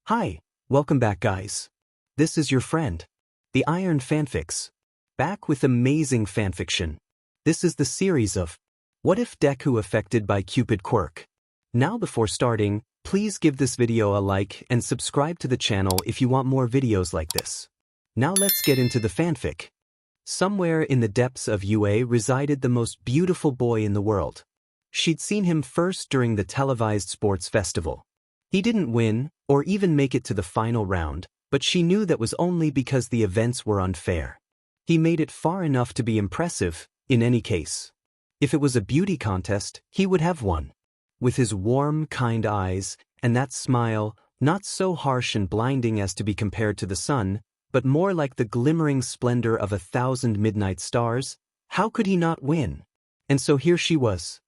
Hi, welcome back guys. This is your friend, the Iron Fanfics, back with amazing fanfiction. This is the series of What If Deku Affected by Cupid Quirk. Now before starting, please give this video a like and subscribe to the channel if you want more videos like this. Now let's get into the fanfic. Somewhere in the depths of UA resided the most beautiful boy in the world. She'd seen him first during the televised sports festival. He didn't win, or even make it to the final round, but she knew that was only because the events were unfair. He made it far enough to be impressive, in any case. If it was a beauty contest, he would have won. With his warm, kind eyes, and that smile, not so harsh and blinding as to be compared to the sun, but more like the glimmering splendor of 1,000 midnight stars, how could he not win? And so here she was.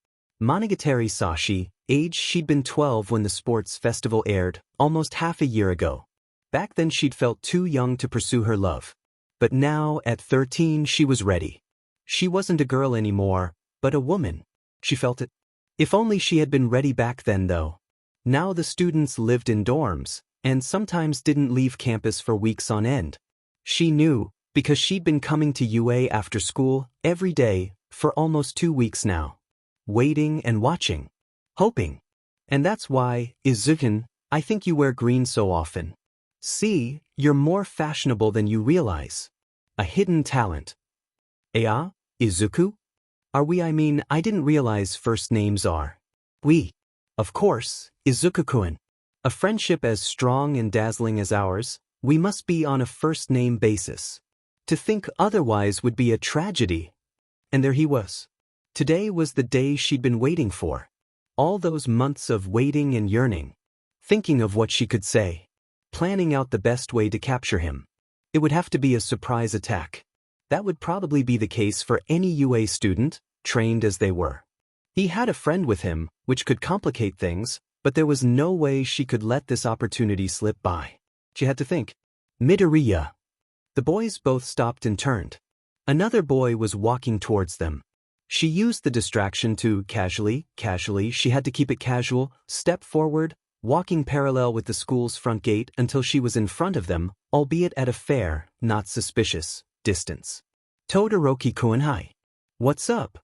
Monogatari Sashi, age she'd been 12 when the sports festival aired, almost half a year ago. Back then she'd felt too young to pursue her love. But now, at 13, she was ready. She wasn't a girl anymore, but a woman. She felt it. If only she had been ready back then though. Now the students lived in dorms, and sometimes didn't leave campus for weeks on end. She knew, because she'd been coming to UA after school, every day, for almost 2 weeks now. Waiting and watching. Hoping. And that's why, Izuku, I think you wear green so often. See, you're more fashionable than you realize. A hidden talent. Ea, Izuku? I didn't realize first names are. We. Of course, Izuku-kun. A friendship as strong and dazzling as ours, we must be on a first-name basis. To think otherwise would be a tragedy. And there he was. Today was the day she'd been waiting for. All those months of waiting and yearning. Thinking of what she could say. Planning out the best way to capture him. It would have to be a surprise attack. That would probably be the case for any UA student, trained as they were. He had a friend with him, which could complicate things, but there was no way she could let this opportunity slip by. She had to think. Midoriya. The boys both stopped and turned. Another boy was walking towards them. She used the distraction to casually, she had to keep it casual, step forward, walking parallel with the school's front gate until she was in front of them, albeit at a fair, not suspicious, distance. Todoroki-kun, hi. What's up?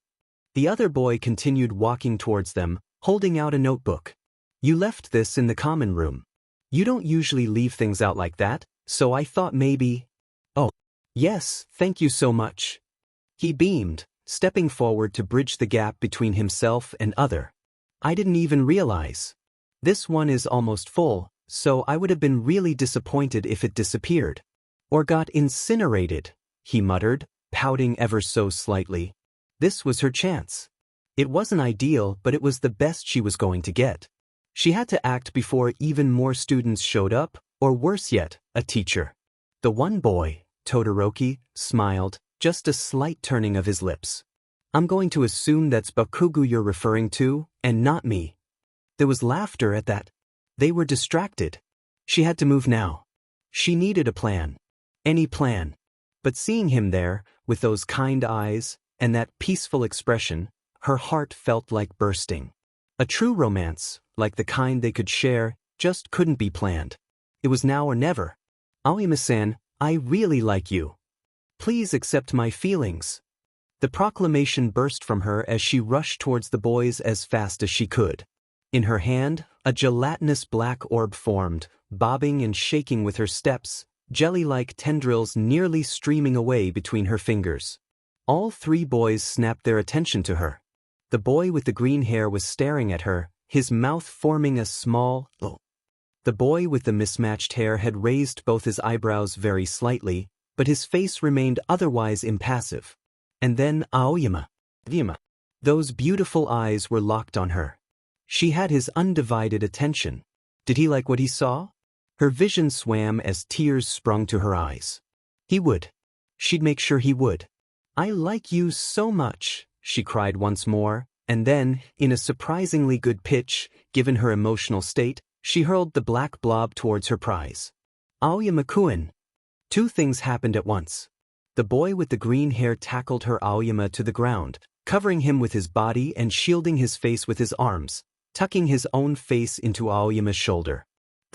The other boy continued walking towards them, holding out a notebook. You left this in the common room. You don't usually leave things out like that, so I thought maybe… Oh, yes, thank you so much. He beamed, stepping forward to bridge the gap between himself and other. I didn't even realize. This one is almost full, so I would have been really disappointed if it disappeared. Or got incinerated, he muttered, pouting ever so slightly. This was her chance. It wasn't ideal, but it was the best she was going to get. She had to act before even more students showed up, or worse yet, a teacher. The one boy, Todoroki, smiled, just a slight turning of his lips. I'm going to assume that's Bakugo you're referring to, and not me. There was laughter at that. They were distracted. She had to move now. She needed a plan. Any plan. But seeing him there, with those kind eyes, and that peaceful expression, her heart felt like bursting. A true romance, like the kind they could share, just couldn't be planned. It was now or never. Aoyama-san, I really like you. Please accept my feelings. The proclamation burst from her as she rushed towards the boys as fast as she could. In her hand, a gelatinous black orb formed, bobbing and shaking with her steps, jelly-like tendrils nearly streaming away between her fingers. All three boys snapped their attention to her. The boy with the green hair was staring at her, his mouth forming a small O. The boy with the mismatched hair had raised both his eyebrows very slightly, but his face remained otherwise impassive. And then Aoyama. Those beautiful eyes were locked on her. She had his undivided attention. Did he like what he saw? Her vision swam as tears sprung to her eyes. He would. She'd make sure he would. I like you so much, she cried once more, and then, in a surprisingly good pitch, given her emotional state, she hurled the black blob towards her prize. Aoyama-kun. Two things happened at once. The boy with the green hair tackled her Aoyama to the ground, covering him with his body and shielding his face with his arms, tucking his own face into Aoyama's shoulder.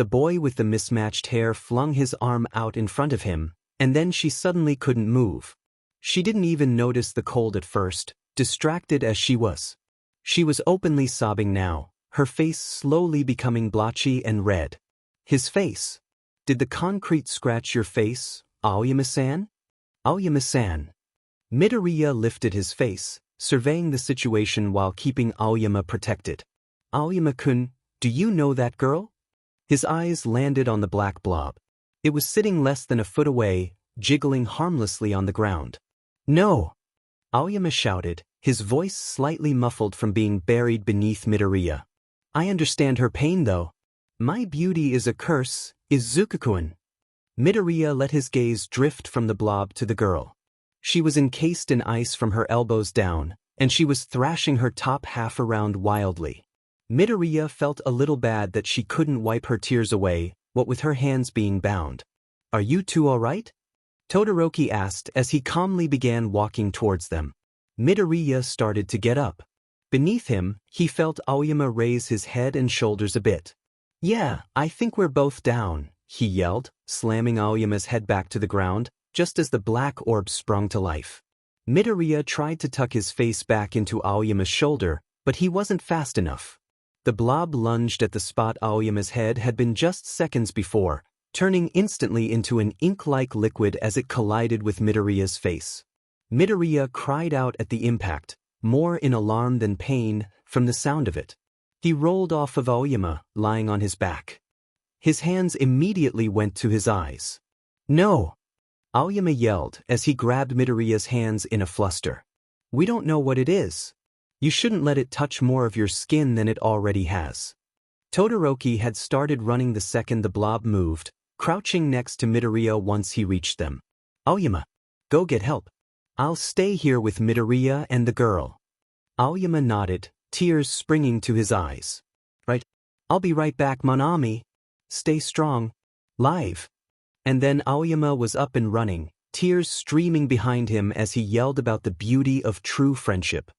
The boy with the mismatched hair flung his arm out in front of him, and then she suddenly couldn't move. She didn't even notice the cold at first, distracted as she was. She was openly sobbing now, her face slowly becoming blotchy and red. His face. Did the concrete scratch your face, Aoyama-san? Aoyama-san. Midoriya lifted his face, surveying the situation while keeping Aoyama protected. Aoyama-kun, do you know that girl? His eyes landed on the black blob. It was sitting less than a foot away, jiggling harmlessly on the ground. No! Aoyama shouted, his voice slightly muffled from being buried beneath Midoriya. I understand her pain though. My beauty is a curse, is Zuko-kun. Midoriya let his gaze drift from the blob to the girl. She was encased in ice from her elbows down, and she was thrashing her top half around wildly. Midoriya felt a little bad that she couldn't wipe her tears away, what with her hands being bound. Are you two all right? Todoroki asked as he calmly began walking towards them. Midoriya started to get up. Beneath him, he felt Aoyama raise his head and shoulders a bit. Yeah, I think we're both down, he yelled, slamming Aoyama's head back to the ground, just as the black orb sprung to life. Midoriya tried to tuck his face back into Aoyama's shoulder, but he wasn't fast enough. The blob lunged at the spot Aoyama's head had been just seconds before, turning instantly into an ink-like liquid as it collided with Midoriya's face. Midoriya cried out at the impact, more in alarm than pain, from the sound of it. He rolled off of Aoyama, lying on his back. His hands immediately went to his eyes. No! Aoyama yelled as he grabbed Midoriya's hands in a fluster. We don't know what it is. You shouldn't let it touch more of your skin than it already has. Todoroki had started running the second the blob moved, crouching next to Midoriya once he reached them. Aoyama, go get help. I'll stay here with Midoriya and the girl. Aoyama nodded, tears springing to his eyes. Right. I'll be right back, Monami. Stay strong. Live. And then Aoyama was up and running, tears streaming behind him as he yelled about the beauty of true friendship.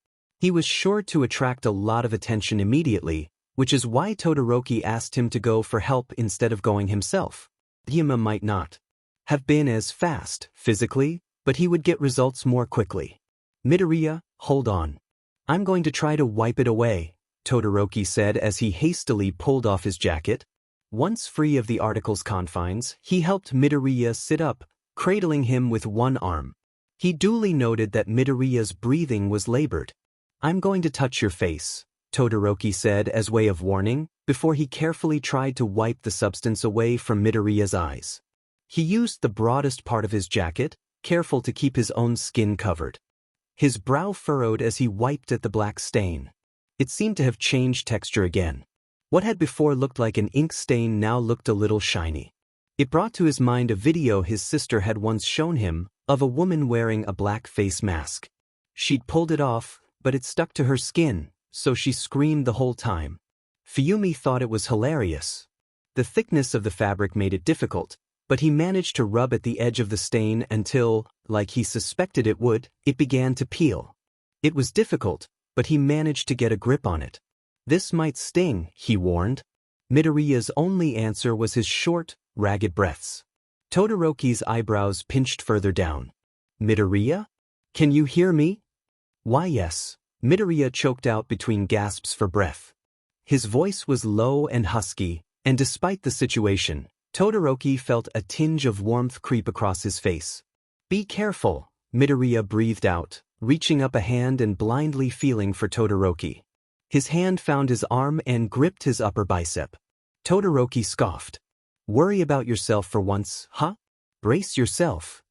He was sure to attract a lot of attention immediately, which is why Todoroki asked him to go for help instead of going himself. Aoyama might not have been as fast, physically, but he would get results more quickly. Midoriya, hold on. I'm going to try to wipe it away, Todoroki said as he hastily pulled off his jacket. Once free of the article's confines, he helped Midoriya sit up, cradling him with one arm. He duly noted that Midoriya's breathing was labored. I'm going to touch your face, Todoroki said as way of warning, before he carefully tried to wipe the substance away from Midoriya's eyes. He used the broadest part of his jacket, careful to keep his own skin covered. His brow furrowed as he wiped at the black stain. It seemed to have changed texture again. What had before looked like an ink stain now looked a little shiny. It brought to his mind a video his sister had once shown him, of a woman wearing a black face mask. She'd pulled it off, but it stuck to her skin, so she screamed the whole time. Fuyumi thought it was hilarious. The thickness of the fabric made it difficult, but he managed to rub at the edge of the stain until, like he suspected it would, it began to peel. It was difficult, but he managed to get a grip on it. This might sting, he warned. Midoriya's only answer was his short, ragged breaths. Todoroki's eyebrows pinched further down. Midoriya? Can you hear me? Why yes, Midoriya choked out between gasps for breath. His voice was low and husky, and despite the situation, Todoroki felt a tinge of warmth creep across his face. Be careful, Midoriya breathed out, reaching up a hand and blindly feeling for Todoroki. His hand found his arm and gripped his upper bicep. Todoroki scoffed. Worry about yourself for once, huh? Brace yourself.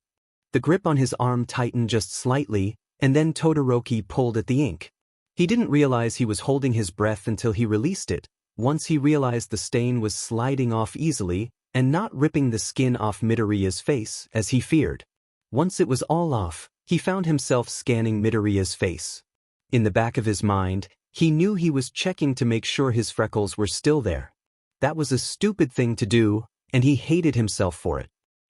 The grip on his arm tightened just slightly, and then Todoroki pulled at the ink. He didn't realize he was holding his breath until he released it, once he realized the stain was sliding off easily and not ripping the skin off Midoriya's face as he feared. Once it was all off, he found himself scanning Midoriya's face. In the back of his mind, he knew he was checking to make sure his freckles were still there. That was a stupid thing to do, and he hated himself for it.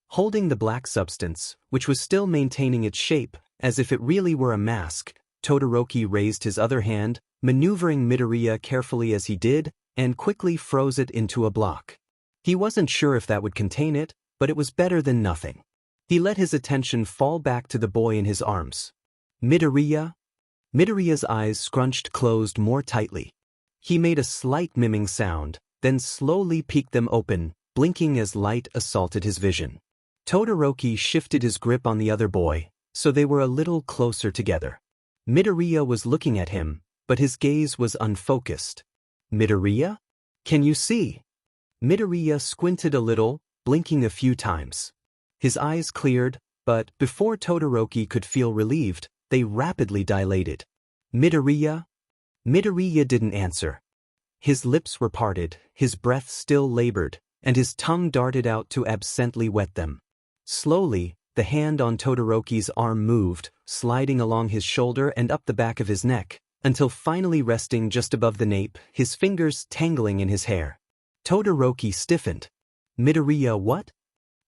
Holding the black substance, which was still maintaining its shape, as if it really were a mask, Todoroki raised his other hand, maneuvering Midoriya carefully as he did, and quickly froze it into a block. He wasn't sure if that would contain it, but it was better than nothing. He let his attention fall back to the boy in his arms. Midoriya? Midoriya's eyes scrunched closed more tightly. He made a slight miming sound, then slowly peeked them open, blinking as light assaulted his vision. Todoroki shifted his grip on the other boy, so they were a little closer together. Midoriya was looking at him, but his gaze was unfocused. Midoriya? Can you see? Midoriya squinted a little, blinking a few times. His eyes cleared, but before Todoroki could feel relieved, they rapidly dilated. Midoriya? Midoriya didn't answer. His lips were parted, his breath still labored, and his tongue darted out to absently wet them. Slowly, the hand on Todoroki's arm moved, sliding along his shoulder and up the back of his neck, until finally resting just above the nape, his fingers tangling in his hair. Todoroki stiffened. Midoriya what?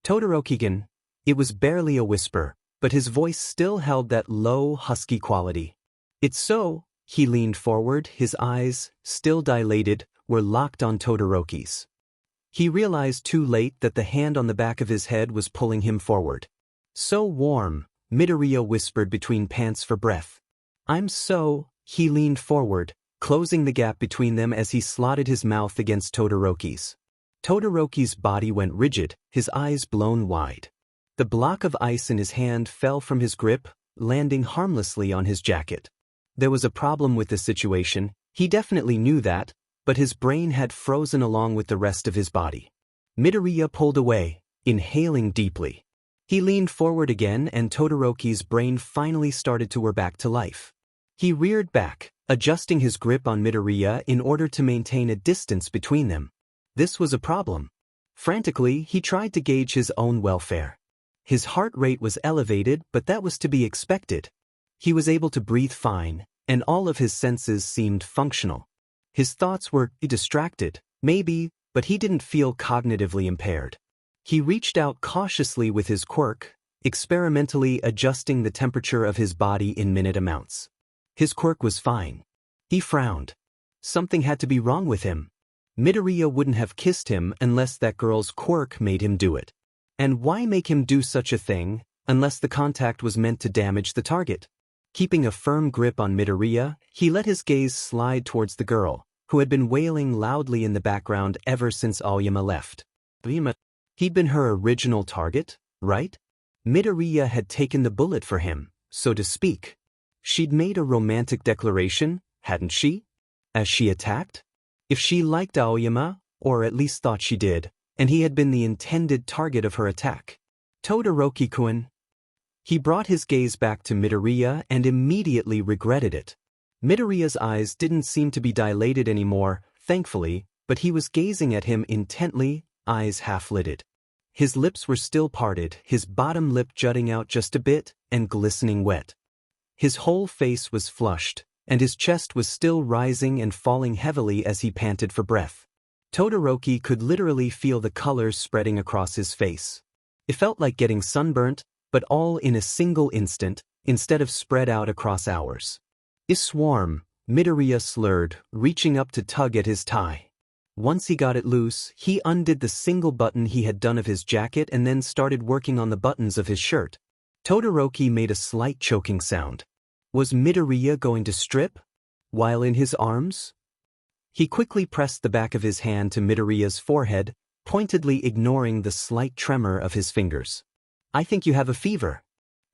Todoroki-gun. It was barely a whisper, but his voice still held that low, husky quality. It's so. He leaned forward, his eyes, still dilated, were locked on Todoroki's. He realized too late that the hand on the back of his head was pulling him forward. So warm, Midoriya whispered between pants for breath. I'm so. He leaned forward, closing the gap between them as he slotted his mouth against Todoroki's. Todoroki's body went rigid, his eyes blown wide. The block of ice in his hand fell from his grip, landing harmlessly on his jacket. There was a problem with the situation, he definitely knew that, but his brain had frozen along with the rest of his body. Midoriya pulled away, inhaling deeply. He leaned forward again and Todoroki's brain finally started to whir back to life. He reared back, adjusting his grip on Midoriya in order to maintain a distance between them. This was a problem. Frantically, he tried to gauge his own welfare. His heart rate was elevated, but that was to be expected. He was able to breathe fine, and all of his senses seemed functional. His thoughts were distracted, maybe, but he didn't feel cognitively impaired. He reached out cautiously with his quirk, experimentally adjusting the temperature of his body in minute amounts. His quirk was fine. He frowned. Something had to be wrong with him. Midoriya wouldn't have kissed him unless that girl's quirk made him do it. And why make him do such a thing, unless the contact was meant to damage the target? Keeping a firm grip on Midoriya, he let his gaze slide towards the girl, who had been wailing loudly in the background ever since Aoyama left. He'd been her original target, right? Midoriya had taken the bullet for him, so to speak. She'd made a romantic declaration, hadn't she? As she attacked? If she liked Aoyama, or at least thought she did, and he had been the intended target of her attack. Todoroki-kun. He brought his gaze back to Midoriya and immediately regretted it. Midoriya's eyes didn't seem to be dilated anymore, thankfully, but he was gazing at him intently, eyes half-lidded. His lips were still parted, his bottom lip jutting out just a bit, and glistening wet. His whole face was flushed, and his chest was still rising and falling heavily as he panted for breath. Todoroki could literally feel the colors spreading across his face. It felt like getting sunburnt, but all in a single instant, instead of spread out across hours. "I swarm," Midoriya slurred, reaching up to tug at his tie. Once he got it loose, he undid the single button he had done of his jacket and then started working on the buttons of his shirt. Todoroki made a slight choking sound. Was Midoriya going to strip? While in his arms? He quickly pressed the back of his hand to Midoriya's forehead, pointedly ignoring the slight tremor of his fingers. "I think you have a fever.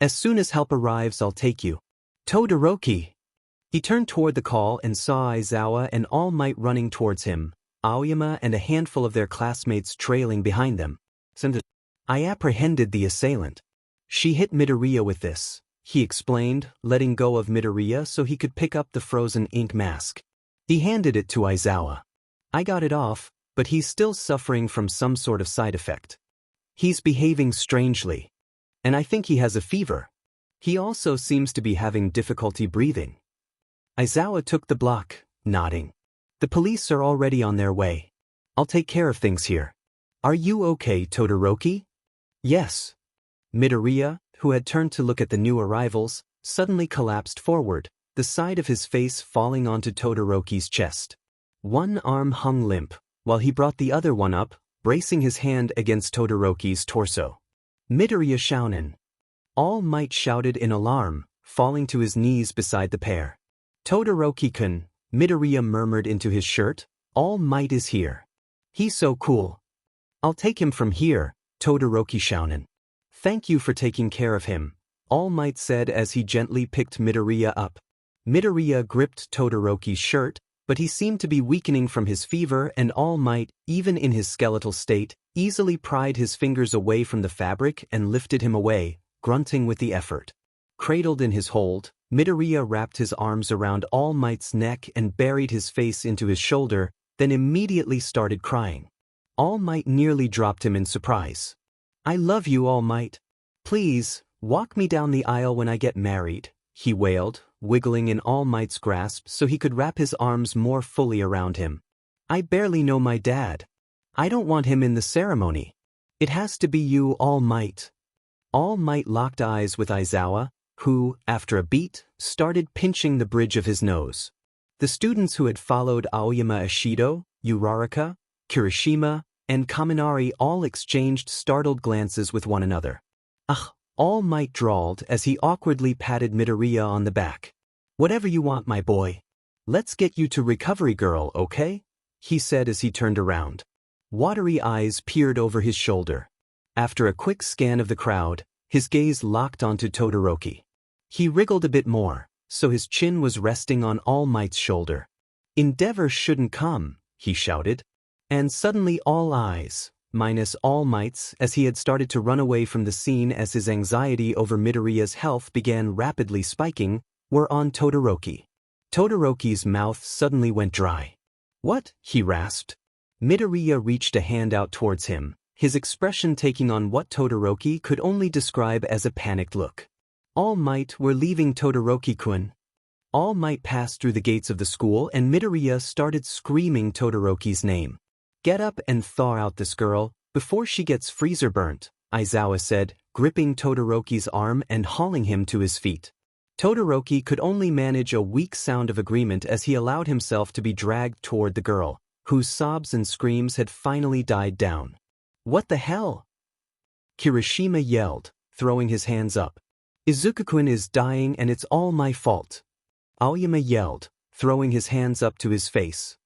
As soon as help arrives, I'll take you." Todoroki! He turned toward the call and saw Aizawa and All Might running towards him, Aoyama and a handful of their classmates trailing behind them. I apprehended the assailant. She hit Midoriya with this, he explained, letting go of Midoriya so he could pick up the frozen ink mask. He handed it to Aizawa. I got it off, but he's still suffering from some sort of side effect. He's behaving strangely. And I think he has a fever. He also seems to be having difficulty breathing. Aizawa took the block, nodding. The police are already on their way. I'll take care of things here. Are you okay, Todoroki? Yes. Midoriya, who had turned to look at the new arrivals, suddenly collapsed forward, the side of his face falling onto Todoroki's chest. One arm hung limp, while he brought the other one up, bracing his hand against Todoroki's torso. Midoriya Shounen. All Might shouted in alarm, falling to his knees beside the pair. Todoroki-kun, Midoriya murmured into his shirt, All Might is here. He's so cool. I'll take him from here, Todoroki Shounen. Thank you for taking care of him, All Might said as he gently picked Midoriya up. Midoriya gripped Todoroki's shirt, but he seemed to be weakening from his fever, and All Might, even in his skeletal state, easily pried his fingers away from the fabric and lifted him away, grunting with the effort. Cradled in his hold, Midoriya wrapped his arms around All Might's neck and buried his face into his shoulder, then immediately started crying. All Might nearly dropped him in surprise. I love you, All Might. Please, walk me down the aisle when I get married, he wailed, wiggling in All Might's grasp so he could wrap his arms more fully around him. I barely know my dad. I don't want him in the ceremony. It has to be you, All Might. All Might locked eyes with Aizawa, who, after a beat, started pinching the bridge of his nose. The students who had followed Aoyama Ishido, Uraraka, Kirishima, and Kaminari all exchanged startled glances with one another. Ugh, All Might drawled as he awkwardly patted Midoriya on the back. Whatever you want, my boy. Let's get you to Recovery Girl, okay? He said as he turned around. Watery eyes peered over his shoulder. After a quick scan of the crowd, his gaze locked onto Todoroki. He wriggled a bit more, so his chin was resting on All Might's shoulder. Endeavor shouldn't come, he shouted. And suddenly all eyes, minus All Might's, as he had started to run away from the scene as his anxiety over Midoriya's health began rapidly spiking, were on Todoroki. Todoroki's mouth suddenly went dry. What? He rasped. Midoriya reached a hand out towards him, his expression taking on what Todoroki could only describe as a panicked look. All Might were leaving Todoroki-kun. All Might passed through the gates of the school and Midoriya started screaming Todoroki's name. Get up and thaw out this girl, before she gets freezer burnt, Aizawa said, gripping Todoroki's arm and hauling him to his feet. Todoroki could only manage a weak sound of agreement as he allowed himself to be dragged toward the girl, whose sobs and screams had finally died down. What the hell? Kirishima yelled, throwing his hands up. Izuku-kun is dying and it's all my fault. Aoyama yelled, throwing his hands up to his face.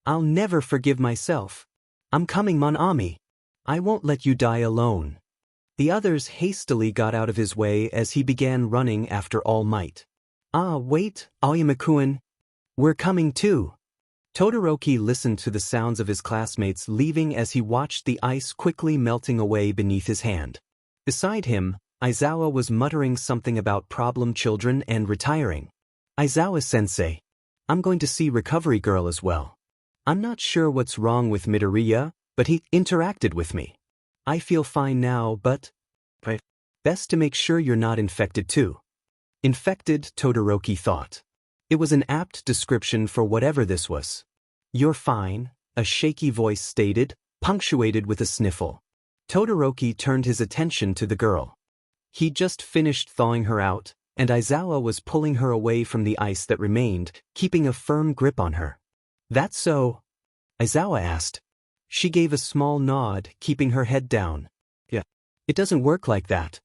I'll never forgive myself. I'm coming, Mon Ami. I won't let you die alone. The others hastily got out of his way as he began running after All Might. Ah, wait, Aoyama-kun. We're coming too. Todoroki listened to the sounds of his classmates leaving as he watched the ice quickly melting away beneath his hand. Beside him, Aizawa was muttering something about problem children and retiring. Aizawa-sensei, I'm going to see Recovery Girl as well. I'm not sure what's wrong with Midoriya, but he interacted with me. I feel fine now, but best to make sure you're not infected too. Infected, Todoroki thought. It was an apt description for whatever this was. You're fine, a shaky voice stated, punctuated with a sniffle. Todoroki turned his attention to the girl. He just finished thawing her out, and Aizawa was pulling her away from the ice that remained, keeping a firm grip on her. That's so? Aizawa asked. She gave a small nod, keeping her head down. Yeah. It doesn't work like that.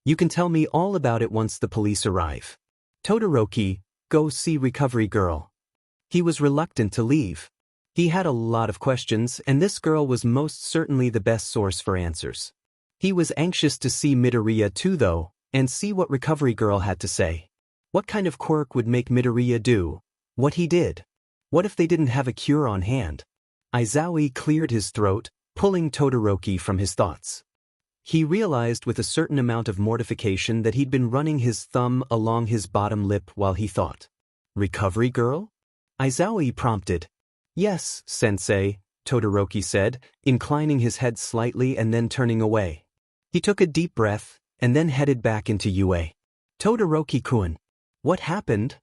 You can tell me all about it once the police arrive. Todoroki, go see Recovery Girl. He was reluctant to leave. He had a lot of questions, and this girl was most certainly the best source for answers. He was anxious to see Midoriya too though, and see what Recovery Girl had to say. What kind of quirk would make Midoriya do what he did? What if they didn't have a cure on hand? Aizawa cleared his throat, pulling Todoroki from his thoughts. He realized with a certain amount of mortification that he'd been running his thumb along his bottom lip while he thought. Recovery Girl? Aizawa prompted. Yes, sensei, Todoroki said, inclining his head slightly and then turning away. He took a deep breath, and then headed back into UA. Todoroki-kun. What happened?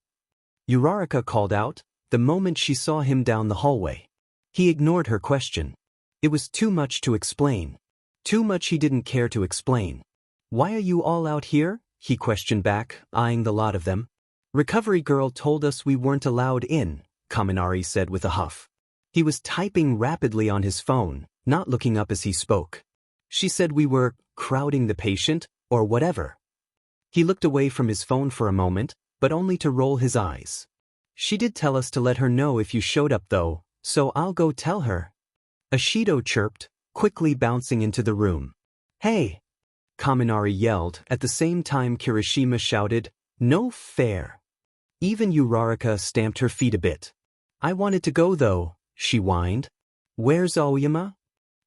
Uraraka called out, the moment she saw him down the hallway. He ignored her question. It was too much to explain. Too much he didn't care to explain. Why are you all out here? He questioned back, eyeing the lot of them. Recovery Girl told us we weren't allowed in, Kaminari said with a huff. He was typing rapidly on his phone, not looking up as he spoke. She said we were crowding the patient, or whatever. He looked away from his phone for a moment, but only to roll his eyes. She did tell us to let her know if you showed up though, so I'll go tell her. Shouto chirped, quickly bouncing into the room. Hey! Kaminari yelled, at the same time Kirishima shouted, no fair. Even Uraraka stamped her feet a bit. I wanted to go though, she whined. Where's Aoyama?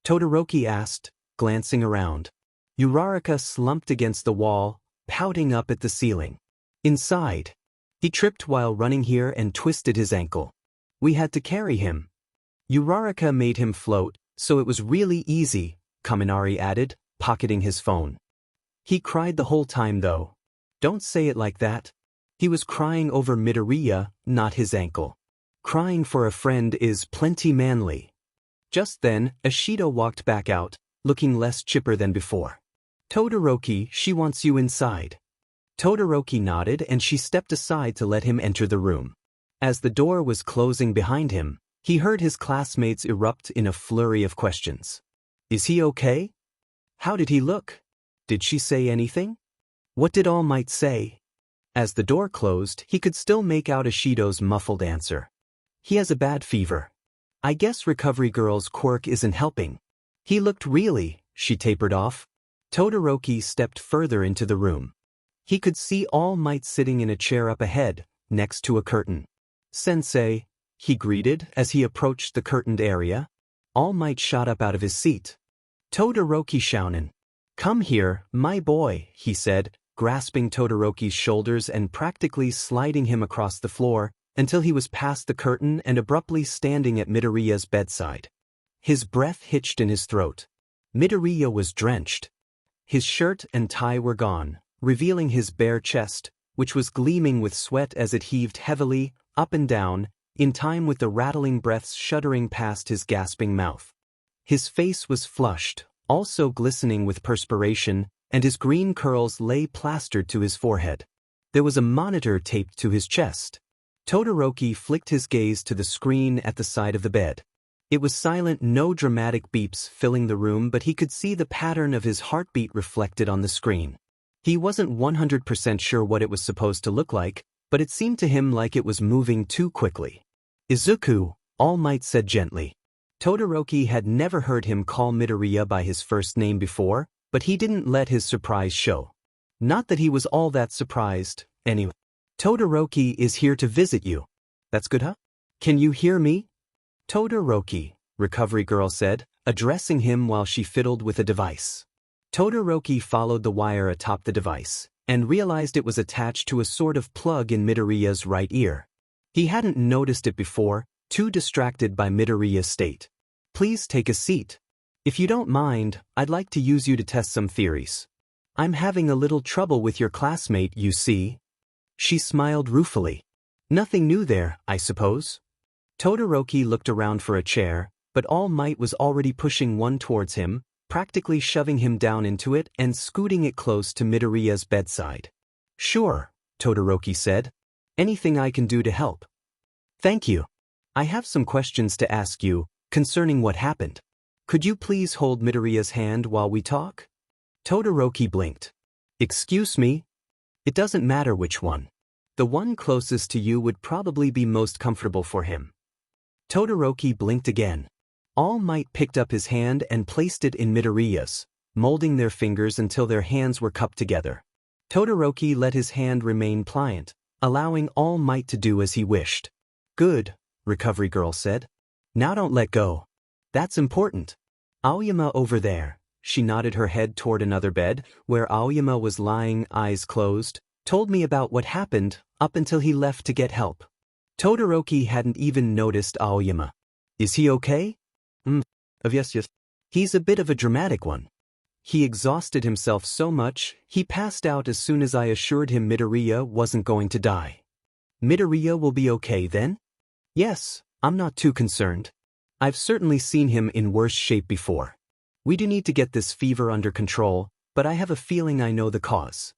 Todoroki asked, glancing around. Uraraka slumped against the wall, pouting up at the ceiling. Inside. He tripped while running here and twisted his ankle. We had to carry him. Uraraka made him float, so it was really easy, Kaminari added, pocketing his phone. He cried the whole time though. Don't say it like that. He was crying over Midoriya, not his ankle. Crying for a friend is plenty manly. Just then, Shouto walked back out, looking less chipper than before. Todoroki, she wants you inside. Todoroki nodded and she stepped aside to let him enter the room. As the door was closing behind him, he heard his classmates erupt in a flurry of questions. Is he okay? How did he look? Did she say anything? What did All Might say? As the door closed, he could still make out Shouto's muffled answer. He has a bad fever. I guess Recovery Girl's quirk isn't helping. He looked really, she tapered off. Todoroki stepped further into the room. He could see All Might sitting in a chair up ahead, next to a curtain. Sensei, he greeted as he approached the curtained area. All Might shot up out of his seat. Todoroki Shounen. Come here, my boy, he said, grasping Todoroki's shoulders and practically sliding him across the floor, until he was past the curtain and abruptly standing at Midoriya's bedside. His breath hitched in his throat. Midoriya was drenched. His shirt and tie were gone, revealing his bare chest, which was gleaming with sweat as it heaved heavily, up and down, in time with the rattling breaths shuddering past his gasping mouth. His face was flushed, also glistening with perspiration, and his green curls lay plastered to his forehead. There was a monitor taped to his chest. Todoroki flicked his gaze to the screen at the side of the bed. It was silent, no dramatic beeps filling the room, but he could see the pattern of his heartbeat reflected on the screen. He wasn't 100% sure what it was supposed to look like, but it seemed to him like it was moving too quickly. Izuku, All Might said gently. Todoroki had never heard him call Midoriya by his first name before, but he didn't let his surprise show. Not that he was all that surprised, anyway. Todoroki is here to visit you. That's good, huh? Can you hear me? Todoroki, Recovery Girl said, addressing him while she fiddled with a device. Todoroki followed the wire atop the device, and realized it was attached to a sort of plug in Midoriya's right ear. He hadn't noticed it before, too distracted by Midoriya's state. Please take a seat. If you don't mind, I'd like to use you to test some theories. I'm having a little trouble with your classmate, you see. She smiled ruefully. Nothing new there, I suppose. Todoroki looked around for a chair, but All Might was already pushing one towards him, practically shoving him down into it and scooting it close to Midoriya's bedside. Sure, Todoroki said. Anything I can do to help. Thank you. I have some questions to ask you, concerning what happened. Could you please hold Midoriya's hand while we talk? Todoroki blinked. Excuse me? It doesn't matter which one. The one closest to you would probably be most comfortable for him. Todoroki blinked again. All Might picked up his hand and placed it in Midoriya's, molding their fingers until their hands were cupped together. Todoroki let his hand remain pliant, allowing All Might to do as he wished. Good, Recovery Girl said. Now don't let go. That's important. Aoyama over there. She nodded her head toward another bed, where Aoyama was lying, eyes closed, told me about what happened, up until he left to get help. Todoroki hadn't even noticed Aoyama. Is he okay? Yes. He's a bit of a dramatic one. He exhausted himself so much, he passed out as soon as I assured him Midoriya wasn't going to die. Midoriya will be okay then? Yes, I'm not too concerned. I've certainly seen him in worse shape before. We do need to get this fever under control, but I have a feeling I know the cause.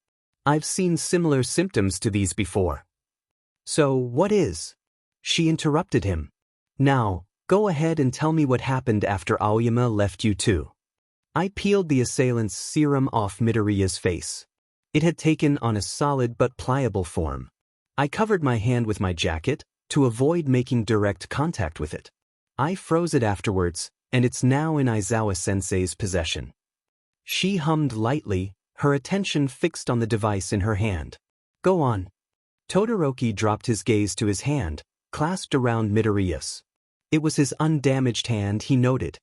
I've seen similar symptoms to these before. So, what is? She interrupted him. Now, Go ahead and tell me what happened after Aoyama left you too. I peeled the assailant's serum off Midoriya's face. It had taken on a solid but pliable form. I covered my hand with my jacket to avoid making direct contact with it. I froze it afterwards, and it's now in Aizawa-sensei's possession. She hummed lightly, her attention fixed on the device in her hand. Go on. Todoroki dropped his gaze to his hand, clasped around Midoriya's. It was his undamaged hand, he noted.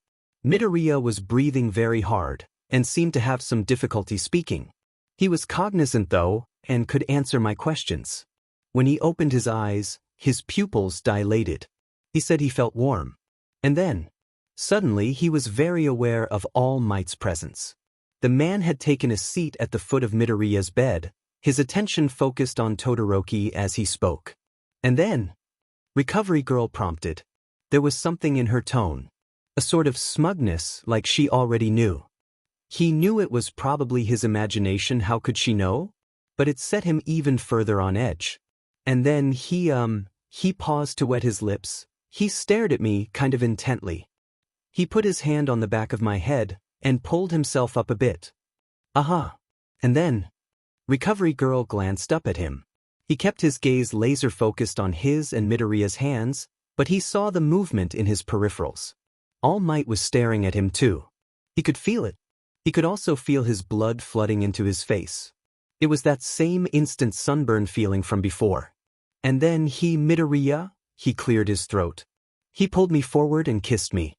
Midoriya was breathing very hard, and seemed to have some difficulty speaking. He was cognizant though, and could answer my questions. When he opened his eyes, his pupils dilated. He said he felt warm. And then, suddenly he was very aware of All Might's presence. The man had taken a seat at the foot of Midoriya's bed, his attention focused on Todoroki as he spoke. And then, Recovery Girl prompted. There was something in her tone. A sort of smugness, like she already knew. He knew it was probably his imagination, how could she know? But it set him even further on edge. And then he paused to wet his lips. He stared at me kind of intently. He put his hand on the back of my head and pulled himself up a bit. Aha. And then, Recovery Girl glanced up at him. He kept his gaze laser-focused on his and Midoriya's hands, but he saw the movement in his peripherals. All Might was staring at him too. He could feel it. He could also feel his blood flooding into his face. It was that same instant sunburn feeling from before. And then Midoriya, he cleared his throat. He pulled me forward and kissed me.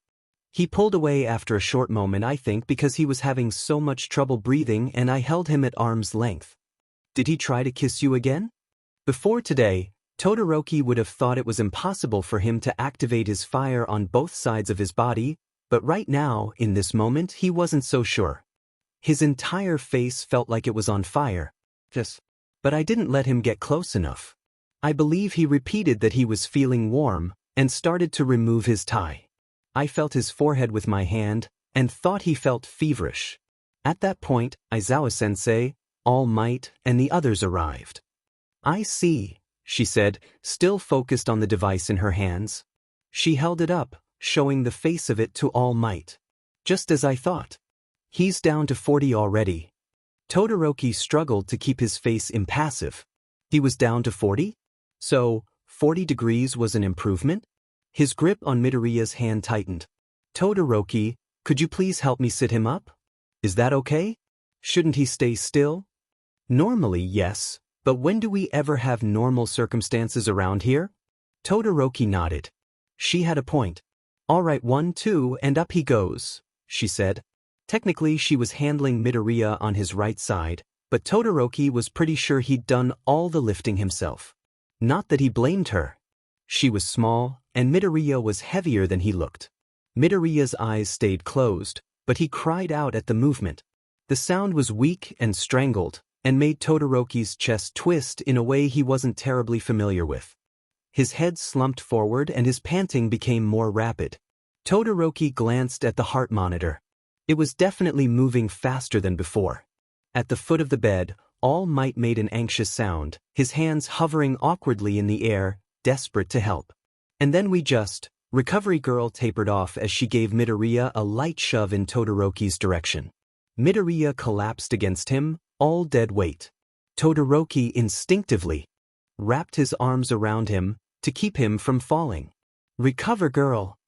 He pulled away after a short moment, I think because he was having so much trouble breathing, and I held him at arm's length. Did he try to kiss you again? Before today, Todoroki would have thought it was impossible for him to activate his fire on both sides of his body, but right now, in this moment, he wasn't so sure. His entire face felt like it was on fire. But I didn't let him get close enough. I believe he repeated that he was feeling warm, and started to remove his tie. I felt his forehead with my hand, and thought he felt feverish. At that point, Aizawa-sensei, All Might, and the others arrived. I see, she said, still focused on the device in her hands. She held it up, showing the face of it to All Might. Just as I thought. He's down to 40 already. Todoroki struggled to keep his face impassive. He was down to 40? So, 40 degrees was an improvement? His grip on Midoriya's hand tightened. Todoroki, could you please help me sit him up? Is that okay? Shouldn't he stay still? Normally, yes, but when do we ever have normal circumstances around here? Todoroki nodded. She had a point. All right, 1, 2, and up he goes, she said. Technically, she was handling Midoriya on his right side, but Todoroki was pretty sure he'd done all the lifting himself. Not that he blamed her. She was small, and Midoriya was heavier than he looked. Midoriya's eyes stayed closed, but he cried out at the movement. The sound was weak and strangled, and made Todoroki's chest twist in a way he wasn't terribly familiar with. His head slumped forward and his panting became more rapid. Todoroki glanced at the heart monitor. It was definitely moving faster than before. At the foot of the bed, All Might made an anxious sound, his hands hovering awkwardly in the air, desperate to help. And then Recovery Girl tapered off as she gave Midoriya a light shove in Todoroki's direction. Midoriya collapsed against him, all dead weight. Todoroki instinctively wrapped his arms around him to keep him from falling. Recover Girl.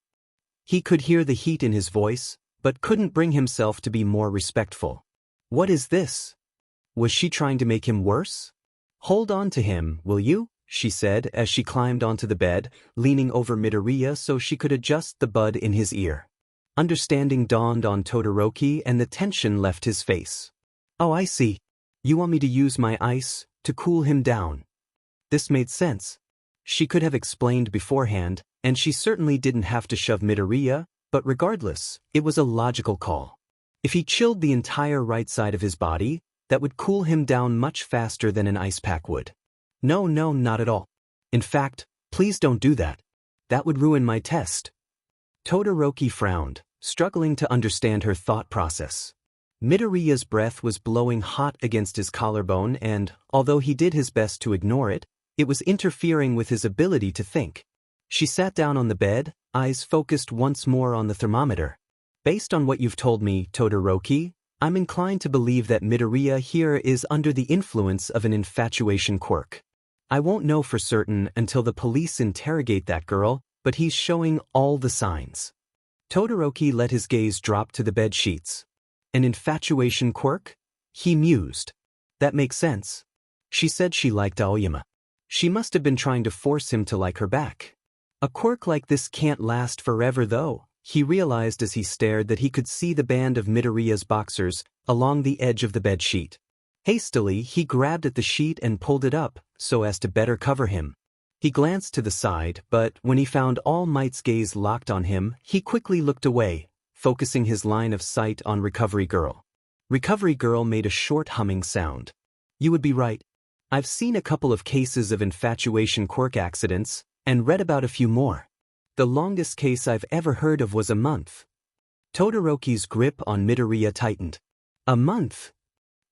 He could hear the heat in his voice, but couldn't bring himself to be more respectful. What is this? Was she trying to make him worse? Hold on to him, will you? She said as she climbed onto the bed, leaning over Midoriya so she could adjust the bud in his ear. Understanding dawned on Todoroki and the tension left his face. Oh, I see. You want me to use my ice to cool him down. This made sense. She could have explained beforehand, and she certainly didn't have to shove Midoriya, but regardless, it was a logical call. If he chilled the entire right side of his body, that would cool him down much faster than an ice pack would. No, not at all. In fact, please don't do that. That would ruin my test. Todoroki frowned, struggling to understand her thought process. Midoriya's breath was blowing hot against his collarbone and, although he did his best to ignore it, it was interfering with his ability to think. She sat down on the bed, eyes focused once more on the thermometer. Based on what you've told me, Todoroki, I'm inclined to believe that Midoriya here is under the influence of an infatuation quirk. I won't know for certain until the police interrogate that girl, but he's showing all the signs. Todoroki let his gaze drop to the bed sheets. An infatuation quirk? He mused. That makes sense. She said she liked Aoyama. She must have been trying to force him to like her back. A quirk like this can't last forever though, he realized as he stared that he could see the band of Midoriya's boxers along the edge of the bed sheet. Hastily, he grabbed at the sheet and pulled it up so as to better cover him. He glanced to the side, but when he found All Might's gaze locked on him, he quickly looked away, focusing his line of sight on Recovery Girl. Recovery Girl made a short humming sound. You would be right. I've seen a couple of cases of infatuation quirk accidents, and read about a few more. The longest case I've ever heard of was a month. Todoroki's grip on Midoriya tightened. A month?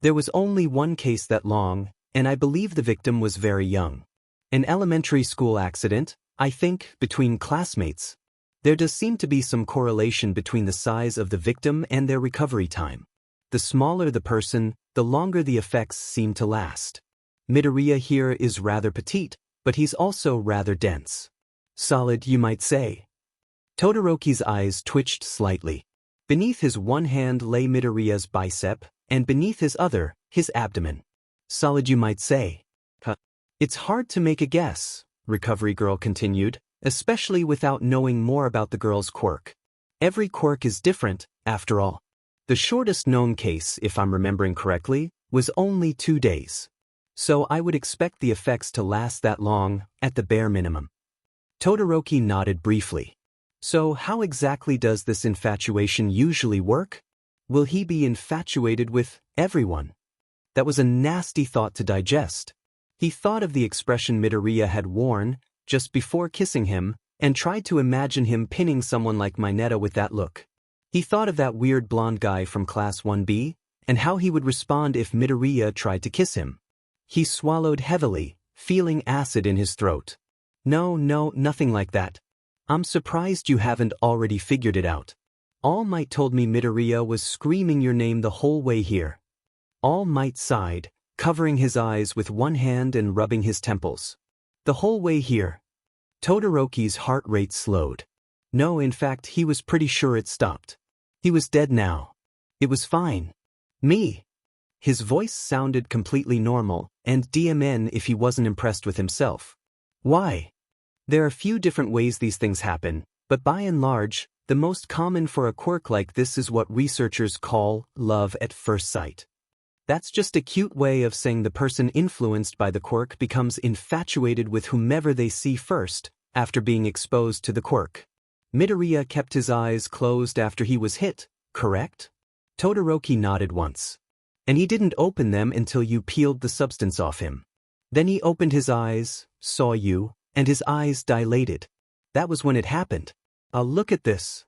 There was only one case that long, and I believe the victim was very young. An elementary school accident, I think, between classmates. There does seem to be some correlation between the size of the victim and their recovery time. The smaller the person, the longer the effects seem to last. Midoriya here is rather petite, but he's also rather dense. Solid, you might say. Todoroki's eyes twitched slightly. Beneath his one hand lay Midoriya's bicep, and beneath his other, his abdomen. Solid, you might say. It's hard to make a guess, Recovery Girl continued, especially without knowing more about the girl's quirk. Every quirk is different, after all. The shortest known case, if I'm remembering correctly, was only 2 days. So I would expect the effects to last that long, at the bare minimum. Todoroki nodded briefly. So how exactly does this infatuation usually work? Will he be infatuated with everyone? That was a nasty thought to digest. He thought of the expression Midoriya had worn just before kissing him and tried to imagine him pinning someone like Mineta with that look. He thought of that weird blonde guy from Class 1B and how he would respond if Midoriya tried to kiss him. He swallowed heavily, feeling acid in his throat. No, nothing like that. I'm surprised you haven't already figured it out. All Might told me Midoriya was screaming your name the whole way here. All Might sighed, covering his eyes with one hand and rubbing his temples. The whole way here. Todoroki's heart rate slowed. No, in fact, he was pretty sure it stopped. He was dead now. It was fine. Me. His voice sounded completely normal, and DMN if he wasn't impressed with himself. Why? There are a few different ways these things happen, but by and large, the most common for a quirk like this is what researchers call love at first sight. That's just a cute way of saying the person influenced by the quirk becomes infatuated with whomever they see first, after being exposed to the quirk. Midoriya kept his eyes closed after he was hit, correct? Todoroki nodded once. And he didn't open them until you peeled the substance off him. Then he opened his eyes, saw you, and his eyes dilated. That was when it happened. Look at this.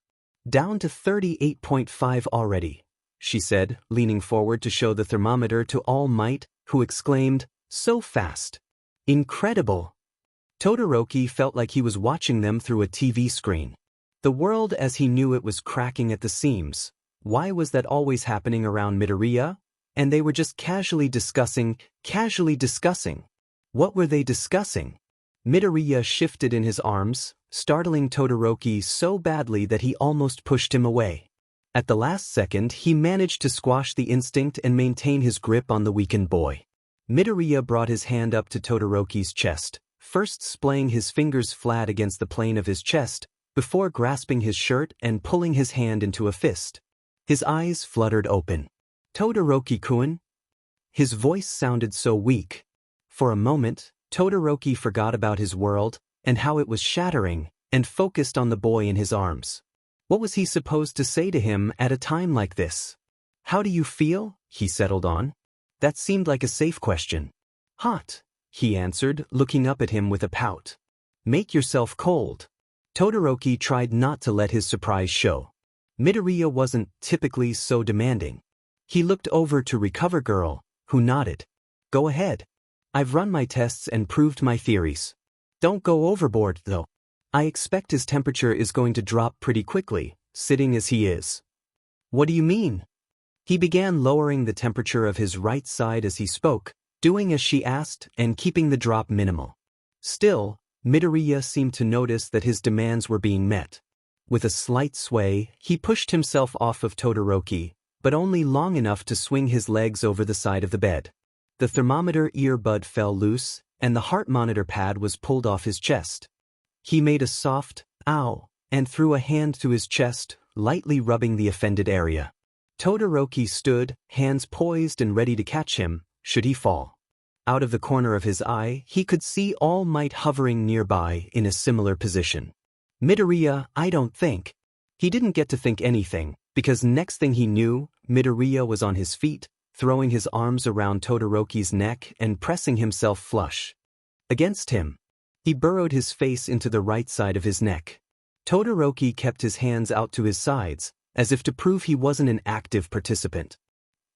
Down to 38.5 already, she said, leaning forward to show the thermometer to All Might, who exclaimed, so fast. Incredible. Todoroki felt like he was watching them through a TV screen. The world as he knew it was cracking at the seams. Why was that always happening around Midoriya? And they were just casually discussing. What were they discussing? Midoriya shifted in his arms, startling Todoroki so badly that he almost pushed him away. At the last second, he managed to squash the instinct and maintain his grip on the weakened boy. Midoriya brought his hand up to Todoroki's chest, first splaying his fingers flat against the plane of his chest, before grasping his shirt and pulling his hand into a fist. His eyes fluttered open. Todoroki-kun? His voice sounded so weak. For a moment, Todoroki forgot about his world and how it was shattering and focused on the boy in his arms. What was he supposed to say to him at a time like this? How do you feel? He settled on. That seemed like a safe question. Hot, he answered, looking up at him with a pout. Make yourself cold. Todoroki tried not to let his surprise show. Midoriya wasn't typically so demanding. He looked over to Recover Girl, who nodded. Go ahead. I've run my tests and proved my theories. Don't go overboard, though. I expect his temperature is going to drop pretty quickly, sitting as he is. What do you mean? He began lowering the temperature of his right side as he spoke, doing as she asked and keeping the drop minimal. Still, Midoriya seemed to notice that his demands were being met. With a slight sway, he pushed himself off of Todoroki, but only long enough to swing his legs over the side of the bed. The thermometer earbud fell loose, and the heart monitor pad was pulled off his chest. He made a soft, ow, and threw a hand to his chest, lightly rubbing the offended area. Todoroki stood, hands poised and ready to catch him, should he fall. Out of the corner of his eye, he could see All Might hovering nearby in a similar position. Midoriya, I don't think. He didn't get to think anything, because next thing he knew, Midoriya was on his feet, throwing his arms around Todoroki's neck and pressing himself flush against him. He burrowed his face into the right side of his neck. Todoroki kept his hands out to his sides, as if to prove he wasn't an active participant.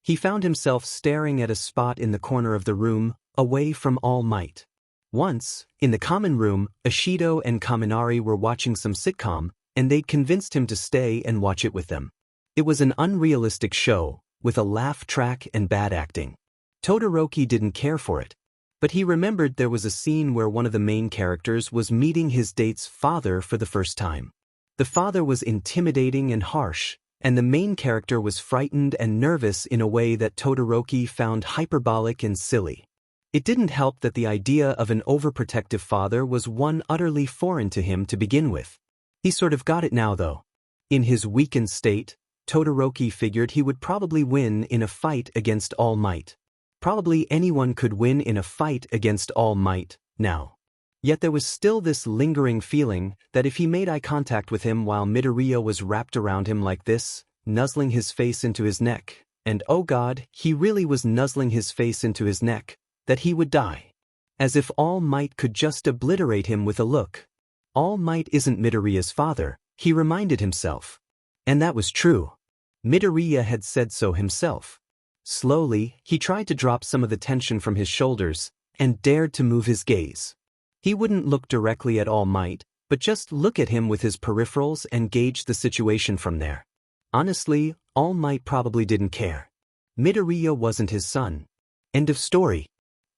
He found himself staring at a spot in the corner of the room, away from All Might. Once, in the common room, Ishido and Kaminari were watching some sitcom, and they'd convinced him to stay and watch it with them. It was an unrealistic show, with a laugh track and bad acting. Todoroki didn't care for it. But he remembered there was a scene where one of the main characters was meeting his date's father for the first time. The father was intimidating and harsh, and the main character was frightened and nervous in a way that Todoroki found hyperbolic and silly. It didn't help that the idea of an overprotective father was one utterly foreign to him to begin with. He sort of got it now though. In his weakened state, Todoroki figured he would probably win in a fight against All Might. Probably anyone could win in a fight against All Might, now. Yet there was still this lingering feeling that if he made eye contact with him while Midoriya was wrapped around him like this, nuzzling his face into his neck, and oh god, he really was nuzzling his face into his neck, that he would die. As if All Might could just obliterate him with a look. All Might isn't Midoriya's father, he reminded himself. And that was true. Midoriya had said so himself. Slowly, he tried to drop some of the tension from his shoulders, and dared to move his gaze. He wouldn't look directly at All Might, but just look at him with his peripherals and gauge the situation from there. Honestly, All Might probably didn't care. Midoriya wasn't his son. End of story.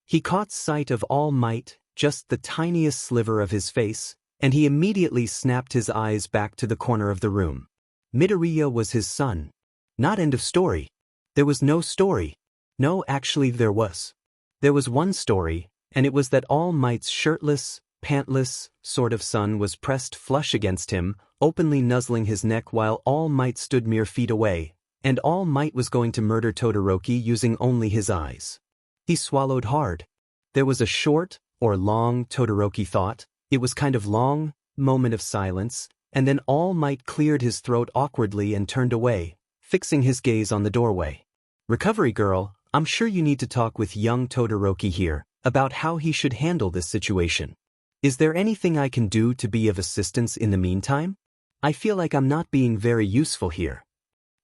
He caught sight of All Might, just the tiniest sliver of his face, and he immediately snapped his eyes back to the corner of the room. Midoriya was his son. Not end of story. There was no story. No, actually there was. There was one story, and it was that All Might's shirtless, pantless, sort of son was pressed flush against him, openly nuzzling his neck while All Might stood mere feet away, and All Might was going to murder Todoroki using only his eyes. He swallowed hard. There was a short, or long, Todoroki thought, it was kind of long, moment of silence, and then All Might cleared his throat awkwardly and turned away, fixing his gaze on the doorway. Recovery girl, I'm sure you need to talk with young Todoroki here, about how he should handle this situation. Is there anything I can do to be of assistance in the meantime? I feel like I'm not being very useful here.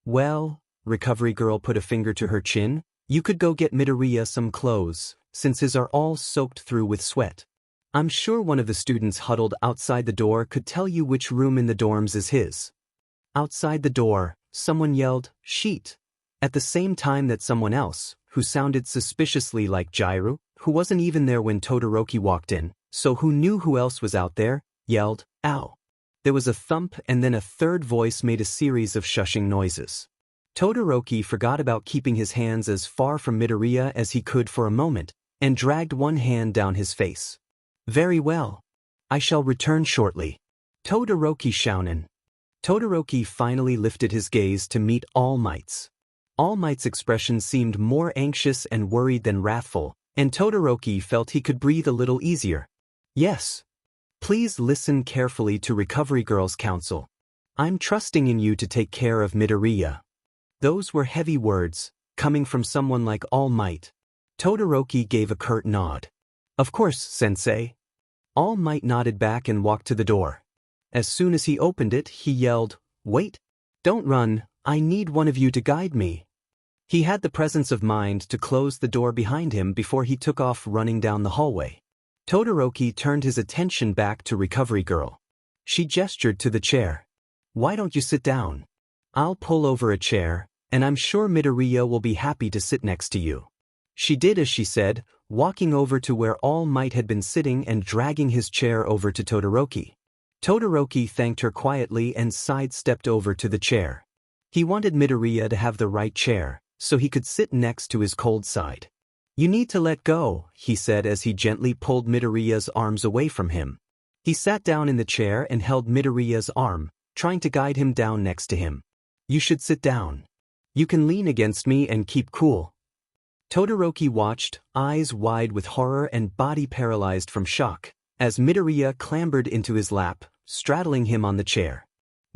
Well, Recovery girl put a finger to her chin, you could go get Midoriya some clothes, since his are all soaked through with sweat. I'm sure one of the students huddled outside the door could tell you which room in the dorms is his. Outside the door, someone yelled, "Sheet!" At the same time that someone else, who sounded suspiciously like Jiru, who wasn't even there when Todoroki walked in, so who knew who else was out there, yelled, "Ow!" There was a thump and then a third voice made a series of shushing noises. Todoroki forgot about keeping his hands as far from Midoriya as he could for a moment, and dragged one hand down his face. Very well. I shall return shortly. Todoroki Shounen. Todoroki finally lifted his gaze to meet All Might's. All Might's expression seemed more anxious and worried than wrathful, and Todoroki felt he could breathe a little easier. Yes. Please listen carefully to Recovery Girl's counsel. I'm trusting in you to take care of Midoriya. Those were heavy words, coming from someone like All Might. Todoroki gave a curt nod. Of course, sensei. All Might nodded back and walked to the door. As soon as he opened it, he yelled, "Wait! Don't run, I need one of you to guide me." He had the presence of mind to close the door behind him before he took off running down the hallway. Todoroki turned his attention back to Recovery Girl. She gestured to the chair. Why don't you sit down? I'll pull over a chair, and I'm sure Midoriya will be happy to sit next to you. She did as she said, walking over to where All Might had been sitting and dragging his chair over to Todoroki. Todoroki thanked her quietly and sidestepped over to the chair. He wanted Midoriya to have the right chair, so he could sit next to his cold side. You need to let go, he said as he gently pulled Midoriya's arms away from him. He sat down in the chair and held Midoriya's arm, trying to guide him down next to him. You should sit down. You can lean against me and keep cool. Todoroki watched, eyes wide with horror and body paralyzed from shock, as Midoriya clambered into his lap, straddling him on the chair.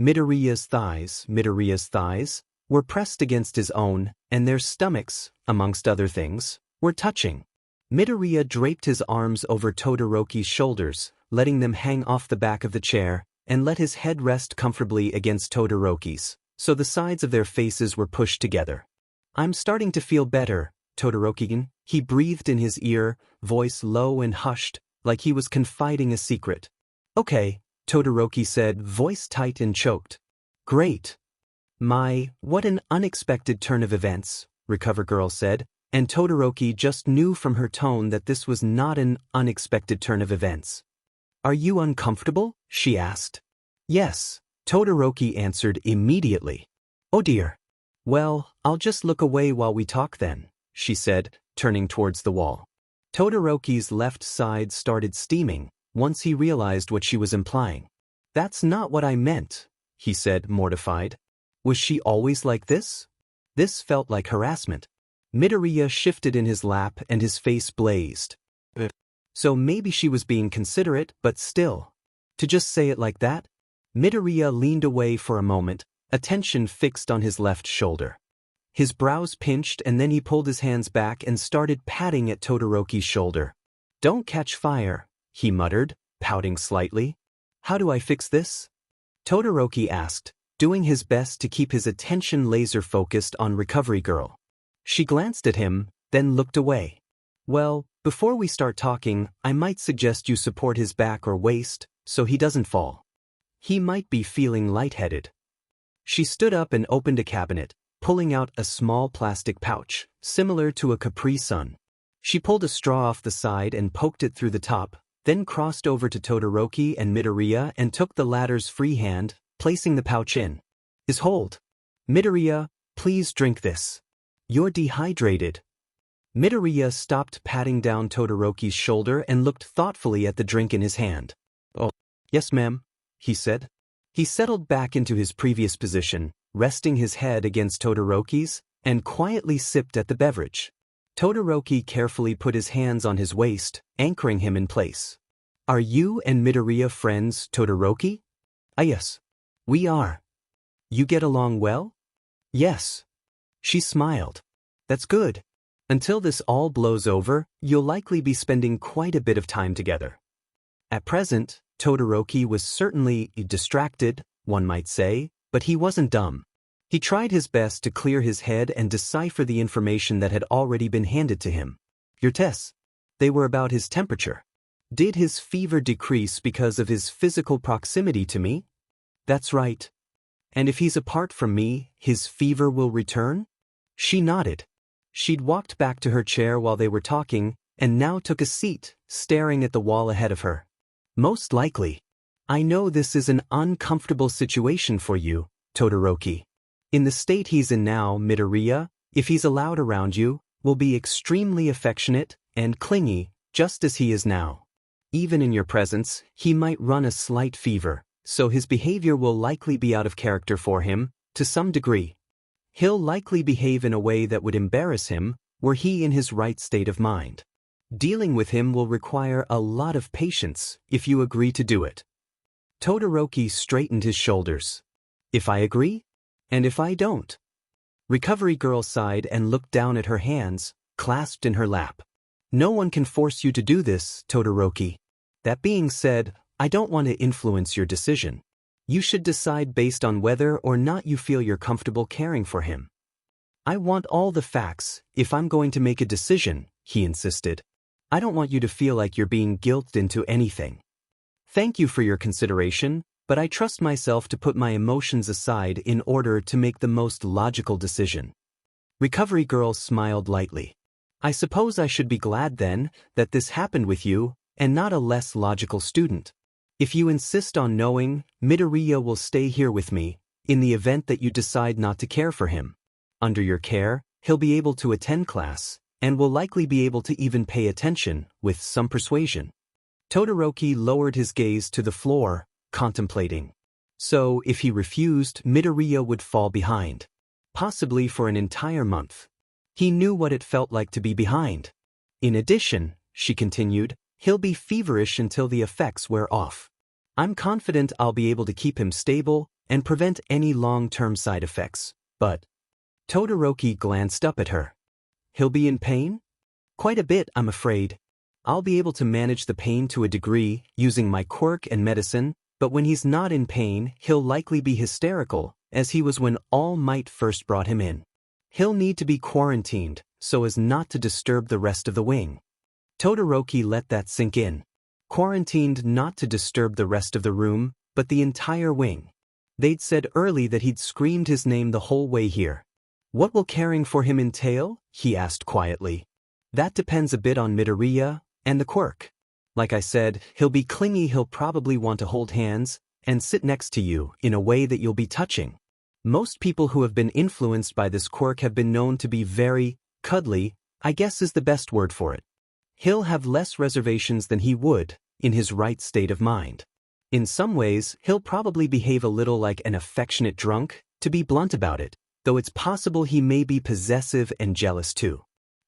Midoriya's thighs, were pressed against his own, and their stomachs, amongst other things, were touching. Midoriya draped his arms over Todoroki's shoulders, letting them hang off the back of the chair, and let his head rest comfortably against Todoroki's, so the sides of their faces were pushed together. I'm starting to feel better, Todoroki, he breathed in his ear, voice low and hushed, like he was confiding a secret. Okay, Todoroki said, voice tight and choked. Great. What an unexpected turn of events, Recover Girl said, and Todoroki just knew from her tone that this was not an unexpected turn of events. Are you uncomfortable? She asked. Yes, Todoroki answered immediately. Oh dear. Well, I'll just look away while we talk then, she said, turning towards the wall. Todoroki's left side started steaming, once he realized what she was implying. That's not what I meant, he said, mortified. Was she always like this? This felt like harassment. Midoriya shifted in his lap and his face blazed. So maybe she was being considerate, but still. To just say it like that? Midoriya leaned away for a moment, attention fixed on his left shoulder. His brows pinched and then he pulled his hands back and started patting at Todoroki's shoulder. Don't catch fire, he muttered, pouting slightly. How do I fix this? Todoroki asked, doing his best to keep his attention laser-focused on Recovery Girl. She glanced at him, then looked away. Well, before we start talking, I might suggest you support his back or waist, so he doesn't fall. He might be feeling lightheaded. She stood up and opened a cabinet, pulling out a small plastic pouch, similar to a Capri Sun. She pulled a straw off the side and poked it through the top, then crossed over to Todoroki and Midoriya and took the latter's free hand, placing the pouch in his hold. Midoriya, please drink this. You're dehydrated. Midoriya stopped patting down Todoroki's shoulder and looked thoughtfully at the drink in his hand. Oh, yes ma'am, he said. He settled back into his previous position, resting his head against Todoroki's, and quietly sipped at the beverage. Todoroki carefully put his hands on his waist, anchoring him in place. Are you and Midoriya friends, Todoroki? Ah yes. We are. You get along well? Yes. She smiled. That's good. Until this all blows over, you'll likely be spending quite a bit of time together. At present, Todoroki was certainly distracted, one might say, but he wasn't dumb. He tried his best to clear his head and decipher the information that had already been handed to him. Your tests. They were about his temperature. Did his fever decrease because of his physical proximity to me? That's right. And if he's apart from me, his fever will return? She nodded. She'd walked back to her chair while they were talking, and now took a seat, staring at the wall ahead of her. Most likely. I know this is an uncomfortable situation for you, Todoroki. In the state he's in now, Midoriya, if he's allowed around you, will be extremely affectionate and clingy, just as he is now. Even in your presence, he might run a slight fever, so his behavior will likely be out of character for him, to some degree. He'll likely behave in a way that would embarrass him, were he in his right state of mind. Dealing with him will require a lot of patience, if you agree to do it. Todoroki straightened his shoulders. If I agree? And if I don't? Recovery Girl sighed and looked down at her hands, clasped in her lap. No one can force you to do this, Todoroki. That being said, I don't want to influence your decision. You should decide based on whether or not you feel you're comfortable caring for him. I want all the facts, if I'm going to make a decision, he insisted. I don't want you to feel like you're being guilted into anything. Thank you for your consideration, but I trust myself to put my emotions aside in order to make the most logical decision. Recovery girl smiled lightly. I suppose I should be glad then that this happened with you and not a less logical student. If you insist on knowing, Midoriya will stay here with me, in the event that you decide not to care for him. Under your care, he'll be able to attend class, and will likely be able to even pay attention, with some persuasion. Todoroki lowered his gaze to the floor, contemplating. So, if he refused, Midoriya would fall behind. Possibly for an entire month. He knew what it felt like to be behind. In addition, she continued, he'll be feverish until the effects wear off. I'm confident I'll be able to keep him stable and prevent any long-term side effects, but... Todoroki glanced up at her. He'll be in pain? Quite a bit, I'm afraid. I'll be able to manage the pain to a degree, using my quirk and medicine, but when he's not in pain, he'll likely be hysterical, as he was when All Might first brought him in. He'll need to be quarantined, so as not to disturb the rest of the wing. Todoroki let that sink in. Quarantined not to disturb the rest of the room, but the entire wing. They'd said early that he'd screamed his name the whole way here. What will caring for him entail? He asked quietly. That depends a bit on Midoriya and the quirk. Like I said, he'll be clingy, he'll probably want to hold hands and sit next to you in a way that you'll be touching. Most people who have been influenced by this quirk have been known to be very cuddly, I guess is the best word for it. He'll have less reservations than he would in his right state of mind. In some ways, he'll probably behave a little like an affectionate drunk, to be blunt about it, though it's possible he may be possessive and jealous too.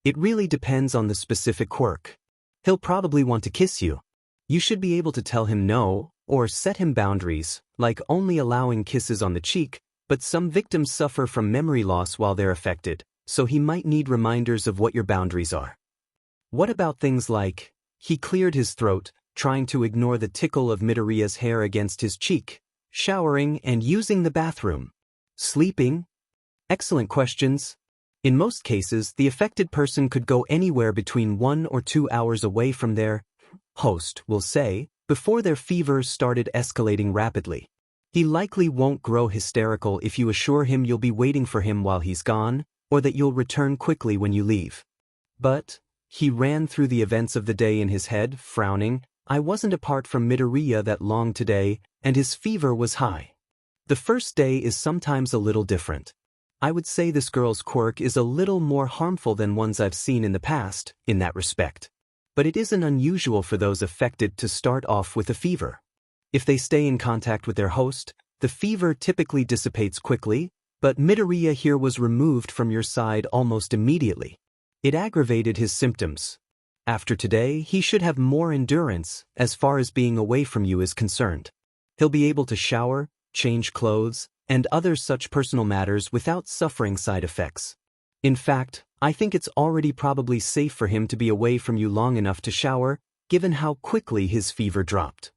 It really depends on the specific quirk. He'll probably want to kiss you. You should be able to tell him no, or set him boundaries, like only allowing kisses on the cheek, but some victims suffer from memory loss while they're affected, so he might need reminders of what your boundaries are. What about things like... He cleared his throat, trying to ignore the tickle of Midoriya's hair against his cheek, showering and using the bathroom. Sleeping? Excellent questions. In most cases, the affected person could go anywhere between 1 or 2 hours away from their host, we'll say, before their fever started escalating rapidly. He likely won't grow hysterical if you assure him you'll be waiting for him while he's gone, or that you'll return quickly when you leave. But, he ran through the events of the day in his head, frowning. I wasn't apart from Midoriya that long today, and his fever was high. The first day is sometimes a little different. I would say this girl's quirk is a little more harmful than ones I've seen in the past, in that respect. But it isn't unusual for those affected to start off with a fever. If they stay in contact with their host, the fever typically dissipates quickly, but Midoriya here was removed from your side almost immediately. It aggravated his symptoms. After today, he should have more endurance as far as being away from you is concerned. He'll be able to shower, change clothes, and other such personal matters without suffering side effects. In fact, I think it's already probably safe for him to be away from you long enough to shower, given how quickly his fever dropped.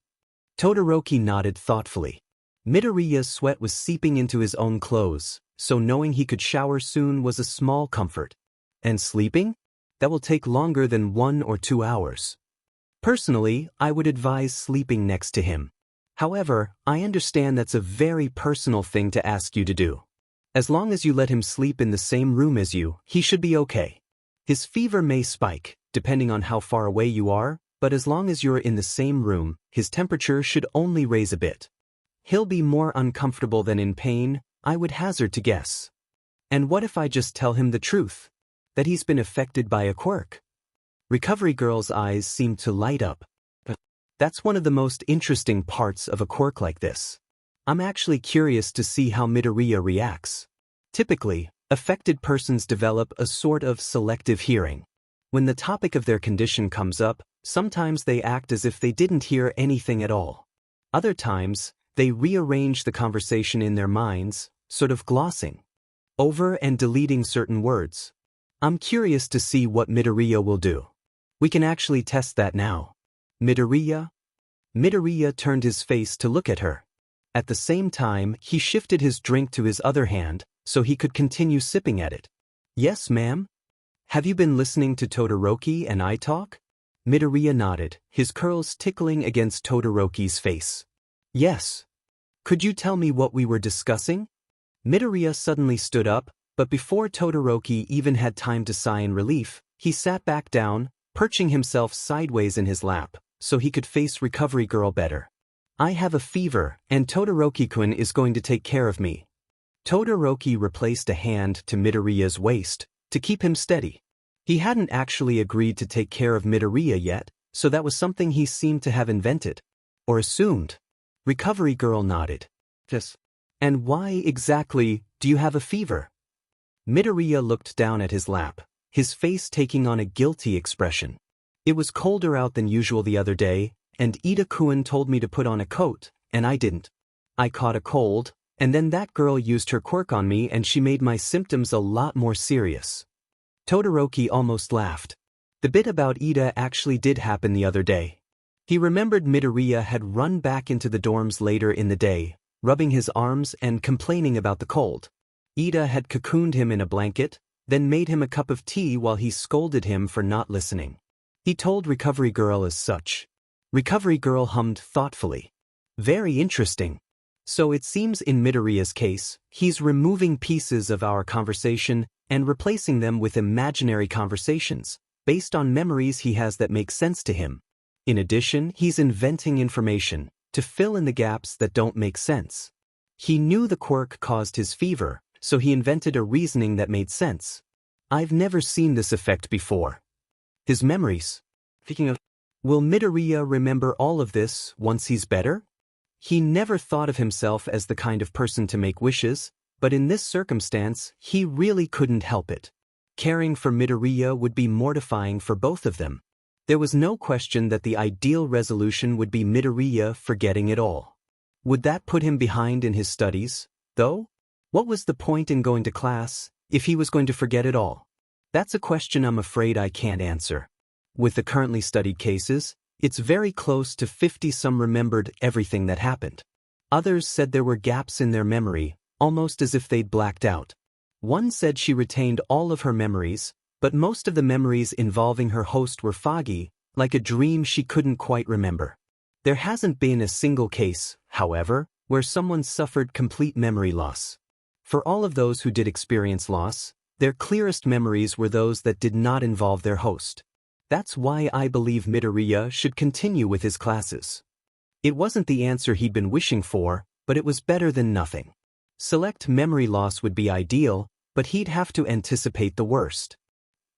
Todoroki nodded thoughtfully. Midoriya's sweat was seeping into his own clothes, so knowing he could shower soon was a small comfort. And sleeping? That will take longer than 1 or 2 hours. Personally, I would advise sleeping next to him. However, I understand that's a very personal thing to ask you to do. As long as you let him sleep in the same room as you, he should be okay. His fever may spike, depending on how far away you are, but as long as you're in the same room, his temperature should only raise a bit. He'll be more uncomfortable than in pain, I would hazard to guess. And what if I just tell him the truth? That he's been affected by a quirk? Recovery girl's eyes seemed to light up. That's one of the most interesting parts of a quirk like this. I'm actually curious to see how Midoriya reacts. Typically, affected persons develop a sort of selective hearing. When the topic of their condition comes up, sometimes they act as if they didn't hear anything at all. Other times, they rearrange the conversation in their minds, sort of glossing over and deleting certain words. I'm curious to see what Midoriya will do. We can actually test that now. Midoriya? Midoriya turned his face to look at her. At the same time, he shifted his drink to his other hand, so he could continue sipping at it. Yes, ma'am? Have you been listening to Todoroki and I talk? Midoriya nodded, his curls tickling against Todoroki's face. Yes. Could you tell me what we were discussing? Midoriya suddenly stood up, but before Todoroki even had time to sigh in relief, he sat back down, perching himself sideways in his lap, so he could face Recovery Girl better. I have a fever, and Todoroki-kun is going to take care of me. Todoroki replaced a hand to Midoriya's waist, to keep him steady. He hadn't actually agreed to take care of Midoriya yet, so that was something he seemed to have invented. Or assumed. Recovery Girl nodded. Yes. And why exactly do you have a fever? Midoriya looked down at his lap, his face taking on a guilty expression. It was colder out than usual the other day, and Ida-kun told me to put on a coat, and I didn't. I caught a cold, and then that girl used her quirk on me and she made my symptoms a lot more serious. Todoroki almost laughed. The bit about Ida actually did happen the other day. He remembered Midoriya had run back into the dorms later in the day, rubbing his arms and complaining about the cold. Ida had cocooned him in a blanket, then made him a cup of tea while he scolded him for not listening. He told Recovery Girl as such. Recovery Girl hummed thoughtfully. Very interesting. So it seems in Midoriya's case, he's removing pieces of our conversation and replacing them with imaginary conversations, based on memories he has that make sense to him. In addition, he's inventing information to fill in the gaps that don't make sense. He knew the quirk caused his fever, so he invented a reasoning that made sense. I've never seen this effect before. His memories. Speaking of, will Midoriya remember all of this once he's better? He never thought of himself as the kind of person to make wishes, but in this circumstance, he really couldn't help it. Caring for Midoriya would be mortifying for both of them. There was no question that the ideal resolution would be Midoriya forgetting it all. Would that put him behind in his studies, though? What was the point in going to class, if he was going to forget it all? That's a question I'm afraid I can't answer. With the currently studied cases, it's very close to 50 some remembered everything that happened. Others said there were gaps in their memory, almost as if they'd blacked out. One said she retained all of her memories, but most of the memories involving her host were foggy, like a dream she couldn't quite remember. There hasn't been a single case, however, where someone suffered complete memory loss. For all of those who did experience loss, their clearest memories were those that did not involve their host. That's why I believe Midoriya should continue with his classes. It wasn't the answer he'd been wishing for, but it was better than nothing. Select memory loss would be ideal, but he'd have to anticipate the worst.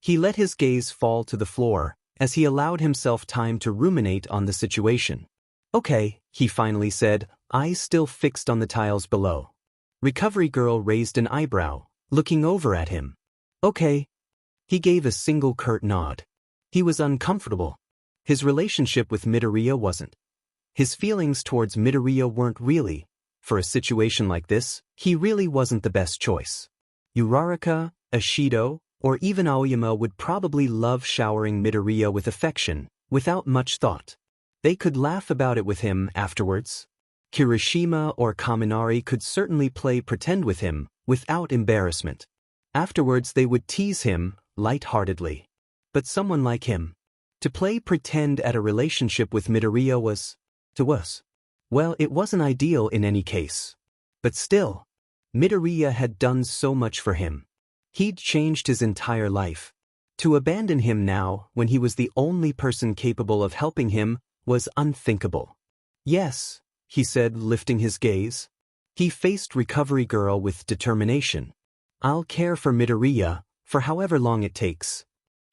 He let his gaze fall to the floor, as he allowed himself time to ruminate on the situation. Okay, he finally said, eyes still fixed on the tiles below. Recovery Girl raised an eyebrow, looking over at him. Okay. He gave a single curt nod. He was uncomfortable. His relationship with Midoriya wasn't. His feelings towards Midoriya weren't really. For a situation like this, he really wasn't the best choice. Uraraka, Ashido, or even Aoyama would probably love showering Midoriya with affection, without much thought. They could laugh about it with him afterwards. Kirishima or Kaminari could certainly play pretend with him, without embarrassment. Afterwards they would tease him, light-heartedly. But someone like him. To play pretend at a relationship with Midoriya was, to us. Well, it wasn't ideal in any case. But still, Midoriya had done so much for him. He'd changed his entire life. To abandon him now, when he was the only person capable of helping him, was unthinkable. Yes, he said, lifting his gaze. He faced Recovery Girl with determination. I'll care for Midoriya, for however long it takes.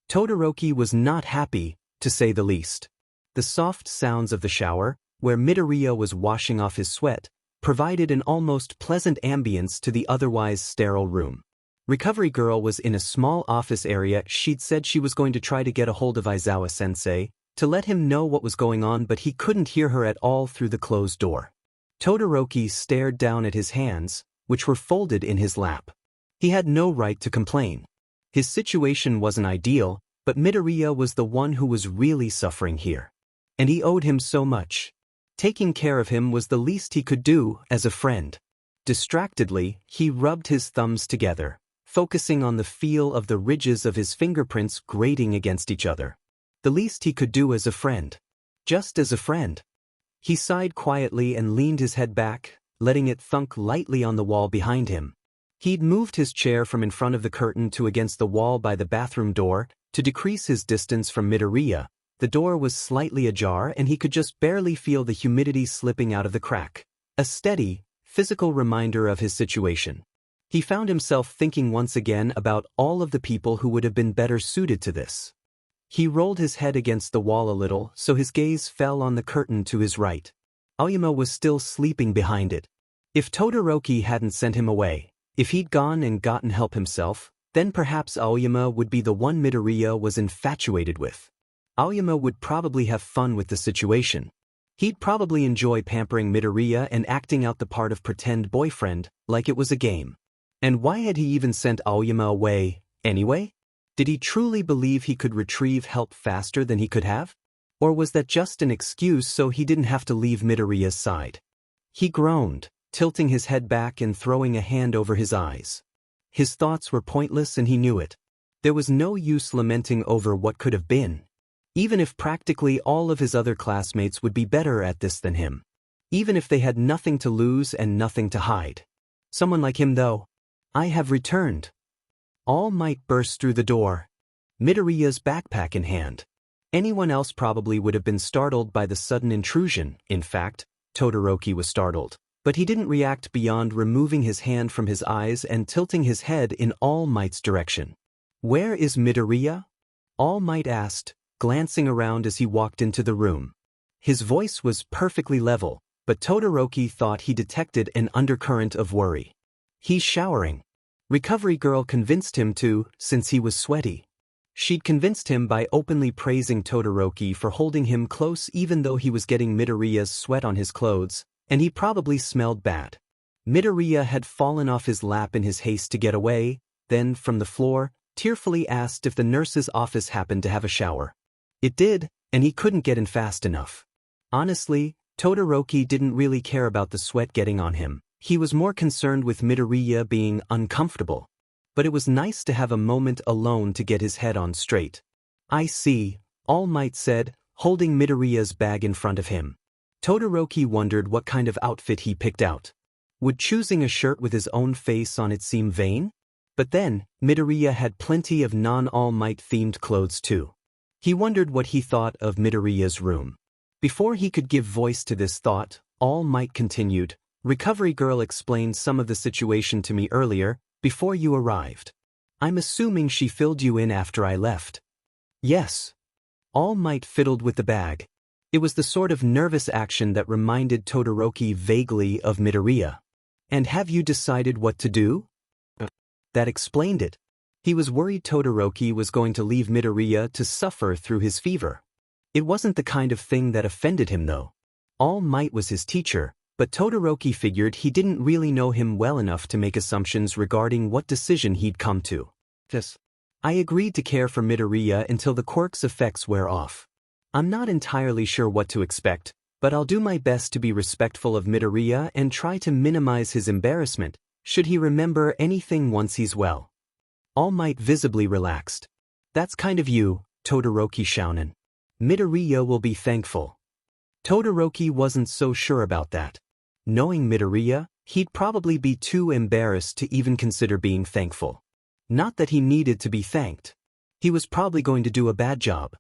Todoroki was not happy, to say the least. The soft sounds of the shower, where Midoriya was washing off his sweat, provided an almost pleasant ambience to the otherwise sterile room. Recovery Girl was in a small office area. She'd said she was going to try to get a hold of Aizawa-sensei, to let him know what was going on, but he couldn't hear her at all through the closed door. Todoroki stared down at his hands, which were folded in his lap. He had no right to complain. His situation wasn't ideal, but Midoriya was the one who was really suffering here. And he owed him so much. Taking care of him was the least he could do as a friend. Distractedly, he rubbed his thumbs together, focusing on the feel of the ridges of his fingerprints grating against each other. The least he could do as a friend. Just as a friend. He sighed quietly and leaned his head back, letting it thunk lightly on the wall behind him. He'd moved his chair from in front of the curtain to against the wall by the bathroom door to decrease his distance from Midoriya. The door was slightly ajar and he could just barely feel the humidity slipping out of the crack. A steady, physical reminder of his situation. He found himself thinking once again about all of the people who would have been better suited to this. He rolled his head against the wall a little so his gaze fell on the curtain to his right. Aoyama was still sleeping behind it. If Todoroki hadn't sent him away, if he'd gone and gotten help himself, then perhaps Aoyama would be the one Midoriya was infatuated with. Aoyama would probably have fun with the situation. He'd probably enjoy pampering Midoriya and acting out the part of pretend boyfriend, like it was a game. And why had he even sent Aoyama away, anyway? Did he truly believe he could retrieve help faster than he could have? Or was that just an excuse so he didn't have to leave Midoriya's side? He groaned, tilting his head back and throwing a hand over his eyes. His thoughts were pointless and he knew it. There was no use lamenting over what could have been. Even if practically all of his other classmates would be better at this than him. Even if they had nothing to lose and nothing to hide. Someone like him though. I have returned. All Might burst through the door. Midoriya's backpack in hand. Anyone else probably would have been startled by the sudden intrusion. In fact, Todoroki was startled. But he didn't react beyond removing his hand from his eyes and tilting his head in All Might's direction. Where is Midoriya? All Might asked, glancing around as he walked into the room. His voice was perfectly level, but Todoroki thought he detected an undercurrent of worry. He's showering. Recovery Girl convinced him to, since he was sweaty. She'd convinced him by openly praising Todoroki for holding him close even though he was getting Midoriya's sweat on his clothes, and he probably smelled bad. Midoriya had fallen off his lap in his haste to get away, then, from the floor, tearfully asked if the nurse's office happened to have a shower. It did, and he couldn't get in fast enough. Honestly, Todoroki didn't really care about the sweat getting on him. He was more concerned with Midoriya being uncomfortable. But it was nice to have a moment alone to get his head on straight. I see, All Might said, holding Midoriya's bag in front of him. Todoroki wondered what kind of outfit he picked out. Would choosing a shirt with his own face on it seem vain? But then, Midoriya had plenty of non-All Might themed clothes too. He wondered what he thought of Midoriya's room. Before he could give voice to this thought, All Might continued, Recovery Girl explained some of the situation to me earlier, before you arrived. I'm assuming she filled you in after I left. Yes. All Might fiddled with the bag. It was the sort of nervous action that reminded Todoroki vaguely of Midoriya. And have you decided what to do? That explained it. He was worried Todoroki was going to leave Midoriya to suffer through his fever. It wasn't the kind of thing that offended him though. All Might was his teacher, but Todoroki figured he didn't really know him well enough to make assumptions regarding what decision he'd come to. I agreed to care for Midoriya until the quirk's effects wear off. I'm not entirely sure what to expect, but I'll do my best to be respectful of Midoriya and try to minimize his embarrassment, should he remember anything once he's well. All Might visibly relaxed. That's kind of you, Todoroki Shounen. Midoriya will be thankful. Todoroki wasn't so sure about that. Knowing Midoriya, he'd probably be too embarrassed to even consider being thankful. Not that he needed to be thanked. He was probably going to do a bad job.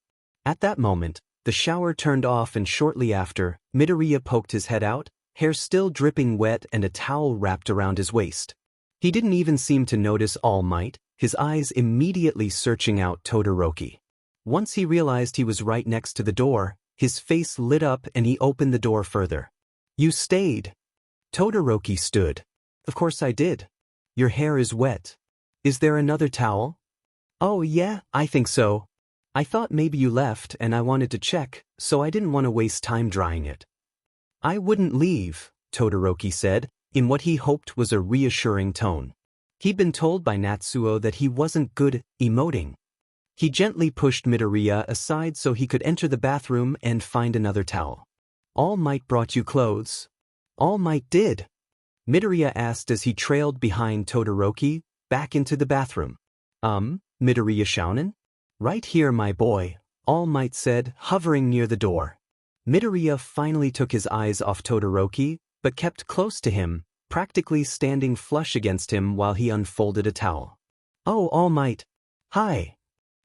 At that moment, the shower turned off and shortly after, Midoriya poked his head out, hair still dripping wet and a towel wrapped around his waist. He didn't even seem to notice All Might, his eyes immediately searching out Todoroki. Once he realized he was right next to the door, his face lit up and he opened the door further. You stayed. Todoroki stood. Of course I did. Your hair is wet. Is there another towel? Oh yeah, I think so. I thought maybe you left and I wanted to check, so I didn't want to waste time drying it. I wouldn't leave, Todoroki said, in what he hoped was a reassuring tone. He'd been told by Natsuo that he wasn't good at emoting. He gently pushed Midoriya aside so he could enter the bathroom and find another towel. All Might brought you clothes. All Might did. Midoriya asked as he trailed behind Todoroki, back into the bathroom. Midoriya Shounen? Right here, my boy, All Might said, hovering near the door. Midoriya finally took his eyes off Todoroki, but kept close to him, practically standing flush against him while he unfolded a towel. "Oh, All Might. Hi."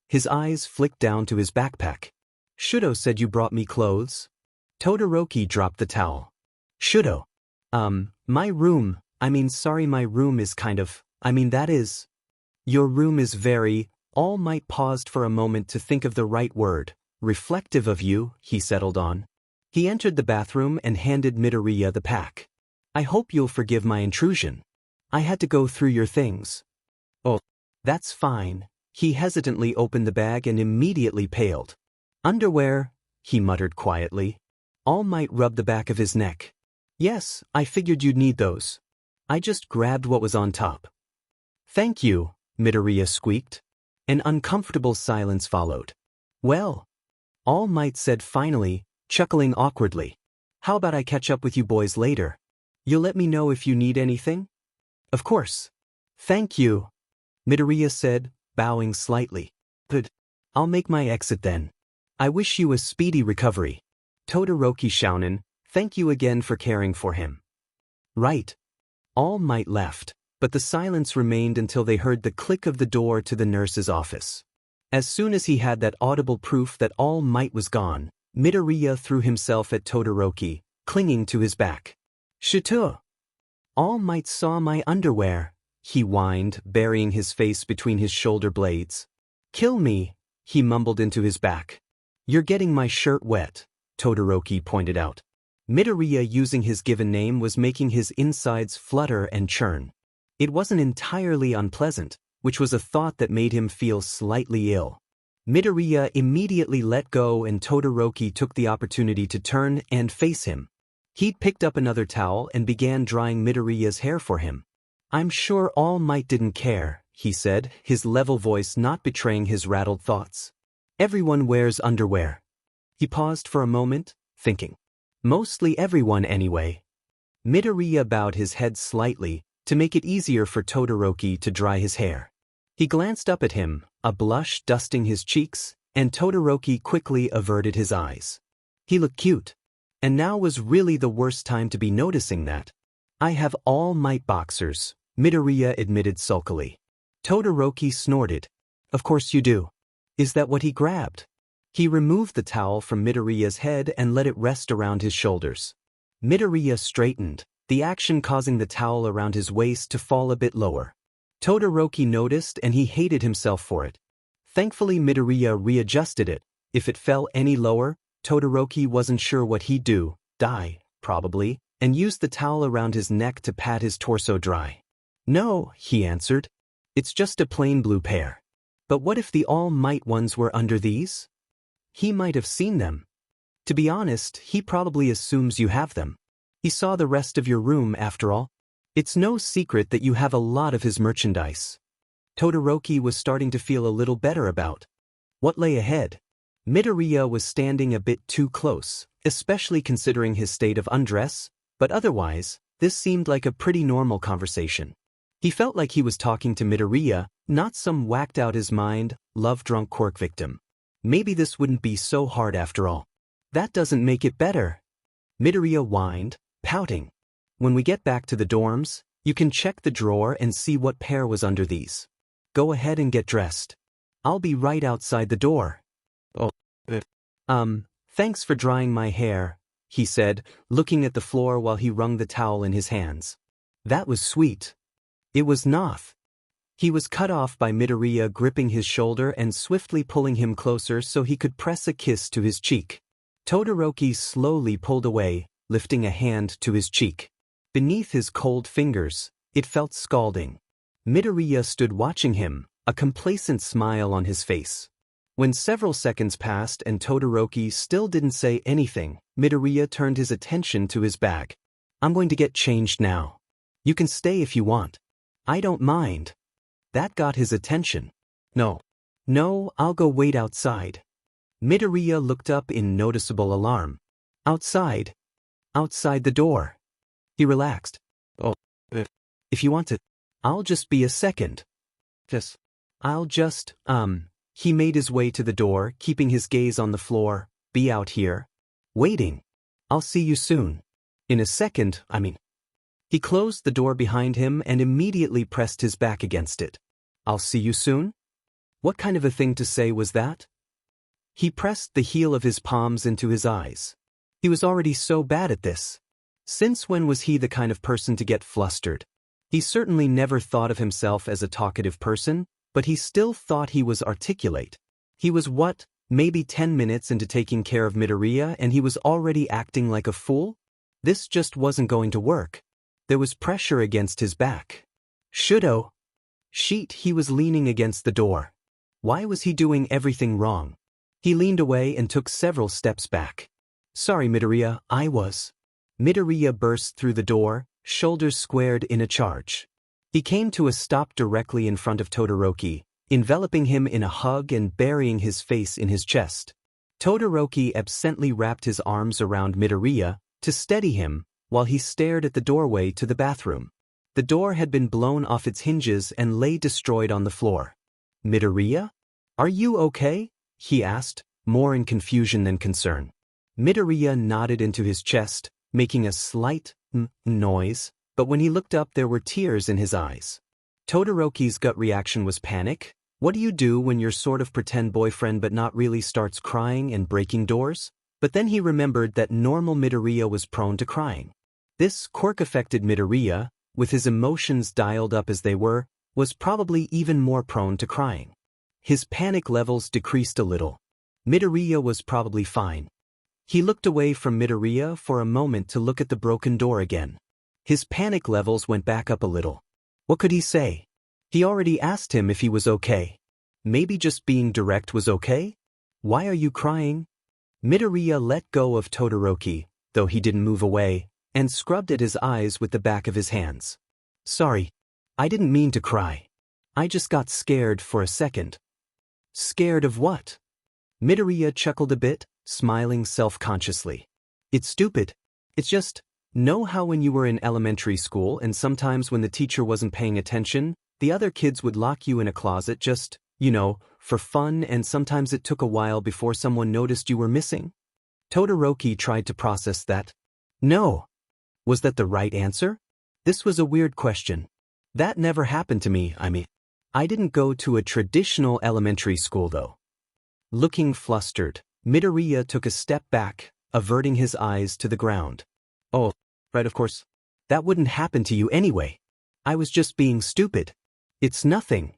His eyes flicked down to his backpack. "Shouto said you brought me clothes?" Todoroki dropped the towel. "Shouto. My room, sorry, my room is that is. Your room is very—" All Might paused for a moment to think of the right word. "Reflective of you," he settled on. He entered the bathroom and handed Midoriya the pack. "I hope you'll forgive my intrusion. I had to go through your things." "Oh, that's fine." He hesitantly opened the bag and immediately paled. "Underwear," he muttered quietly. All Might rubbed the back of his neck. "Yes, I figured you'd need those. I just grabbed what was on top." "Thank you," Midoriya squeaked. An uncomfortable silence followed. "Well," All Might said finally, chuckling awkwardly. "How about I catch up with you boys later? You'll let me know if you need anything?" "Of course." "Thank you," Midoriya said, bowing slightly. "Good. I'll make my exit then. I wish you a speedy recovery. Todoroki Shounen, thank you again for caring for him." "Right." All Might left, but the silence remained until they heard the click of the door to the nurse's office. As soon as he had that audible proof that All Might was gone, Midoriya threw himself at Todoroki, clinging to his back. "Shouto! All Might saw my underwear," he whined, burying his face between his shoulder blades. "Kill me," he mumbled into his back. "You're getting my shirt wet," Todoroki pointed out. Midoriya, using his given name, was making his insides flutter and churn. It wasn't entirely unpleasant, which was a thought that made him feel slightly ill. Midoriya immediately let go and Todoroki took the opportunity to turn and face him. He'd picked up another towel and began drying Midoriya's hair for him. "I'm sure All Might didn't care," he said, his level voice not betraying his rattled thoughts. "Everyone wears underwear." He paused for a moment, thinking. "Mostly everyone anyway." Midoriya bowed his head slightly, to make it easier for Todoroki to dry his hair. He glanced up at him, a blush dusting his cheeks, and Todoroki quickly averted his eyes. He looked cute. And now was really the worst time to be noticing that. "I have All Might boxers," Midoriya admitted sulkily. Todoroki snorted. "Of course you do. Is that what he grabbed?" He removed the towel from Midoriya's head and let it rest around his shoulders. Midoriya straightened, the action causing the towel around his waist to fall a bit lower. Todoroki noticed and he hated himself for it. Thankfully Midoriya readjusted it. If it fell any lower, Todoroki wasn't sure what he'd do, die, probably, and used the towel around his neck to pat his torso dry. "No," he answered. "It's just a plain blue pair." "But what if the All Might ones were under these?" "He might have seen them. To be honest, he probably assumes you have them. He saw the rest of your room after all. It's no secret that you have a lot of his merchandise." Todoroki was starting to feel a little better about what lay ahead. Midoriya was standing a bit too close, especially considering his state of undress, but otherwise, this seemed like a pretty normal conversation. He felt like he was talking to Midoriya, not some whacked-out-his-mind, love-drunk quirk victim. Maybe this wouldn't be so hard after all. "That doesn't make it better," Midoriya whined, pouting. "When we get back to the dorms, you can check the drawer and see what pair was under these. Go ahead and get dressed. I'll be right outside the door." "Oh, thanks for drying my hair," he said, looking at the floor while he wrung the towel in his hands. "That was sweet." "It was not." He was cut off by Midoriya gripping his shoulder and swiftly pulling him closer so he could press a kiss to his cheek. Todoroki slowly pulled away, lifting a hand to his cheek. Beneath his cold fingers, it felt scalding. Midoriya stood watching him, a complacent smile on his face. When several seconds passed and Todoroki still didn't say anything, Midoriya turned his attention to his bag. "I'm going to get changed now. You can stay if you want. I don't mind." That got his attention. No, I'll go wait outside." Midoriya looked up in noticeable alarm. "Outside? Outside the door?" He relaxed. "Oh, if you want to, I'll just be a second. He made his way to the door, keeping his gaze on the floor. "Be out here. Waiting. I'll see you soon." In a second, He closed the door behind him and immediately pressed his back against it. I'll see you soon? What kind of a thing to say was that? He pressed the heel of his palms into his eyes. He was already so bad at this. Since when was he the kind of person to get flustered? He certainly never thought of himself as a talkative person, but he still thought he was articulate. He was maybe 10 minutes into taking care of Midoriya and he was already acting like a fool? This just wasn't going to work. There was pressure against his back. Shouto. He was leaning against the door. Why was he doing everything wrong? He leaned away and took several steps back. Sorry, Midoriya, I was. Midoriya burst through the door, shoulders squared in a charge. He came to a stop directly in front of Todoroki, enveloping him in a hug and burying his face in his chest. Todoroki absently wrapped his arms around Midoriya to steady him while he stared at the doorway to the bathroom. The door had been blown off its hinges and lay destroyed on the floor. Midoriya? Are you okay? He asked, more in confusion than concern. Midoriya nodded into his chest, making a slight noise, but when he looked up there were tears in his eyes. Todoroki's gut reaction was panic. What do you do when your sort of pretend boyfriend but not really starts crying and breaking doors? But then he remembered that normal Midoriya was prone to crying. This quirk-affected Midoriya, with his emotions dialed up as they were, was probably even more prone to crying. His panic levels decreased a little. Midoriya was probably fine. He looked away from Midoriya for a moment to look at the broken door again. His panic levels went back up a little. What could he say? He already asked him if he was okay. Maybe just being direct was okay? Why are you crying? Midoriya let go of Todoroki, though he didn't move away, and scrubbed at his eyes with the back of his hands. Sorry, I didn't mean to cry. I just got scared for a second. Scared of what? Midoriya chuckled a bit, smiling self-consciously. It's stupid. It's just, know how when you were in elementary school and sometimes when the teacher wasn't paying attention, the other kids would lock you in a closet just, for fun, and sometimes it took a while before someone noticed you were missing? Todoroki tried to process that. No. Was that the right answer? This was a weird question. That never happened to me, I didn't go to a traditional elementary school though. Looking flustered, Midoriya took a step back, averting his eyes to the ground. Oh, right, of course. That wouldn't happen to you anyway. I was just being stupid. It's nothing.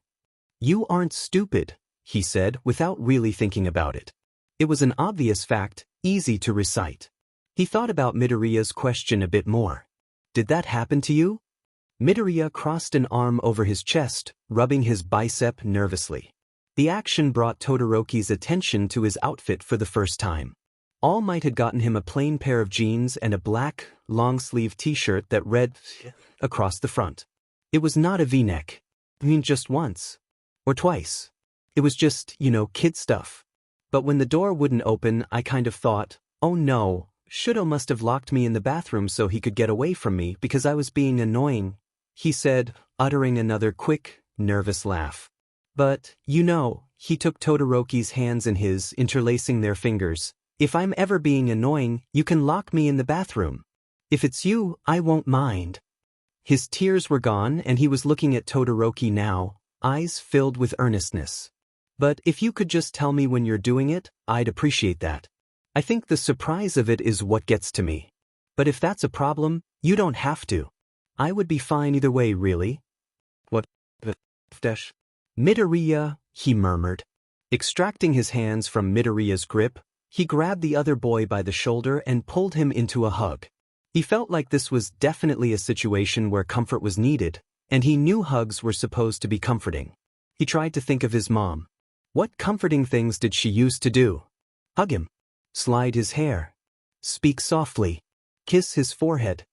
You aren't stupid, he said without really thinking about it. It was an obvious fact, easy to recite. He thought about Midoriya's question a bit more. Did that happen to you? Midoriya crossed an arm over his chest, rubbing his bicep nervously. The action brought Todoroki's attention to his outfit for the first time. All Might had gotten him a plain pair of jeans and a black, long-sleeve t-shirt that read across the front. It was not a V-neck. Just once. Or twice. It was just, kid stuff. But when the door wouldn't open, I kind of thought, oh no, Shouto must have locked me in the bathroom so he could get away from me because I was being annoying, he said, uttering another quick, nervous laugh. But, he took Todoroki's hands in his, interlacing their fingers. If I'm ever being annoying, you can lock me in the bathroom. If it's you, I won't mind. His tears were gone and he was looking at Todoroki now, eyes filled with earnestness. But if you could just tell me when you're doing it, I'd appreciate that. I think the surprise of it is what gets to me. But if that's a problem, you don't have to. I would be fine either way, really. What? Midoriya, he murmured. Extracting his hands from Midoriya's grip, he grabbed the other boy by the shoulder and pulled him into a hug. He felt like this was definitely a situation where comfort was needed, and he knew hugs were supposed to be comforting. He tried to think of his mom. What comforting things did she used to do? Hug him. Slide his hair. Speak softly. Kiss his forehead.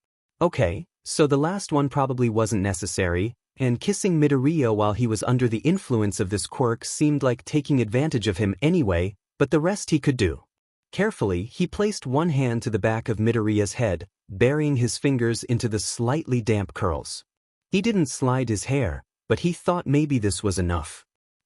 Okay, so the last one probably wasn't necessary, and kissing Midoriya while he was under the influence of this quirk seemed like taking advantage of him anyway, but the rest he could do. Carefully, he placed one hand to the back of Midoriya's head, burying his fingers into the slightly damp curls. He didn't slide his hair, but he thought maybe this was enough.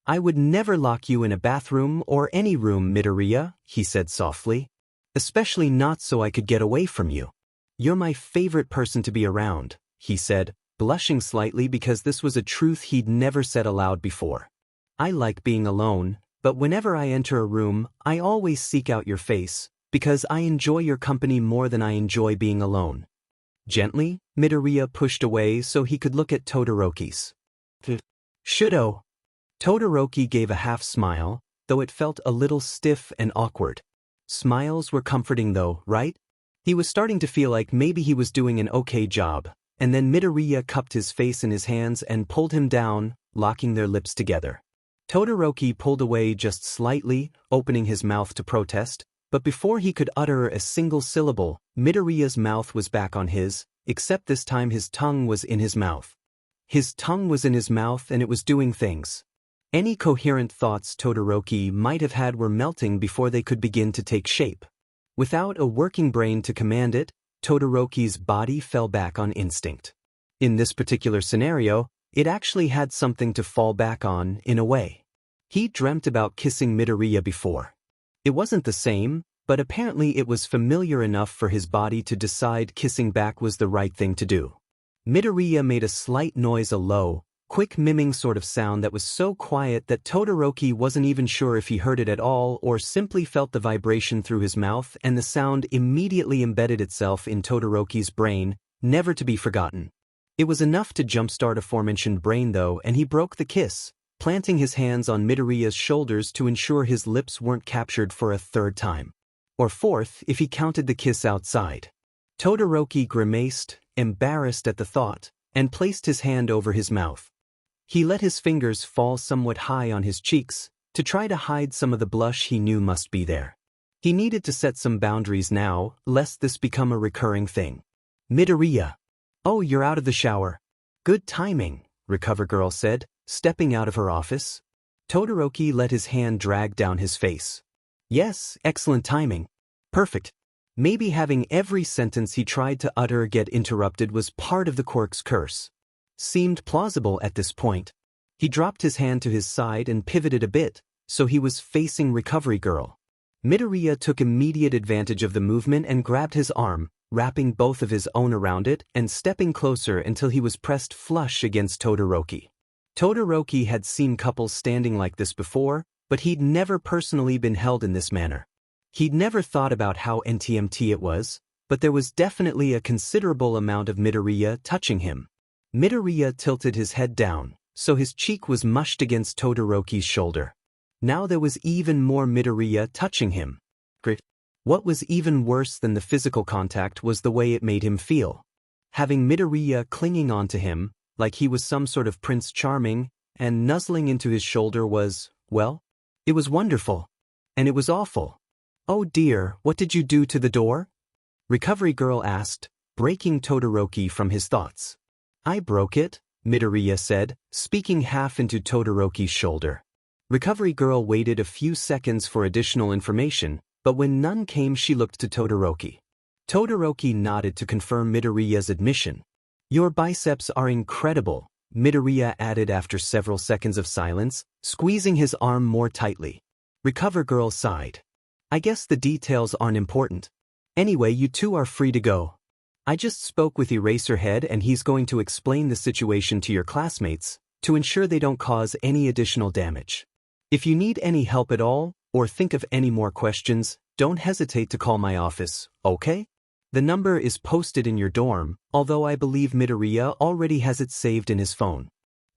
I would never lock you in a bathroom or any room, Midoriya, he said softly. Especially not so I could get away from you. You're my favorite person to be around, he said, blushing slightly because this was a truth he'd never said aloud before. I like being alone, but whenever I enter a room, I always seek out your face, because I enjoy your company more than I enjoy being alone. Gently, Midoriya pushed away so he could look at Todoroki's. Shouto. Todoroki gave a half smile, though it felt a little stiff and awkward. Smiles were comforting though, right? He was starting to feel like maybe he was doing an okay job, and then Midoriya cupped his face in his hands and pulled him down, locking their lips together. Todoroki pulled away just slightly, opening his mouth to protest, but before he could utter a single syllable, Midoriya's mouth was back on his, except this time his tongue was in his mouth. His tongue was in his mouth and it was doing things. Any coherent thoughts Todoroki might have had were melting before they could begin to take shape. Without a working brain to command it, Todoroki's body fell back on instinct. In this particular scenario, it actually had something to fall back on, in a way. He dreamt about kissing Midoriya before. It wasn't the same, but apparently it was familiar enough for his body to decide kissing back was the right thing to do. Midoriya made a slight noise, a low, quick miming sort of sound that was so quiet that Todoroki wasn't even sure if he heard it at all or simply felt the vibration through his mouth, and the sound immediately embedded itself in Todoroki's brain, never to be forgotten. It was enough to jumpstart aforementioned brain though, and he broke the kiss, planting his hands on Midoriya's shoulders to ensure his lips weren't captured for a third time. Or fourth if he counted the kiss outside. Todoroki grimaced, embarrassed at the thought, and placed his hand over his mouth. He let his fingers fall somewhat high on his cheeks, to try to hide some of the blush he knew must be there. He needed to set some boundaries now, lest this become a recurring thing. Midoriya. Oh, you're out of the shower. Good timing, Recover Girl said, stepping out of her office. Todoroki let his hand drag down his face. Yes, excellent timing. Perfect. Maybe having every sentence he tried to utter get interrupted was part of the quirk's curse. Seemed plausible at this point. He dropped his hand to his side and pivoted a bit, so he was facing Recovery Girl. Midoriya took immediate advantage of the movement and grabbed his arm, wrapping both of his own around it and stepping closer until he was pressed flush against Todoroki. Todoroki had seen couples standing like this before, but he'd never personally been held in this manner. He'd never thought about how NTMT it was, but there was definitely a considerable amount of Midoriya touching him. Midoriya tilted his head down, so his cheek was mushed against Todoroki's shoulder. Now there was even more Midoriya touching him. What was even worse than the physical contact was the way it made him feel. Having Midoriya clinging onto him, like he was some sort of Prince Charming, and nuzzling into his shoulder was, well, it was wonderful. And it was awful. Oh dear, what did you do to the door? Recovery Girl asked, breaking Todoroki from his thoughts. I broke it, Midoriya said, speaking half into Todoroki's shoulder. Recovery Girl waited a few seconds for additional information, but when none came she looked to Todoroki. Todoroki nodded to confirm Midoriya's admission. Your biceps are incredible, Midoriya added after several seconds of silence, squeezing his arm more tightly. Recover Girl sighed. I guess the details aren't important. Anyway, you two are free to go. I just spoke with Eraserhead and he's going to explain the situation to your classmates, to ensure they don't cause any additional damage. If you need any help at all, or think of any more questions, don't hesitate to call my office, okay? The number is posted in your dorm, although I believe Midoriya already has it saved in his phone.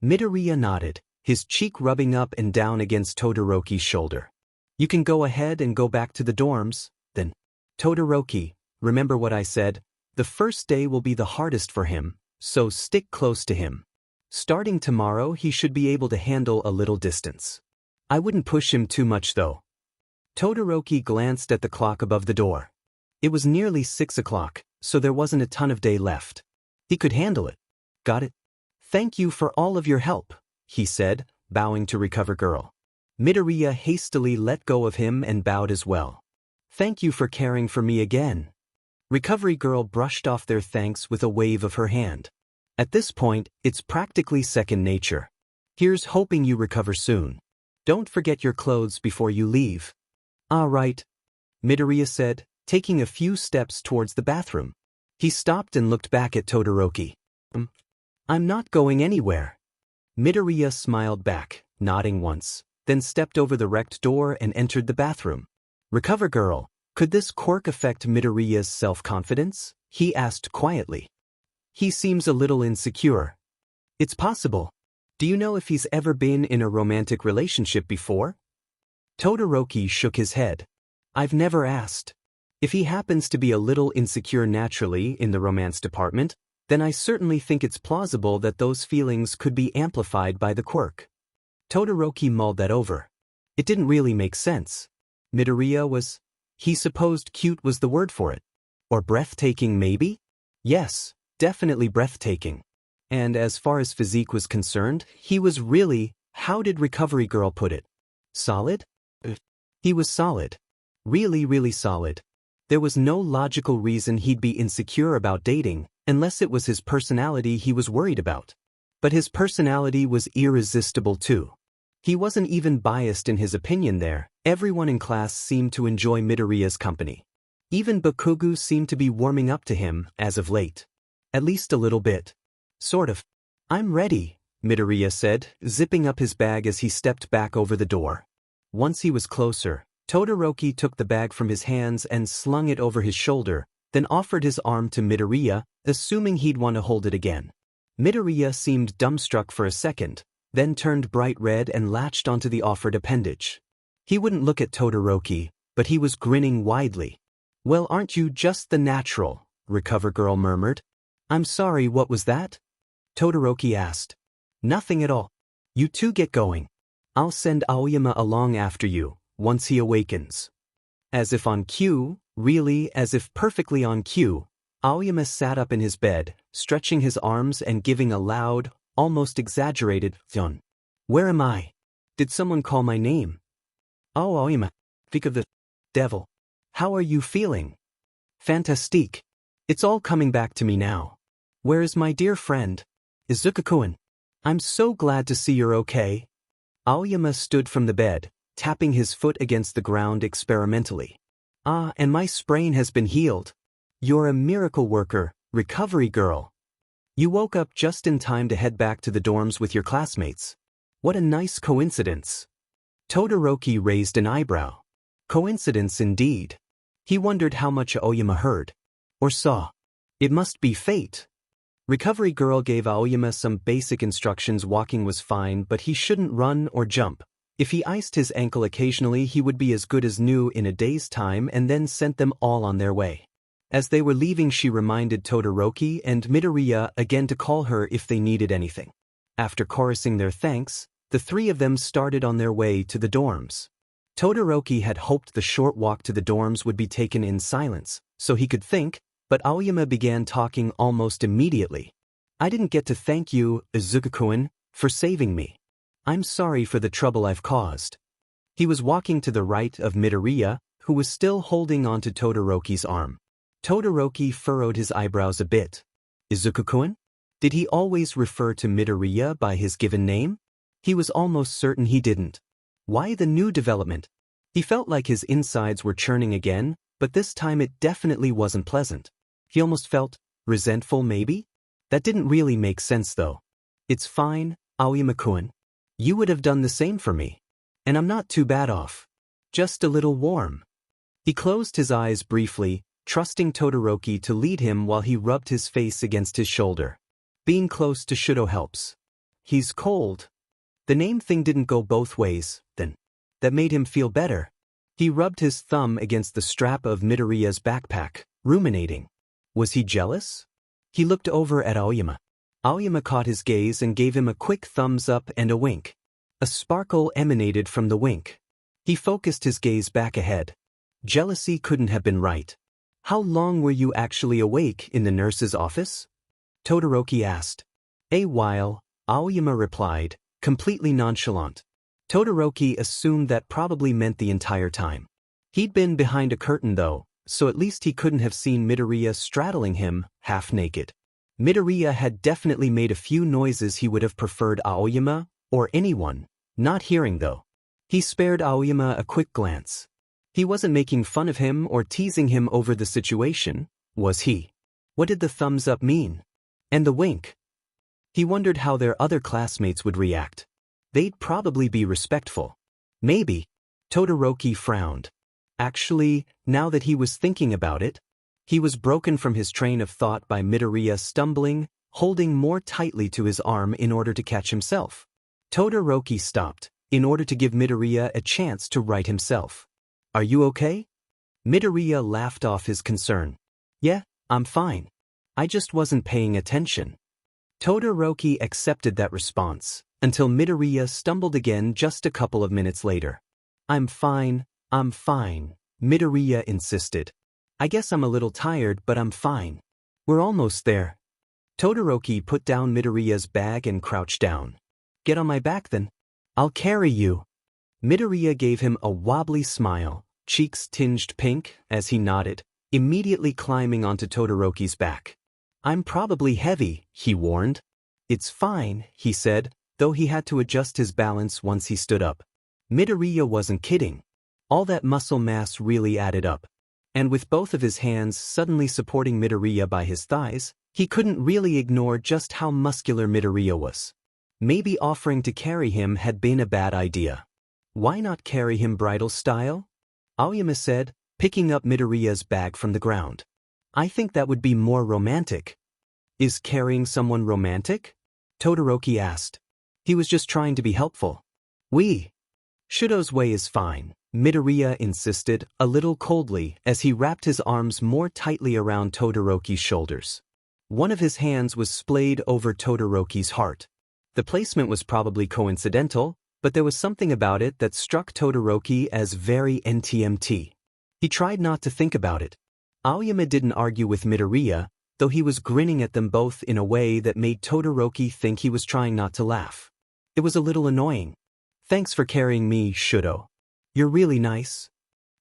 Midoriya nodded, his cheek rubbing up and down against Todoroki's shoulder. You can go ahead and go back to the dorms, then. Todoroki, remember what I said? The first day will be the hardest for him, so stick close to him. Starting tomorrow he should be able to handle a little distance. I wouldn't push him too much though. Todoroki glanced at the clock above the door. It was nearly 6 o'clock, so there wasn't a ton of day left. He could handle it. Got it? Thank you for all of your help, he said, bowing to Recover Girl. Midoriya hastily let go of him and bowed as well. Thank you for caring for me again. Recovery Girl brushed off their thanks with a wave of her hand. At this point, it's practically second nature. Here's hoping you recover soon. Don't forget your clothes before you leave. All right, Midoriya said, taking a few steps towards the bathroom. He stopped and looked back at Todoroki. I'm not going anywhere. Midoriya smiled back, nodding once, then stepped over the wrecked door and entered the bathroom. Recover girl, could this quirk affect Midoriya's self-confidence? He asked quietly. He seems a little insecure. It's possible. Do you know if he's ever been in a romantic relationship before? Todoroki shook his head. I've never asked. If he happens to be a little insecure naturally in the romance department, then I certainly think it's plausible that those feelings could be amplified by the quirk. Todoroki mulled that over. It didn't really make sense. Midoriya was... He supposed cute was the word for it. Or breathtaking maybe? Yes, definitely breathtaking. And as far as physique was concerned, he was really, how did Recovery Girl put it? Solid? He was solid. Really, really solid. There was no logical reason he'd be insecure about dating, unless it was his personality he was worried about. But his personality was irresistible too. He wasn't even biased in his opinion there. Everyone in class seemed to enjoy Midoriya's company. Even Bakugo seemed to be warming up to him as of late. At least a little bit. Sort of. I'm ready, Midoriya said, zipping up his bag as he stepped back over the door. Once he was closer, Todoroki took the bag from his hands and slung it over his shoulder, then offered his arm to Midoriya, assuming he'd want to hold it again. Midoriya seemed dumbstruck for a second, then turned bright red and latched onto the offered appendage. He wouldn't look at Todoroki, but he was grinning widely. Well, aren't you just the natural? Recover Girl murmured. I'm sorry, what was that? Todoroki asked. Nothing at all. You two get going. I'll send Aoyama along after you, once he awakens. As if on cue, really as if perfectly on cue, Aoyama sat up in his bed, stretching his arms and giving a loud, almost exaggerated yawn. Where am I? Did someone call my name? Oh, Aoyama. Think of the devil. How are you feeling? Fantastique. It's all coming back to me now. Where is my dear friend? Izuku-kun. I'm so glad to see you're okay. Aoyama stood from the bed, tapping his foot against the ground experimentally. Ah, and my sprain has been healed. You're a miracle worker, Recovery Girl. You woke up just in time to head back to the dorms with your classmates. What a nice coincidence. Todoroki raised an eyebrow. Coincidence indeed. He wondered how much Aoyama heard. Or saw. It must be fate. Recovery Girl gave Aoyama some basic instructions. Walking was fine, but he shouldn't run or jump. If he iced his ankle occasionally, he would be as good as new in a day's time, and then sent them all on their way. As they were leaving, she reminded Todoroki and Midoriya again to call her if they needed anything. After chorusing their thanks, the three of them started on their way to the dorms. Todoroki had hoped the short walk to the dorms would be taken in silence, so he could think, but Aoyama began talking almost immediately. I didn't get to thank you, Izuku-kun, for saving me. I'm sorry for the trouble I've caused. He was walking to the right of Midoriya, who was still holding onto Todoroki's arm. Todoroki furrowed his eyebrows a bit. Izuku-kun? Did he always refer to Midoriya by his given name? He was almost certain he didn't. Why the new development? He felt like his insides were churning again, but this time it definitely wasn't pleasant. He almost felt resentful maybe? That didn't really make sense though. It's fine, Aoyama-kun. You would have done the same for me. And I'm not too bad off. Just a little warm. He closed his eyes briefly, trusting Todoroki to lead him while he rubbed his face against his shoulder. Being close to Shouto helps. He's cold. The name thing didn't go both ways, then. That made him feel better. He rubbed his thumb against the strap of Midoriya's backpack, ruminating. Was he jealous? He looked over at Aoyama. Aoyama caught his gaze and gave him a quick thumbs up and a wink. A sparkle emanated from the wink. He focused his gaze back ahead. Jealousy couldn't have been right. How long were you actually awake in the nurse's office? Todoroki asked. A while, Aoyama replied, completely nonchalant. Todoroki assumed that probably meant the entire time. He'd been behind a curtain though, so at least he couldn't have seen Midoriya straddling him, half naked. Midoriya had definitely made a few noises he would have preferred Aoyama, or anyone, not hearing though. He spared Aoyama a quick glance. He wasn't making fun of him or teasing him over the situation, was he? What did the thumbs up mean? And the wink? He wondered how their other classmates would react. They'd probably be respectful. Maybe. Todoroki frowned. Actually, now that he was thinking about it, he was broken from his train of thought by Midoriya stumbling, holding more tightly to his arm in order to catch himself. Todoroki stopped, in order to give Midoriya a chance to right himself. Are you okay? Midoriya laughed off his concern. Yeah, I'm fine. I just wasn't paying attention. Todoroki accepted that response, until Midoriya stumbled again just a couple of minutes later. I'm fine, Midoriya insisted. I guess I'm a little tired, but I'm fine. We're almost there. Todoroki put down Midoriya's bag and crouched down. Get on my back then. I'll carry you. Midoriya gave him a wobbly smile, cheeks tinged pink, as he nodded, immediately climbing onto Todoroki's back. I'm probably heavy, he warned. It's fine, he said, though he had to adjust his balance once he stood up. Midoriya wasn't kidding. All that muscle mass really added up. And with both of his hands suddenly supporting Midoriya by his thighs, he couldn't really ignore just how muscular Midoriya was. Maybe offering to carry him had been a bad idea. Why not carry him bridal style? Aoyama said, picking up Midoriya's bag from the ground. I think that would be more romantic. Is carrying someone romantic? Todoroki asked. He was just trying to be helpful. Shouto's way is fine, Midoriya insisted, a little coldly, as he wrapped his arms more tightly around Todoroki's shoulders. One of his hands was splayed over Todoroki's heart. The placement was probably coincidental, but there was something about it that struck Todoroki as very NTMT. He tried not to think about it. Aoyama didn't argue with Midoriya, though he was grinning at them both in a way that made Todoroki think he was trying not to laugh. It was a little annoying. Thanks for carrying me, Shouto. You're really nice.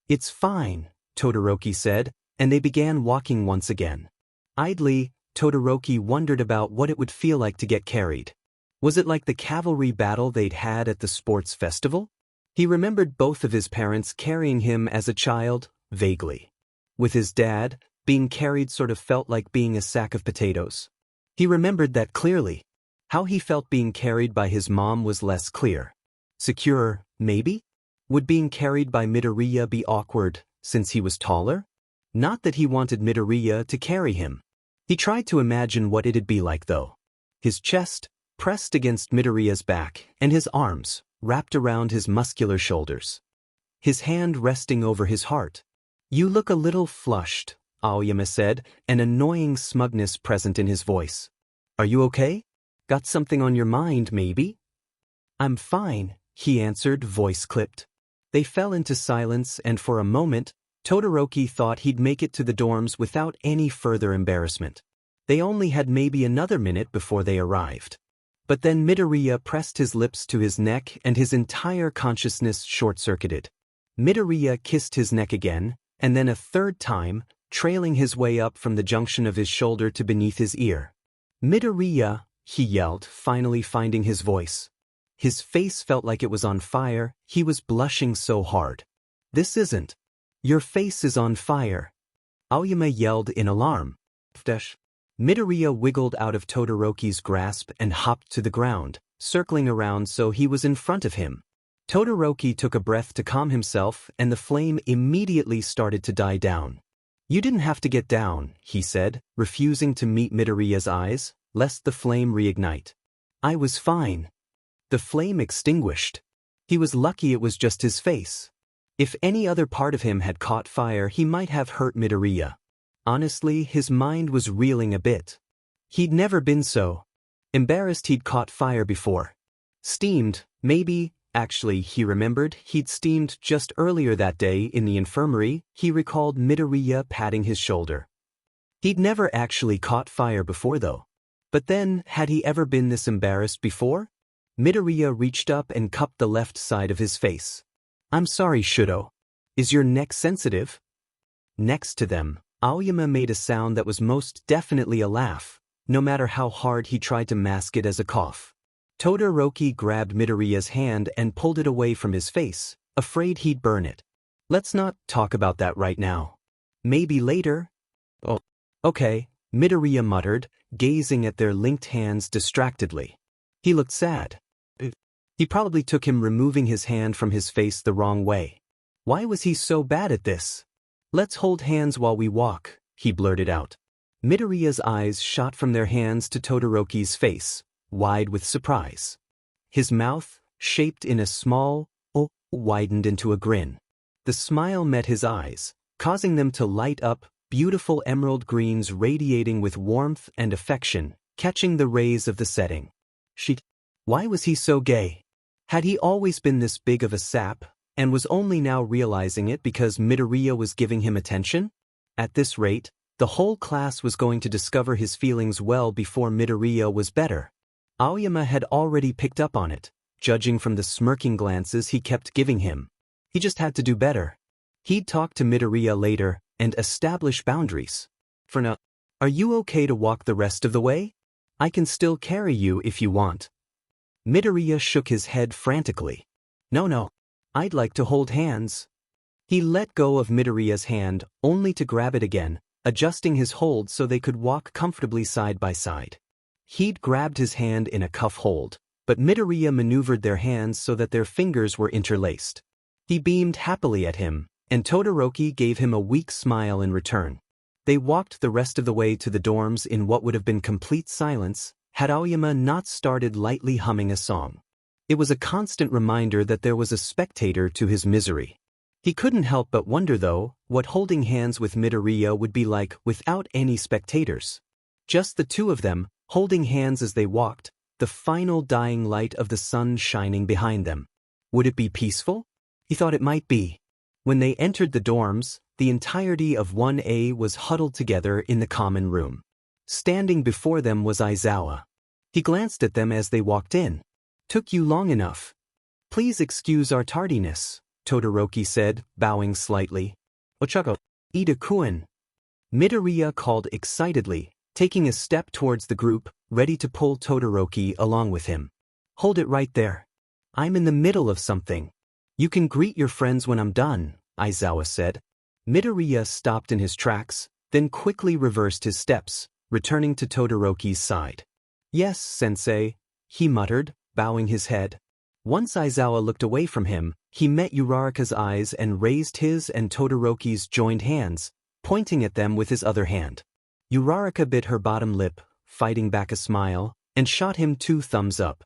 It's fine, Todoroki said, and they began walking once again. Idly, Todoroki wondered about what it would feel like to get carried. Was it like the cavalry battle they'd had at the sports festival? He remembered both of his parents carrying him as a child, vaguely. With his dad, being carried sort of felt like being a sack of potatoes. He remembered that clearly. How he felt being carried by his mom was less clear. Secure, maybe? Would being carried by Midoriya be awkward, since he was taller? Not that he wanted Midoriya to carry him. He tried to imagine what it'd be like though. His chest, pressed against Midoriya's back, and his arms, wrapped around his muscular shoulders. His hand resting over his heart. You look a little flushed, Aoyama said, an annoying smugness present in his voice. Are you okay? Got something on your mind, maybe? I'm fine, he answered, voice clipped. They fell into silence, and for a moment, Todoroki thought he'd make it to the dorms without any further embarrassment. They only had maybe another minute before they arrived. But then Midoriya pressed his lips to his neck and his entire consciousness short-circuited. Midoriya kissed his neck again, and then a third time, trailing his way up from the junction of his shoulder to beneath his ear. Midoriya, he yelled, finally finding his voice. His face felt like it was on fire, he was blushing so hard. This isn't. Your face is on fire. Aoyama yelled in alarm. Midoriya wiggled out of Todoroki's grasp and hopped to the ground, circling around so he was in front of him. Todoroki took a breath to calm himself, and the flame immediately started to die down. You didn't have to get down, he said, refusing to meet Midoriya's eyes, lest the flame reignite. I was fine. The flame extinguished. He was lucky it was just his face. If any other part of him had caught fire, he might have hurt Midoriya. Honestly, his mind was reeling a bit. He'd never been so embarrassed he'd caught fire before. Steamed, maybe. Actually, he remembered he'd steamed just earlier that day in the infirmary. He recalled Midoriya patting his shoulder. He'd never actually caught fire before though. But then, had he ever been this embarrassed before? Midoriya reached up and cupped the left side of his face. I'm sorry, Shouto. Is your neck sensitive? Next to them, Aoyama made a sound that was most definitely a laugh, no matter how hard he tried to mask it as a cough. Todoroki grabbed Midoriya's hand and pulled it away from his face, afraid he'd burn it. Let's not talk about that right now. Maybe later? Oh, okay, Midoriya muttered, gazing at their linked hands distractedly. He looked sad. He probably took him removing his hand from his face the wrong way. Why was he so bad at this? Let's hold hands while we walk, he blurted out. Midoriya's eyes shot from their hands to Todoroki's face, wide with surprise. His mouth, shaped in a small O, widened into a grin. The smile met his eyes, causing them to light up, beautiful emerald greens radiating with warmth and affection, catching the rays of the setting. Why was he so gay? Had he always been this big of a sap, and was only now realizing it because Midoriya was giving him attention? At this rate, the whole class was going to discover his feelings well before Midoriya was better. Aoyama had already picked up on it, judging from the smirking glances he kept giving him. He just had to do better. He'd talk to Midoriya later and establish boundaries. For now, are you okay to walk the rest of the way? I can still carry you if you want. Midoriya shook his head frantically. No, I'd like to hold hands. He let go of Midoriya's hand only to grab it again, adjusting his hold so they could walk comfortably side by side. He'd grabbed his hand in a cuff hold, but Midoriya maneuvered their hands so that their fingers were interlaced. He beamed happily at him, and Todoroki gave him a weak smile in return. They walked the rest of the way to the dorms in what would have been complete silence had Aoyama not started lightly humming a song. It was a constant reminder that there was a spectator to his misery. He couldn't help but wonder, though, what holding hands with Midoriya would be like without any spectators. Just the two of them, holding hands as they walked, the final dying light of the sun shining behind them. Would it be peaceful? He thought it might be. When they entered the dorms, the entirety of 1A was huddled together in the common room. Standing before them was Aizawa. He glanced at them as they walked in. Took you long enough. Please excuse our tardiness, Todoroki said, bowing slightly. Ochako, Ida-kun. Midoriya called excitedly, taking a step towards the group, ready to pull Todoroki along with him. Hold it right there. I'm in the middle of something. You can greet your friends when I'm done, Aizawa said. Midoriya stopped in his tracks, then quickly reversed his steps, returning to Todoroki's side. Yes, sensei, he muttered, bowing his head. Once Aizawa looked away from him, he met Uraraka's eyes and raised his and Todoroki's joined hands, pointing at them with his other hand. Uraraka bit her bottom lip, fighting back a smile, and shot him 2 thumbs up.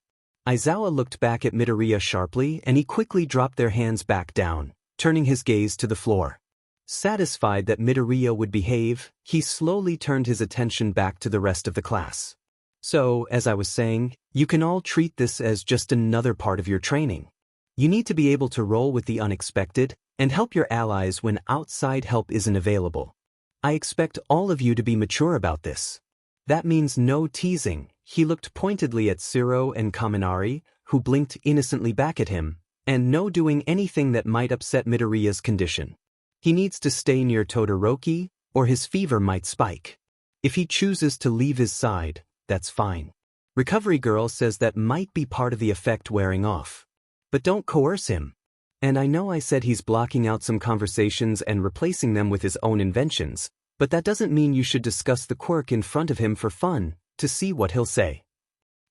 Aizawa looked back at Midoriya sharply and he quickly dropped their hands back down, turning his gaze to the floor. Satisfied that Midoriya would behave, he slowly turned his attention back to the rest of the class. So, as I was saying, you can all treat this as just another part of your training. You need to be able to roll with the unexpected and help your allies when outside help isn't available. I expect all of you to be mature about this. That means no teasing. He looked pointedly at Shiro and Kaminari, who blinked innocently back at him, and no doing anything that might upset Midoriya's condition. He needs to stay near Todoroki, or his fever might spike. If he chooses to leave his side, that's fine. Recovery Girl says that might be part of the effect wearing off. But don't coerce him. And I know I said he's blocking out some conversations and replacing them with his own inventions, but that doesn't mean you should discuss the quirk in front of him for fun, to see what he'll say.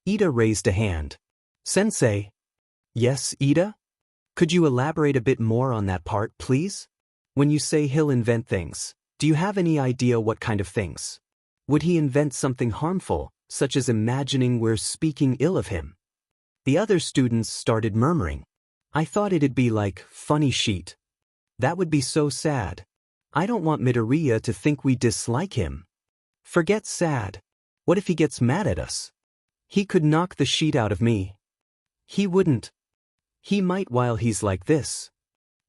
Ida raised a hand. Sensei. Yes, Ida? Could you elaborate a bit more on that part, please? When you say he'll invent things, do you have any idea what kind of things? Would he invent something harmful, such as imagining we're speaking ill of him? The other students started murmuring. I thought it'd be like, funny sheet. That would be so sad. I don't want Midoriya to think we dislike him. Forget sad. What if he gets mad at us? He could knock the sheet out of me. He wouldn't. He might while he's like this.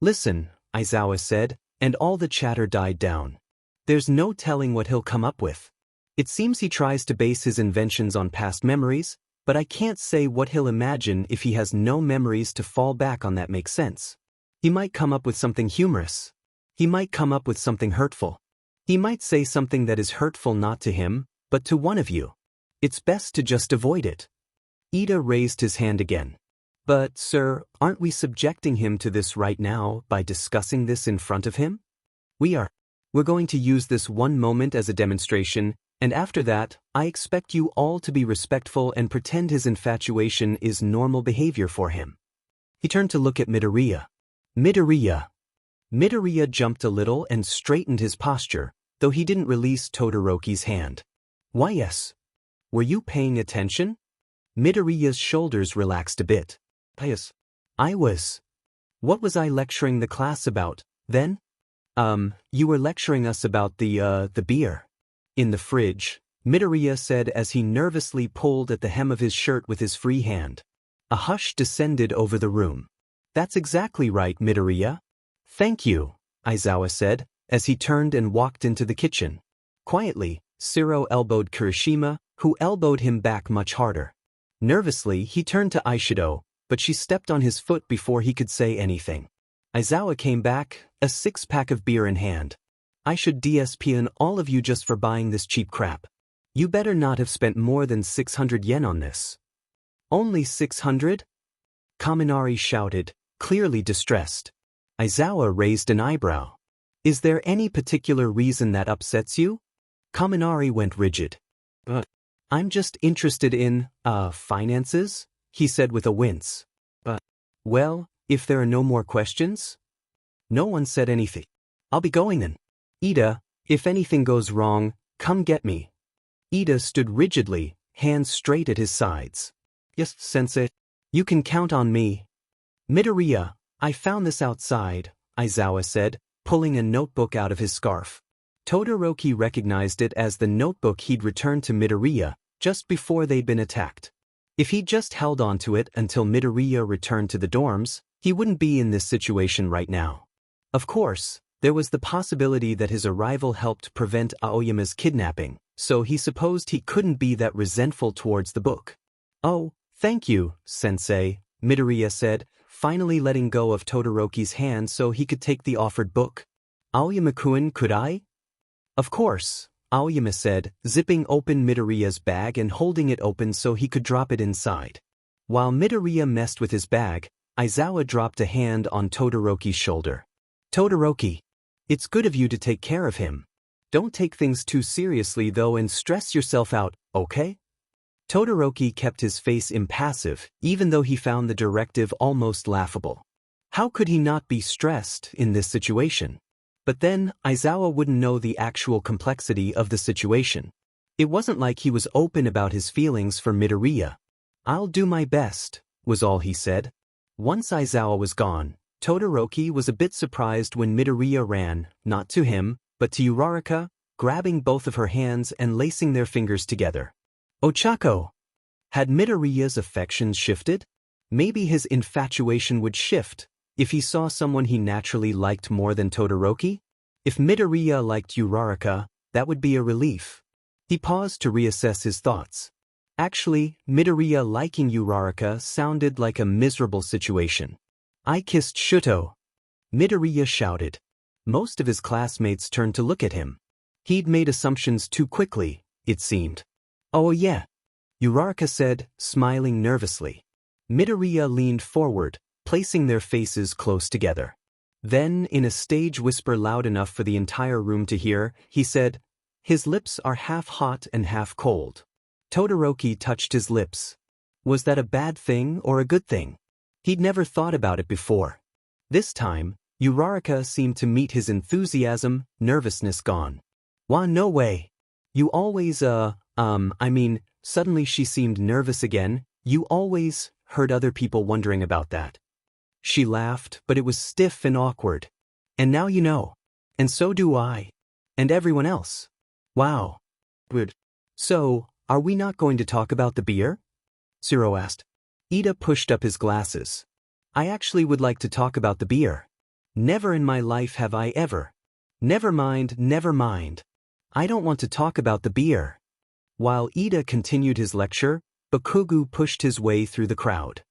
Listen, Aizawa said, and all the chatter died down. There's no telling what he'll come up with. It seems he tries to base his inventions on past memories, but I can't say what he'll imagine if he has no memories to fall back on that makes sense. He might come up with something humorous. He might come up with something hurtful. He might say something that is hurtful not to him, but to one of you. It's best to just avoid it. Ida raised his hand again. But, sir, aren't we subjecting him to this right now by discussing this in front of him? We are. We're going to use this one moment as a demonstration, And after that, I expect you all to be respectful and pretend his infatuation is normal behavior for him. He turned to look at Midoriya. Midoriya. Midoriya jumped a little and straightened his posture, though he didn't release Todoroki's hand. Why yes. Were you paying attention? Midoriya's shoulders relaxed a bit. Yes. I was. What was I lecturing the class about, then? You were lecturing us about the beer. In the fridge, Midoriya said as he nervously pulled at the hem of his shirt with his free hand. A hush descended over the room. That's exactly right, Midoriya. Thank you, Aizawa said, as he turned and walked into the kitchen. Quietly, Shiro elbowed Kirishima, who elbowed him back much harder. Nervously, he turned to Aishido, but she stepped on his foot before he could say anything. Aizawa came back, a six-pack of beer in hand. I should DSP all of you just for buying this cheap crap. You better not have spent more than 600 yen on this. Only 600? Kaminari shouted, clearly distressed. Aizawa raised an eyebrow. Is there any particular reason that upsets you? Kaminari went rigid. I'm just interested in, finances, he said with a wince. Well, if there are no more questions? No one said anything. I'll be going then. Ida, if anything goes wrong, come get me. Ida stood rigidly, hands straight at his sides. Yes, sensei. You can count on me. Midoriya, I found this outside, Aizawa said, pulling a notebook out of his scarf. Todoroki recognized it as the notebook he'd returned to Midoriya just before they'd been attacked. If he'd just held on to it until Midoriya returned to the dorms, he wouldn't be in this situation right now. Of course, there was the possibility that his arrival helped prevent Aoyama's kidnapping, so he supposed he couldn't be that resentful towards the book. Oh, thank you, sensei, Midoriya said, finally letting go of Todoroki's hand so he could take the offered book. Aoyama-kun, could I? Of course, Aoyama said, zipping open Midoriya's bag and holding it open so he could drop it inside. While Midoriya messed with his bag, Aizawa dropped a hand on Todoroki's shoulder. Todoroki. It's good of you to take care of him. Don't take things too seriously though and stress yourself out, okay? Todoroki kept his face impassive, even though he found the directive almost laughable. How could he not be stressed in this situation? But then, Aizawa wouldn't know the actual complexity of the situation. It wasn't like he was open about his feelings for Midoriya. I'll do my best, was all he said. Once Aizawa was gone, Todoroki was a bit surprised when Midoriya ran, not to him, but to Uraraka, grabbing both of her hands and lacing their fingers together. Ochako! Had Midoriya's affections shifted? Maybe his infatuation would shift if he saw someone he naturally liked more than Todoroki? If Midoriya liked Uraraka, that would be a relief. He paused to reassess his thoughts. Actually, Midoriya liking Uraraka sounded like a miserable situation. I kissed Shouto. Midoriya shouted. Most of his classmates turned to look at him. He'd made assumptions too quickly, it seemed. Oh yeah, Uraraka said, smiling nervously. Midoriya leaned forward, placing their faces close together. Then, in a stage whisper loud enough for the entire room to hear, he said, his lips are half hot and half cold. Todoroki touched his lips. Was that a bad thing or a good thing? He'd never thought about it before. This time, Uraraka seemed to meet his enthusiasm, nervousness gone. Wah, no way. You always, suddenly she seemed nervous again. You always heard other people wondering about that. She laughed, but it was stiff and awkward. And now you know. And so do I. And everyone else. Wow. Good. So, are we not going to talk about the beer? Shiro asked. Ida pushed up his glasses. I actually would like to talk about the beer. Never in my life have I ever. Never mind, never mind. I don't want to talk about the beer. While Ida continued his lecture, Bakugu pushed his way through the crowd.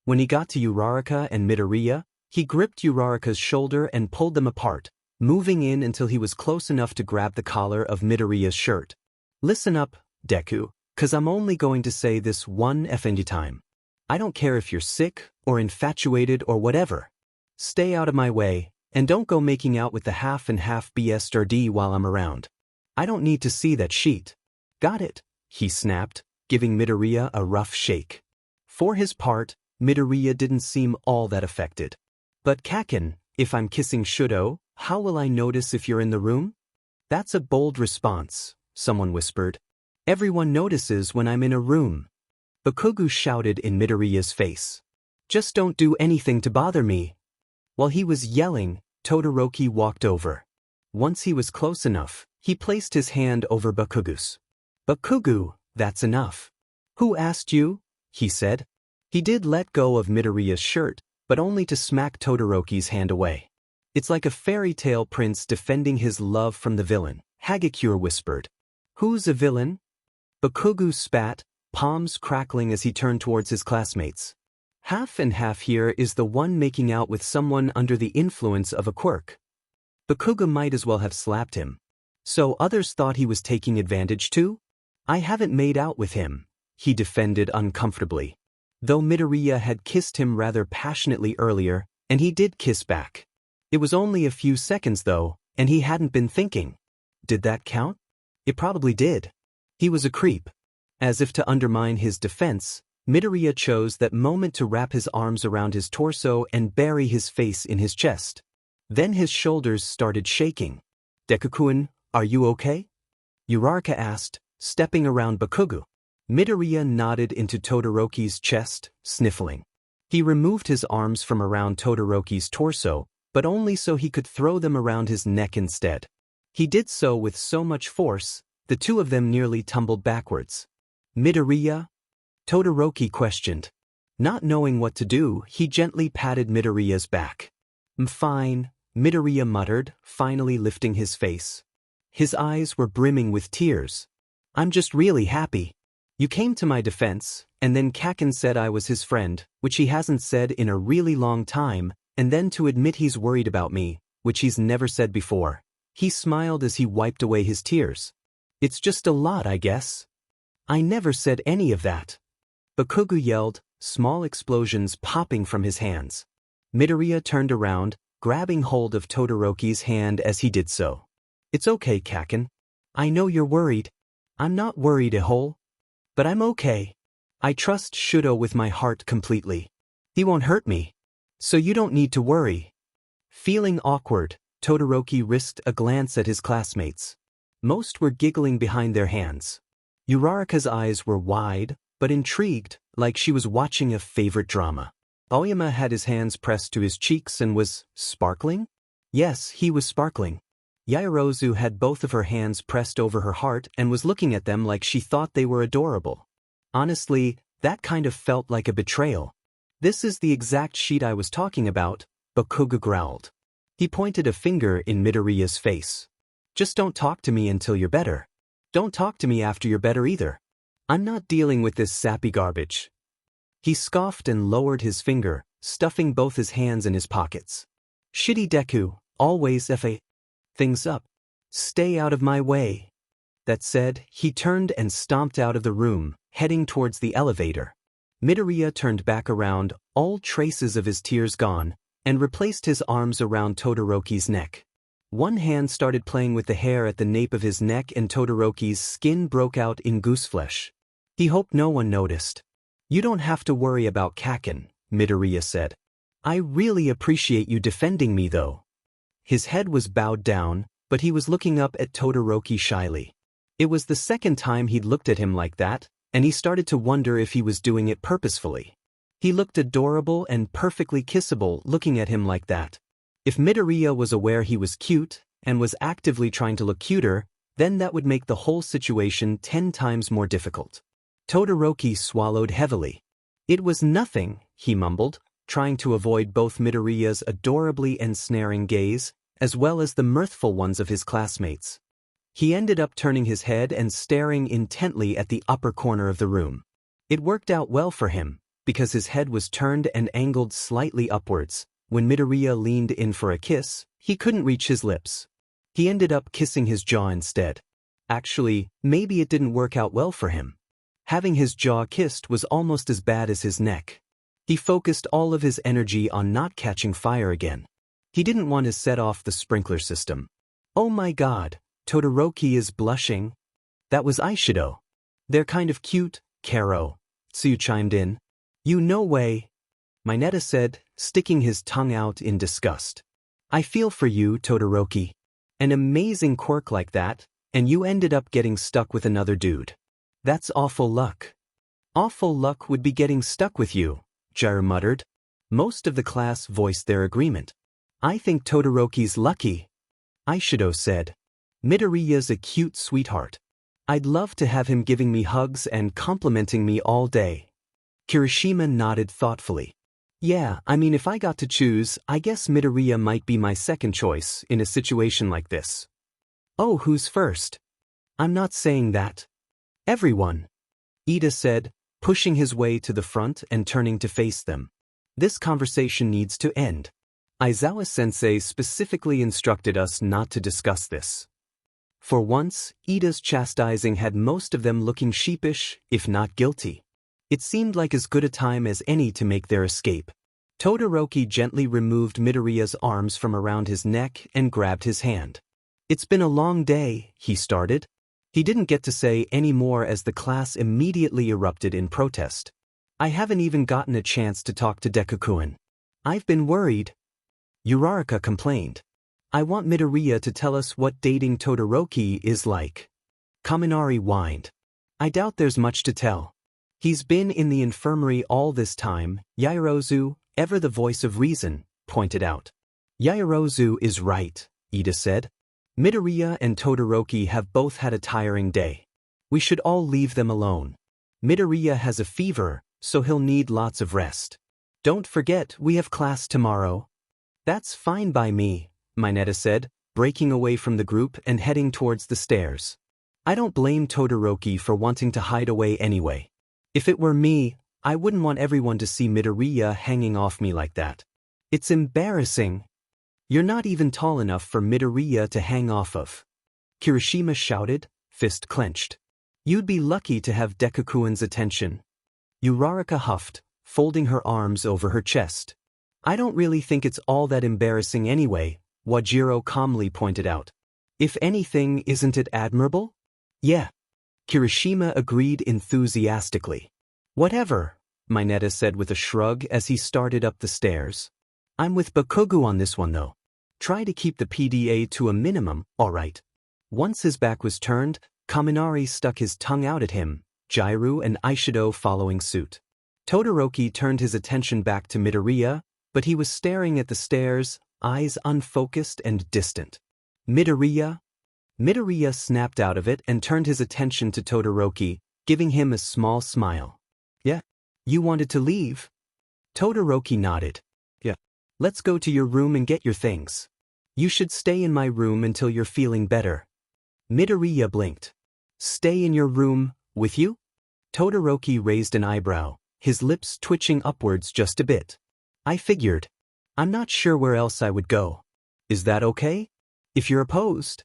When he got to Uraraka and Midoriya, he gripped Uraraka's shoulder and pulled them apart, moving in until he was close enough to grab the collar of Midoriya's shirt. Listen up, Deku, 'cause I'm only going to say this one effing time. I don't care if you're sick, or infatuated, or whatever. Stay out of my way, and don't go making out with the half and half BSRD while I'm around. I don't need to see that sheet. Got it, he snapped, giving Midoriya a rough shake. For his part, Midoriya didn't seem all that affected. But Kaken, if I'm kissing Shouto, how will I notice if you're in the room? That's a bold response, someone whispered. Everyone notices when I'm in a room. Bakugo shouted in Midoriya's face. Just don't do anything to bother me. While he was yelling, Todoroki walked over. Once he was close enough, he placed his hand over Bakugo's. Bakugo, that's enough. Who asked you? He said. He did let go of Midoriya's shirt, but only to smack Todoroki's hand away. It's like a fairy tale prince defending his love from the villain, Hagakure whispered. Who's a villain? Bakugo spat, palms crackling as he turned towards his classmates. Half and half here is the one making out with someone under the influence of a quirk. Bakugo might as well have slapped him. So others thought he was taking advantage too? I haven't made out with him, he defended uncomfortably. Though Midoriya had kissed him rather passionately earlier, and he did kiss back. It was only a few seconds though, and he hadn't been thinking. Did that count? It probably did. He was a creep. As if to undermine his defense, Midoriya chose that moment to wrap his arms around his torso and bury his face in his chest. Then his shoulders started shaking. Deku-kun, are you okay? Uraraka asked, stepping around Bakugo. Midoriya nodded into Todoroki's chest, sniffling. He removed his arms from around Todoroki's torso, but only so he could throw them around his neck instead. He did so with so much force, the two of them nearly tumbled backwards. Midoriya? Todoroki questioned. Not knowing what to do, he gently patted Midoriya's back. Fine, Midoriya muttered, finally lifting his face. His eyes were brimming with tears. I'm just really happy. You came to my defense, and then Kaken said I was his friend, which he hasn't said in a really long time, and then to admit he's worried about me, which he's never said before. He smiled as he wiped away his tears. It's just a lot, I guess. I never said any of that. Bakugo yelled, small explosions popping from his hands. Midoriya turned around, grabbing hold of Todoroki's hand as he did so. It's okay, Kaken. I know you're worried. I'm not worried a hole. But I'm okay. I trust Shouto with my heart completely. He won't hurt me. So you don't need to worry. Feeling awkward, Todoroki risked a glance at his classmates. Most were giggling behind their hands. Uraraka's eyes were wide, but intrigued, like she was watching a favorite drama. Aoyama had his hands pressed to his cheeks and was sparkling? Yes, he was sparkling. Yaoyorozu had both of her hands pressed over her heart and was looking at them like she thought they were adorable. Honestly, that kind of felt like a betrayal. This is the exact sheet I was talking about, Bakugo growled. He pointed a finger in Midoriya's face. Just don't talk to me until you're better. Don't talk to me after you're better either. I'm not dealing with this sappy garbage. He scoffed and lowered his finger, stuffing both his hands in his pockets. Shitty Deku, always fa things up. Stay out of my way. That said, he turned and stomped out of the room, heading towards the elevator. Midoriya turned back around, all traces of his tears gone, and replaced his arms around Todoroki's neck. One hand started playing with the hair at the nape of his neck and Todoroki's skin broke out in gooseflesh. He hoped no one noticed. You don't have to worry about Kaken, Midoriya said. I really appreciate you defending me though. His head was bowed down, but he was looking up at Todoroki shyly. It was the second time he'd looked at him like that, and he started to wonder if he was doing it purposefully. He looked adorable and perfectly kissable looking at him like that. If Midoriya was aware he was cute, and was actively trying to look cuter, then that would make the whole situation 10 times more difficult. Todoroki swallowed heavily. It was nothing, he mumbled, trying to avoid both Midoriya's adorably ensnaring gaze, as well as the mirthful ones of his classmates. He ended up turning his head and staring intently at the upper corner of the room. It worked out well for him, because his head was turned and angled slightly upwards. When Midoriya leaned in for a kiss, he couldn't reach his lips. He ended up kissing his jaw instead. Actually, maybe it didn't work out well for him. Having his jaw kissed was almost as bad as his neck. He focused all of his energy on not catching fire again. He didn't want to set off the sprinkler system. Oh my god, Todoroki is blushing. That was Aishido. They're kind of cute, Karo. Tsuyu chimed in. You no way. Mineta said, sticking his tongue out in disgust. I feel for you, Todoroki. An amazing quirk like that, and you ended up getting stuck with another dude. That's awful luck. Awful luck would be getting stuck with you, Jiraiya muttered. Most of the class voiced their agreement. I think Todoroki's lucky, Aishido said. Midoriya's a cute sweetheart. I'd love to have him giving me hugs and complimenting me all day. Kirishima nodded thoughtfully. Yeah, I mean if I got to choose, I guess Midoriya might be my second choice in a situation like this. Oh, who's first? I'm not saying that. Everyone, Ida said, pushing his way to the front and turning to face them. This conversation needs to end. Aizawa-sensei specifically instructed us not to discuss this. For once, Ida's chastising had most of them looking sheepish, if not guilty. It seemed like as good a time as any to make their escape. Todoroki gently removed Midoriya's arms from around his neck and grabbed his hand. It's been a long day, he started. He didn't get to say any more as the class immediately erupted in protest. I haven't even gotten a chance to talk to Deku-kun. I've been worried. Uraraka complained. I want Midoriya to tell us what dating Todoroki is like. Kaminari whined. I doubt there's much to tell. He's been in the infirmary all this time, Yaoyorozu, ever the voice of reason, pointed out. Yaoyorozu is right, Ida said. Midoriya and Todoroki have both had a tiring day. We should all leave them alone. Midoriya has a fever, so he'll need lots of rest. Don't forget, we have class tomorrow. That's fine by me, Mineta said, breaking away from the group and heading towards the stairs. I don't blame Todoroki for wanting to hide away anyway. If it were me, I wouldn't want everyone to see Midoriya hanging off me like that. It's embarrassing. You're not even tall enough for Midoriya to hang off of. Kirishima shouted, fist clenched. You'd be lucky to have Deku-kun's attention. Uraraka huffed, folding her arms over her chest. I don't really think it's all that embarrassing anyway, Wajiro calmly pointed out. If anything, isn't it admirable? Yeah. Kirishima agreed enthusiastically. Whatever, Mineta said with a shrug as he started up the stairs. I'm with Bakugo on this one though. Try to keep the PDA to a minimum, alright. Once his back was turned, Kaminari stuck his tongue out at him, Jiraiya and Aishido following suit. Todoroki turned his attention back to Midoriya, but he was staring at the stairs, eyes unfocused and distant. Midoriya? Midoriya snapped out of it and turned his attention to Todoroki, giving him a small smile. Yeah? You wanted to leave? Todoroki nodded. Yeah. Let's go to your room and get your things. You should stay in my room until you're feeling better. Midoriya blinked. Stay in your room, with you? Todoroki raised an eyebrow, his lips twitching upwards just a bit. I figured. I'm not sure where else I would go. Is that okay? If you're opposed.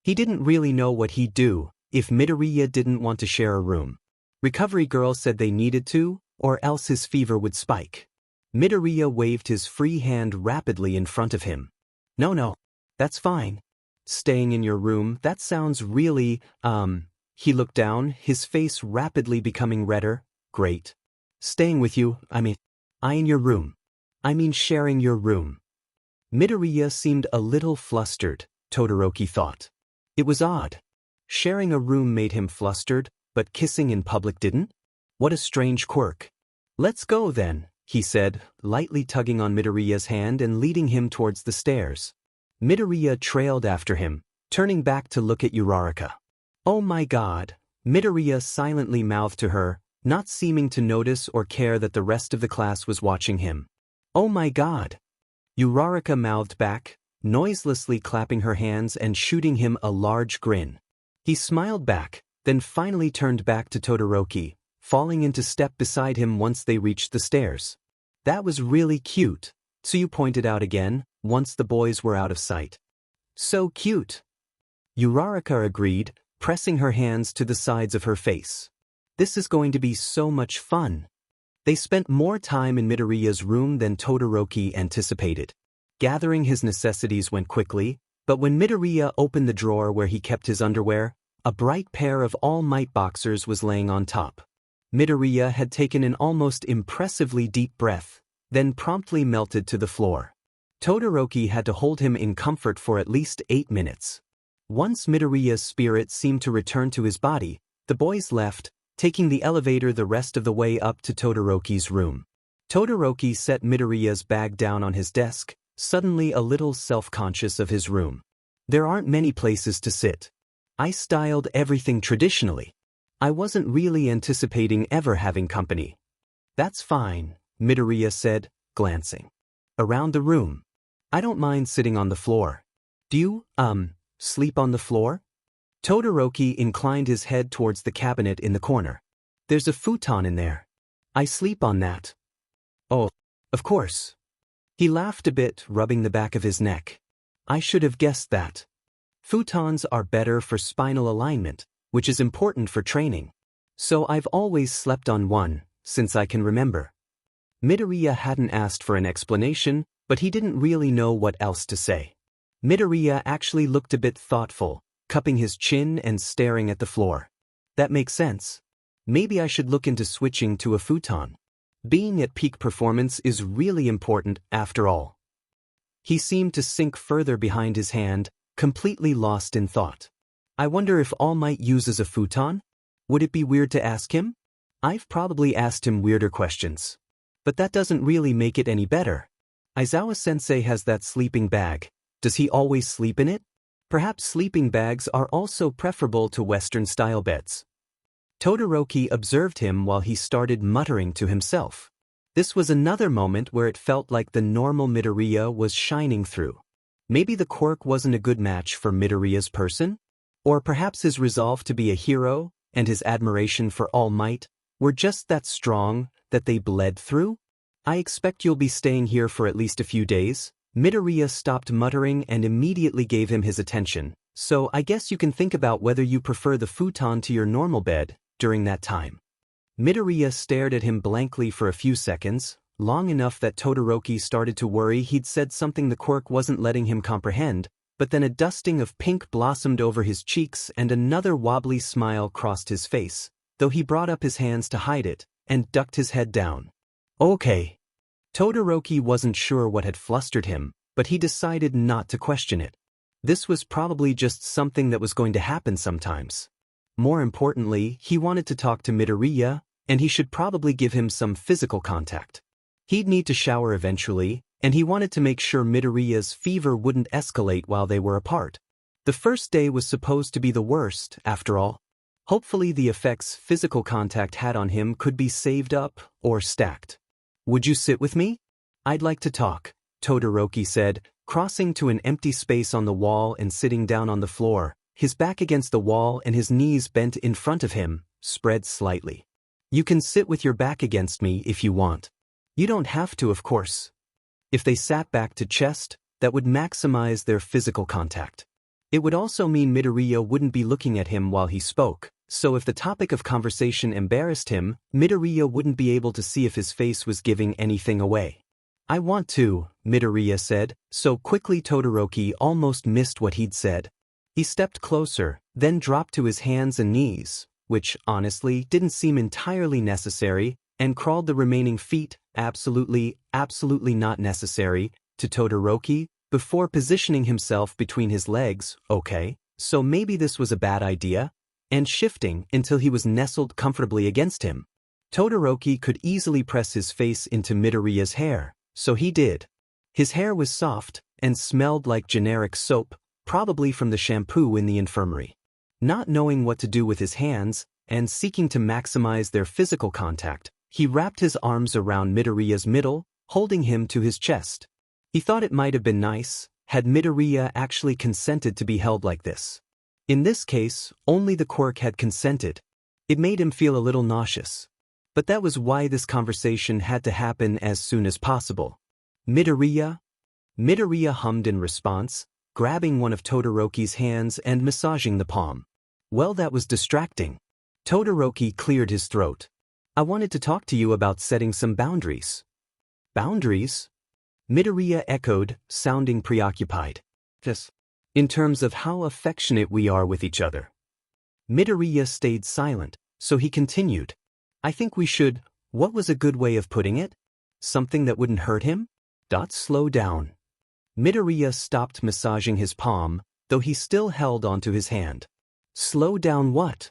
He didn't really know what he'd do if Midoriya didn't want to share a room. Recovery girl said they needed to, or else his fever would spike. Midoriya waved his free hand rapidly in front of him. No, that's fine. Staying in your room, that sounds really, He looked down, his face rapidly becoming redder. Great. Staying with you, I in your room. I mean sharing your room. Midoriya seemed a little flustered, Todoroki thought. It was odd. Sharing a room made him flustered, but kissing in public didn't? What a strange quirk. Let's go then, he said, lightly tugging on Midoriya's hand and leading him towards the stairs. Midoriya trailed after him, turning back to look at Uraraka. Oh my god, Midoriya silently mouthed to her, not seeming to notice or care that the rest of the class was watching him. Oh my god. Uraraka mouthed back, noiselessly clapping her hands and shooting him a large grin. He smiled back, then finally turned back to Todoroki, falling into step beside him once they reached the stairs. That was really cute, Tsuyu pointed out again, once the boys were out of sight. So cute. Uraraka agreed, pressing her hands to the sides of her face. This is going to be so much fun. They spent more time in Midoriya's room than Todoroki anticipated. Gathering his necessities went quickly, but when Midoriya opened the drawer where he kept his underwear, A bright pair of All Might boxers was laying on top. Midoriya had taken an almost impressively deep breath, then promptly melted to the floor. Todoroki had to hold him in comfort for at least 8 minutes. Once Midoriya's spirit seemed to return to his body, the boys left, taking the elevator the rest of the way up to Todoroki's room. Todoroki set Midoriya's bag down on his desk, suddenly a little self-conscious of his room. There aren't many places to sit. I styled everything traditionally. I wasn't really anticipating ever having company. That's fine, Midoriya said, glancing around the room. I don't mind sitting on the floor. Do you, sleep on the floor? Todoroki inclined his head towards the cabinet in the corner. There's a futon in there. I sleep on that. Oh, of course. He laughed a bit, rubbing the back of his neck. I should have guessed that. Futons are better for spinal alignment, which is important for training. So I've always slept on one, since I can remember. Midoriya hadn't asked for an explanation, but he didn't really know what else to say. Midoriya actually looked a bit thoughtful, cupping his chin and staring at the floor. That makes sense. Maybe I should look into switching to a futon. Being at peak performance is really important after all. He seemed to sink further behind his hand, completely lost in thought. I wonder if All Might uses a futon? Would it be weird to ask him? I've probably asked him weirder questions. But that doesn't really make it any better. Aizawa-sensei has that sleeping bag. Does he always sleep in it? Perhaps sleeping bags are also preferable to Western-style beds. Todoroki observed him while he started muttering to himself. This was another moment where it felt like the normal Midoriya was shining through. Maybe the quirk wasn't a good match for Midoriya's person? Or perhaps his resolve to be a hero and his admiration for All Might were just that strong that they bled through? I expect you'll be staying here for at least a few days. Midoriya stopped muttering and immediately gave him his attention. So I guess you can think about whether you prefer the futon to your normal bed during that time. Midoriya stared at him blankly for a few seconds, long enough that Todoroki started to worry he'd said something the quirk wasn't letting him comprehend, but then a dusting of pink blossomed over his cheeks and another wobbly smile crossed his face, though he brought up his hands to hide it, and ducked his head down. Okay. Todoroki wasn't sure what had flustered him, but he decided not to question it. This was probably just something that was going to happen sometimes. More importantly, he wanted to talk to Midoriya, and he should probably give him some physical contact. He'd need to shower eventually, and he wanted to make sure Midoriya's fever wouldn't escalate while they were apart. The first day was supposed to be the worst, after all. Hopefully the effects physical contact had on him could be saved up or stacked. Would you sit with me? I'd like to talk, Todoroki said, crossing to an empty space on the wall and sitting down on the floor, his back against the wall and his knees bent in front of him, spread slightly. You can sit with your back against me if you want. You don't have to, of course. If they sat back to chest, that would maximize their physical contact. It would also mean Midoriya wouldn't be looking at him while he spoke, so if the topic of conversation embarrassed him, Midoriya wouldn't be able to see if his face was giving anything away. I want to, Midoriya said, so quickly Todoroki almost missed what he'd said. He stepped closer, then dropped to his hands and knees, which, honestly, didn't seem entirely necessary, and crawled the remaining feet, absolutely not necessary, to Todoroki, before positioning himself between his legs, okay, so maybe this was a bad idea, and shifting until he was nestled comfortably against him. Todoroki could easily press his face into Midoriya's hair, so he did. His hair was soft, and smelled like generic soap, probably from the shampoo in the infirmary. Not knowing what to do with his hands, and seeking to maximize their physical contact, he wrapped his arms around Midoriya's middle, holding him to his chest. He thought it might have been nice, had Midoriya actually consented to be held like this. In this case, only the quirk had consented. It made him feel a little nauseous. But that was why this conversation had to happen as soon as possible. Midoriya? Midoriya hummed in response, grabbing one of Todoroki's hands and massaging the palm. Well, that was distracting. Todoroki cleared his throat. I wanted to talk to you about setting some boundaries. Boundaries? Midoriya echoed, sounding preoccupied. Yes. In terms of how affectionate we are with each other. Midoriya stayed silent, so he continued. I think we should, what was a good way of putting it? Something that wouldn't hurt him? Slow down. Midoriya stopped massaging his palm, though he still held onto his hand. Slow down what?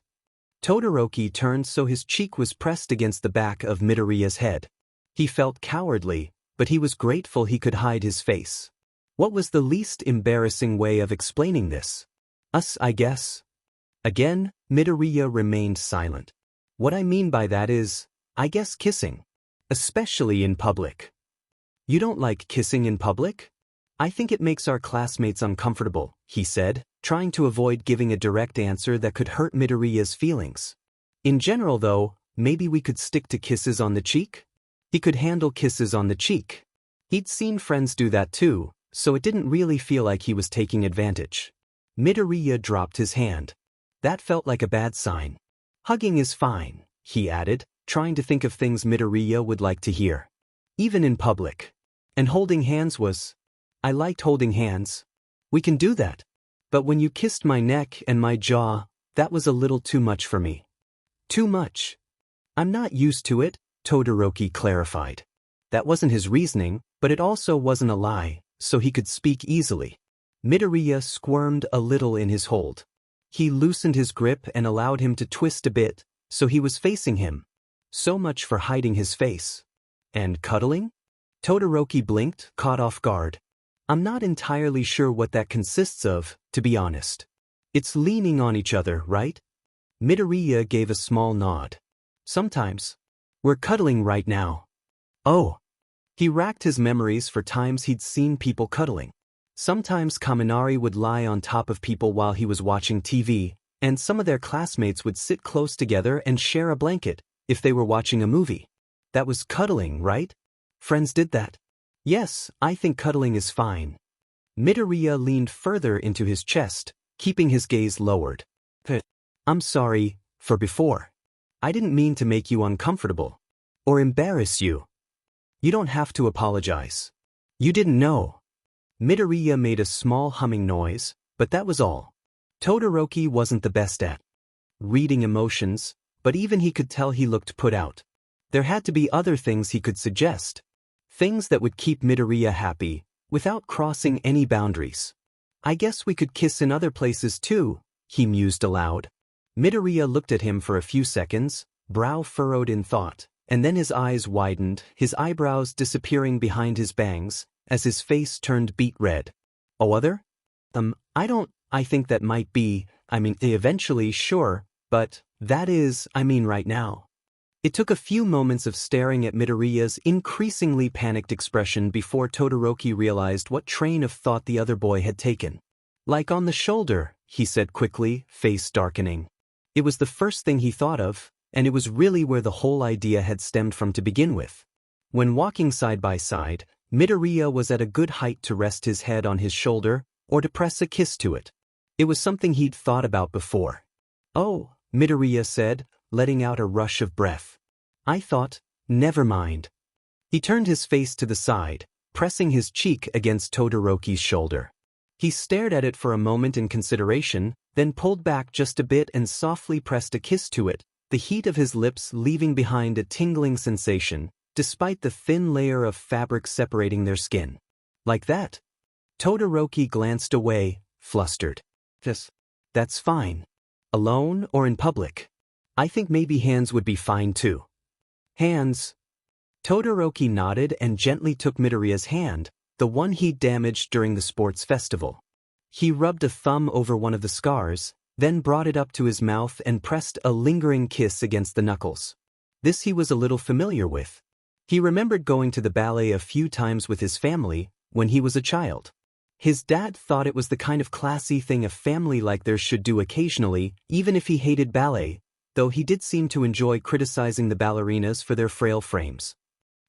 Todoroki turned so his cheek was pressed against the back of Midoriya's head. He felt cowardly, but he was grateful he could hide his face. What was the least embarrassing way of explaining this? Us, I guess. Again, Midoriya remained silent. What I mean by that is, I guess kissing. Especially in public. You don't like kissing in public? I think it makes our classmates uncomfortable, he said, trying to avoid giving a direct answer that could hurt Midoriya's feelings. In general though, maybe we could stick to kisses on the cheek? He could handle kisses on the cheek. He'd seen friends do that too, so it didn't really feel like he was taking advantage. Midoriya dropped his hand. That felt like a bad sign. Hugging is fine, he added, trying to think of things Midoriya would like to hear. Even in public. And holding hands was... I liked holding hands. We can do that. But when you kissed my neck and my jaw, that was a little too much for me. Too much. I'm not used to it, Todoroki clarified. That wasn't his reasoning, but it also wasn't a lie, so he could speak easily. Midoriya squirmed a little in his hold. He loosened his grip and allowed him to twist a bit, so he was facing him. So much for hiding his face. And cuddling? Todoroki blinked, caught off guard. I'm not entirely sure what that consists of, to be honest. It's leaning on each other, right? Midoriya gave a small nod. Sometimes. We're cuddling right now. Oh. He racked his memories for times he'd seen people cuddling. Sometimes Kaminari would lie on top of people while he was watching TV, and some of their classmates would sit close together and share a blanket, if they were watching a movie. That was cuddling, right? Friends did that. Yes, I think cuddling is fine. Midoriya leaned further into his chest, keeping his gaze lowered. I'm sorry, for before. I didn't mean to make you uncomfortable. Or embarrass you. You don't have to apologize. You didn't know. Midoriya made a small humming noise, but that was all. Todoroki wasn't the best at reading emotions, but even he could tell he looked put out. There had to be other things he could suggest. Things that would keep Midoriya happy, without crossing any boundaries. I guess we could kiss in other places too, he mused aloud. Midoriya looked at him for a few seconds, brow furrowed in thought, and then his eyes widened, his eyebrows disappearing behind his bangs, as his face turned beet red. Oh, other? I think that might be, eventually, sure, but, right now. It took a few moments of staring at Midoriya's increasingly panicked expression before Todoroki realized what train of thought the other boy had taken. Like on the shoulder, he said quickly, face darkening. It was the first thing he thought of, and it was really where the whole idea had stemmed from to begin with. When walking side by side, Midoriya was at a good height to rest his head on his shoulder, or to press a kiss to it. It was something he'd thought about before. Oh, Midoriya said, letting out a rush of breath. I thought, never mind. He turned his face to the side, pressing his cheek against Todoroki's shoulder. He stared at it for a moment in consideration, then pulled back just a bit and softly pressed a kiss to it, the heat of his lips leaving behind a tingling sensation, despite the thin layer of fabric separating their skin. Like that? Todoroki glanced away, flustered. That's fine. Alone or in public? I think maybe hands would be fine too. Hands. Todoroki nodded and gently took Midoriya's hand, the one he'd damaged during the sports festival. He rubbed a thumb over one of the scars, then brought it up to his mouth and pressed a lingering kiss against the knuckles. This he was a little familiar with. He remembered going to the ballet a few times with his family when he was a child. His dad thought it was the kind of classy thing a family like theirs should do occasionally, even if he hated ballet, though he did seem to enjoy criticizing the ballerinas for their frail frames.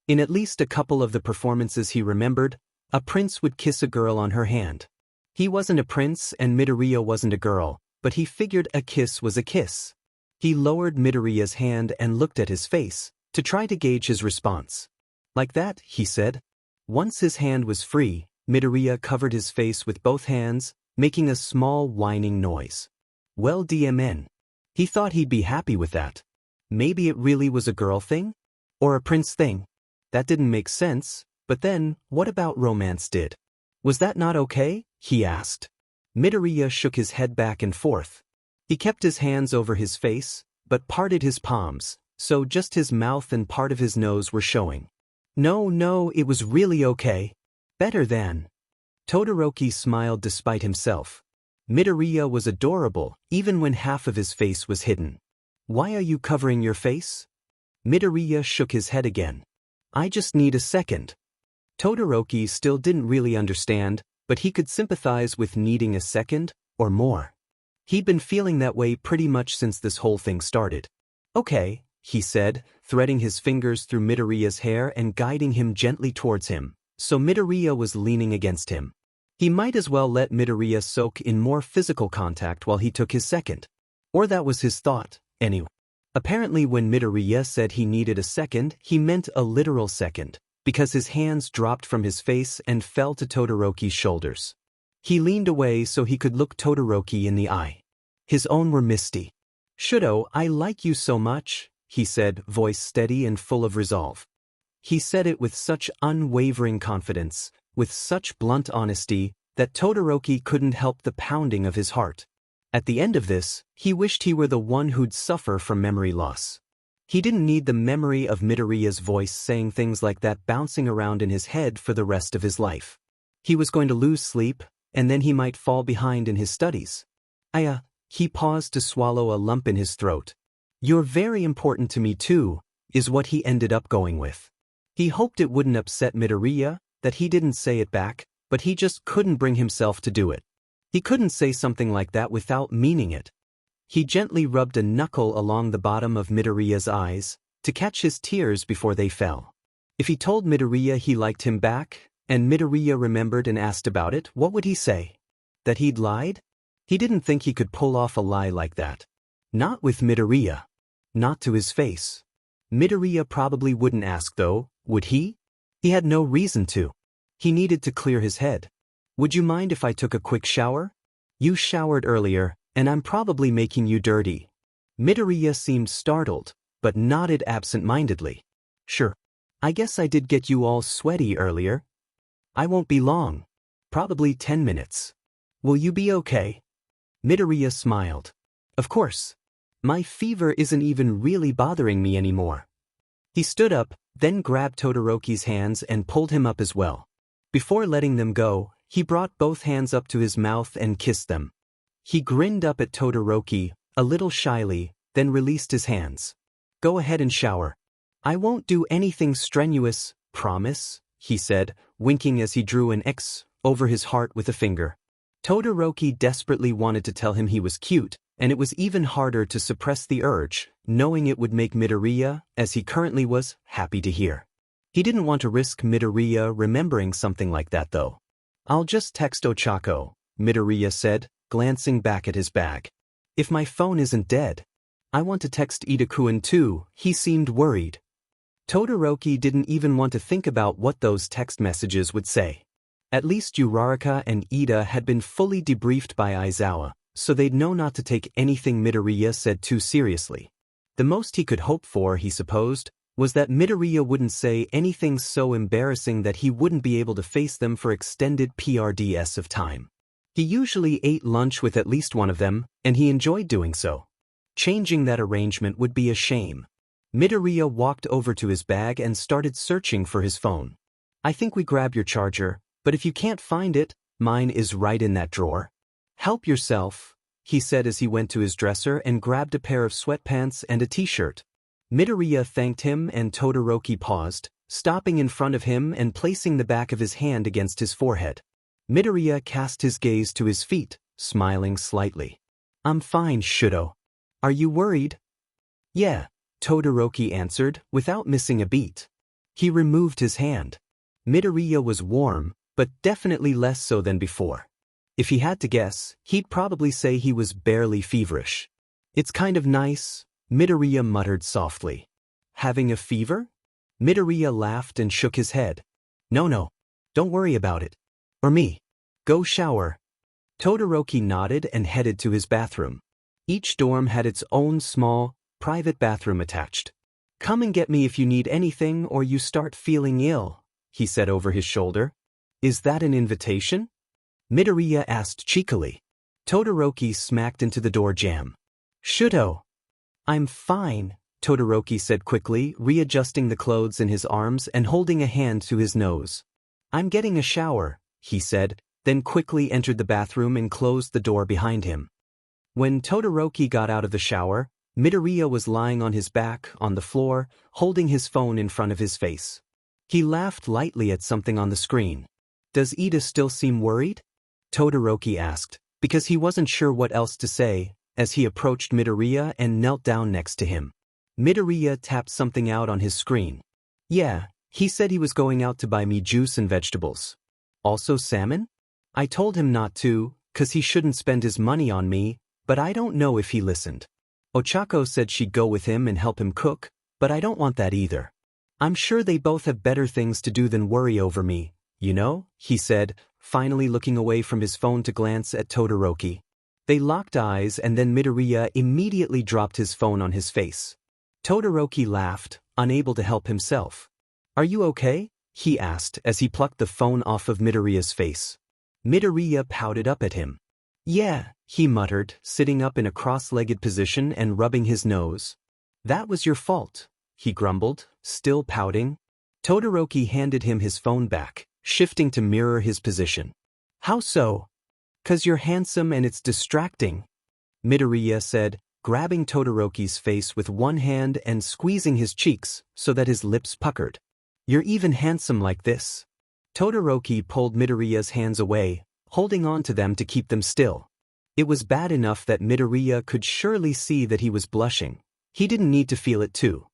In at least a couple of the performances he remembered, a prince would kiss a girl on her hand. He wasn't a prince and Midoriya wasn't a girl, but he figured a kiss was a kiss. He lowered Midoriya's hand and looked at his face, to try to gauge his response. Like that, he said. Once his hand was free, Midoriya covered his face with both hands, making a small whining noise. Well, DMN. He thought he'd be happy with that. Maybe it really was a girl thing? Or a prince thing? That didn't make sense, but then, what about romance did? Was that not okay? He asked. Midoriya shook his head back and forth. He kept his hands over his face, but parted his palms, so just his mouth and part of his nose were showing. No, it was really okay. Better than. Todoroki smiled despite himself. Midoriya was adorable, even when half of his face was hidden. Why are you covering your face? Midoriya shook his head again. I just need a second. Todoroki still didn't really understand, but he could sympathize with needing a second, or more. He'd been feeling that way pretty much since this whole thing started. Okay, he said, threading his fingers through Midoriya's hair and guiding him gently towards him, so Midoriya was leaning against him. He might as well let Midoriya soak in more physical contact while he took his second. Or that was his thought, anyway. Apparently when Midoriya said he needed a second, he meant a literal second, because his hands dropped from his face and fell to Todoroki's shoulders. He leaned away so he could look Todoroki in the eye. His own were misty. Shouto, I like you so much, he said, voice steady and full of resolve. He said it with such unwavering confidence, with such blunt honesty, that Todoroki couldn't help the pounding of his heart. At the end of this, he wished he were the one who'd suffer from memory loss. He didn't need the memory of Midoriya's voice saying things like that bouncing around in his head for the rest of his life. He was going to lose sleep, and then he might fall behind in his studies. He paused to swallow a lump in his throat. You're very important to me too, is what he ended up going with. He hoped it wouldn't upset Midoriya, that he didn't say it back, but he just couldn't bring himself to do it. He couldn't say something like that without meaning it. He gently rubbed a knuckle along the bottom of Midoriya's eyes, to catch his tears before they fell. If he told Midoriya he liked him back, and Midoriya remembered and asked about it, what would he say? That he'd lied? He didn't think he could pull off a lie like that. Not with Midoriya. Not to his face. Midoriya probably wouldn't ask though, would he? He had no reason to. He needed to clear his head. Would you mind if I took a quick shower? You showered earlier, and I'm probably making you dirty. Midoriya seemed startled, but nodded absent-mindedly. Sure. I guess I did get you all sweaty earlier. I won't be long. Probably 10 minutes. Will you be okay? Midoriya smiled. Of course. My fever isn't even really bothering me anymore. He stood up, then grabbed Todoroki's hands and pulled him up as well. Before letting them go, he brought both hands up to his mouth and kissed them. He grinned up at Todoroki, a little shyly, then released his hands. Go ahead and shower. I won't do anything strenuous, promise, he said, winking as he drew an X over his heart with a finger. Todoroki desperately wanted to tell him he was cute, and it was even harder to suppress the urge, knowing it would make Midoriya, as he currently was, happy to hear. He didn't want to risk Midoriya remembering something like that though. I'll just text Ochako, Midoriya said, glancing back at his bag. If my phone isn't dead. I want to text Ida-kun too, he seemed worried. Todoroki didn't even want to think about what those text messages would say. At least Uraraka and Ida had been fully debriefed by Aizawa, so they'd know not to take anything Midoriya said too seriously. The most he could hope for, he supposed, was that Midoriya wouldn't say anything so embarrassing that he wouldn't be able to face them for extended PRDS of time. He usually ate lunch with at least one of them, and he enjoyed doing so. Changing that arrangement would be a shame. Midoriya walked over to his bag and started searching for his phone. I think we grabbed your charger, but if you can't find it, mine is right in that drawer. Help yourself, he said as he went to his dresser and grabbed a pair of sweatpants and a t-shirt. Midoriya thanked him and Todoroki paused, stopping in front of him and placing the back of his hand against his forehead. Midoriya cast his gaze to his feet, smiling slightly. I'm fine, Shouto. Are you worried? Yeah, Todoroki answered, without missing a beat. He removed his hand. Midoriya was warm, but definitely less so than before. If he had to guess, he'd probably say he was barely feverish. It's kind of nice, Midoriya muttered softly. Having a fever? Midoriya laughed and shook his head. No, don't worry about it. Or me. Go shower. Todoroki nodded and headed to his bathroom. Each dorm had its own small, private bathroom attached. "Come and get me if you need anything or you start feeling ill," he said over his shoulder. "Is that an invitation?" Midoriya asked cheekily. Todoroki smacked into the door jamb. "Shouto." "I'm fine," Todoroki said quickly, readjusting the clothes in his arms and holding a hand to his nose. "I'm getting a shower," he said, then quickly entered the bathroom and closed the door behind him. When Todoroki got out of the shower, Midoriya was lying on his back on the floor, holding his phone in front of his face. He laughed lightly at something on the screen. "Does Ida still seem worried?" Todoroki asked, because he wasn't sure what else to say, as he approached Midoriya and knelt down next to him. Midoriya tapped something out on his screen. "Yeah, he said he was going out to buy me juice and vegetables. Also salmon? I told him not to, 'cause he shouldn't spend his money on me, but I don't know if he listened. Ochako said she'd go with him and help him cook, but I don't want that either. I'm sure they both have better things to do than worry over me, you know," he said, finally looking away from his phone to glance at Todoroki. They locked eyes and then Midoriya immediately dropped his phone on his face. Todoroki laughed, unable to help himself. "Are you okay?" he asked as he plucked the phone off of Midoriya's face. Midoriya pouted up at him. "Yeah," he muttered, sitting up in a cross-legged position and rubbing his nose. "That was your fault," he grumbled, still pouting. Todoroki handed him his phone back, shifting to mirror his position. "How so?" "'Cause you're handsome and it's distracting," Midoriya said, grabbing Todoroki's face with one hand and squeezing his cheeks so that his lips puckered. "You're even handsome like this." Todoroki pulled Midoriya's hands away, holding on to them to keep them still. It was bad enough that Midoriya could surely see that he was blushing. He didn't need to feel it too.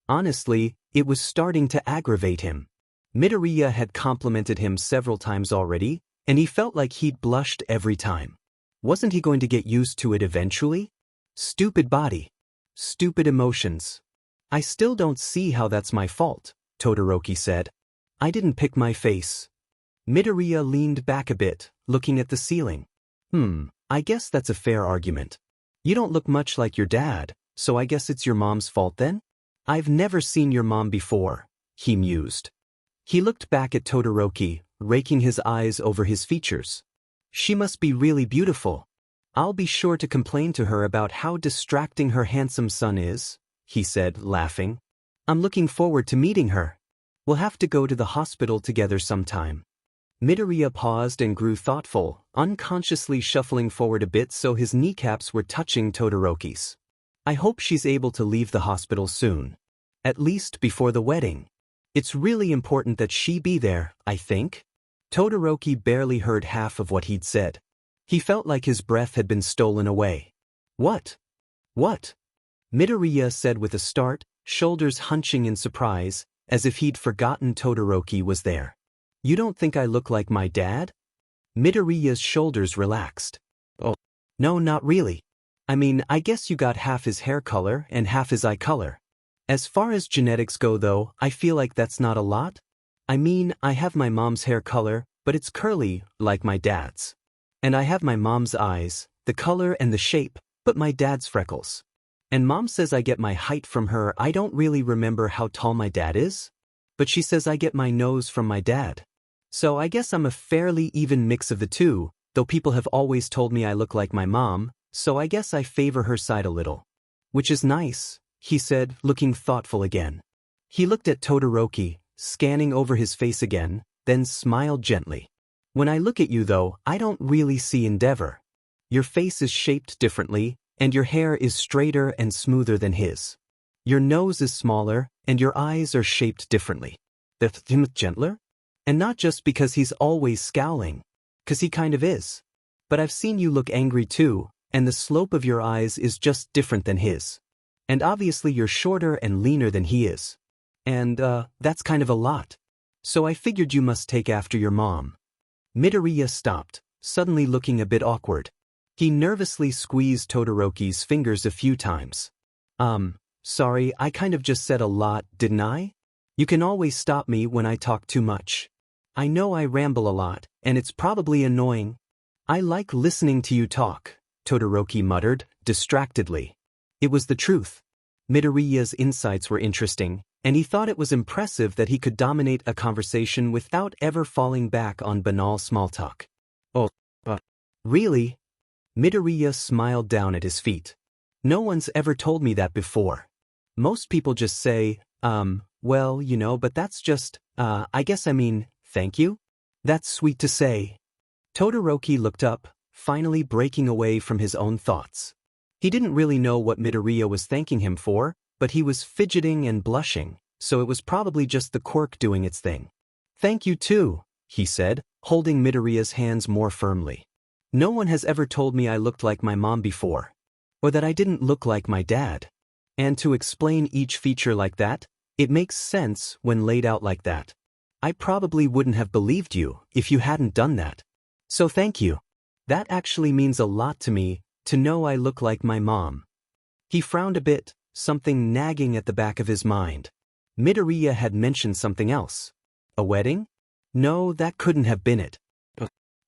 Honestly, it was starting to aggravate him. Midoriya had complimented him several times already, and he felt like he'd blushed every time. Wasn't he going to get used to it eventually? Stupid body. Stupid emotions. "I still don't see how that's my fault," Todoroki said. "I didn't pick my face." Midoriya leaned back a bit, looking at the ceiling. I guess that's a fair argument. You don't look much like your dad, so I guess it's your mom's fault then?" "I've never seen your mom before," he mused. He looked back at Todoroki, raking his eyes over his features. "She must be really beautiful. I'll be sure to complain to her about how distracting her handsome son is," he said, laughing. "I'm looking forward to meeting her. We'll have to go to the hospital together sometime." Midoriya paused and grew thoughtful, unconsciously shuffling forward a bit so his kneecaps were touching Todoroki's. "I hope she's able to leave the hospital soon. At least before the wedding. It's really important that she be there, I think." Todoroki barely heard half of what he'd said. He felt like his breath had been stolen away. "What? What?" Midoriya said with a start, shoulders hunching in surprise, as if he'd forgotten Todoroki was there. "You don't think I look like my dad?" Midoriya's shoulders relaxed. "Oh, no, not really. I mean, I guess you got half his hair color and half his eye color. As far as genetics go though, I feel like that's not a lot. I mean, I have my mom's hair color, but it's curly, like my dad's. And I have my mom's eyes, the color and the shape, but my dad's freckles. And Mom says I get my height from her. I don't really remember how tall my dad is, but she says I get my nose from my dad. So I guess I'm a fairly even mix of the two, though people have always told me I look like my mom, so I guess I favor her side a little. Which is nice," he said, looking thoughtful again. He looked at Todoroki, scanning over his face again, then smiled gently. "When I look at you though, I don't really see endeavor. Your face is shaped differently, and your hair is straighter and smoother than his. Your nose is smaller, and your eyes are shaped differently. Gentler? And not just because he's always scowling, 'cause he kind of is. But I've seen you look angry too, and the slope of your eyes is just different than his. And obviously you're shorter and leaner than he is. And, that's kind of a lot. So I figured you must take after your mom." Midoriya stopped, suddenly looking a bit awkward. He nervously squeezed Todoroki's fingers a few times. Sorry, I kind of just said a lot, didn't I? You can always stop me when I talk too much. I know I ramble a lot, and it's probably annoying. I like listening to you talk," Todoroki muttered, distractedly. It was the truth. Midoriya's insights were interesting, and he thought it was impressive that he could dominate a conversation without ever falling back on banal small talk. Oh, really? Midoriya smiled down at his feet. No one's ever told me that before. Most people just say, well, you know, but that's just, I guess I mean, thank you? That's sweet to say. Todoroki looked up, finally breaking away from his own thoughts. He didn't really know what Midoriya was thanking him for, but he was fidgeting and blushing, so it was probably just the quirk doing its thing. Thank you too, he said, holding Midoriya's hands more firmly. No one has ever told me I looked like my mom before. Or that I didn't look like my dad. And to explain each feature like that, it makes sense when laid out like that. I probably wouldn't have believed you if you hadn't done that. So thank you. That actually means a lot to me, to know I look like my mom. He frowned a bit, something nagging at the back of his mind. Midoriya had mentioned something else. A wedding? No, that couldn't have been it.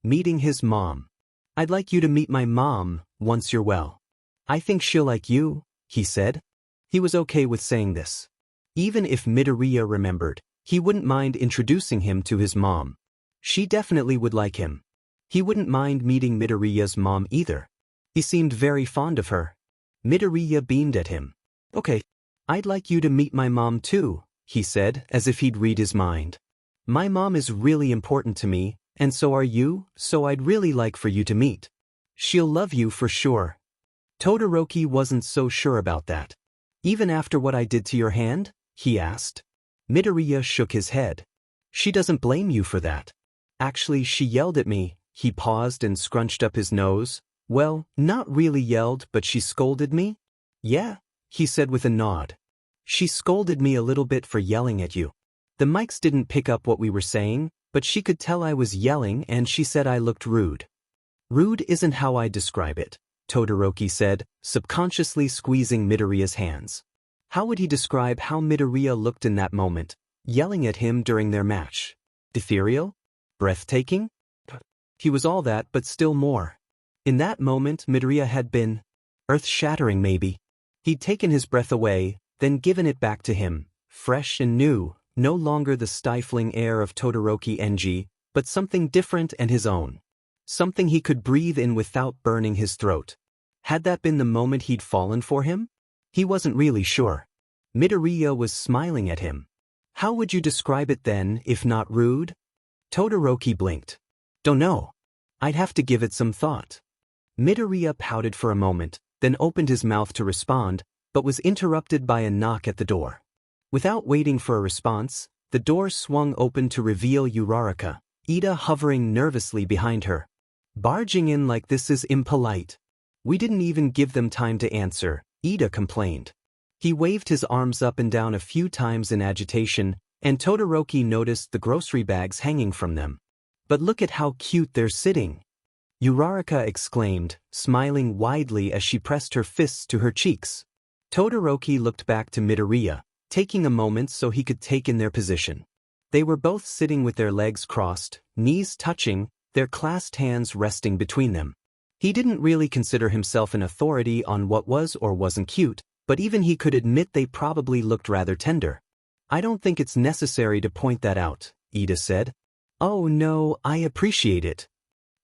Meeting his mom. I'd like you to meet my mom, once you're well. I think she'll like you, he said. He was okay with saying this. Even if Midoriya remembered, he wouldn't mind introducing him to his mom. She definitely would like him. He wouldn't mind meeting Midoriya's mom either. He seemed very fond of her. Midoriya beamed at him. Okay. I'd like you to meet my mom too, he said, as if he'd read his mind. My mom is really important to me, and so are you, so I'd really like for you to meet. She'll love you for sure. Todoroki wasn't so sure about that. Even after what I did to your hand? He asked. Midoriya shook his head. She doesn't blame you for that. Actually, she yelled at me. He paused and scrunched up his nose. Well, not really yelled, but she scolded me? Yeah, he said with a nod. She scolded me a little bit for yelling at you. The mics didn't pick up what we were saying, but she could tell I was yelling and she said I looked rude. Rude isn't how I describe it, Todoroki said, subconsciously squeezing Midoriya's hands. How would he describe how Midoriya looked in that moment, yelling at him during their match? Ethereal? Breathtaking? He was all that, but still more. In that moment, Midoriya had been earth-shattering maybe. He'd taken his breath away, then given it back to him, fresh and new, no longer the stifling air of Todoroki NG, but something different and his own. Something he could breathe in without burning his throat. Had that been the moment he'd fallen for him? He wasn't really sure. Midoriya was smiling at him. How would you describe it then, if not rude? Todoroki blinked. Don't know. I'd have to give it some thought. Midoriya pouted for a moment, then opened his mouth to respond, but was interrupted by a knock at the door. Without waiting for a response, the door swung open to reveal Uraraka, Ida hovering nervously behind her. Barging in like this is impolite. We didn't even give them time to answer, Ida complained. He waved his arms up and down a few times in agitation, and Todoroki noticed the grocery bags hanging from them. But look at how cute they're sitting. Uraraka exclaimed, smiling widely as she pressed her fists to her cheeks. Todoroki looked back to Midoriya, taking a moment so he could take in their position. They were both sitting with their legs crossed, knees touching, their clasped hands resting between them. He didn't really consider himself an authority on what was or wasn't cute, but even he could admit they probably looked rather tender. I don't think it's necessary to point that out, Ida said. Oh no, I appreciate it.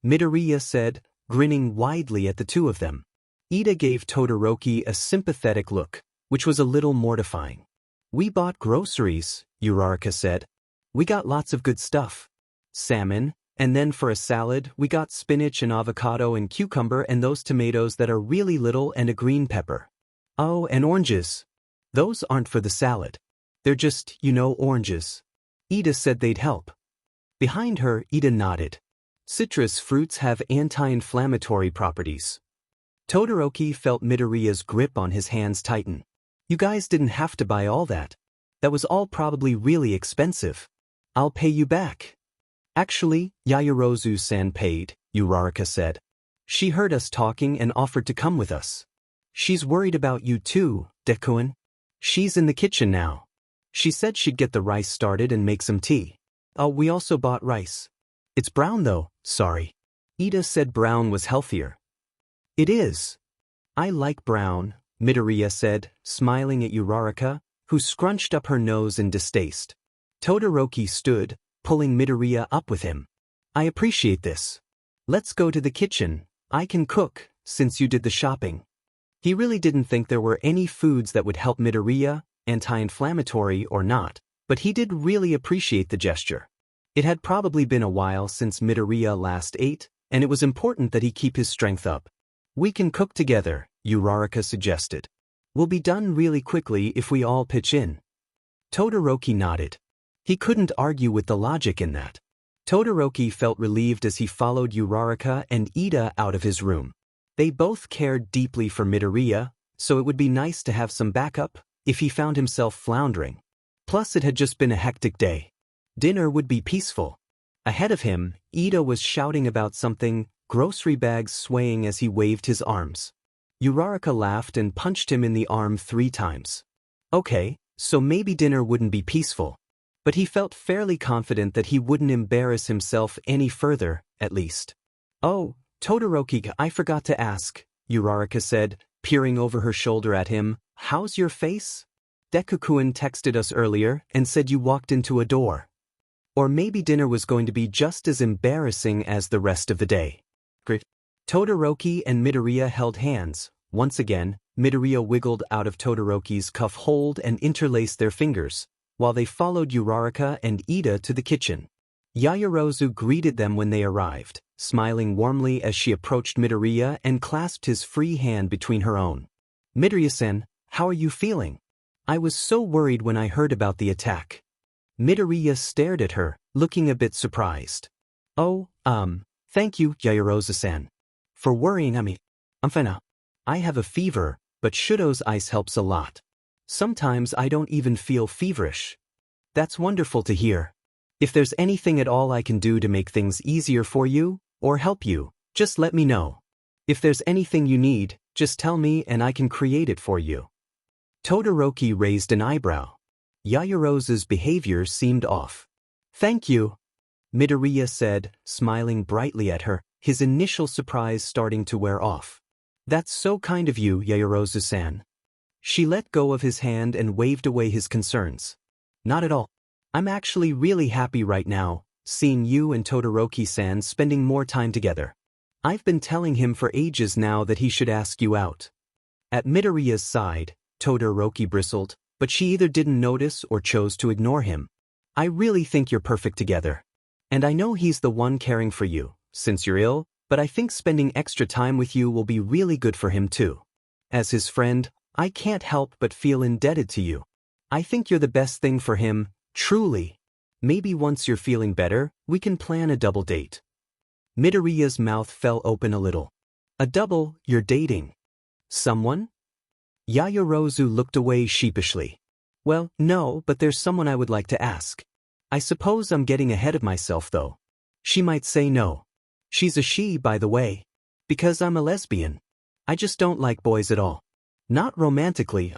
Midoriya said, grinning widely at the two of them. Ida gave Todoroki a sympathetic look, which was a little mortifying. We bought groceries, Uraraka said. We got lots of good stuff. Salmon, and then for a salad, we got spinach and avocado and cucumber and those tomatoes that are really little and a green pepper. Oh, and oranges. Those aren't for the salad. They're just, oranges. Ida said they'd help. Behind her, Ida nodded. Citrus fruits have anti-inflammatory properties. Todoroki felt Midoriya's grip on his hands tighten. You guys didn't have to buy all that. That was all probably really expensive. I'll pay you back. Actually, Yaoyorozu-san paid, Uraraka said. She heard us talking and offered to come with us. She's worried about you too, Deku-an. She's in the kitchen now. She said she'd get the rice started and make some tea. Oh, we also bought rice. It's brown though, sorry. Ida said brown was healthier. It is. I like brown, Midoriya said, smiling at Uraraka, who scrunched up her nose in distaste. Todoroki stood, pulling Midoriya up with him. I appreciate this. Let's go to the kitchen. I can cook, since you did the shopping. He really didn't think there were any foods that would help Midoriya, anti-inflammatory or not, but he did really appreciate the gesture. It had probably been a while since Midoriya last ate, and it was important that he keep his strength up. We can cook together, Uraraka suggested. We'll be done really quickly if we all pitch in. Todoroki nodded. He couldn't argue with the logic in that. Todoroki felt relieved as he followed Uraraka and Ida out of his room. They both cared deeply for Midoriya, so it would be nice to have some backup if he found himself floundering. Plus it had just been a hectic day. Dinner would be peaceful. Ahead of him, Ida was shouting about something, grocery bags swaying as he waved his arms. Uraraka laughed and punched him in the arm 3 times. Okay, so maybe dinner wouldn't be peaceful. But he felt fairly confident that he wouldn't embarrass himself any further, at least. Oh, Todoroki, I forgot to ask, Uraraka said, peering over her shoulder at him. How's your face? Deku-kun texted us earlier and said you walked into a door. Or maybe dinner was going to be just as embarrassing as the rest of the day. Great. Todoroki and Midoriya held hands. Once again, Midoriya wiggled out of Todoroki's cuff hold and interlaced their fingers, while they followed Uraraka and Ida to the kitchen. Yaoyorozu greeted them when they arrived, smiling warmly as she approached Midoriya and clasped his free hand between her own. Midoriya-san, how are you feeling? I was so worried when I heard about the attack. Midoriya stared at her, looking a bit surprised. Oh, thank you, Yaoyorozu-san. For worrying I'm fine. I have a fever, but Shudo's ice helps a lot. Sometimes I don't even feel feverish. That's wonderful to hear. If there's anything at all I can do to make things easier for you, or help you, just let me know. If there's anything you need, just tell me and I can create it for you. Todoroki raised an eyebrow. Yaoyorozu's behavior seemed off. Thank you, Midoriya said, smiling brightly at her, his initial surprise starting to wear off. That's so kind of you, Yaoyorozu-san. She let go of his hand and waved away his concerns. Not at all. I'm actually really happy right now, seeing you and Todoroki-san spending more time together. I've been telling him for ages now that he should ask you out. At Midoriya's side, Todoroki bristled, but she either didn't notice or chose to ignore him. I really think you're perfect together. And I know he's the one caring for you, since you're ill, but I think spending extra time with you will be really good for him too. As his friend, I can't help but feel indebted to you. I think you're the best thing for him, truly. Maybe once you're feeling better, we can plan a double date. Midoriya's mouth fell open a little. A double, you're dating someone? Yaoyorozu looked away sheepishly. Well, no, but there's someone I would like to ask. I suppose I'm getting ahead of myself though. She might say no. She's a she, by the way. Because I'm a lesbian. I just don't like boys at all. Not romantically,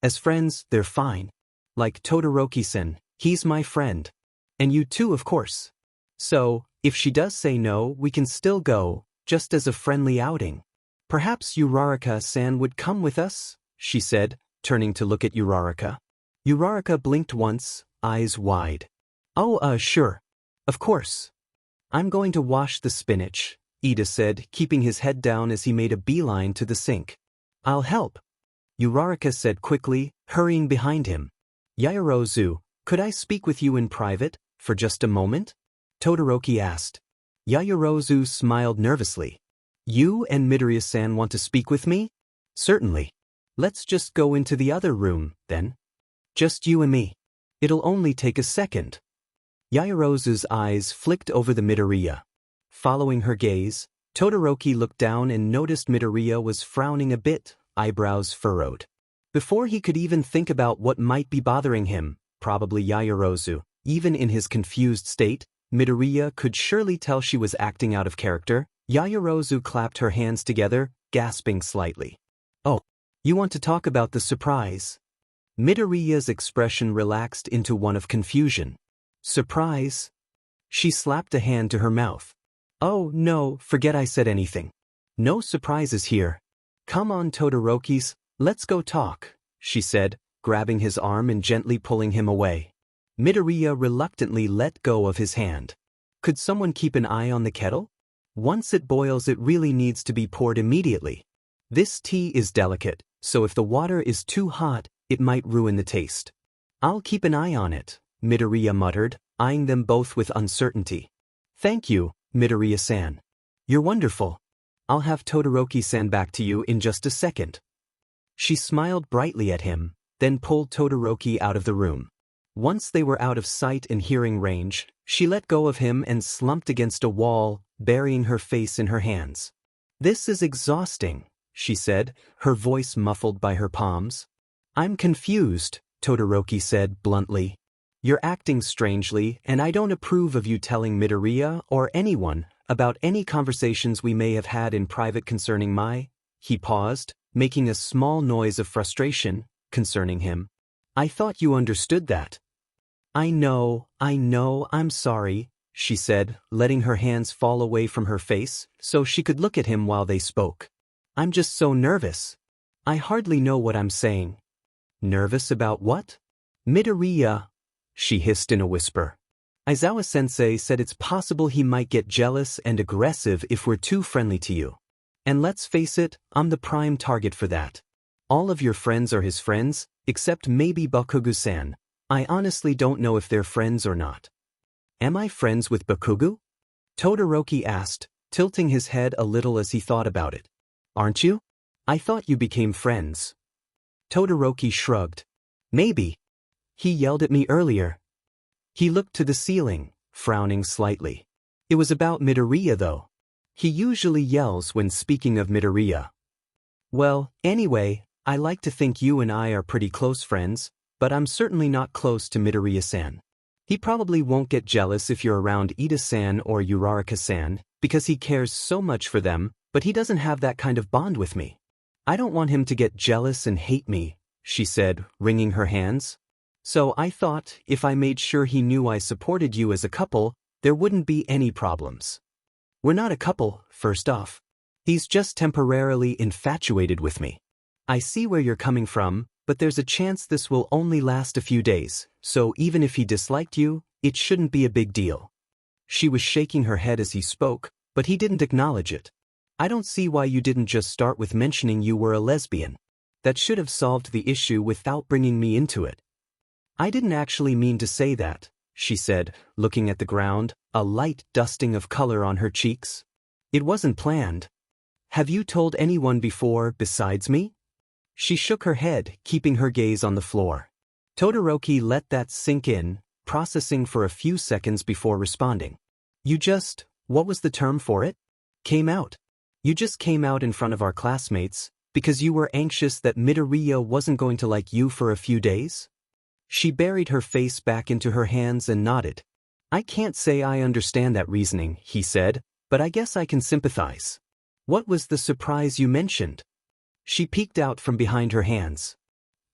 As friends, they're fine. Like Todoroki-san, he's my friend. And you too, of course. So, if she does say no, we can still go, just as a friendly outing. Perhaps Uraraka-san would come with us, she said, turning to look at Uraraka. Uraraka blinked once, eyes wide. Oh, sure. Of course. I'm going to wash the spinach, Ida said, keeping his head down as he made a beeline to the sink. I'll help, Uraraka said quickly, hurrying behind him. Yaoyorozu, could I speak with you in private, for just a moment? Todoroki asked. Yaoyorozu smiled nervously. You and Midoriya-san want to speak with me? Certainly. Let's just go into the other room, then. Just you and me. It'll only take a second. Yaoyorozu's eyes flicked over the Midoriya. Following her gaze, Todoroki looked down and noticed Midoriya was frowning a bit, eyebrows furrowed. Before he could even think about what might be bothering him, probably Yaoyorozu, even in his confused state, Midoriya could surely tell she was acting out of character. Yaoyorozu clapped her hands together, gasping slightly. Oh, you want to talk about the surprise? Midoriya's expression relaxed into one of confusion. Surprise? She slapped a hand to her mouth. Oh, no, forget I said anything. No surprises here. Come on, Todoroki's, let's go talk, she said, grabbing his arm and gently pulling him away. Midoriya reluctantly let go of his hand. Could someone keep an eye on the kettle? Once it boils, it really needs to be poured immediately. This tea is delicate, so if the water is too hot, it might ruin the taste. I'll keep an eye on it, Midoriya muttered, eyeing them both with uncertainty. Thank you, Midoriya-san. You're wonderful. I'll have Todoroki-san back to you in just a second. She smiled brightly at him, then pulled Todoroki out of the room. Once they were out of sight and hearing range, she let go of him and slumped against a wall, burying her face in her hands. This is exhausting, she said, her voice muffled by her palms. I'm confused, Todoroki said bluntly. You're acting strangely, and I don't approve of you telling Midoriya or anyone about any conversations we may have had in private concerning my... He paused, making a small noise of frustration, concerning him. I thought you understood that. I know, I'm sorry, she said, letting her hands fall away from her face so she could look at him while they spoke. I'm just so nervous. I hardly know what I'm saying. Nervous about what? Midoriya, she hissed in a whisper. Aizawa-sensei said it's possible he might get jealous and aggressive if we're too friendly to you. And let's face it, I'm the prime target for that. All of your friends are his friends, except maybe Bakugu-san. I honestly don't know if they're friends or not. Am I friends with Bakugu? Todoroki asked, tilting his head a little as he thought about it. Aren't you? I thought you became friends. Todoroki shrugged. Maybe. He yelled at me earlier. He looked to the ceiling, frowning slightly. It was about Midoriya though. He usually yells when speaking of Midoriya. Well, anyway, I like to think you and I are pretty close friends, but I'm certainly not close to Midoriya-san. He probably won't get jealous if you're around Ida-san or Uraraka-san, because he cares so much for them, but he doesn't have that kind of bond with me. I don't want him to get jealous and hate me, she said, wringing her hands. So I thought, if I made sure he knew I supported you as a couple, there wouldn't be any problems. We're not a couple, first off. He's just temporarily infatuated with me. I see where you're coming from, but there's a chance this will only last a few days, so even if he disliked you, it shouldn't be a big deal. She was shaking her head as he spoke, but he didn't acknowledge it. I don't see why you didn't just start with mentioning you were a lesbian. That should have solved the issue without bringing me into it. I didn't actually mean to say that, she said, looking at the ground, a light dusting of color on her cheeks. It wasn't planned. Have you told anyone before besides me? She shook her head, keeping her gaze on the floor. Todoroki let that sink in, processing for a few seconds before responding. You just, what was the term for it? Came out. You just came out in front of our classmates, because you were anxious that Midoriya wasn't going to like you for a few days? She buried her face back into her hands and nodded. I can't say I understand that reasoning, he said, but I guess I can sympathize. What was the surprise you mentioned? She peeked out from behind her hands.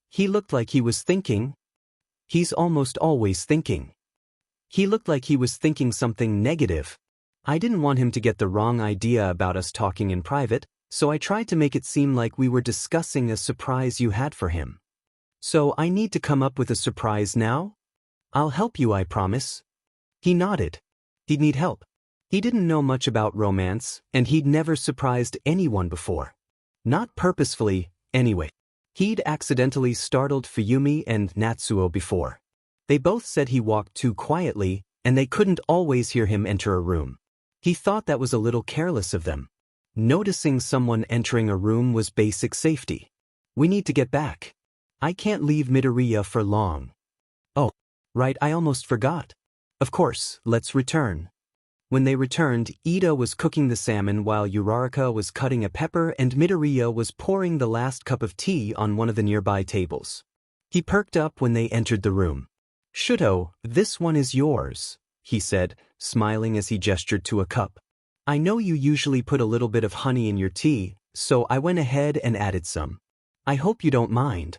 He looked like he was thinking. He's almost always thinking. He looked like he was thinking something negative. I didn't want him to get the wrong idea about us talking in private, so I tried to make it seem like we were discussing a surprise you had for him. So I need to come up with a surprise now? I'll help you, I promise. He nodded. He'd need help. He didn't know much about romance, and he'd never surprised anyone before. Not purposefully, anyway. He'd accidentally startled Fuyumi and Natsuo before. They both said he walked too quietly, and they couldn't always hear him enter a room. He thought that was a little careless of them. Noticing someone entering a room was basic safety. We need to get back. I can't leave Midoriya for long. Oh, right, I almost forgot. Of course, let's return. When they returned, Ida was cooking the salmon while Uraraka was cutting a pepper and Midoriya was pouring the last cup of tea on one of the nearby tables. He perked up when they entered the room. Shouto, this one is yours, he said, smiling as he gestured to a cup. I know you usually put a little bit of honey in your tea, so I went ahead and added some. I hope you don't mind.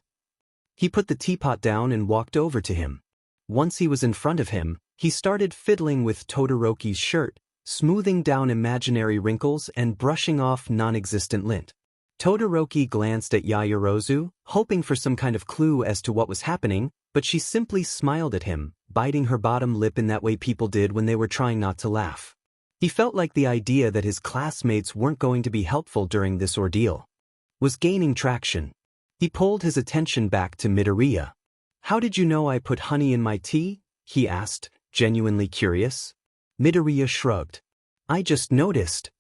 He put the teapot down and walked over to him. Once he was in front of him, he started fiddling with Todoroki's shirt, smoothing down imaginary wrinkles and brushing off non-existent lint. Todoroki glanced at Yaoyorozu, hoping for some kind of clue as to what was happening, but she simply smiled at him, biting her bottom lip in that way people did when they were trying not to laugh. He felt like the idea that his classmates weren't going to be helpful during this ordeal was gaining traction. He pulled his attention back to Midoriya. "How did you know I put honey in my tea?" he asked, genuinely curious. Midoriya shrugged. "I just noticed."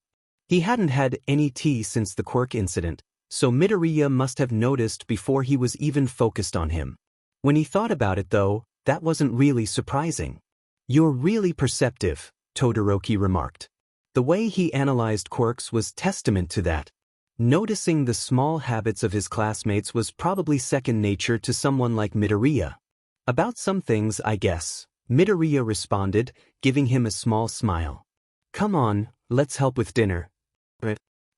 He hadn't had any tea since the Quirk incident, so Midoriya must have noticed before he was even focused on him. When he thought about it though, that wasn't really surprising. "You're really perceptive," Todoroki remarked. The way he analyzed quirks was testament to that. Noticing the small habits of his classmates was probably second nature to someone like Midoriya. "About some things, I guess," Midoriya responded, giving him a small smile. "Come on, let's help with dinner."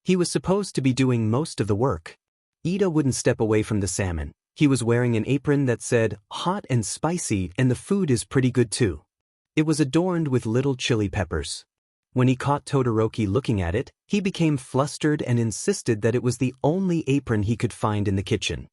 He was supposed to be doing most of the work. Ida wouldn't step away from the salmon. He was wearing an apron that said, "hot and spicy, and the food is pretty good too." It was adorned with little chili peppers. When he caught Todoroki looking at it, he became flustered and insisted that it was the only apron he could find in the kitchen.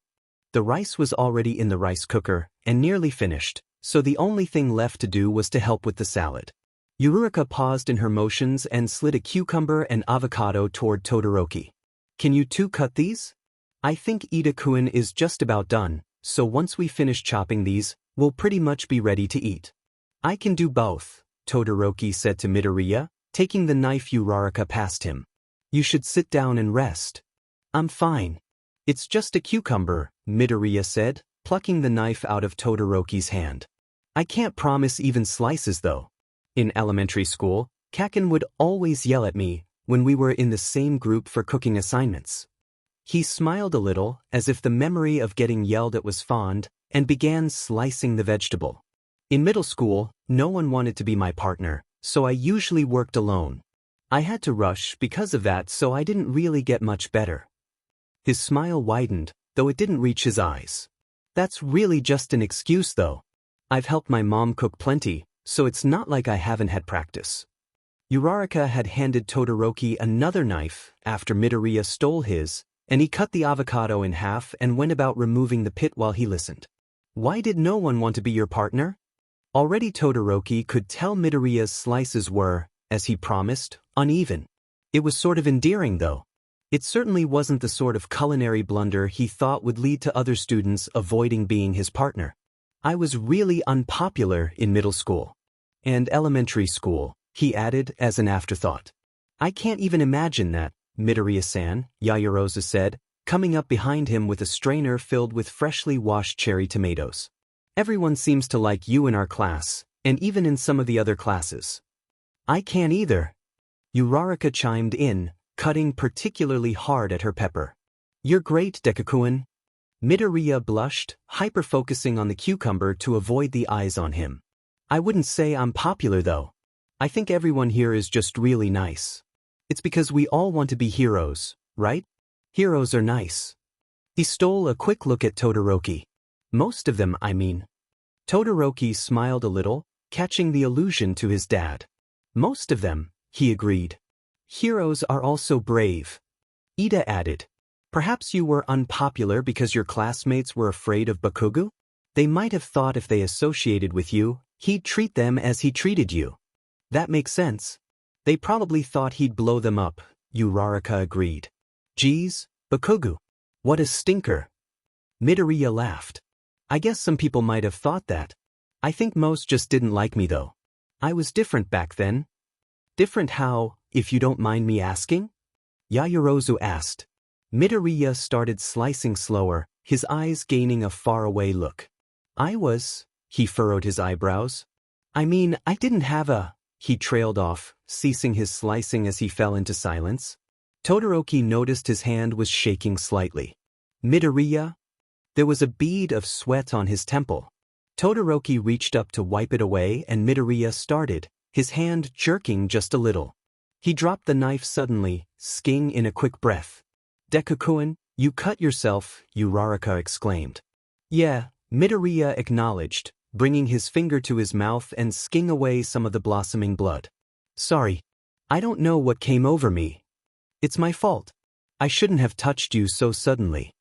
The rice was already in the rice cooker, and nearly finished, so the only thing left to do was to help with the salad. Yurika paused in her motions and slid a cucumber and avocado toward Todoroki. "Can you two cut these? I think Ida-kun is just about done, so once we finish chopping these, we'll pretty much be ready to eat." "I can do both," Todoroki said to Midoriya, taking the knife Uraraka passed him. "You should sit down and rest." "I'm fine. It's just a cucumber," Midoriya said, plucking the knife out of Todoroki's hand. "I can't promise even slices though. In elementary school, Kaken would always yell at me when we were in the same group for cooking assignments." He smiled a little, as if the memory of getting yelled at was fond, and began slicing the vegetable. "In middle school, no one wanted to be my partner, so I usually worked alone. I had to rush because of that, so I didn't really get much better." His smile widened, though it didn't reach his eyes. "That's really just an excuse though. I've helped my mom cook plenty, so it's not like I haven't had practice." Uraraka had handed Todoroki another knife after Midoriya stole his, and he cut the avocado in half and went about removing the pit while he listened. "Why did no one want to be your partner?" Already Todoroki could tell Midoriya's slices were, as he promised, uneven. It was sort of endearing though. It certainly wasn't the sort of culinary blunder he thought would lead to other students avoiding being his partner. "I was really unpopular in middle school. And elementary school," he added as an afterthought. "I can't even imagine that, Midoriya-san," Yaoyorozu said, coming up behind him with a strainer filled with freshly washed cherry tomatoes. "Everyone seems to like you in our class, and even in some of the other classes." "I can't either," Uraraka chimed in, cutting particularly hard at her pepper. "You're great, Deku-kun." Midoriya blushed, hyper-focusing on the cucumber to avoid the eyes on him. "I wouldn't say I'm popular though. I think everyone here is just really nice. It's because we all want to be heroes, right? Heroes are nice." He stole a quick look at Todoroki. "Most of them, I mean." Todoroki smiled a little, catching the allusion to his dad. "Most of them," he agreed. "Heroes are also brave," Ida added. "Perhaps you were unpopular because your classmates were afraid of Bakugo? They might have thought if they associated with you, he'd treat them as he treated you." "That makes sense. They probably thought he'd blow them up," Uraraka agreed. "Geez, Bakugo. What a stinker." Midoriya laughed. "I guess some people might have thought that. I think most just didn't like me though. I was different back then." "Different how, if you don't mind me asking?" Yaoyorozu asked. Midoriya started slicing slower, his eyes gaining a faraway look. He furrowed his eyebrows. "I mean, I didn't have a," he trailed off, ceasing his slicing as he fell into silence. Todoroki noticed his hand was shaking slightly. "Midoriya?" There was a bead of sweat on his temple. Todoroki reached up to wipe it away and Midoriya started, his hand jerking just a little. He dropped the knife suddenly, sking in a quick breath. "Deku-kun, you cut yourself," Uraraka exclaimed. "Yeah," Midoriya acknowledged, bringing his finger to his mouth and sking away some of the blossoming blood. "Sorry." I don't know what came over me. It's my fault. I shouldn't have touched you so suddenly.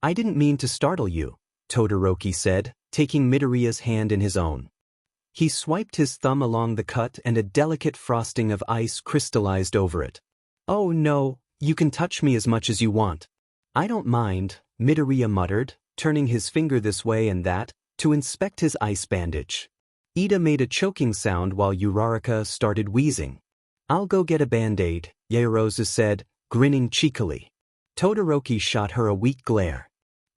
I didn't mean to startle you, Todoroki said, taking Midoriya's hand in his own. He swiped his thumb along the cut and a delicate frosting of ice crystallized over it. Oh no, you can touch me as much as you want. I don't mind, Midoriya muttered, turning his finger this way and that, to inspect his ice bandage. Ida made a choking sound while Uraraka started wheezing. I'll go get a band-aid, Yaoyorozu said, grinning cheekily. Todoroki shot her a weak glare.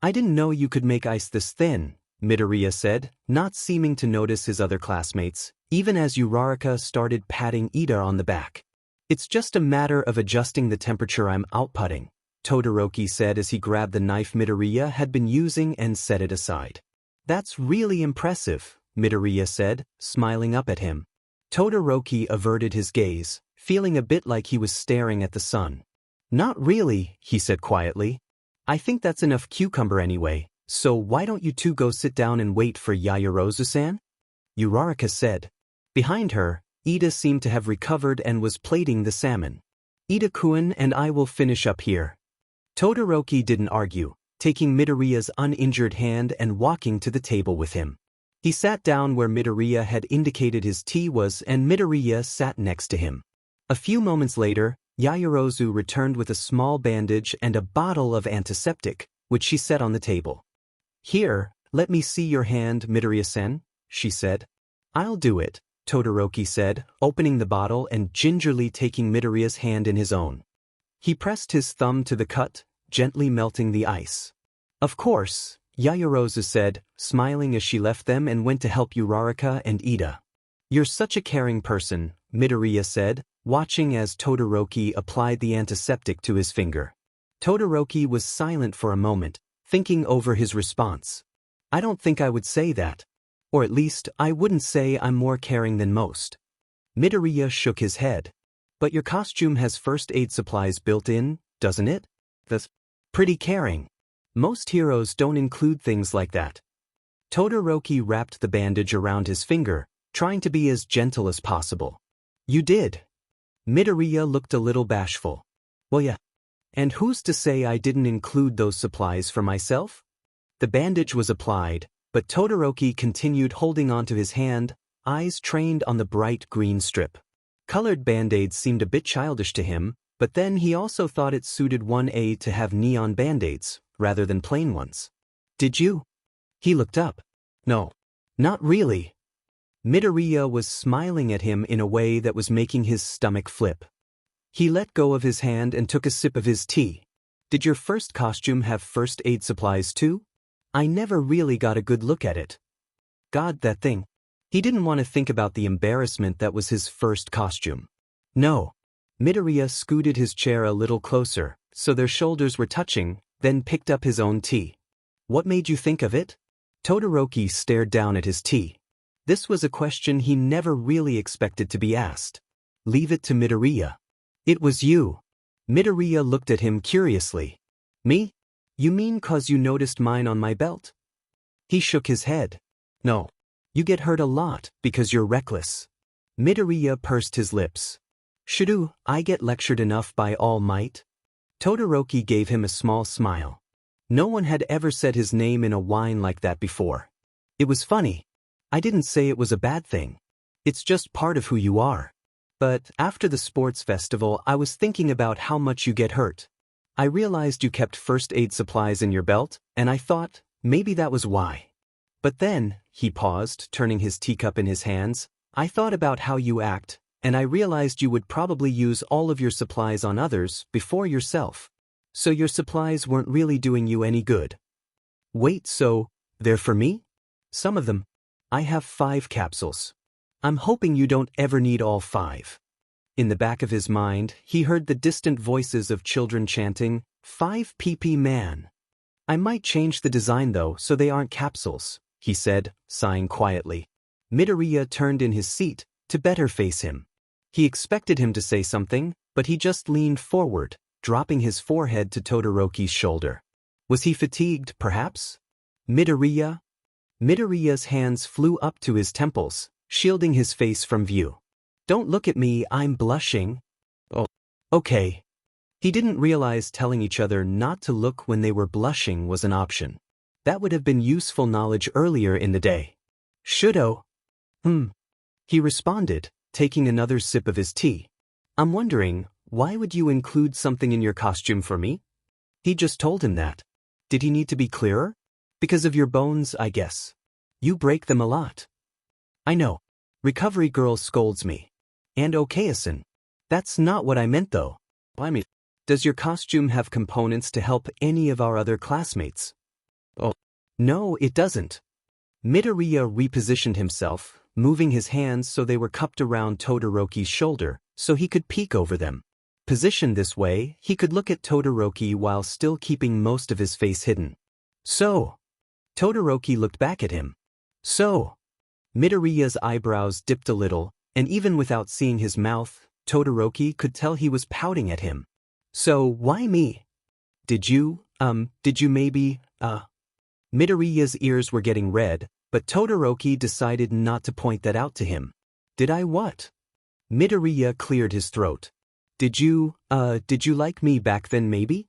I didn't know you could make ice this thin, Midoriya said, not seeming to notice his other classmates, even as Uraraka started patting Ida on the back. It's just a matter of adjusting the temperature I'm outputting, Todoroki said as he grabbed the knife Midoriya had been using and set it aside. That's really impressive, Midoriya said, smiling up at him. Todoroki averted his gaze, feeling a bit like he was staring at the sun. Not really, he said quietly. I think that's enough cucumber anyway, so why don't you two go sit down and wait for Yaoyorozu-san? Uraraka said. Behind her, Ida seemed to have recovered and was plating the salmon. Ida-kun and I will finish up here. Todoroki didn't argue, taking Midoriya's uninjured hand and walking to the table with him. He sat down where Midoriya had indicated his tea was and Midoriya sat next to him. A few moments later, Yaoyorozu returned with a small bandage and a bottle of antiseptic, which she set on the table. Here, let me see your hand, Midoriya-sen, she said. I'll do it, Todoroki said, opening the bottle and gingerly taking Midoriya's hand in his own. He pressed his thumb to the cut, gently melting the ice. Of course, Yaoyorozu said, smiling as she left them and went to help Uraraka and Ida. You're such a caring person, Midoriya said, watching as Todoroki applied the antiseptic to his finger. Todoroki was silent for a moment, thinking over his response. I don't think I would say that. Or at least, I wouldn't say I'm more caring than most. Midoriya shook his head. But your costume has first aid supplies built in, doesn't it? That's pretty caring. Most heroes don't include things like that. Todoroki wrapped the bandage around his finger, trying to be as gentle as possible. You did. Midoriya looked a little bashful. Well, yeah. And who's to say I didn't include those supplies for myself? The bandage was applied, but Todoroki continued holding onto his hand, eyes trained on the bright green strip. Colored band-aids seemed a bit childish to him, but then he also thought it suited 1A to have neon band-aids, rather than plain ones. Did you? He looked up. No. Not really. Midoriya was smiling at him in a way that was making his stomach flip. He let go of his hand and took a sip of his tea. Did your first costume have first aid supplies too? I never really got a good look at it. God, that thing. He didn't want to think about the embarrassment that was his first costume. No. Midoriya scooted his chair a little closer, so their shoulders were touching, then picked up his own tea. What made you think of it? Todoroki stared down at his tea. This was a question he never really expected to be asked. Leave it to Midoriya. It was you. Midoriya looked at him curiously. Me? You mean 'cause you noticed mine on my belt? He shook his head. No. You get hurt a lot because you're reckless. Midoriya pursed his lips. Shouldn't I get lectured enough by All Might? Todoroki gave him a small smile. No one had ever said his name in a whine like that before. It was funny. I didn't say it was a bad thing. It's just part of who you are. But after the sports festival, I was thinking about how much you get hurt. I realized you kept first aid supplies in your belt, and I thought, maybe that was why. But then, he paused, turning his teacup in his hands, I thought about how you act, and I realized you would probably use all of your supplies on others before yourself. So your supplies weren't really doing you any good. Wait, so, they're for me? Some of them. I have 5 capsules. I'm hoping you don't ever need all 5. In the back of his mind, he heard the distant voices of children chanting, 5 PP man. I might change the design though so they aren't capsules, he said, sighing quietly. Midoriya turned in his seat to better face him. He expected him to say something, but he just leaned forward, dropping his forehead to Todoroki's shoulder. Was he fatigued, perhaps? Midoriya? Midoriya's hands flew up to his temples, shielding his face from view. Don't look at me, I'm blushing. Oh, okay. He didn't realize telling each other not to look when they were blushing was an option. That would have been useful knowledge earlier in the day. Shouto. He responded, taking another sip of his tea. I'm wondering, why would you include something in your costume for me? He just told him that. Did he need to be clearer? Because of your bones, I guess. You break them a lot. I know. Recovery girl scolds me. And Okayasan. That's not what I meant though. I mean, does your costume have components to help any of our other classmates? Oh, no, it doesn't. Midoriya repositioned himself, moving his hands so they were cupped around Todoroki's shoulder, so he could peek over them. Positioned this way, he could look at Todoroki while still keeping most of his face hidden. So. Todoroki looked back at him. So. Midoriya's eyebrows dipped a little, and even without seeing his mouth, Todoroki could tell he was pouting at him. So, why me? Did you maybe, Midoriya's ears were getting red, but Todoroki decided not to point that out to him. Did I what? Midoriya cleared his throat. Did you like me back then maybe?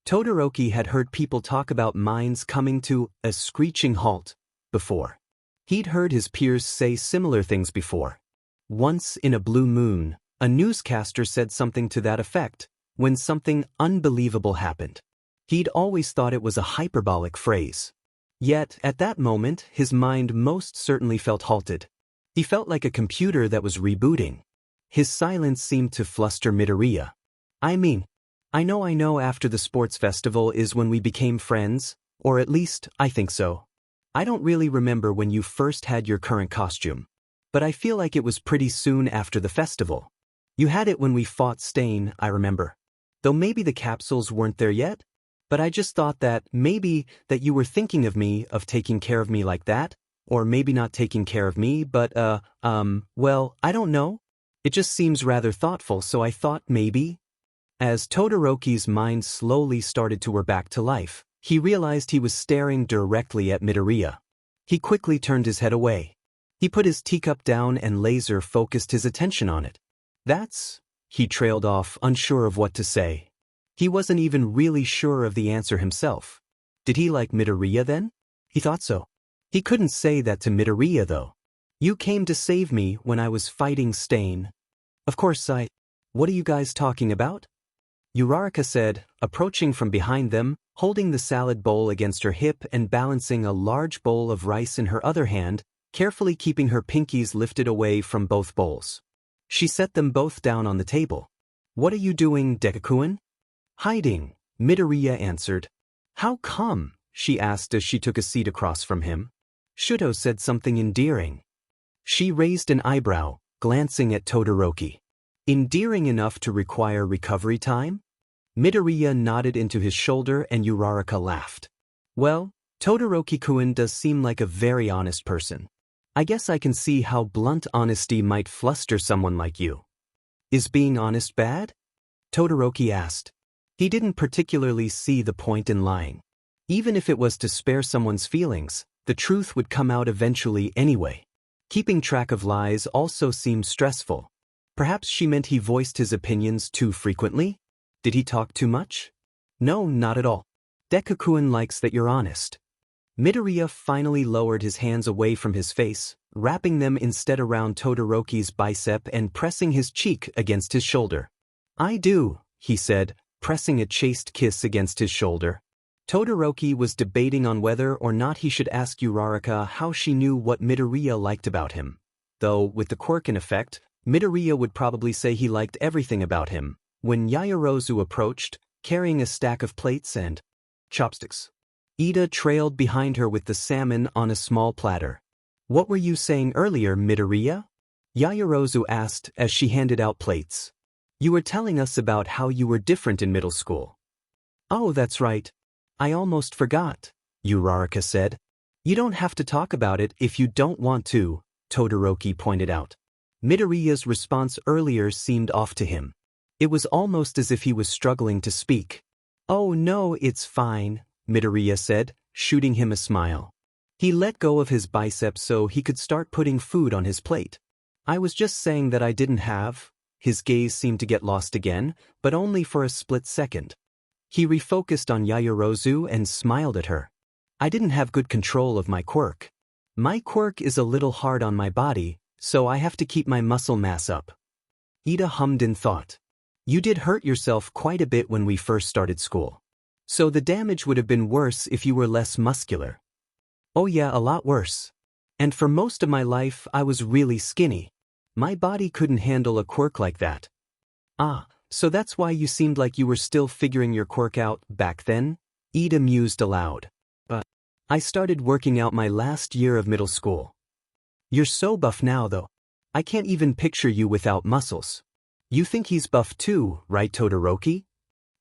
Todoroki had heard people talk about minds coming to a screeching halt before. He'd heard his peers say similar things before. Once in a blue moon, a newscaster said something to that effect when something unbelievable happened. He'd always thought it was a hyperbolic phrase. Yet, at that moment, his mind most certainly felt halted. He felt like a computer that was rebooting. His silence seemed to fluster Midoriya. I know after the sports festival is when we became friends, or at least, I think so. I don't really remember when you first had your current costume, but I feel like it was pretty soon after the festival. You had it when we fought Stain, I remember. Though maybe the capsules weren't there yet? But I just thought that maybe that you were thinking of me, of taking care of me like that, or maybe not taking care of me, but, well, I don't know. It just seems rather thoughtful, so I thought maybe. As Todoroki's mind slowly started to whir back to life, he realized he was staring directly at Midoriya. He quickly turned his head away. He put his teacup down and laser-focused his attention on it. He trailed off, unsure of what to say. He wasn't even really sure of the answer himself. Did he like Midoriya then? He thought so. He couldn't say that to Midoriya though. You came to save me when I was fighting Stain. Of course What are you guys talking about? Uraraka said, approaching from behind them, holding the salad bowl against her hip and balancing a large bowl of rice in her other hand, carefully keeping her pinkies lifted away from both bowls. She set them both down on the table. What are you doing, Deku-kun? Hiding, Midoriya answered. How come? She asked as she took a seat across from him. Shouto said something endearing. She raised an eyebrow, glancing at Todoroki. Endearing enough to require recovery time? Midoriya nodded into his shoulder and Uraraka laughed. Well, Todoroki-kun does seem like a very honest person. I guess I can see how blunt honesty might fluster someone like you. Is being honest bad? Todoroki asked. He didn't particularly see the point in lying. Even if it was to spare someone's feelings, the truth would come out eventually anyway. Keeping track of lies also seemed stressful. Perhaps she meant he voiced his opinions too frequently? Did he talk too much? No, not at all. Deku-kun likes that you're honest. Midoriya finally lowered his hands away from his face, wrapping them instead around Todoroki's bicep and pressing his cheek against his shoulder. I do, he said, pressing a chaste kiss against his shoulder. Todoroki was debating on whether or not he should ask Uraraka how she knew what Midoriya liked about him. Though, with the quirk in effect, Midoriya would probably say he liked everything about him, when Yaoyorozu approached, carrying a stack of plates and chopsticks. Ida trailed behind her with the salmon on a small platter. What were you saying earlier, Midoriya? Yaoyorozu asked as she handed out plates. You were telling us about how you were different in middle school. Oh, that's right. I almost forgot, Uraraka said. You don't have to talk about it if you don't want to, Todoroki pointed out. Midoriya's response earlier seemed off to him. It was almost as if he was struggling to speak. Oh no, it's fine, Midoriya said, shooting him a smile. He let go of his bicep so he could start putting food on his plate. I was just saying that I didn't have. his gaze seemed to get lost again, but only for a split second. He refocused on Yaoyorozu and smiled at her. I didn't have good control of my quirk. My quirk is a little hard on my body, so I have to keep my muscle mass up. Ida hummed in thought. You did hurt yourself quite a bit when we first started school. So the damage would have been worse if you were less muscular. Oh yeah, a lot worse. And for most of my life I was really skinny. My body couldn't handle a quirk like that. Ah, so that's why you seemed like you were still figuring your quirk out back then? Ida mused aloud. I started working out my last year of middle school. You're so buff now though. I can't even picture you without muscles. You think he's buff too, right Todoroki?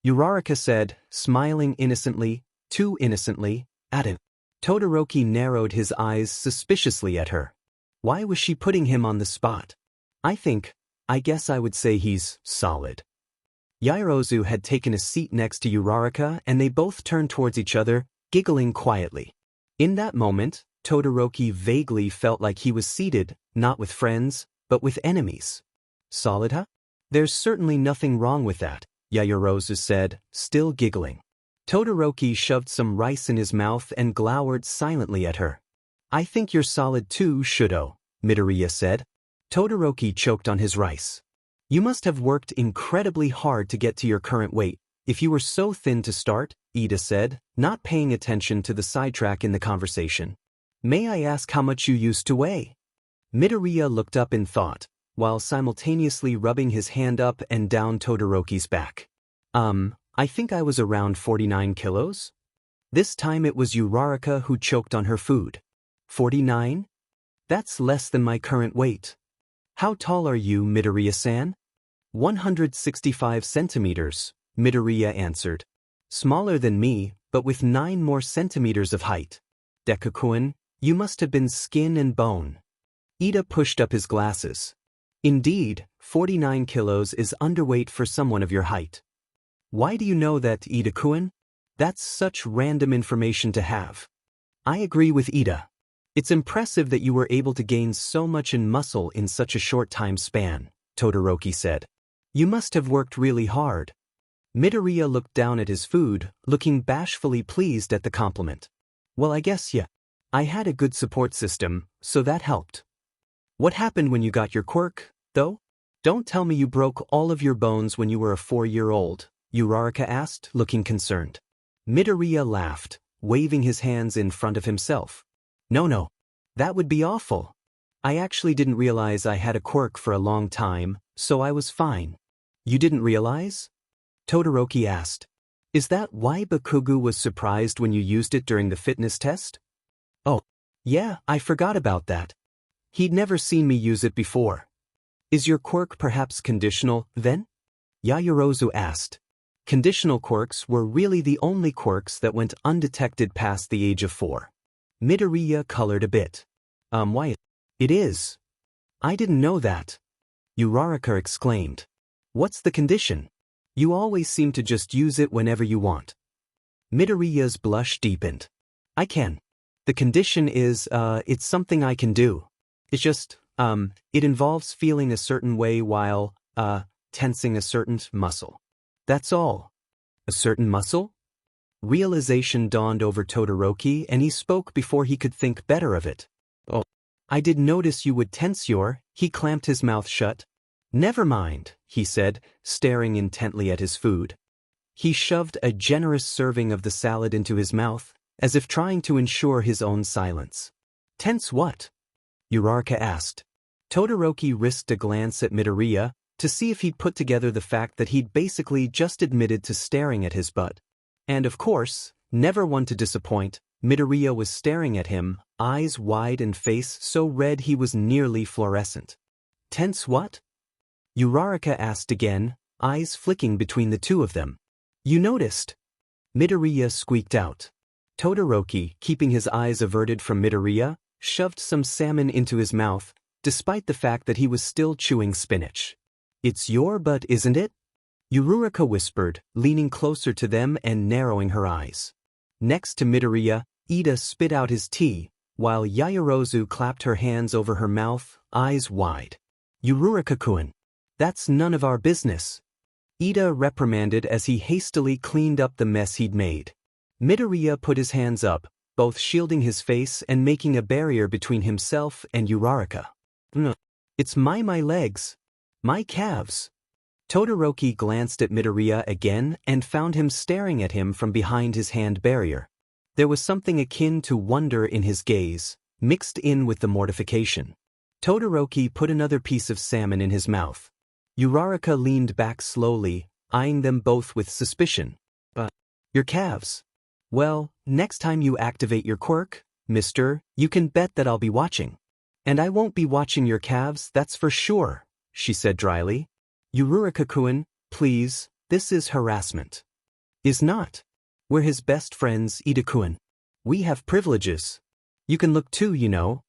Uraraka said, smiling innocently, too innocently, at him. Todoroki narrowed his eyes suspiciously at her. Why was she putting him on the spot? I guess I would say he's solid. Yaoyorozu had taken a seat next to Uraraka and they both turned towards each other, giggling quietly. In that moment, Todoroki vaguely felt like he was seated, not with friends, but with enemies. Solid, huh? There's certainly nothing wrong with that, Yaoyorozu said, still giggling. Todoroki shoved some rice in his mouth and glowered silently at her. I think you're solid too, Shouto, Midoriya said. Todoroki choked on his rice. You must have worked incredibly hard to get to your current weight. If you were so thin to start, Ida said, not paying attention to the sidetrack in the conversation. May I ask how much you used to weigh? Midoriya looked up in thought, while simultaneously rubbing his hand up and down Todoroki's back. I think I was around 49 kilos? This time it was Uraraka who choked on her food. 49? That's less than my current weight. How tall are you, Midoriya-san? 165 centimeters. Midoriya answered. Smaller than me, but with 9 more centimeters of height. Deku-kun, you must have been skin and bone. Ida pushed up his glasses. Indeed, 49 kilos is underweight for someone of your height. Why do you know that, Ida-kun? That's such random information to have. I agree with Ida. It's impressive that you were able to gain so much in muscle in such a short time span, Todoroki said. You must have worked really hard. Midoriya looked down at his food, looking bashfully pleased at the compliment. Well, I guess yeah. I had a good support system, so that helped. What happened when you got your quirk, though? Don't tell me you broke all of your bones when you were a 4-year-old, Uraraka asked, looking concerned. Midoriya laughed, waving his hands in front of himself. No, that would be awful. I actually didn't realize I had a quirk for a long time, so I was fine. You didn't realize? Todoroki asked. Is that why Bakugo was surprised when you used it during the fitness test? Oh, yeah, I forgot about that. He'd never seen me use it before. Is your quirk perhaps conditional, then? Yaoyorozu asked. Conditional quirks were really the only quirks that went undetected past the age of 4. Midoriya colored a bit. Why? It is. I didn't know that. Uraraka exclaimed. What's the condition? You always seem to just use it whenever you want. Midoriya's blush deepened. I can. The condition is, it's something I can do. It's just, it involves feeling a certain way while, tensing a certain muscle. That's all. A certain muscle? Realization dawned over Todoroki and he spoke before he could think better of it. Oh, I did notice you would tense your, he clamped his mouth shut. Never mind, he said, staring intently at his food. He shoved a generous serving of the salad into his mouth, as if trying to ensure his own silence. Tense what? Uraraka asked. Todoroki risked a glance at Midoriya to see if he'd put together the fact that he'd basically just admitted to staring at his butt. And of course, never one to disappoint, Midoriya was staring at him, eyes wide and face so red he was nearly fluorescent. Tense what? Uraraka asked again, eyes flicking between the two of them. You noticed? Midoriya squeaked out. Todoroki, keeping his eyes averted from Midoriya, shoved some salmon into his mouth, despite the fact that he was still chewing spinach. It's your butt, isn't it? Uraraka whispered, leaning closer to them and narrowing her eyes. Next to Midoriya, Ida spit out his tea, while Yaoyorozu clapped her hands over her mouth, eyes wide. Uraraka-kun. That's none of our business. Ida reprimanded as he hastily cleaned up the mess he'd made. Midoriya put his hands up, both shielding his face and making a barrier between himself and Uraraka. It's my legs. My calves. Todoroki glanced at Midoriya again and found him staring at him from behind his hand barrier. There was something akin to wonder in his gaze, mixed in with the mortification. Todoroki put another piece of salmon in his mouth. Uraraka leaned back slowly, eyeing them both with suspicion. Your calves. Well, next time you activate your quirk, mister, you can bet that I'll be watching. And I won't be watching your calves, that's for sure, she said dryly. Uraraka-kun, please, this is harassment. Is not. We're his best friends, Ida-kun. We have privileges. You can look too, you know.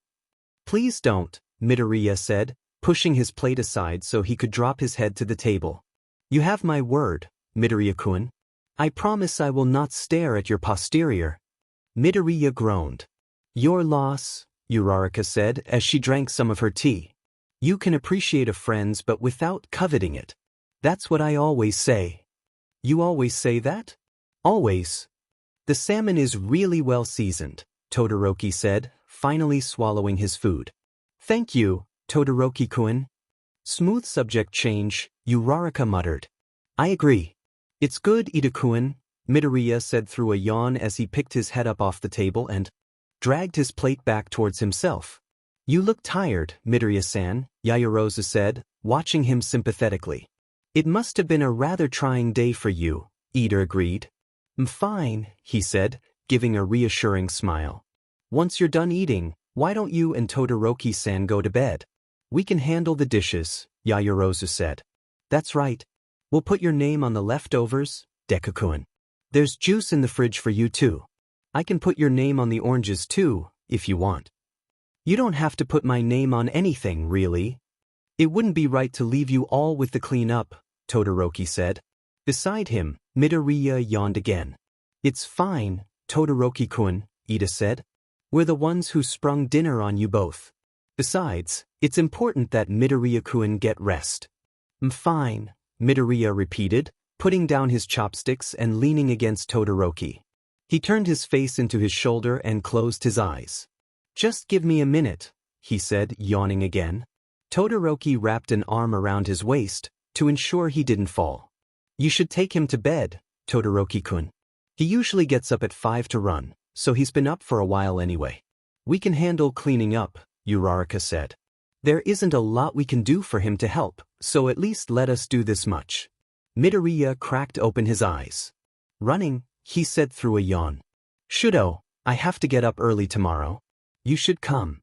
Please don't, Midoriya said, pushing his plate aside so he could drop his head to the table. You have my word, Midoriya-kun. I promise I will not stare at your posterior. Midoriya groaned. Your loss, Uraraka said as she drank some of her tea. You can appreciate a friend's but without coveting it. That's what I always say. You always say that? Always. The salmon is really well seasoned, Todoroki said, finally swallowing his food. Thank you, Todoroki-kun. Smooth subject change, Uraraka muttered. I agree. It's good, Ida-kun, Midoriya said through a yawn as he picked his head up off the table and dragged his plate back towards himself. You look tired, Midoriya-san, Yaoyorozu said, watching him sympathetically. It must have been a rather trying day for you, Ida agreed. I'm fine, he said, giving a reassuring smile. Once you're done eating, why don't you and Todoroki-san go to bed? We can handle the dishes, Yaoyorozu said. That's right. We'll put your name on the leftovers, Deku-kun. There's juice in the fridge for you too. I can put your name on the oranges too, if you want. You don't have to put my name on anything, really. It wouldn't be right to leave you all with the cleanup, Todoroki said. Beside him, Midoriya yawned again. It's fine, Todoroki-kun, Ida said. We're the ones who sprung dinner on you both. Besides, it's important that Midoriya-kun get rest. I'm fine, Midoriya repeated, putting down his chopsticks and leaning against Todoroki. He turned his face into his shoulder and closed his eyes. Just give me a minute, he said, yawning again. Todoroki wrapped an arm around his waist to ensure he didn't fall. You should take him to bed, Todoroki-kun. He usually gets up at 5 to run, so he's been up for a while anyway. We can handle cleaning up, Uraraka said. There isn't a lot we can do for him to help, so at least let us do this much. Midoriya cracked open his eyes. Running, he said through a yawn. Shouto, I have to get up early tomorrow. You should come.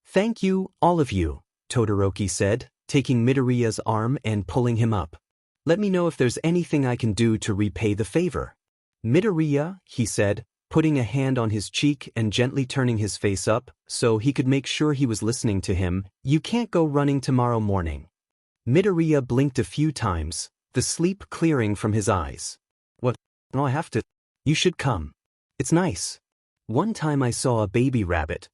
Thank you, all of you, Todoroki said, taking Midoriya's arm and pulling him up. Let me know if there's anything I can do to repay the favor. Midoriya, he said, putting a hand on his cheek and gently turning his face up so he could make sure he was listening to him. You can't go running tomorrow morning. Midoriya blinked a few times, the sleep clearing from his eyes. What? No, I have to. You should come. It's nice. One time I saw a baby rabbit.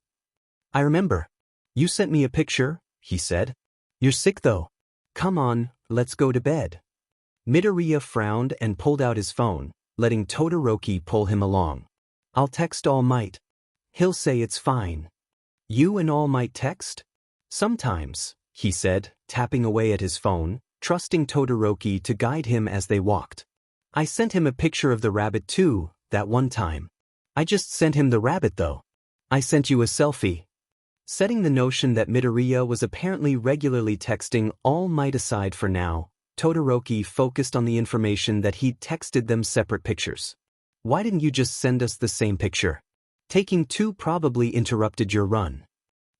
I remember. You sent me a picture, he said. You're sick though. Come on, let's go to bed. Midoriya frowned and pulled out his phone, letting Todoroki pull him along. I'll text All Might. He'll say it's fine. You and All Might text? Sometimes, he said, tapping away at his phone, trusting Todoroki to guide him as they walked. I sent him a picture of the rabbit too, that one time. I just sent him the rabbit though. I sent you a selfie. Setting the notion that Midoriya was apparently regularly texting All Might aside for now, Todoroki focused on the information that he'd texted them separate pictures. Why didn't you just send us the same picture? Taking two probably interrupted your run.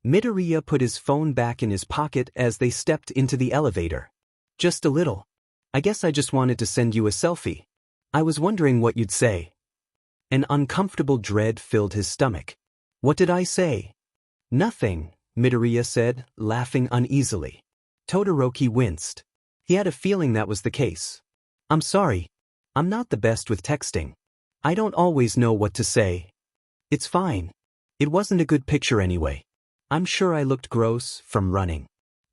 Midoriya put his phone back in his pocket as they stepped into the elevator. Just a little. I guess I just wanted to send you a selfie. I was wondering what you'd say. An uncomfortable dread filled his stomach. What did I say? Nothing, Midoriya said, laughing uneasily. Todoroki winced. He had a feeling that was the case. I'm sorry. I'm not the best with texting. I don't always know what to say. It's fine. It wasn't a good picture anyway. I'm sure I looked gross from running.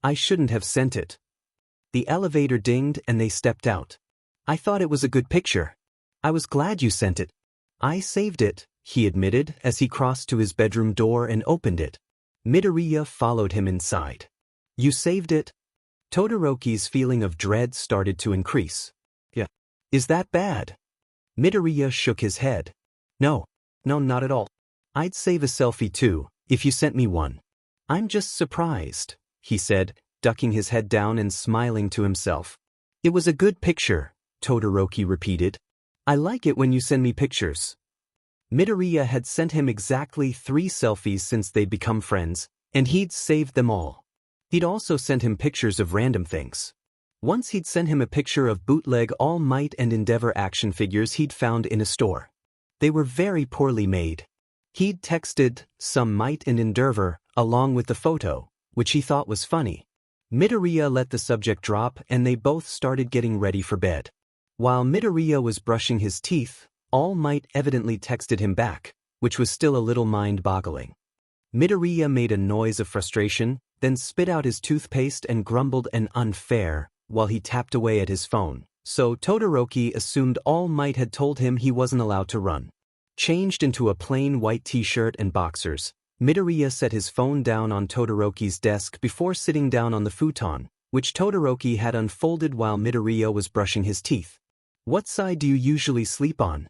I shouldn't have sent it. The elevator dinged and they stepped out. I thought it was a good picture. I was glad you sent it. I saved it, he admitted as he crossed to his bedroom door and opened it. Midoriya followed him inside. You saved it? Todoroki's feeling of dread started to increase. Yeah. Is that bad? Midoriya shook his head. No, not at all. I'd save a selfie too, if you sent me one. I'm just surprised, he said, ducking his head down and smiling to himself. It was a good picture, Todoroki repeated. I like it when you send me pictures. Midoriya had sent him exactly 3 selfies since they'd become friends, and he'd saved them all. He'd also sent him pictures of random things. Once he'd sent him a picture of bootleg All Might and Endeavor action figures he'd found in a store. They were very poorly made. He'd texted some Might and Endeavor along with the photo, which he thought was funny. Midoriya let the subject drop and they both started getting ready for bed. While Midoriya was brushing his teeth, All Might evidently texted him back, which was still a little mind-boggling. Midoriya made a noise of frustration, then spit out his toothpaste and grumbled an unfair while he tapped away at his phone, so Todoroki assumed All Might had told him he wasn't allowed to run. Changed into a plain white t-shirt and boxers, Midoriya set his phone down on Todoroki's desk before sitting down on the futon, which Todoroki had unfolded while Midoriya was brushing his teeth. What side do you usually sleep on?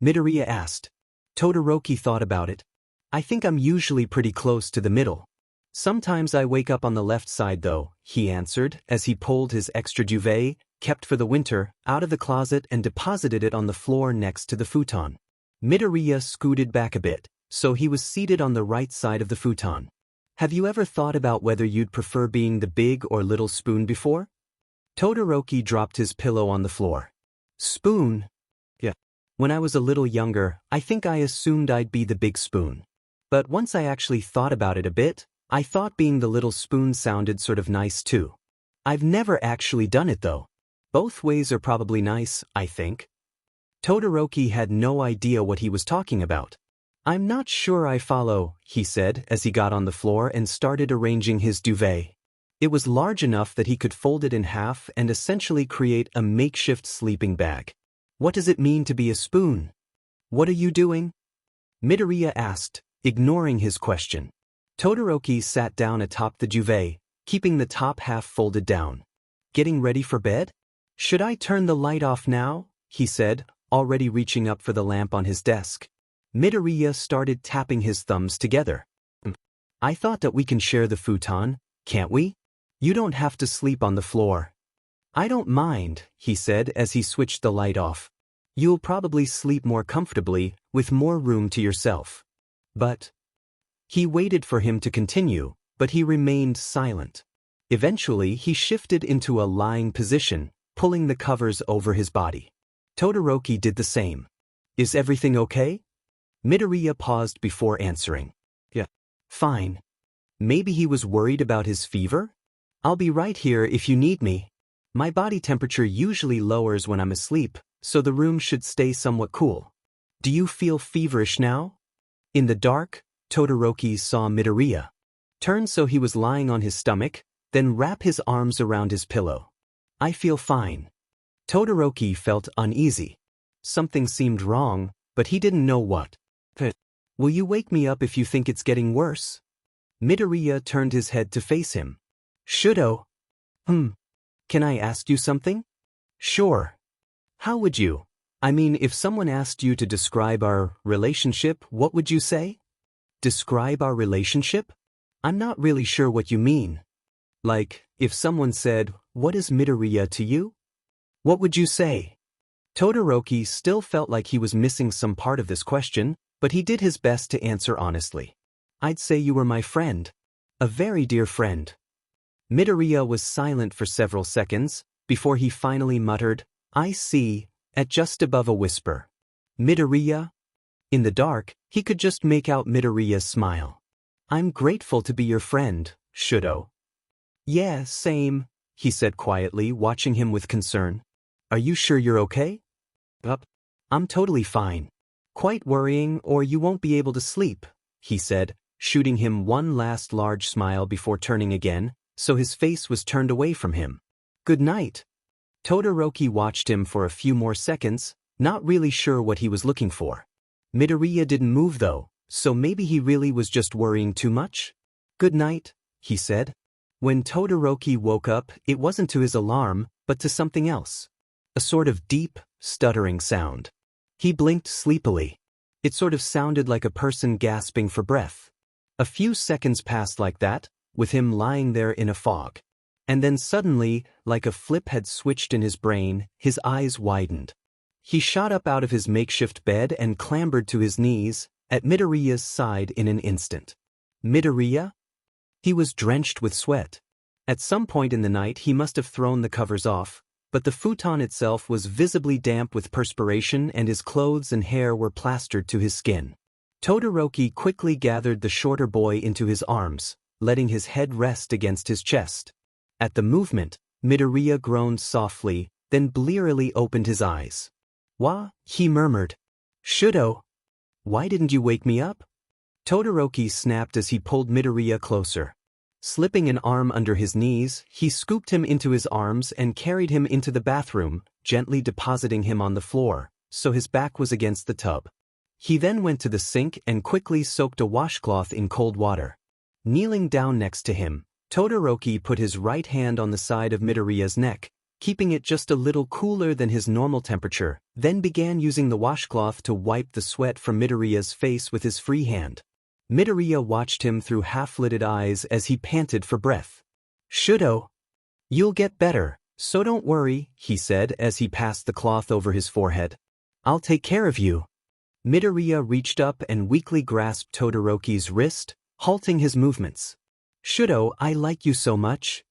Midoriya asked. Todoroki thought about it. I think I'm usually pretty close to the middle. Sometimes I wake up on the left side though, he answered as he pulled his extra duvet, kept for the winter, out of the closet and deposited it on the floor next to the futon. Midoriya scooted back a bit, so he was seated on the right side of the futon. Have you ever thought about whether you'd prefer being the big or little spoon before? Todoroki dropped his pillow on the floor. Spoon? Yeah. When I was a little younger, I think I assumed I'd be the big spoon. But once I actually thought about it a bit, I thought being the little spoon sounded sort of nice too. I've never actually done it though. Both ways are probably nice, I think. Todoroki had no idea what he was talking about. I'm not sure I follow, he said as he got on the floor and started arranging his duvet. It was large enough that he could fold it in half and essentially create a makeshift sleeping bag. What does it mean to be a spoon? What are you doing? Midoriya asked, ignoring his question. Todoroki sat down atop the duvet, keeping the top half folded down. Getting ready for bed? Should I turn the light off now? He said, already reaching up for the lamp on his desk. Midoriya started tapping his thumbs together. I thought that we can share the futon, can't we? You don't have to sleep on the floor. I don't mind, he said as he switched the light off. You'll probably sleep more comfortably, with more room to yourself. But... He waited for him to continue, but he remained silent. Eventually he shifted into a lying position, pulling the covers over his body. Todoroki did the same. Is everything okay? Midoriya paused before answering. Yeah. Fine. Maybe he was worried about his fever? I'll be right here if you need me. My body temperature usually lowers when I'm asleep, so the room should stay somewhat cool. Do you feel feverish now? In the dark, Todoroki saw Midoriya turn so he was lying on his stomach, then wrap his arms around his pillow. I feel fine. Todoroki felt uneasy. Something seemed wrong, but he didn't know what. Will you wake me up if you think it's getting worse? Midoriya turned his head to face him. Shouto. Can I ask you something? Sure. How would you? I mean, if someone asked you to describe our relationship, what would you say? Describe our relationship? I'm not really sure what you mean. Like, if someone said, what is Midoriya to you? What would you say? Todoroki still felt like he was missing some part of this question, but he did his best to answer honestly. I'd say you were my friend. A very dear friend. Midoriya was silent for several seconds, before he finally muttered, I see, at just above a whisper. Midoriya? In the dark, he could just make out Midoriya's smile. I'm grateful to be your friend, Shouto. Yeah, same, he said quietly, watching him with concern. Are you sure you're okay? I'm totally fine. Quite worrying or you won't be able to sleep, he said, shooting him one last large smile before turning again, so his face was turned away from him. Good night. Todoroki watched him for a few more seconds, not really sure what he was looking for. Midoriya didn't move though, so maybe he really was just worrying too much? Good night, he said. When Todoroki woke up, it wasn't to his alarm, but to something else. A sort of deep, stuttering sound. He blinked sleepily. It sort of sounded like a person gasping for breath. A few seconds passed like that, with him lying there in a fog. And then suddenly, like a flip had switched in his brain, his eyes widened. He shot up out of his makeshift bed and clambered to his knees, at Midoriya's side in an instant. Midoriya? He was drenched with sweat. At some point in the night he must have thrown the covers off, but the futon itself was visibly damp with perspiration and his clothes and hair were plastered to his skin. Todoroki quickly gathered the shorter boy into his arms, letting his head rest against his chest. At the movement, Midoriya groaned softly, then blearily opened his eyes. "Wha?" he murmured. "Shouto. Why didn't you wake me up?" Todoroki snapped as he pulled Midoriya closer. Slipping an arm under his knees, he scooped him into his arms and carried him into the bathroom, gently depositing him on the floor, so his back was against the tub. He then went to the sink and quickly soaked a washcloth in cold water. Kneeling down next to him, Todoroki put his right hand on the side of Midoriya's neck, keeping it just a little cooler than his normal temperature, then began using the washcloth to wipe the sweat from Midoriya's face with his free hand. Midoriya watched him through half-lidded eyes as he panted for breath. "Shouto. You'll get better, so don't worry," he said as he passed the cloth over his forehead. "I'll take care of you." Midoriya reached up and weakly grasped Todoroki's wrist, halting his movements. "Shouto, I like you so much."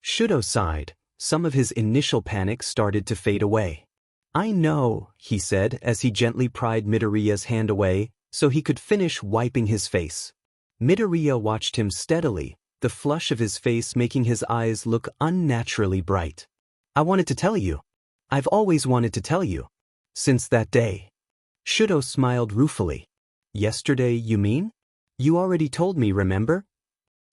Shouto sighed. Some of his initial panic started to fade away. "I know," he said as he gently pried Midoriya's hand away, so he could finish wiping his face. Midoriya watched him steadily, the flush of his face making his eyes look unnaturally bright. "I wanted to tell you. I've always wanted to tell you. Since that day." Shouto smiled ruefully. "Yesterday, you mean? You already told me, remember?"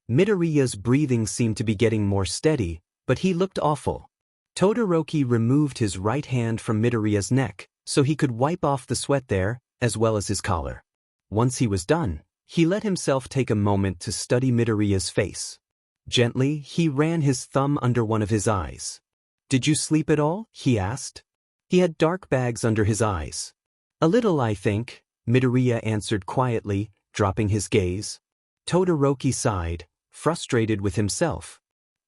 Midoriya's breathing seemed to be getting more steady, but he looked awful. Todoroki removed his right hand from Midoriya's neck, so he could wipe off the sweat there, as well as his collar. Once he was done, he let himself take a moment to study Midoriya's face. Gently, he ran his thumb under one of his eyes. "Did you sleep at all?" he asked. He had dark bags under his eyes. "A little, I think," Midoriya answered quietly, dropping his gaze. Todoroki sighed, frustrated with himself.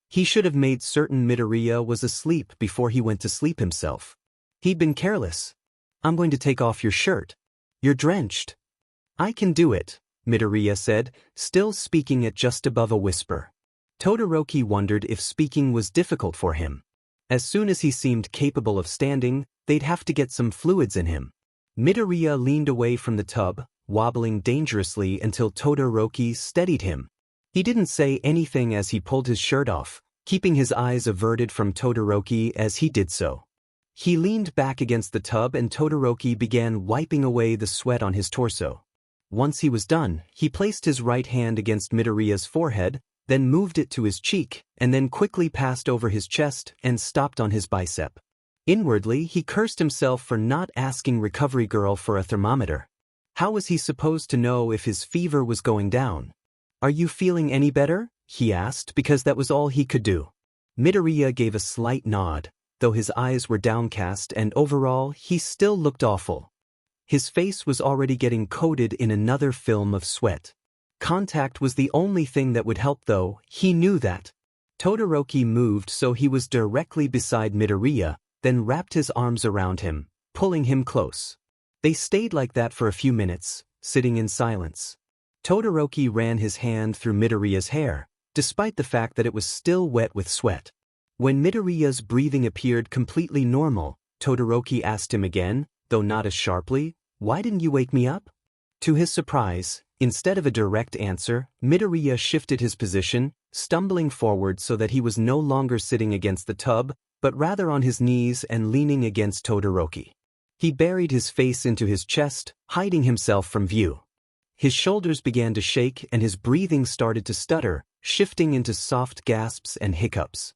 He should have made certain Midoriya was asleep before he went to sleep himself. He'd been careless. "I'm going to take off your shirt. You're drenched." "I can do it," Midoriya said, still speaking at just above a whisper. Todoroki wondered if speaking was difficult for him. As soon as he seemed capable of standing, they'd have to get some fluids in him. Midoriya leaned away from the tub, wobbling dangerously until Todoroki steadied him. He didn't say anything as he pulled his shirt off, keeping his eyes averted from Todoroki as he did so. He leaned back against the tub and Todoroki began wiping away the sweat on his torso. Once he was done, he placed his right hand against Midoriya's forehead, then moved it to his cheek, and then quickly passed over his chest and stopped on his bicep. Inwardly, he cursed himself for not asking Recovery Girl for a thermometer. How was he supposed to know if his fever was going down? "Are you feeling any better?" he asked, because that was all he could do. Midoriya gave a slight nod, though his eyes were downcast and overall he still looked awful. His face was already getting coated in another film of sweat. Contact was the only thing that would help though, he knew that. Todoroki moved so he was directly beside Midoriya, then wrapped his arms around him, pulling him close. They stayed like that for a few minutes, sitting in silence. Todoroki ran his hand through Midoriya's hair, despite the fact that it was still wet with sweat. When Midoriya's breathing appeared completely normal, Todoroki asked him again, though not as sharply, "Why didn't you wake me up?" To his surprise, instead of a direct answer, Midoriya shifted his position, stumbling forward so that he was no longer sitting against the tub, but rather on his knees and leaning against Todoroki. He buried his face into his chest, hiding himself from view. His shoulders began to shake and his breathing started to stutter, shifting into soft gasps and hiccups.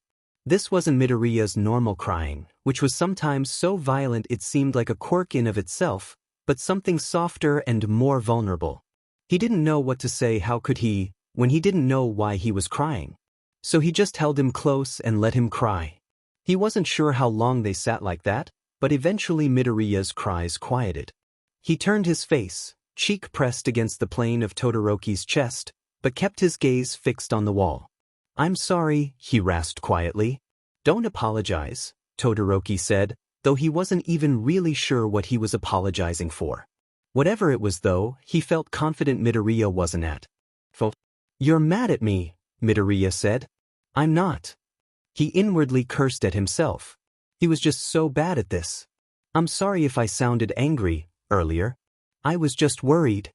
This wasn't Midoriya's normal crying, which was sometimes so violent it seemed like a quirk in of itself, but something softer and more vulnerable. He didn't know what to say. How could he, when he didn't know why he was crying? So he just held him close and let him cry. He wasn't sure how long they sat like that, but eventually Midoriya's cries quieted. He turned his face, cheek pressed against the plane of Todoroki's chest, but kept his gaze fixed on the wall. "I'm sorry," he rasped quietly. "Don't apologize," Todoroki said, though he wasn't even really sure what he was apologizing for. Whatever it was though, he felt confident Midoriya wasn't at fault. "You're mad at me," Midoriya said. "I'm not." He inwardly cursed at himself. He was just so bad at this. "I'm sorry if I sounded angry earlier. I was just worried."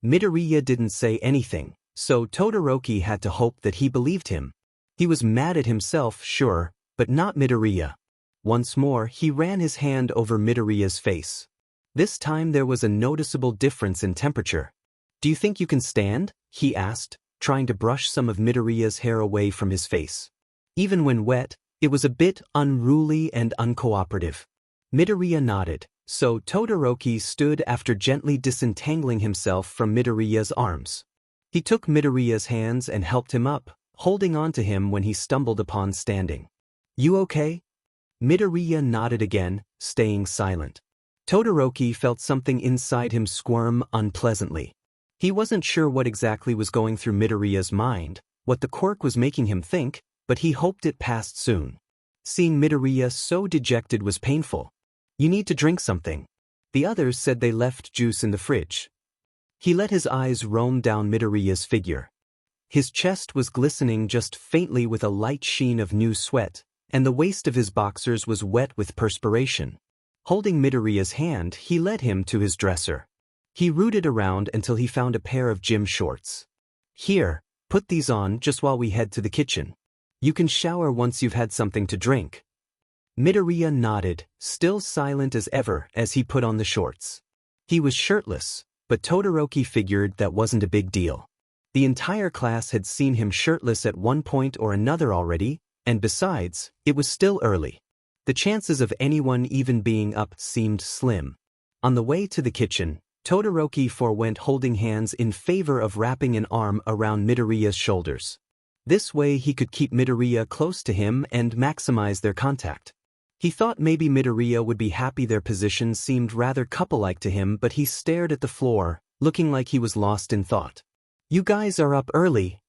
Midoriya didn't say anything, so Todoroki had to hope that he believed him. He was mad at himself, sure, but not Midoriya. Once more, he ran his hand over Midoriya's face. This time there was a noticeable difference in temperature. "Do you think you can stand?" he asked, trying to brush some of Midoriya's hair away from his face. Even when wet, it was a bit unruly and uncooperative. Midoriya nodded, so Todoroki stood after gently disentangling himself from Midoriya's arms. He took Midoriya's hands and helped him up, holding on to him when he stumbled upon standing. "You okay?" Midoriya nodded again, staying silent. Todoroki felt something inside him squirm unpleasantly. He wasn't sure what exactly was going through Midoriya's mind, what the quirk was making him think, but he hoped it passed soon. Seeing Midoriya so dejected was painful. "You need to drink something." The others said they left juice in the fridge. He let his eyes roam down Midoriya's figure. His chest was glistening just faintly with a light sheen of new sweat, and the waist of his boxers was wet with perspiration. Holding Midoriya's hand, he led him to his dresser. He rooted around until he found a pair of gym shorts. "Here, put these on just while we head to the kitchen. You can shower once you've had something to drink." Midoriya nodded, still silent as ever as he put on the shorts. He was shirtless, but Todoroki figured that wasn't a big deal. The entire class had seen him shirtless at one point or another already, and besides, it was still early. The chances of anyone even being up seemed slim. On the way to the kitchen, Todoroki forewent holding hands in favor of wrapping an arm around Midoriya's shoulders. This way he could keep Midoriya close to him and maximize their contact. He thought maybe Midoriya would be happy their position seemed rather couple-like to him, but he stared at the floor, looking like he was lost in thought. "You guys are up early."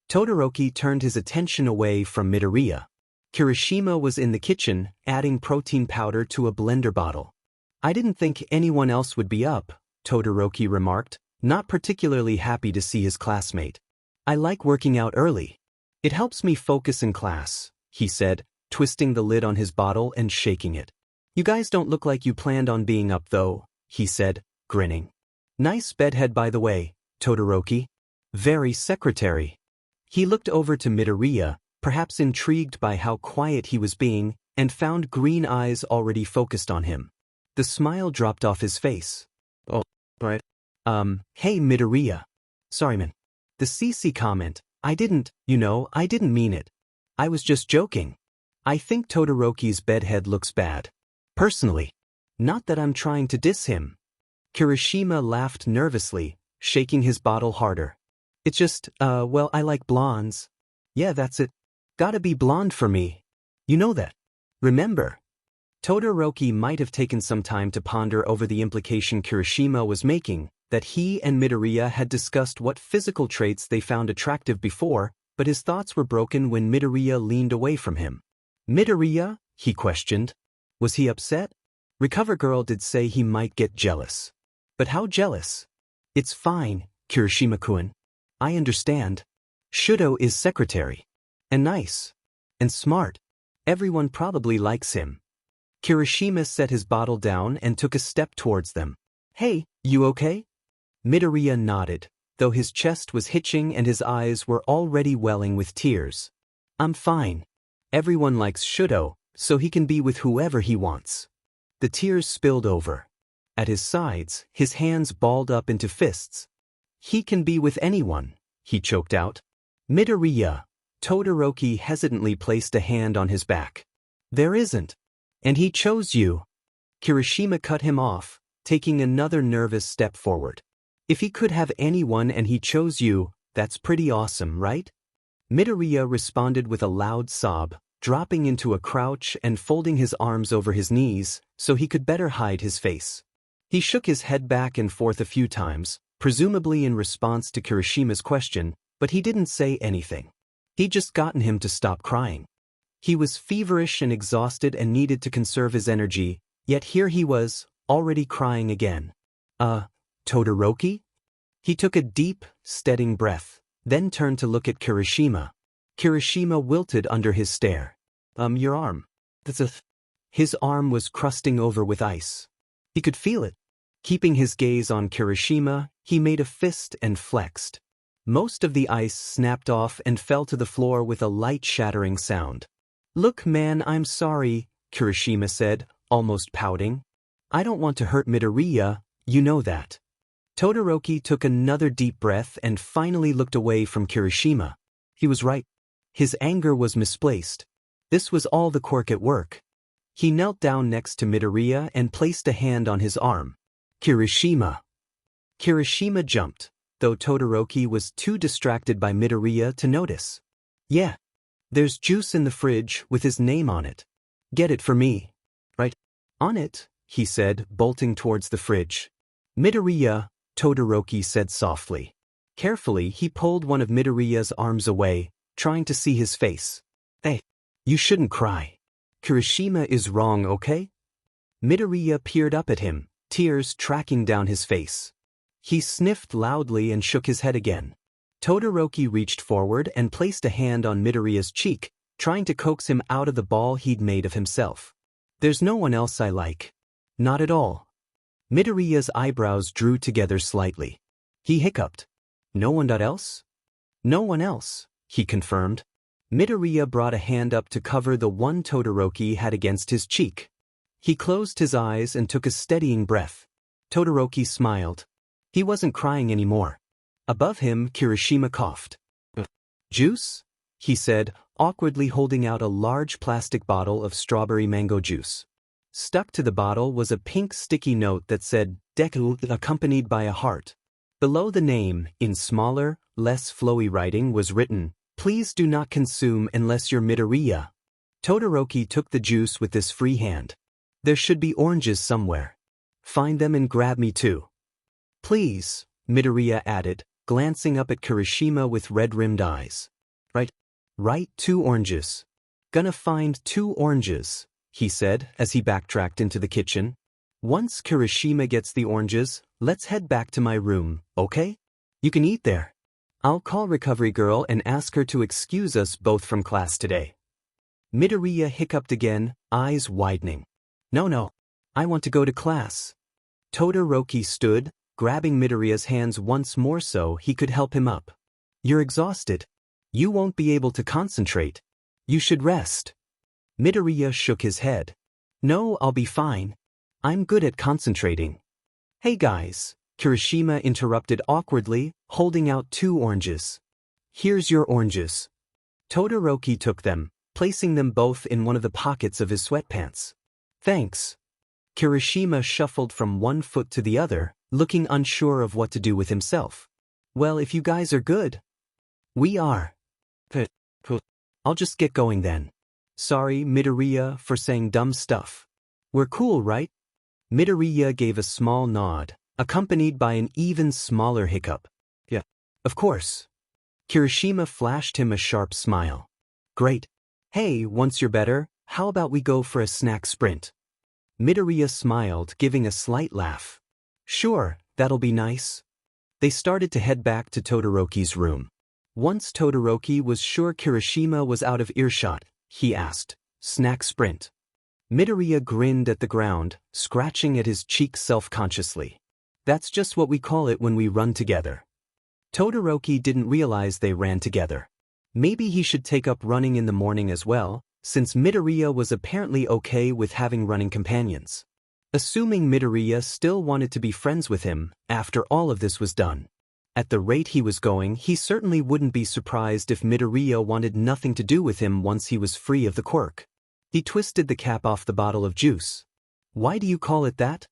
Todoroki turned his attention away from Midoriya. Kirishima was in the kitchen, adding protein powder to a blender bottle. "I didn't think anyone else would be up," Todoroki remarked, not particularly happy to see his classmate. "I like working out early. It helps me focus in class," he said, twisting the lid on his bottle and shaking it. "You guys don't look like you planned on being up though," he said, grinning. "Nice bedhead by the way, Todoroki. Very secretary." He looked over to Midoriya, perhaps intrigued by how quiet he was being, and found green eyes already focused on him. The smile dropped off his face. "Oh, right. Hey Midoriya. Sorry man. The CC comment, I didn't mean it. I was just joking. I think Todoroki's bedhead looks bad. Personally. Not that I'm trying to diss him." Kirishima laughed nervously, shaking his bottle harder. "It's just, well, I like blondes. Yeah, that's it. Gotta be blonde for me. You know that. Remember?" Todoroki might have taken some time to ponder over the implication Kirishima was making, that he and Midoriya had discussed what physical traits they found attractive before, but his thoughts were broken when Midoriya leaned away from him. "Midoriya?" he questioned. Was he upset? Recover Girl did say he might get jealous. But how jealous? "It's fine, Kirishima-kun. I understand. Shouto is secretary. And nice. And smart. Everyone probably likes him." Kirishima set his bottle down and took a step towards them. "Hey, you okay?" Midoriya nodded, though his chest was hitching and his eyes were already welling with tears. "I'm fine. Everyone likes Shouto, so he can be with whoever he wants." The tears spilled over. At his sides, his hands balled up into fists. "He can be with anyone," he choked out. "Midoriya." Todoroki hesitantly placed a hand on his back. There isn't. And he chose you. Kirishima cut him off, taking another nervous step forward. If he could have anyone and he chose you, that's pretty awesome, right? Midoriya responded with a loud sob, dropping into a crouch and folding his arms over his knees so he could better hide his face. He shook his head back and forth a few times, presumably in response to Kirishima's question, but he didn't say anything. He'd just gotten him to stop crying. He was feverish and exhausted and needed to conserve his energy, yet here he was, already crying again. Todoroki? He took a deep, steadying breath, then turned to look at Kirishima. Kirishima wilted under his stare. Your arm. His arm was crusting over with ice. He could feel it. Keeping his gaze on Kirishima, he made a fist and flexed. Most of the ice snapped off and fell to the floor with a light shattering sound. Look man, I'm sorry, Kirishima said, almost pouting. I don't want to hurt Midoriya, you know that. Todoroki took another deep breath and finally looked away from Kirishima. He was right. His anger was misplaced. This was all the quirk at work. He knelt down next to Midoriya and placed a hand on his arm. Kirishima. Kirishima jumped, though Todoroki was too distracted by Midoriya to notice. Yeah. There's juice in the fridge with his name on it. Get it for me. Right. On it, he said, bolting towards the fridge. Midoriya, Todoroki said softly. Carefully, he pulled one of Midoriya's arms away, trying to see his face. Hey, you shouldn't cry. Kirishima is wrong, okay? Midoriya peered up at him, tears tracking down his face. He sniffed loudly and shook his head again. Todoroki reached forward and placed a hand on Midoriya's cheek, trying to coax him out of the ball he'd made of himself. There's no one else I like. Not at all. Midoriya's eyebrows drew together slightly. He hiccuped. No one else? No one else, he confirmed. Midoriya brought a hand up to cover the one Todoroki had against his cheek. He closed his eyes and took a steadying breath. Todoroki smiled. He wasn't crying anymore. Above him, Kirishima coughed. Juice? He said, awkwardly holding out a large plastic bottle of strawberry mango juice. Stuck to the bottle was a pink sticky note that said, Deku, accompanied by a heart. Below the name, in smaller, less flowy writing, was written, Please do not consume unless you're Midoriya. Todoroki took the juice with this free hand. There should be oranges somewhere. Find them and grab me too. Please, Midoriya added, glancing up at Kirishima with red-rimmed eyes. Right, 2 oranges. Gonna find 2 oranges, he said as he backtracked into the kitchen. Once Kirishima gets the oranges, let's head back to my room, okay? You can eat there. I'll call Recovery Girl and ask her to excuse us both from class today. Midoriya hiccuped again, eyes widening. No, I want to go to class. Todoroki stood, grabbing Midoriya's hands once more so he could help him up. You're exhausted. You won't be able to concentrate. You should rest. Midoriya shook his head. No, I'll be fine. I'm good at concentrating. Hey guys, Kirishima interrupted awkwardly, holding out 2 oranges. Here's your oranges. Todoroki took them, placing them both in one of the pockets of his sweatpants. Thanks. Kirishima shuffled from one foot to the other, looking unsure of what to do with himself. Well, if you guys are good. We are. I'll just get going then. Sorry, Midoriya, for saying dumb stuff. We're cool, right? Midoriya gave a small nod, accompanied by an even smaller hiccup. Yeah, of course. Kirishima flashed him a sharp smile. Great. Hey, once you're better, how about we go for a snack sprint? Midoriya smiled, giving a slight laugh. Sure, that'll be nice. They started to head back to Todoroki's room. Once Todoroki was sure Kirishima was out of earshot, he asked, Snack sprint. Midoriya grinned at the ground, scratching at his cheek self-consciously. That's just what we call it when we run together. Todoroki didn't realize they ran together. Maybe he should take up running in the morning as well, since Midoriya was apparently okay with having running companions. Assuming Midoriya still wanted to be friends with him after all of this was done. At the rate he was going, he certainly wouldn't be surprised if Midoriya wanted nothing to do with him once he was free of the quirk. He twisted the cap off the bottle of juice. Why do you call it that?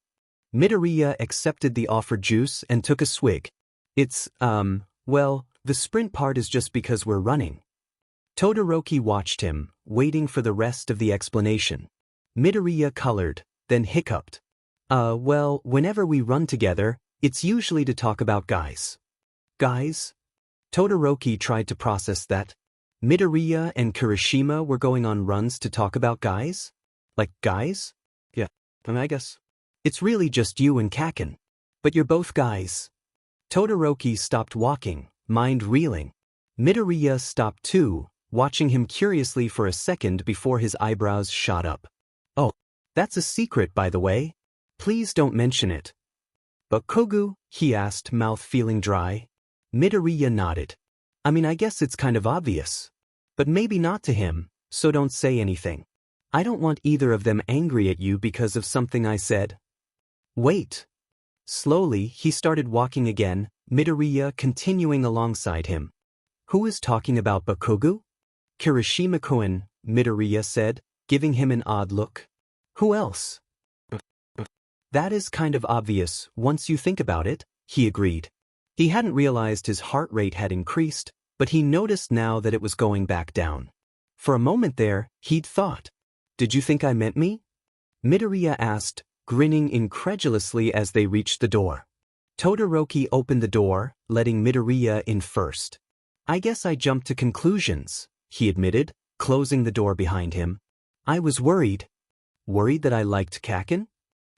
Midoriya accepted the offered juice and took a swig. It's, well, the sprint part is just because we're running. Todoroki watched him, waiting for the rest of the explanation. Midoriya colored, then hiccuped. Well, whenever we run together, it's usually to talk about guys. Guys? Todoroki tried to process that. Midoriya and Kirishima were going on runs to talk about guys? Like guys? Yeah, I guess. It's really just you and Kaken. But you're both guys. Todoroki stopped walking, mind reeling. Midoriya stopped too, watching him curiously for a second before his eyebrows shot up. Oh, that's a secret, by the way. Please don't mention it. But Kogu? He asked, mouth feeling dry. Midoriya nodded. I mean, I guess it's kind of obvious. But maybe not to him, so don't say anything. I don't want either of them angry at you because of something I said. Wait. Slowly, he started walking again, Midoriya continuing alongside him. Who is talking about Bakugo? Kirishima-kun, Midoriya said, giving him an odd look. Who else? That is kind of obvious, once you think about it, he agreed. He hadn't realized his heart rate had increased, but he noticed now that it was going back down. For a moment there, he'd thought. Did you think I meant me? Midoriya asked, grinning incredulously as they reached the door. Todoroki opened the door, letting Midoriya in first. I guess I jumped to conclusions, he admitted, closing the door behind him. I was worried. Worried that I liked Kaken?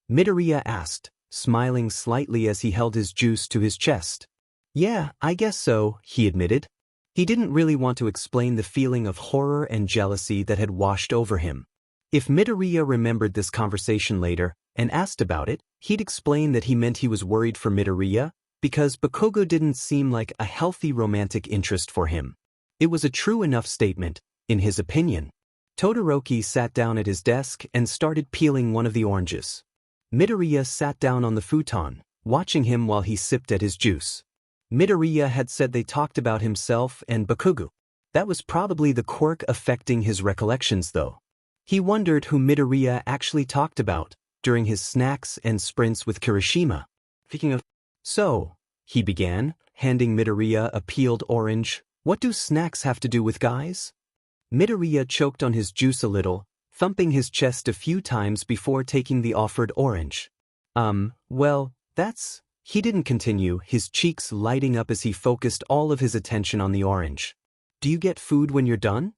Midoriya asked, smiling slightly as he held his juice to his chest. Yeah, I guess so, he admitted. He didn't really want to explain the feeling of horror and jealousy that had washed over him. If Midoriya remembered this conversation later and asked about it, he'd explain that he meant he was worried for Midoriya because Bakugo didn't seem like a healthy romantic interest for him. It was a true enough statement, in his opinion. Todoroki sat down at his desk and started peeling one of the oranges. Midoriya sat down on the futon, watching him while he sipped at his juice. Midoriya had said they talked about himself and Bakugo. That was probably the quirk affecting his recollections though. He wondered who Midoriya actually talked about during his snacks and sprints with Kirishima. Speaking of... So, he began, handing Midoriya a peeled orange. What do snacks have to do with guys? Midoriya choked on his juice a little, thumping his chest a few times before taking the offered orange. Well, that's... He didn't continue, his cheeks lighting up as he focused all of his attention on the orange. Do you get food when you're done?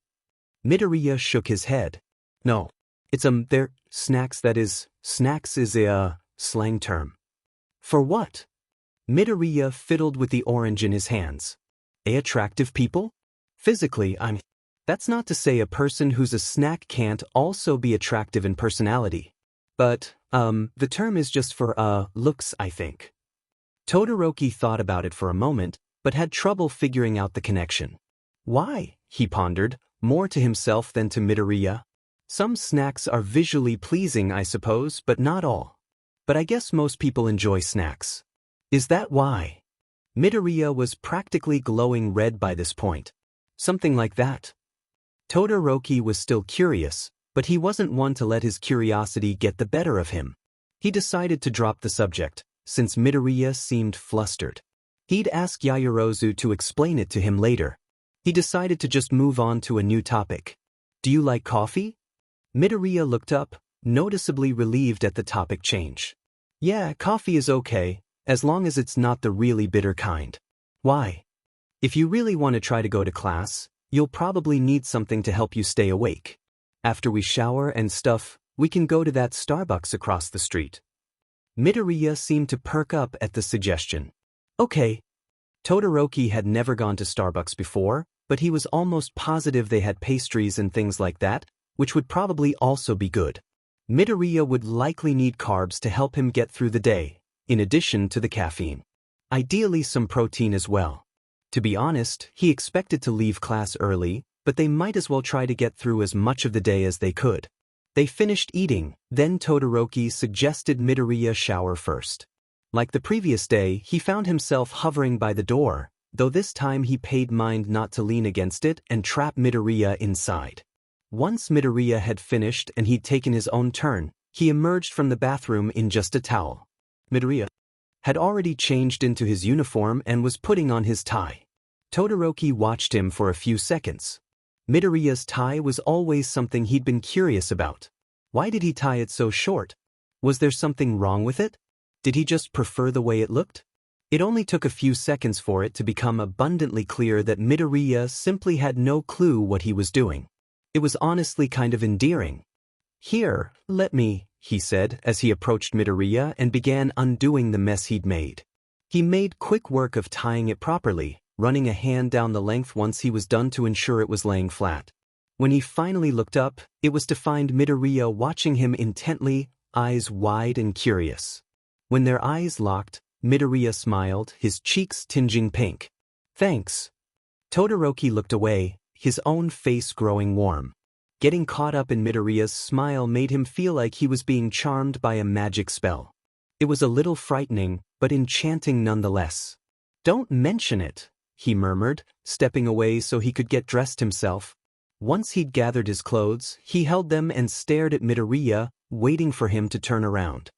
Midoriya shook his head. No. It's they're snacks, that is, snacks is a, slang term. For what? Midoriya fiddled with the orange in his hands. Attractive people? Physically, That's not to say a person who's a snack can't also be attractive in personality. But, the term is just for, looks, I think. Todoroki thought about it for a moment, but had trouble figuring out the connection. Why? He pondered, more to himself than to Midoriya. Some snacks are visually pleasing, I suppose, but not all. But I guess most people enjoy snacks. Is that why? Midoriya was practically glowing red by this point. Something like that. Todoroki was still curious, but he wasn't one to let his curiosity get the better of him. He decided to drop the subject, since Midoriya seemed flustered. He'd ask Yaoyorozu to explain it to him later. He decided to just move on to a new topic. Do you like coffee? Midoriya looked up, noticeably relieved at the topic change. Yeah, coffee is okay, as long as it's not the really bitter kind. Why? If you really want to try to go to class, you'll probably need something to help you stay awake. After we shower and stuff, we can go to that Starbucks across the street. Midoriya seemed to perk up at the suggestion. Okay. Todoroki had never gone to Starbucks before, but he was almost positive they had pastries and things like that, which would probably also be good. Midoriya would likely need carbs to help him get through the day, in addition to the caffeine. Ideally some protein as well. To be honest, he expected to leave class early, but they might as well try to get through as much of the day as they could. They finished eating, then Todoroki suggested Midoriya shower first. Like the previous day, he found himself hovering by the door, though this time he paid mind not to lean against it and trap Midoriya inside. Once Midoriya had finished and he'd taken his own turn, he emerged from the bathroom in just a towel. Midoriya had already changed into his uniform and was putting on his tie. Todoroki watched him for a few seconds. Midoriya's tie was always something he'd been curious about. Why did he tie it so short? Was there something wrong with it? Did he just prefer the way it looked? It only took a few seconds for it to become abundantly clear that Midoriya simply had no clue what he was doing. It was honestly kind of endearing. "Here, let me," he said as he approached Midoriya and began undoing the mess he'd made. He made quick work of tying it properly, running a hand down the length once he was done to ensure it was laying flat. When he finally looked up, it was to find Midoriya watching him intently, eyes wide and curious. When their eyes locked, Midoriya smiled, his cheeks tinging pink. "Thanks." Todoroki looked away, his own face growing warm. Getting caught up in Midoriya's smile made him feel like he was being charmed by a magic spell. It was a little frightening, but enchanting nonetheless. "Don't mention it," he murmured, stepping away so he could get dressed himself. Once he'd gathered his clothes, he held them and stared at Midoriya, waiting for him to turn around.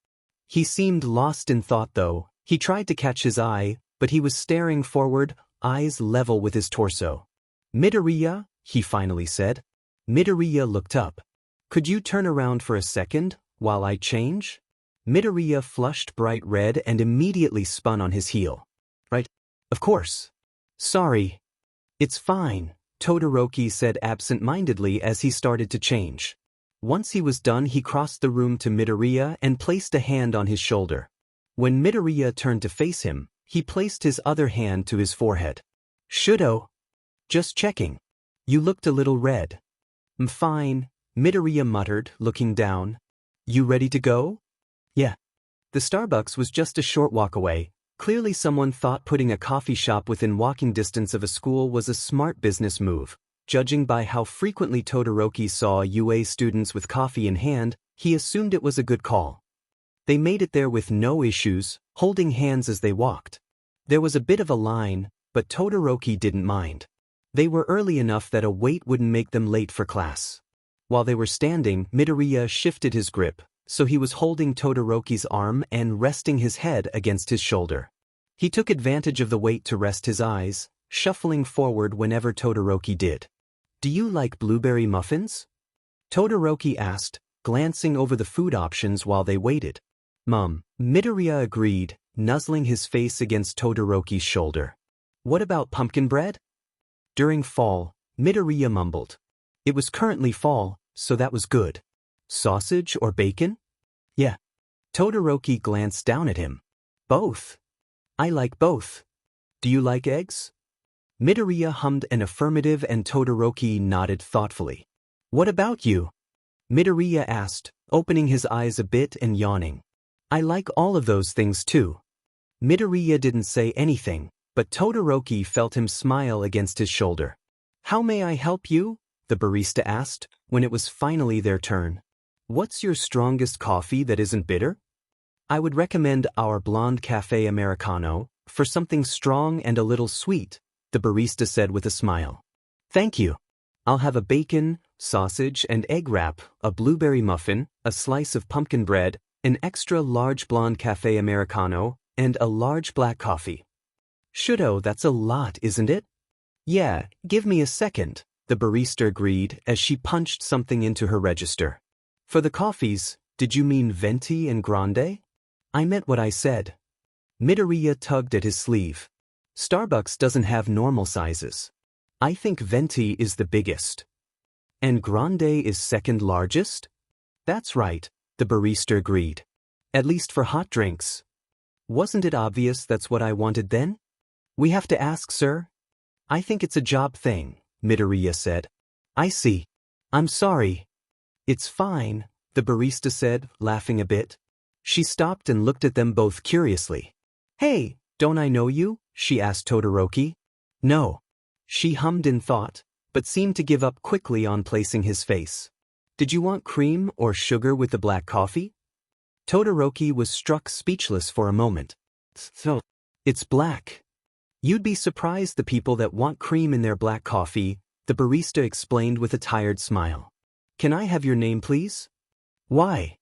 He seemed lost in thought though. He tried to catch his eye, but he was staring forward, eyes level with his torso. "Midoriya," he finally said. Midoriya looked up. "Could you turn around for a second, while I change?" Midoriya flushed bright red and immediately spun on his heel. "Right. Of course. Sorry." "It's fine," Todoroki said absent-mindedly as he started to change. Once he was done, he crossed the room to Midoriya and placed a hand on his shoulder. When Midoriya turned to face him, he placed his other hand to his forehead. "Shouto. Just checking. You looked a little red." "I'm fine," Midoriya muttered, looking down. "You ready to go?" "Yeah." The Starbucks was just a short walk away. Clearly someone thought putting a coffee shop within walking distance of a school was a smart business move. Judging by how frequently Todoroki saw UA students with coffee in hand, he assumed it was a good call. They made it there with no issues, holding hands as they walked. There was a bit of a line, but Todoroki didn't mind. They were early enough that a wait wouldn't make them late for class. While they were standing, Midoriya shifted his grip, so he was holding Todoroki's arm and resting his head against his shoulder. He took advantage of the wait to rest his eyes, shuffling forward whenever Todoroki did. "Do you like blueberry muffins?" Todoroki asked, glancing over the food options while they waited. "Mum," Midoriya agreed, nuzzling his face against Todoroki's shoulder. "What about pumpkin bread?" During fall, Midoriya mumbled. It was currently fall, so that was good. "Sausage or bacon?" "Yeah." Todoroki glanced down at him. "Both." "I like both." "Do you like eggs?" Midoriya hummed an affirmative and Todoroki nodded thoughtfully. "What about you?" Midoriya asked, opening his eyes a bit and yawning. "I like all of those things too." Midoriya didn't say anything, but Todoroki felt him smile against his shoulder. "How may I help you?" the barista asked, when it was finally their turn. "What's your strongest coffee that isn't bitter?" "I would recommend our blonde cafe Americano, for something strong and a little sweet," the barista said with a smile. "Thank you. I'll have a bacon, sausage and egg wrap, a blueberry muffin, a slice of pumpkin bread, an extra large blonde cafe Americano, and a large black coffee." "Shouto, that's a lot, isn't it?" "Yeah, give me a second," the barista agreed as she punched something into her register. "For the coffees, did you mean venti and grande?" "I meant what I said." Midoriya tugged at his sleeve. "Starbucks doesn't have normal sizes. I think venti is the biggest." "And grande is second largest?" "That's right," the barista agreed. "At least for hot drinks." "Wasn't it obvious that's what I wanted then?" "We have to ask, sir." "I think it's a job thing," Midoriya said. "I see. I'm sorry." "It's fine," the barista said, laughing a bit. She stopped and looked at them both curiously. "Hey, don't I know you?" she asked Todoroki. "No." She hummed in thought, but seemed to give up quickly on placing his face. "Did you want cream or sugar with the black coffee?" Todoroki was struck speechless for a moment. So, it's black. You'd be surprised the people that want cream in their black coffee, the barista explained with a tired smile. Can I have your name, please? Why?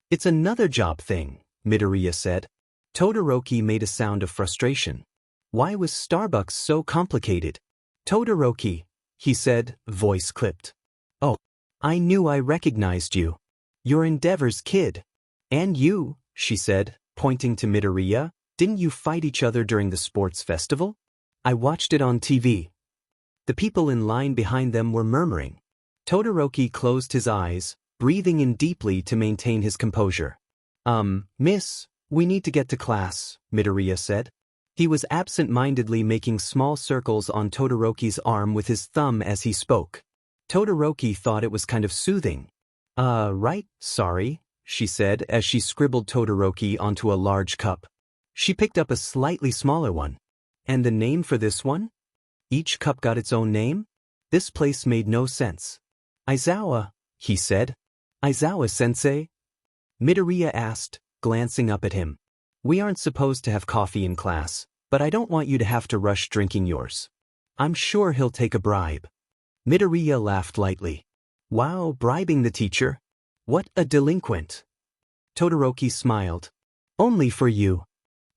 It's another job thing, Midoriya said. Todoroki made a sound of frustration. Why was Starbucks so complicated? Todoroki, he said, voice clipped. Oh, I knew I recognized you. You're Endeavor's kid. And you, she said, pointing to Midoriya, didn't you fight each other during the sports festival? I watched it on TV. The people in line behind them were murmuring. Todoroki closed his eyes, breathing in deeply to maintain his composure. Miss, we need to get to class, Midoriya said. He was absent-mindedly making small circles on Todoroki's arm with his thumb as he spoke. Todoroki thought it was kind of soothing. Right, sorry, she said as she scribbled Todoroki onto a large cup. She picked up a slightly smaller one. And the name for this one? Each cup got its own name? This place made no sense. Aizawa, he said. Aizawa-sensei? Midoriya asked, glancing up at him. We aren't supposed to have coffee in class, but I don't want you to have to rush drinking yours. I'm sure he'll take a bribe. Midoriya laughed lightly. Wow, bribing the teacher? What a delinquent. Todoroki smiled. Only for you.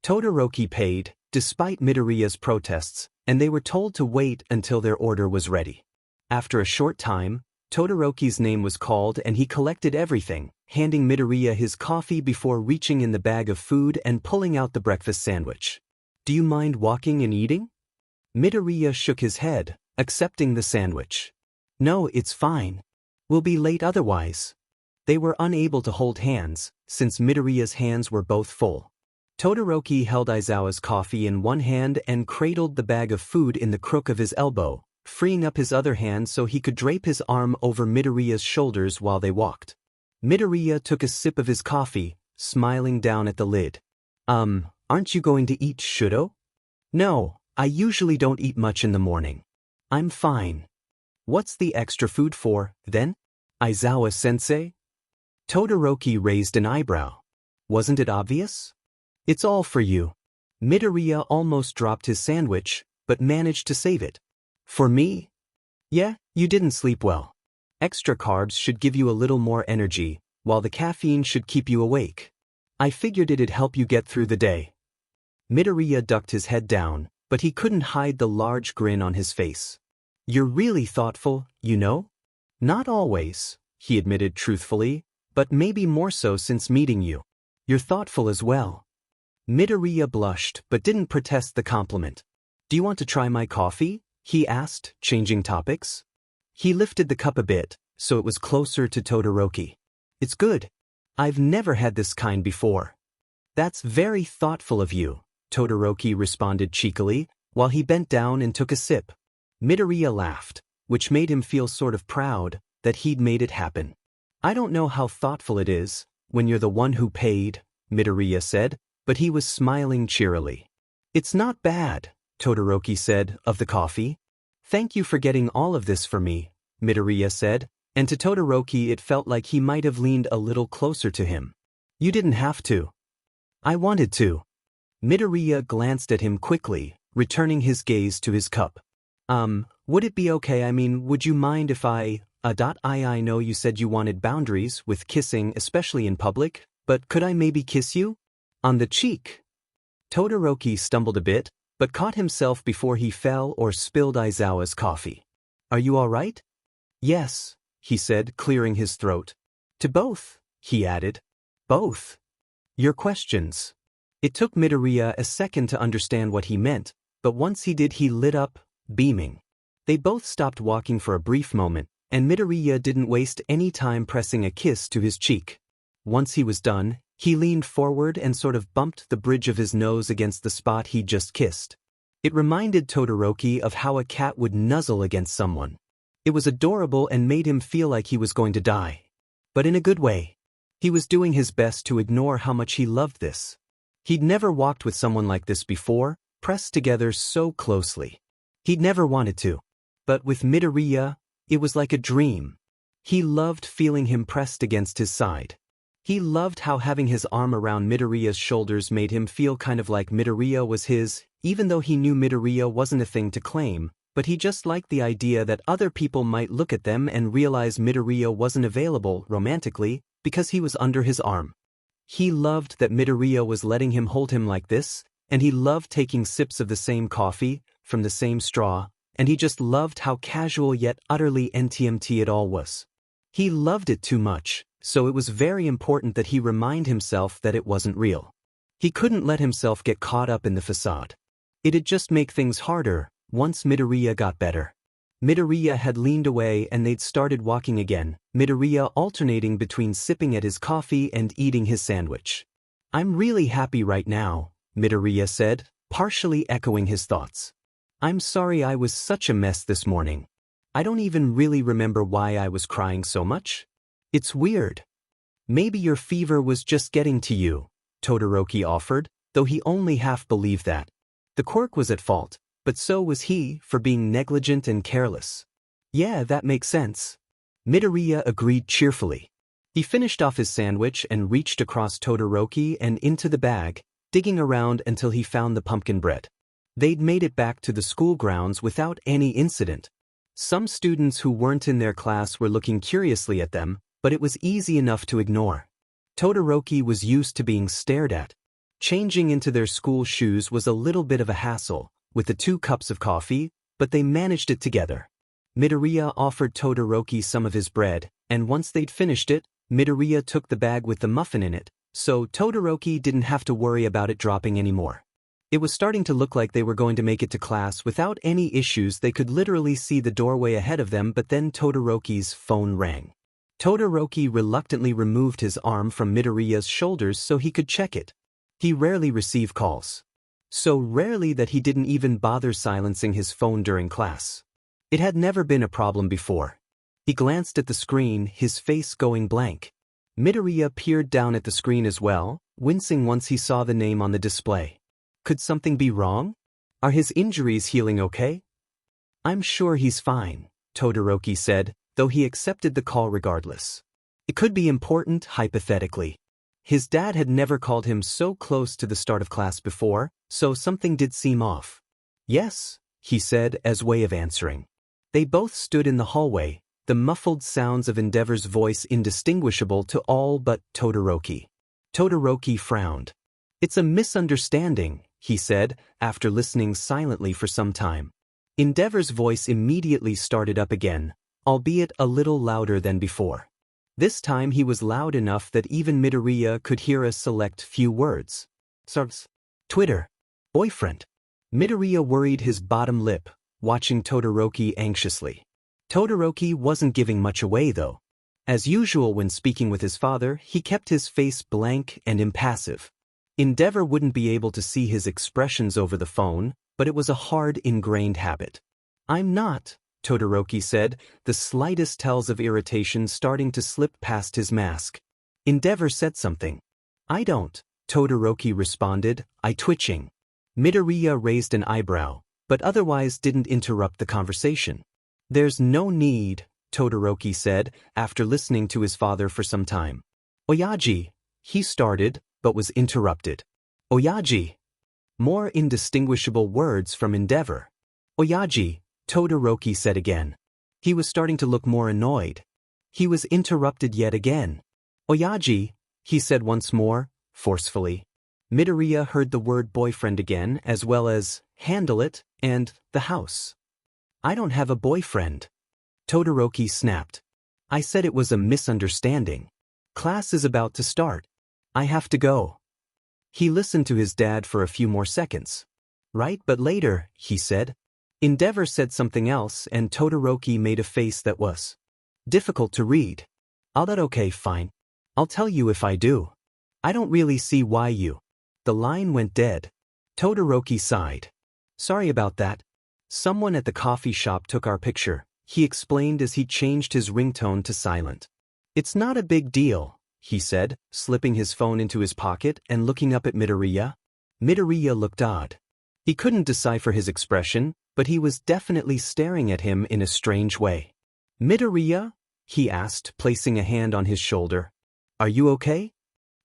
Todoroki paid, despite Midoriya's protests, and they were told to wait until their order was ready. After a short time, Todoroki's name was called and he collected everything, handing Midoriya his coffee before reaching in the bag of food and pulling out the breakfast sandwich. Do you mind walking and eating? Midoriya shook his head, accepting the sandwich. No, it's fine. We'll be late otherwise. They were unable to hold hands, since Midoriya's hands were both full. Todoroki held Aizawa's coffee in one hand and cradled the bag of food in the crook of his elbow, freeing up his other hand so he could drape his arm over Midoriya's shoulders while they walked. Midoriya took a sip of his coffee, smiling down at the lid. Aren't you going to eat Shouto? No, I usually don't eat much in the morning. I'm fine. What's the extra food for, then? Aizawa-sensei? Todoroki raised an eyebrow. Wasn't it obvious? It's all for you. Midoriya almost dropped his sandwich, but managed to save it. For me? Yeah, you didn't sleep well. Extra carbs should give you a little more energy, while the caffeine should keep you awake. I figured it'd help you get through the day. Midoriya ducked his head down, but he couldn't hide the large grin on his face. You're really thoughtful, you know? Not always, he admitted truthfully, but maybe more so since meeting you. You're thoughtful as well. Midoriya blushed but didn't protest the compliment. Do you want to try my coffee? He asked, changing topics. He lifted the cup a bit, so it was closer to Todoroki. It's good. I've never had this kind before. That's very thoughtful of you, Todoroki responded cheekily, while he bent down and took a sip. Midoriya laughed, which made him feel sort of proud that he'd made it happen. I don't know how thoughtful it is, when you're the one who paid, Midoriya said, but he was smiling cheerily. It's not bad, Todoroki said, of the coffee. Thank you for getting all of this for me, Midoriya said, and to Todoroki it felt like he might have leaned a little closer to him. You didn't have to. I wanted to. Midoriya glanced at him quickly, returning his gaze to his cup. Would it be okay, would you mind if I know you said you wanted boundaries with kissing, especially in public, but could I maybe kiss you? On the cheek. Todoroki stumbled a bit, but caught himself before he fell or spilled Aizawa's coffee. Are you all right? Yes, he said, clearing his throat. To both, he added. Both. Your questions. It took Midoriya a second to understand what he meant, but once he did he lit up, beaming. They both stopped walking for a brief moment, and Midoriya didn't waste any time pressing a kiss to his cheek. Once he was done, he leaned forward and sort of bumped the bridge of his nose against the spot he'd just kissed. It reminded Todoroki of how a cat would nuzzle against someone. It was adorable and made him feel like he was going to die. But in a good way. He was doing his best to ignore how much he loved this. He'd never walked with someone like this before, pressed together so closely. He'd never wanted to. But with Midoriya, it was like a dream. He loved feeling him pressed against his side. He loved how having his arm around Midoriya's shoulders made him feel kind of like Midoriya was his, even though he knew Midoriya wasn't a thing to claim, but he just liked the idea that other people might look at them and realize Midoriya wasn't available romantically because he was under his arm. He loved that Midoriya was letting him hold him like this, and he loved taking sips of the same coffee, from the same straw, and he just loved how casual yet utterly NTMT it all was. He loved it too much, so it was very important that he remind himself that it wasn't real. He couldn't let himself get caught up in the facade. It'd just make things harder once Midoriya got better. Midoriya had leaned away and they'd started walking again, Midoriya alternating between sipping at his coffee and eating his sandwich. "I'm really happy right now," Midoriya said, partially echoing his thoughts. "I'm sorry I was such a mess this morning. I don't even really remember why I was crying so much. It's weird. Maybe your fever was just getting to you," Todoroki offered, though he only half believed that. The quirk was at fault, but so was he for being negligent and careless. "Yeah, that makes sense." Midoriya agreed cheerfully. He finished off his sandwich and reached across Todoroki and into the bag, digging around until he found the pumpkin bread. They'd made it back to the school grounds without any incident. Some students who weren't in their class were looking curiously at them, but it was easy enough to ignore. Todoroki was used to being stared at. Changing into their school shoes was a little bit of a hassle, with the 2 cups of coffee, but they managed it together. Midoriya offered Todoroki some of his bread, and once they'd finished it, Midoriya took the bag with the muffin in it, so Todoroki didn't have to worry about it dropping anymore. It was starting to look like they were going to make it to class without any issues. They could literally see the doorway ahead of them, but then Todoroki's phone rang. Todoroki reluctantly removed his arm from Midoriya's shoulders so he could check it. He rarely received calls. So rarely that he didn't even bother silencing his phone during class. It had never been a problem before. He glanced at the screen, his face going blank. Midoriya peered down at the screen as well, wincing once he saw the name on the display. Could something be wrong? Are his injuries healing okay? "I'm sure he's fine," Todoroki said, though he accepted the call regardless. It could be important, hypothetically. His dad had never called him so close to the start of class before, so something did seem off. "Yes," he said as way of answering. They both stood in the hallway, the muffled sounds of Endeavor's voice indistinguishable to all but Todoroki. Todoroki frowned. "It's a misunderstanding," he said, after listening silently for some time. Endeavor's voice immediately started up again, albeit a little louder than before. This time he was loud enough that even Midoriya could hear a select few words. "Subs. Twitter. Boyfriend." Midoriya worried his bottom lip, watching Todoroki anxiously. Todoroki wasn't giving much away though. As usual when speaking with his father, he kept his face blank and impassive. Endeavor wouldn't be able to see his expressions over the phone, but it was a hard ingrained habit. "I'm not," Todoroki said, the slightest tells of irritation starting to slip past his mask. Endeavor said something. "I don't," Todoroki responded, eye twitching. Midoriya raised an eyebrow, but otherwise didn't interrupt the conversation. "There's no need," Todoroki said, after listening to his father for some time. "Oyaji," he started, but was interrupted. "Oyaji." More indistinguishable words from Endeavor. "Oyaji," Todoroki said again. He was starting to look more annoyed. He was interrupted yet again. "Oyaji," he said once more, forcefully. Midoriya heard the word boyfriend again, as well as handle it and the house. "I don't have a boyfriend," Todoroki snapped. "I said it was a misunderstanding. Class is about to start. I have to go." He listened to his dad for a few more seconds. "Right, but later," he said. Endeavor said something else and Todoroki made a face that was difficult to read. "I'll that okay, fine. I'll tell you if I do. I don't really see why you." The line went dead. Todoroki sighed. "Sorry about that. Someone at the coffee shop took our picture," he explained as he changed his ringtone to silent. "It's not a big deal," he said, slipping his phone into his pocket and looking up at Midoriya. Midoriya looked odd. He couldn't decipher his expression, but he was definitely staring at him in a strange way. "Midoriya?" he asked, placing a hand on his shoulder. Are you okay?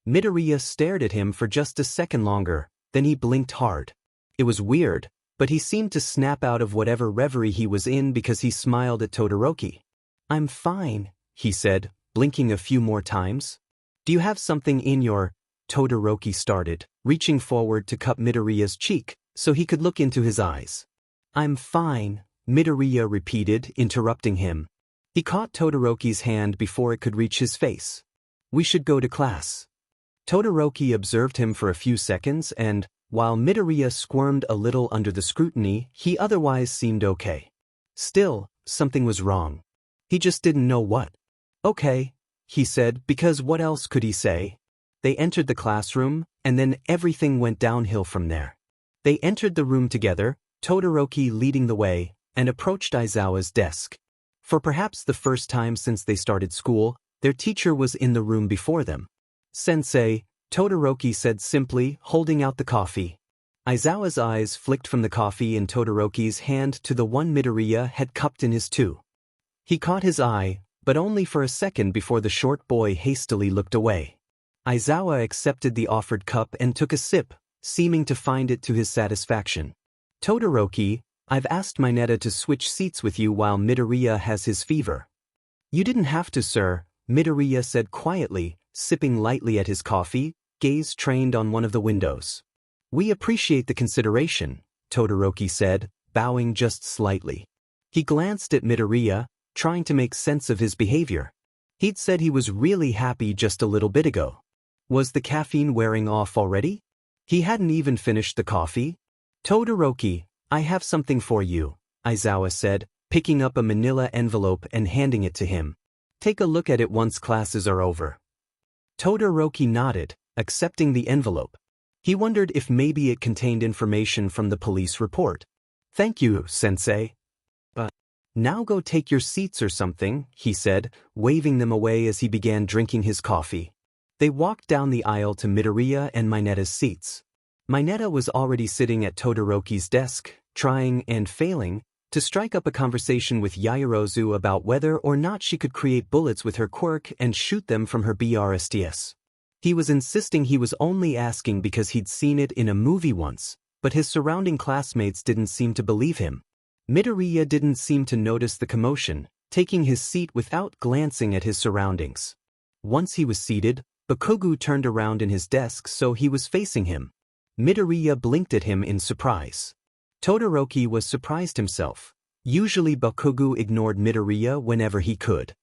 Midoriya stared at him for just a second longer, then he blinked hard. It was weird, but he seemed to snap out of whatever reverie he was in because he smiled at Todoroki. I'm fine, he said, blinking a few more times. Do you have something in your... Todoroki started, reaching forward to cup Midoriya's cheek so he could look into his eyes. I'm fine, Midoriya repeated, interrupting him. He caught Todoroki's hand before it could reach his face. We should go to class. Todoroki observed him for a few seconds and, while Midoriya squirmed a little under the scrutiny, he otherwise seemed okay. Still, something was wrong. He just didn't know what. Okay, he said, because what else could he say? They entered the classroom, and then everything went downhill from there. They entered the room together, Todoroki leading the way, and approached Aizawa's desk. For perhaps the first time since they started school, their teacher was in the room before them. Sensei, Todoroki said simply, holding out the coffee. Aizawa's eyes flicked from the coffee in Todoroki's hand to the one Midoriya had cupped in his too. He caught his eye, but only for a second before the short boy hastily looked away. Aizawa accepted the offered cup and took a sip, seeming to find it to his satisfaction. Todoroki, I've asked Mineta to switch seats with you while Midoriya has his fever. You didn't have to, sir, Midoriya said quietly, sipping lightly at his coffee, gaze trained on one of the windows. We appreciate the consideration, Todoroki said, bowing just slightly. He glanced at Midoriya, trying to make sense of his behavior. He'd said he was really happy just a little bit ago. Was the caffeine wearing off already? He hadn't even finished the coffee. Todoroki, I have something for you, Aizawa said, picking up a manila envelope and handing it to him. Take a look at it once classes are over. Todoroki nodded, accepting the envelope. He wondered if maybe it contained information from the police report. Thank you, sensei. But now go take your seats or something, he said, waving them away as he began drinking his coffee. They walked down the aisle to Midoriya and Mineta's seats. Mineta was already sitting at Todoroki's desk, trying and failing to strike up a conversation with Yaoyorozu about whether or not she could create bullets with her quirk and shoot them from her BRSTS. He was insisting he was only asking because he'd seen it in a movie once, but his surrounding classmates didn't seem to believe him. Midoriya didn't seem to notice the commotion, taking his seat without glancing at his surroundings. Once he was seated, Bakugo turned around in his desk so he was facing him. Midoriya blinked at him in surprise. Todoroki was surprised himself. Usually Bakugo ignored Midoriya whenever he could.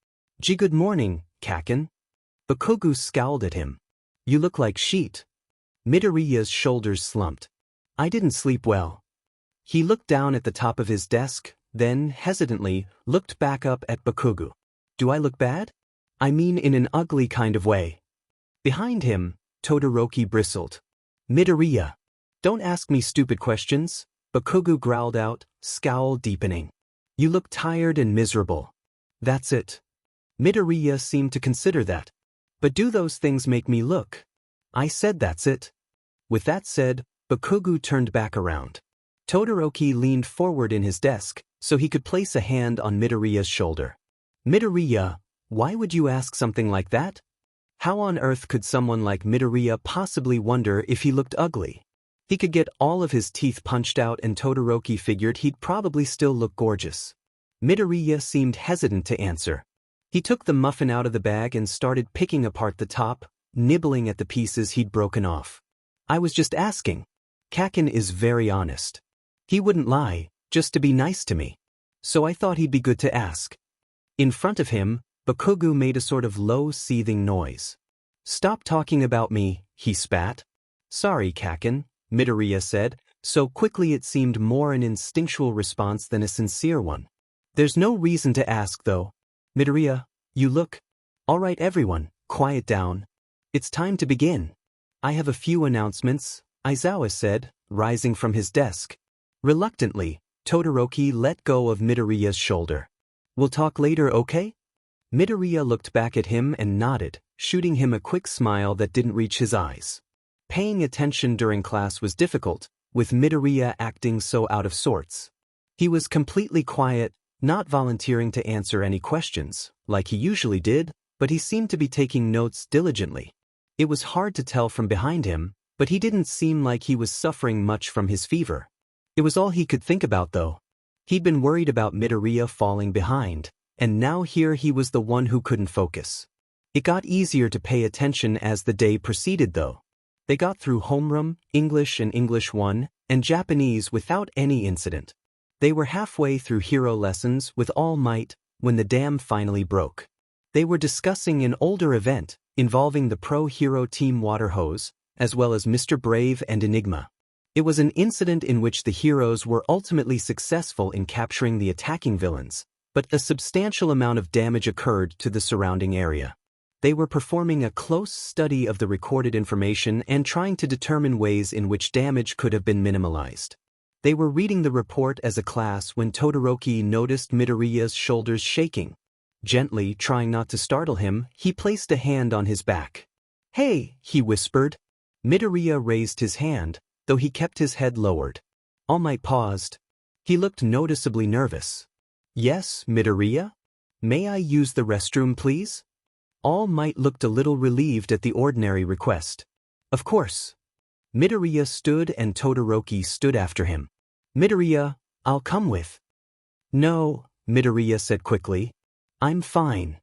Good morning, Kaken. Bakugo scowled at him. You look like sheet. Midoriya's shoulders slumped. I didn't sleep well. He looked down at the top of his desk, then, hesitantly, looked back up at Bakugo. Do I look bad? I mean in an ugly kind of way. Behind him, Todoroki bristled. Midoriya. Don't ask me stupid questions, Bakugo growled out, scowl deepening. You look tired and miserable. That's it. Midoriya seemed to consider that. But do those things make me look? I said that's it. With that said, Bakugo turned back around. Todoroki leaned forward in his desk so he could place a hand on Midoriya's shoulder. Midoriya, why would you ask something like that? How on earth could someone like Midoriya possibly wonder if he looked ugly? He could get all of his teeth punched out and Todoroki figured he'd probably still look gorgeous. Midoriya seemed hesitant to answer. He took the muffin out of the bag and started picking apart the top, nibbling at the pieces he'd broken off. I was just asking. Kaken is very honest. He wouldn't lie, just to be nice to me. So I thought he'd be good to ask. In front of him, Bakugo made a sort of low seething noise. Stop talking about me, he spat. Sorry, Kaken, Midoriya said, so quickly it seemed more an instinctual response than a sincere one. There's no reason to ask, though. Midoriya, you look... All right, everyone, quiet down. It's time to begin. I have a few announcements, Aizawa said, rising from his desk. Reluctantly, Todoroki let go of Midoriya's shoulder. We'll talk later, okay? Midoriya looked back at him and nodded, shooting him a quick smile that didn't reach his eyes. Paying attention during class was difficult, with Midoriya acting so out of sorts. He was completely quiet, not volunteering to answer any questions, like he usually did, but he seemed to be taking notes diligently. It was hard to tell from behind him, but he didn't seem like he was suffering much from his fever. It was all he could think about though. He'd been worried about Midoriya falling behind, and now here he was the one who couldn't focus. It got easier to pay attention as the day proceeded though. They got through homeroom, English and English 1, and Japanese without any incident. They were halfway through hero lessons with all might when the dam finally broke. They were discussing an older event involving the pro-hero team Water Hose, as well as Mr. Brave and Enigma. It was an incident in which the heroes were ultimately successful in capturing the attacking villains, but a substantial amount of damage occurred to the surrounding area. They were performing a close study of the recorded information and trying to determine ways in which damage could have been minimalized. They were reading the report as a class when Todoroki noticed Midoriya's shoulders shaking. Gently, trying not to startle him, he placed a hand on his back. "Hey," he whispered. Midoriya raised his hand, though he kept his head lowered. All Might paused. He looked noticeably nervous. "Yes, Midoriya? May I use the restroom, please?" All Might looked a little relieved at the ordinary request. "Of course." Midoriya stood and Todoroki stood after him. "Midoriya, I'll come with." "No," Midoriya said quickly. "I'm fine."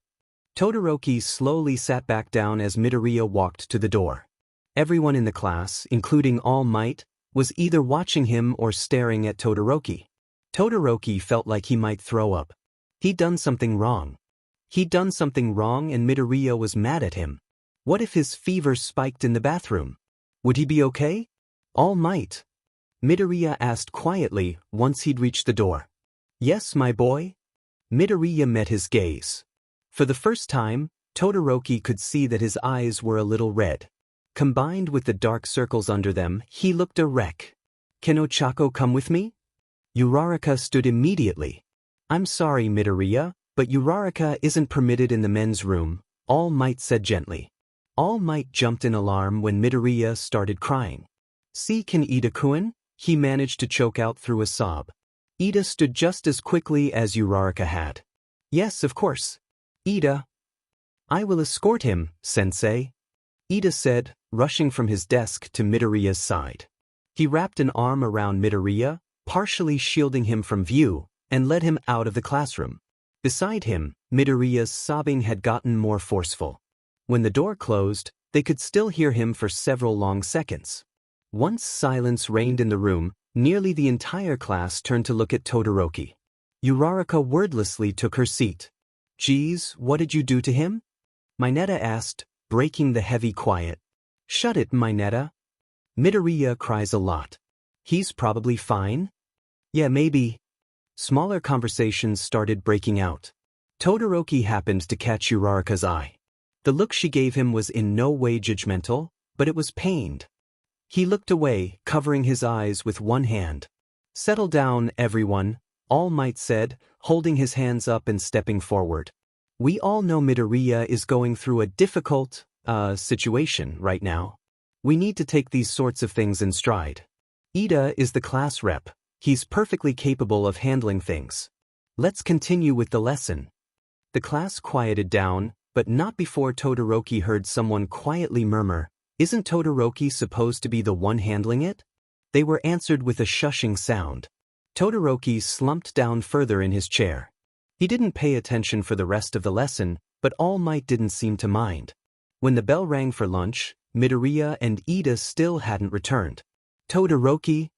Todoroki slowly sat back down as Midoriya walked to the door. Everyone in the class, including All Might, was either watching him or staring at Todoroki. Todoroki felt like he might throw up. He'd done something wrong. And Midoriya was mad at him. What if his fever spiked in the bathroom? Would he be okay? All Might? Midoriya asked quietly once he'd reached the door. "Yes, my boy?" Midoriya met his gaze. For the first time, Todoroki could see that his eyes were a little red. Combined with the dark circles under them, he looked a wreck. "Can Ochako come with me?" Uraraka stood immediately. "I'm sorry, Midoriya, but Uraraka isn't permitted in the men's room," All Might said gently. All Might jumped in alarm when Midoriya started crying. "See, can Ida-kun?" He managed to choke out through a sob. Ida stood just as quickly as Uraraka had. "Yes, of course. Ida." "I will escort him, sensei," Ida said, rushing from his desk to Midoriya's side. He wrapped an arm around Midoriya, partially shielding him from view, and led him out of the classroom. Beside him, Midoriya's sobbing had gotten more forceful. When the door closed, they could still hear him for several long seconds. Once silence reigned in the room, nearly the entire class turned to look at Todoroki. Uraraka wordlessly took her seat. "Geez, what did you do to him?" Mineta asked, breaking the heavy quiet. "Shut it, Mineta. Midoriya cries a lot. He's probably fine?" "Yeah, maybe." Smaller conversations started breaking out. Todoroki happened to catch Uraraka's eye. The look she gave him was in no way judgmental, but it was pained. He looked away, covering his eyes with one hand. "Settle down, everyone," All Might said, holding his hands up and stepping forward. "We all know Midoriya is going through a difficult, situation right now. We need to take these sorts of things in stride. Ida is the class rep. He's perfectly capable of handling things. Let's continue with the lesson." The class quieted down, but not before Todoroki heard someone quietly murmur, "Isn't Todoroki supposed to be the one handling it?" They were answered with a shushing sound. Todoroki slumped down further in his chair. He didn't pay attention for the rest of the lesson, but All Might didn't seem to mind. When the bell rang for lunch, Midoriya and Ida still hadn't returned. "Todoroki?"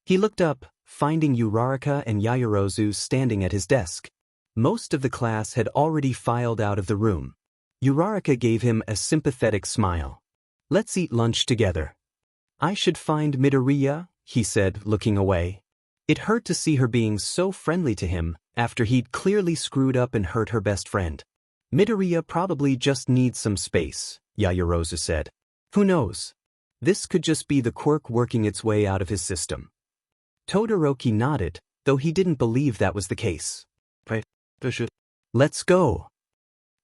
He looked up, finding Uraraka and Yaoyorozu standing at his desk. Most of the class had already filed out of the room. Uraraka gave him a sympathetic smile. "Let's eat lunch together." "I should find Midoriya," he said, looking away. It hurt to see her being so friendly to him after he'd clearly screwed up and hurt her best friend. "Midoriya probably just needs some space," Yaoyorozu said. "Who knows? This could just be the quirk working its way out of his system." Todoroki nodded, though he didn't believe that was the case. "Let's go."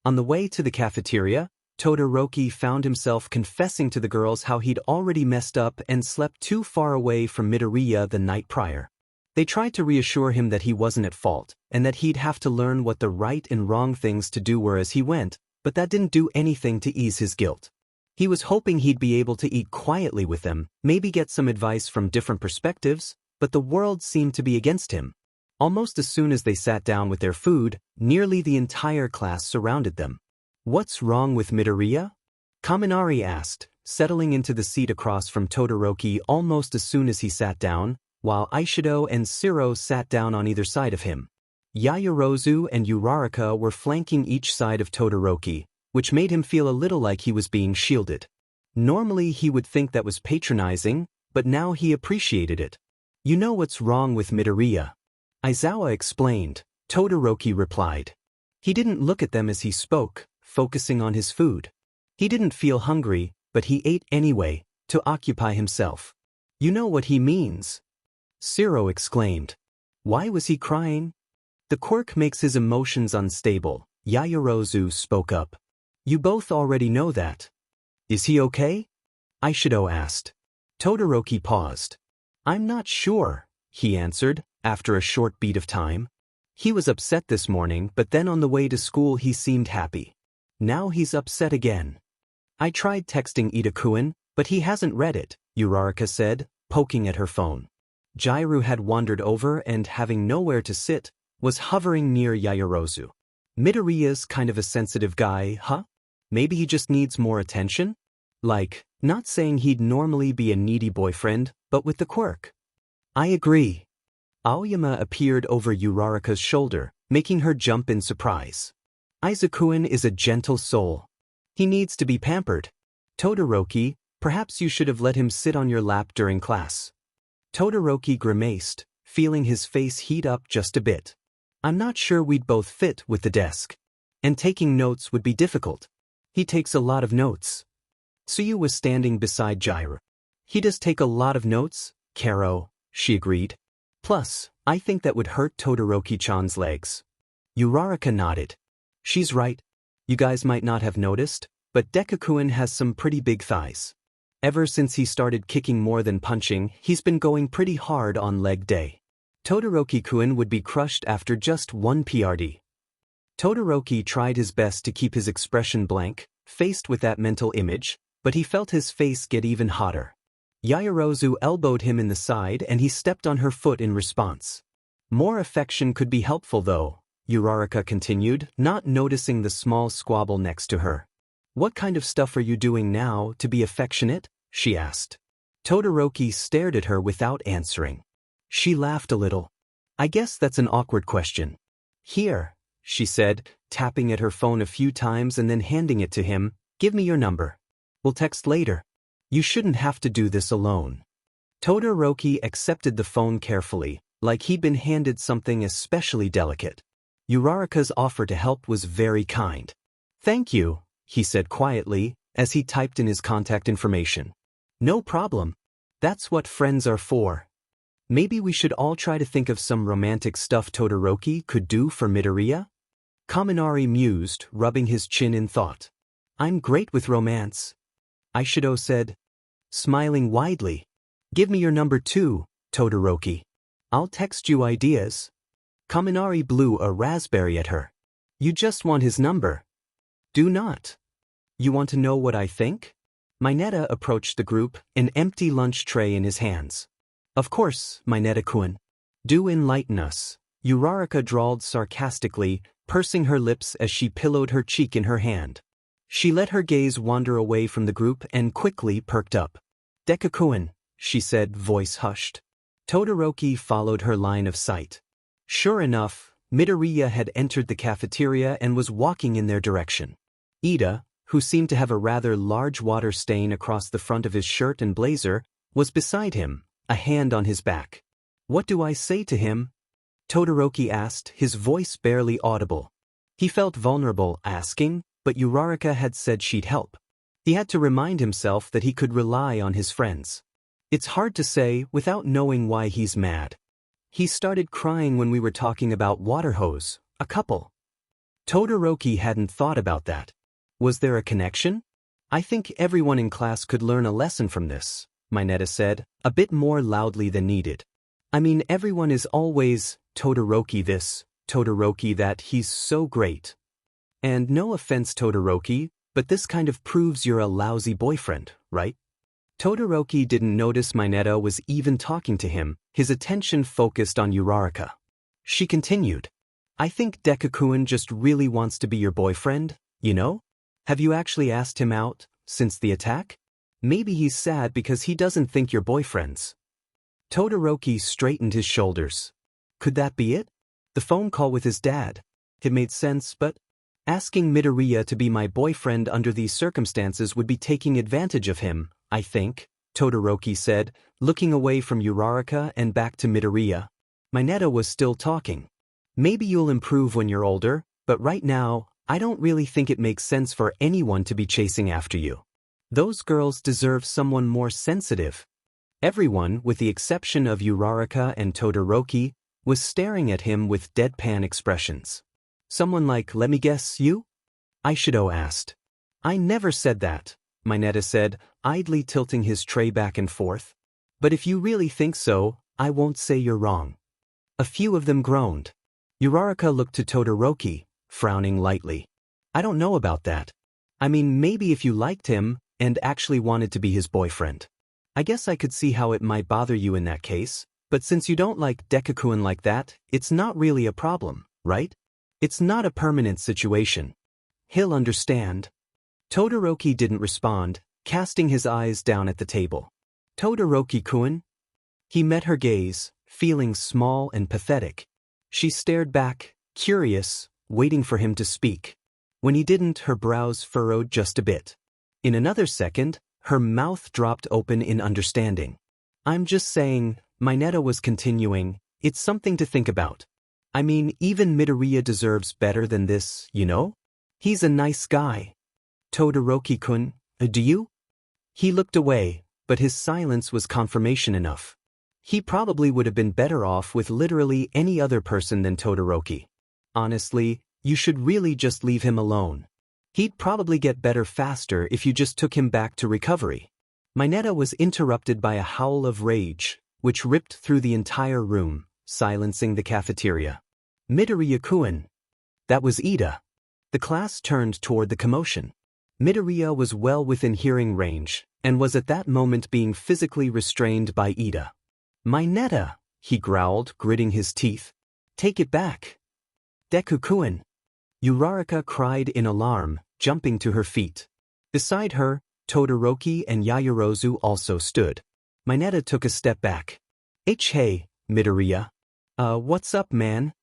On the way to the cafeteria, Todoroki found himself confessing to the girls how he'd already messed up and slept too far away from Midoriya the night prior. They tried to reassure him that he wasn't at fault, and that he'd have to learn what the right and wrong things to do were as he went, But that didn't do anything to ease his guilt. He was hoping he'd be able to eat quietly with them, maybe get some advice from different perspectives, but the world seemed to be against him. Almost as soon as they sat down with their food, nearly the entire class surrounded them. "What's wrong with Midoriya?" Kaminari asked, settling into the seat across from Todoroki almost as soon as he sat down, while Aishido and Shiro sat down on either side of him. Yaoyorozu and Uraraka were flanking each side of Todoroki, which made him feel a little like he was being shielded. Normally he would think that was patronizing, but now he appreciated it. "You know what's wrong with Midoriya?" Aizawa explained. Todoroki replied. He didn't look at them as he spoke, focusing on his food. He didn't feel hungry, but he ate anyway, to occupy himself. "You know what he means," Shiro exclaimed. "Why was he crying?" "The quirk makes his emotions unstable," Yaoyorozu spoke up. "You both already know that." "Is he okay?" Aishido asked. Todoroki paused. "I'm not sure," he answered, after a short beat of time. He was upset this morning, but then on the way to school he seemed happy. Now he's upset again. "I tried texting Ida-kun, but he hasn't read it," Uraraka said, poking at her phone. Jairu had wandered over and, having nowhere to sit, was hovering near Yaoyorozu. "Midoriya's kind of a sensitive guy, huh? Maybe he just needs more attention? Like, not saying he'd normally be a needy boyfriend, but with the quirk." "I agree." Aoyama appeared over Uraraka's shoulder, making her jump in surprise. "Aizaku-kun is a gentle soul. He needs to be pampered. Todoroki, perhaps you should have let him sit on your lap during class." Todoroki grimaced, feeling his face heat up just a bit. "I'm not sure we'd both fit with the desk. And taking notes would be difficult. He takes a lot of notes." Tsuyu was standing beside Jairu. "He does take a lot of notes, Karo," she agreed. "Plus, I think that would hurt Todoroki-chan's legs." Uraraka nodded. "She's right. You guys might not have noticed, but Deku-kun has some pretty big thighs. Ever since he started kicking more than punching, he's been going pretty hard on leg day. Todoroki-kun would be crushed after just one PRD." Todoroki tried his best to keep his expression blank, faced with that mental image, but he felt his face get even hotter. Yaoyorozu elbowed him in the side and he stepped on her foot in response. "More affection could be helpful though," Uraraka continued, not noticing the small squabble next to her. "What kind of stuff are you doing now to be affectionate?" she asked. Todoroki stared at her without answering. She laughed a little. "I guess that's an awkward question." "Here," she said, tapping at her phone a few times and then handing it to him. "Give me your number. We'll text later. You shouldn't have to do this alone." Todoroki accepted the phone carefully, like he'd been handed something especially delicate. Uraraka's offer to help was very kind. "Thank you," he said quietly, as he typed in his contact information. "No problem. That's what friends are for." "Maybe we should all try to think of some romantic stuff Todoroki could do for Midoriya?" Kaminari mused, rubbing his chin in thought. "I'm great with romance," Aishido said, smiling widely. "Give me your number too, Todoroki. I'll text you ideas." Kaminari blew a raspberry at her. "You just want his number. Do not. You want to know what I think?" Mineta approached the group, an empty lunch tray in his hands. "Of course, Mineta-kun. Do enlighten us," Uraraka drawled sarcastically, pursing her lips as she pillowed her cheek in her hand. She let her gaze wander away from the group and quickly perked up. "Deku-kun," she said, voice hushed. Todoroki followed her line of sight. Sure enough, Midoriya had entered the cafeteria and was walking in their direction. Ida, who seemed to have a rather large water stain across the front of his shirt and blazer, was beside him, a hand on his back. "What do I say to him?" Todoroki asked, his voice barely audible. He felt vulnerable asking, but Uraraka had said she'd help. He had to remind himself that he could rely on his friends. "It's hard to say without knowing why he's mad. He started crying when we were talking about water hose, a couple." Todoroki hadn't thought about that. Was there a connection? "I think everyone in class could learn a lesson from this," Mineta said, a bit more loudly than needed. "I mean, everyone is always Todoroki this, Todoroki that, he's so great." And no offense, Todoroki, but this kind of proves you're a lousy boyfriend, right? Todoroki didn't notice Mineta was even talking to him, his attention focused on Uraraka. She continued, I think Deku-kun just really wants to be your boyfriend, you know? Have you actually asked him out, since the attack? Maybe he's sad because he doesn't think you're boyfriends. Todoroki straightened his shoulders. Could that be it? The phone call with his dad. It made sense, but asking Midoriya to be my boyfriend under these circumstances would be taking advantage of him, I think, Todoroki said, looking away from Uraraka and back to Midoriya. Mineta was still talking. Maybe you'll improve when you're older, but right now, I don't really think it makes sense for anyone to be chasing after you. Those girls deserve someone more sensitive. Everyone, with the exception of Uraraka and Todoroki, was staring at him with deadpan expressions. Someone like, let me guess, you? Aishido asked. I never said that, Mineta said, idly tilting his tray back and forth. But if you really think so, I won't say you're wrong. A few of them groaned. Uraraka looked to Todoroki, frowning lightly. I don't know about that. I mean, maybe if you liked him, and actually wanted to be his boyfriend. I guess I could see how it might bother you in that case, but since you don't like Deku-kun like that, it's not really a problem, right? It's not a permanent situation. He'll understand. Todoroki didn't respond, casting his eyes down at the table. Todoroki-kun? He met her gaze, feeling small and pathetic. She stared back, curious, waiting for him to speak. When he didn't, her brows furrowed just a bit. In another second, her mouth dropped open in understanding. I'm just saying, Mineta was continuing, it's something to think about. I mean, even Midoriya deserves better than this, you know? He's a nice guy. Todoroki-kun, do you? He looked away, but his silence was confirmation enough. He probably would have been better off with literally any other person than Todoroki. Honestly, you should really just leave him alone. He'd probably get better faster if you just took him back to recovery. Mineta was interrupted by a howl of rage, which ripped through the entire room, silencing the cafeteria. Midoriya-kun. That was Ida. The class turned toward the commotion. Midoriya was well within hearing range, and was at that moment being physically restrained by Ida. Mineta, he growled, gritting his teeth. Take it back. Deku-kun. Uraraka cried in alarm, jumping to her feet. Beside her, Todoroki and Yaoyorozu also stood. Mineta took a step back. Hey, Midoriya. What's up, man?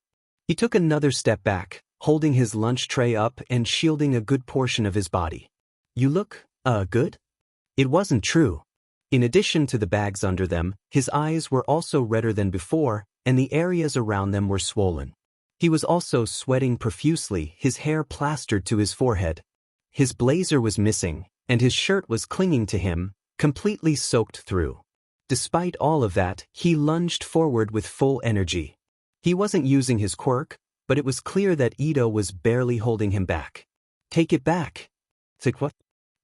He took another step back, holding his lunch tray up and shielding a good portion of his body. You look, good? It wasn't true. In addition to the bags under them, his eyes were also redder than before, and the areas around them were swollen. He was also sweating profusely, his hair plastered to his forehead. His blazer was missing, and his shirt was clinging to him, completely soaked through. Despite all of that, he lunged forward with full energy. He wasn't using his quirk, but it was clear that Ito was barely holding him back. Take it back. Take what?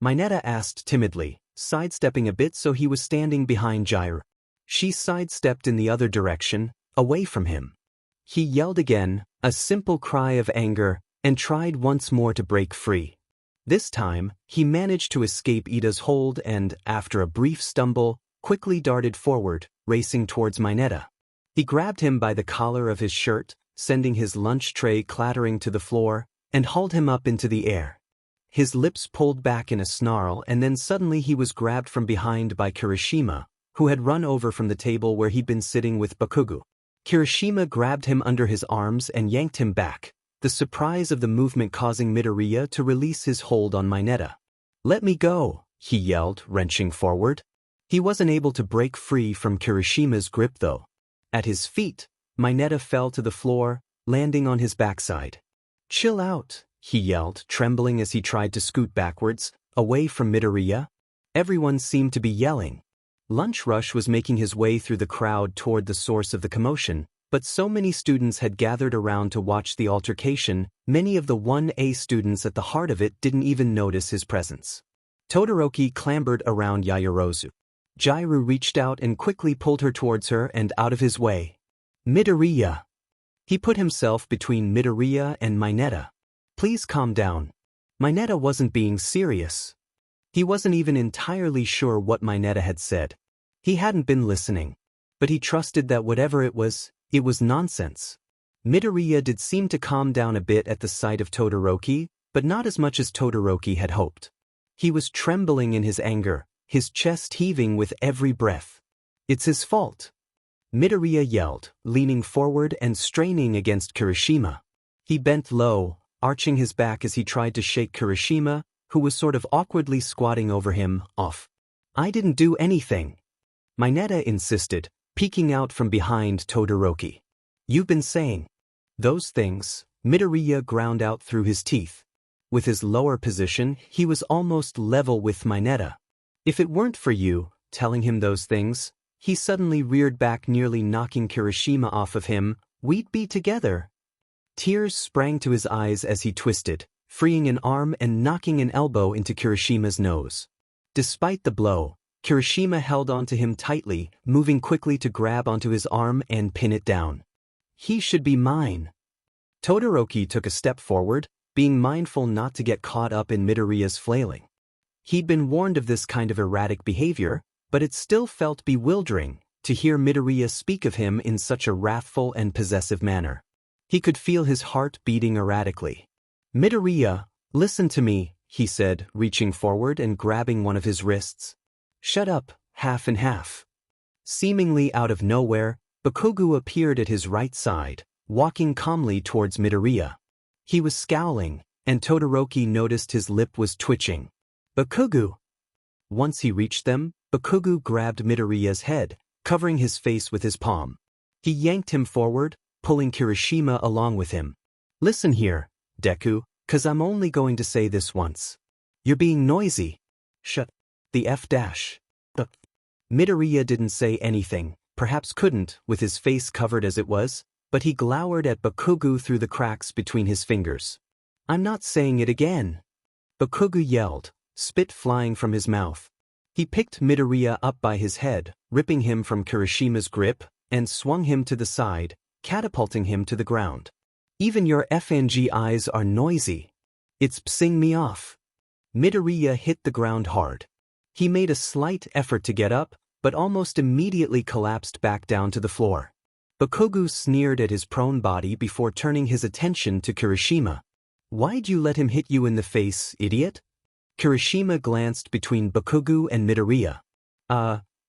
Mineta asked timidly, sidestepping a bit so he was standing behind Jiraiya. She sidestepped in the other direction, away from him. He yelled again, a simple cry of anger, and tried once more to break free. This time, he managed to escape Ida's hold and, after a brief stumble, quickly darted forward, racing towards Mineta. He grabbed him by the collar of his shirt, sending his lunch tray clattering to the floor, and hauled him up into the air. His lips pulled back in a snarl, and then suddenly he was grabbed from behind by Kirishima, who had run over from the table where he'd been sitting with Bakugo. Kirishima grabbed him under his arms and yanked him back, the surprise of the movement causing Midoriya to release his hold on Mineta. Let me go, he yelled, wrenching forward. He wasn't able to break free from Kirishima's grip though. At his feet, Mineta fell to the floor, landing on his backside. Chill out, he yelled, trembling as he tried to scoot backwards, away from Midoriya. Everyone seemed to be yelling. Lunch Rush was making his way through the crowd toward the source of the commotion, but so many students had gathered around to watch the altercation, many of the 1A students at the heart of it didn't even notice his presence. Todoroki clambered around Yaoyorozu. Jiraiya reached out and quickly pulled her towards her and out of his way. Midoriya. He put himself between Midoriya and Mineta. Please calm down. Mineta wasn't being serious. He wasn't even entirely sure what Mineta had said. He hadn't been listening. But he trusted that whatever it was nonsense. Midoriya did seem to calm down a bit at the sight of Todoroki, but not as much as Todoroki had hoped. He was trembling in his anger, his chest heaving with every breath. It's his fault. Midoriya yelled, leaning forward and straining against Kirishima. He bent low, arching his back as he tried to shake Kirishima, who was sort of awkwardly squatting over him, off. I didn't do anything. Mineta insisted, peeking out from behind Todoroki. You've been saying those things, Midoriya ground out through his teeth. With his lower position, he was almost level with Mineta. If it weren't for you telling him those things, he suddenly reared back, nearly knocking Kirishima off of him. We'd be together. Tears sprang to his eyes as he twisted, freeing an arm and knocking an elbow into Kirishima's nose. Despite the blow, Kirishima held onto him tightly, moving quickly to grab onto his arm and pin it down. He should be mine. Todoroki took a step forward, being mindful not to get caught up in Midoriya's flailing. He'd been warned of this kind of erratic behavior, but it still felt bewildering to hear Midoriya speak of him in such a wrathful and possessive manner. He could feel his heart beating erratically. Midoriya, listen to me, he said, reaching forward and grabbing one of his wrists. Shut up, half and half. Seemingly out of nowhere, Bakugo appeared at his right side, walking calmly towards Midoriya. He was scowling, and Todoroki noticed his lip was twitching. Bakugo! Once he reached them, Bakugo grabbed Midoriya's head, covering his face with his palm. He yanked him forward, pulling Kirishima along with him. Listen here, Deku, 'cause I'm only going to say this once. You're being noisy. Shut the F dash. Midoriya didn't say anything, perhaps couldn't, with his face covered as it was, but he glowered at Bakugo through the cracks between his fingers. I'm not saying it again. Bakugo yelled, spit flying from his mouth. He picked Midoriya up by his head, ripping him from Kirishima's grip, and swung him to the side, catapulting him to the ground. Even your FNG eyes are noisy. It's pissing me off. Midoriya hit the ground hard. He made a slight effort to get up, but almost immediately collapsed back down to the floor. Bakugo sneered at his prone body before turning his attention to Kirishima. Why'd you let him hit you in the face, idiot? Kirishima glanced between Bakugo and Midoriya.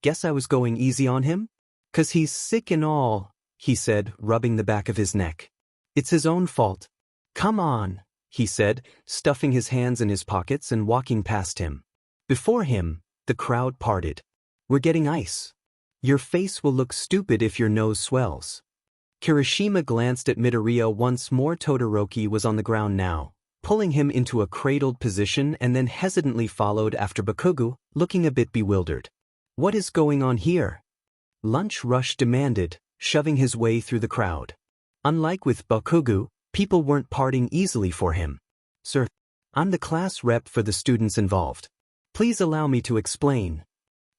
Guess I was going easy on him? 'Cause he's sick and all, he said, rubbing the back of his neck. It's his own fault. Come on, he said, stuffing his hands in his pockets and walking past him. Before him, the crowd parted. We're getting ice. Your face will look stupid if your nose swells. Kirishima glanced at Midoriya once more. Todoroki was on the ground now, pulling him into a cradled position, and then hesitantly followed after Bakugo, looking a bit bewildered. What is going on here? Lunch Rush demanded, shoving his way through the crowd. Unlike with Bakugo, people weren't parting easily for him. Sir, I'm the class rep for the students involved. Please allow me to explain,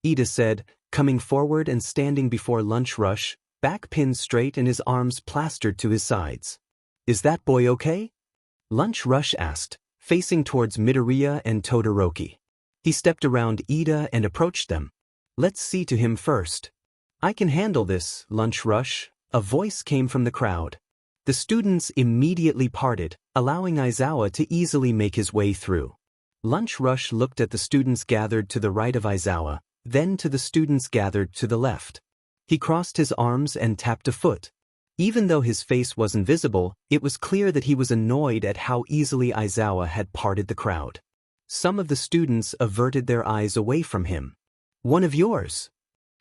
Ida said, coming forward and standing before Lunch Rush, back pinned straight and his arms plastered to his sides. Is that boy okay? Lunch Rush asked, facing towards Midoriya and Todoroki. He stepped around Ida and approached them. Let's see to him first. I can handle this, Lunch Rush, a voice came from the crowd. The students immediately parted, allowing Aizawa to easily make his way through. Lunch Rush looked at the students gathered to the right of Aizawa, then to the students gathered to the left. He crossed his arms and tapped a foot. Even though his face wasn't visible, it was clear that he was annoyed at how easily Aizawa had parted the crowd. Some of the students averted their eyes away from him. One of yours?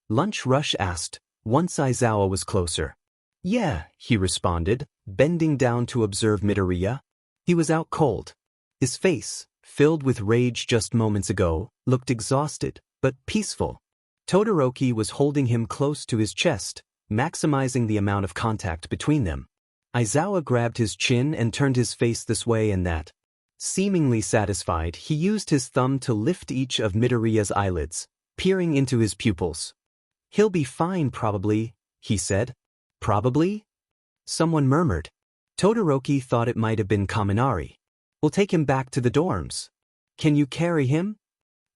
Lunch Rush asked, once Aizawa was closer. Yeah, he responded, bending down to observe Midoriya. He was out cold. His face, filled with rage just moments ago, looked exhausted, but peaceful. Todoroki was holding him close to his chest, maximizing the amount of contact between them. Aizawa grabbed his chin and turned his face this way and that. Seemingly satisfied, he used his thumb to lift each of Midoriya's eyelids, peering into his pupils. He'll be fine probably, he said. Probably? Someone murmured. Todoroki thought it might have been Kaminari. We'll take him back to the dorms. Can you carry him?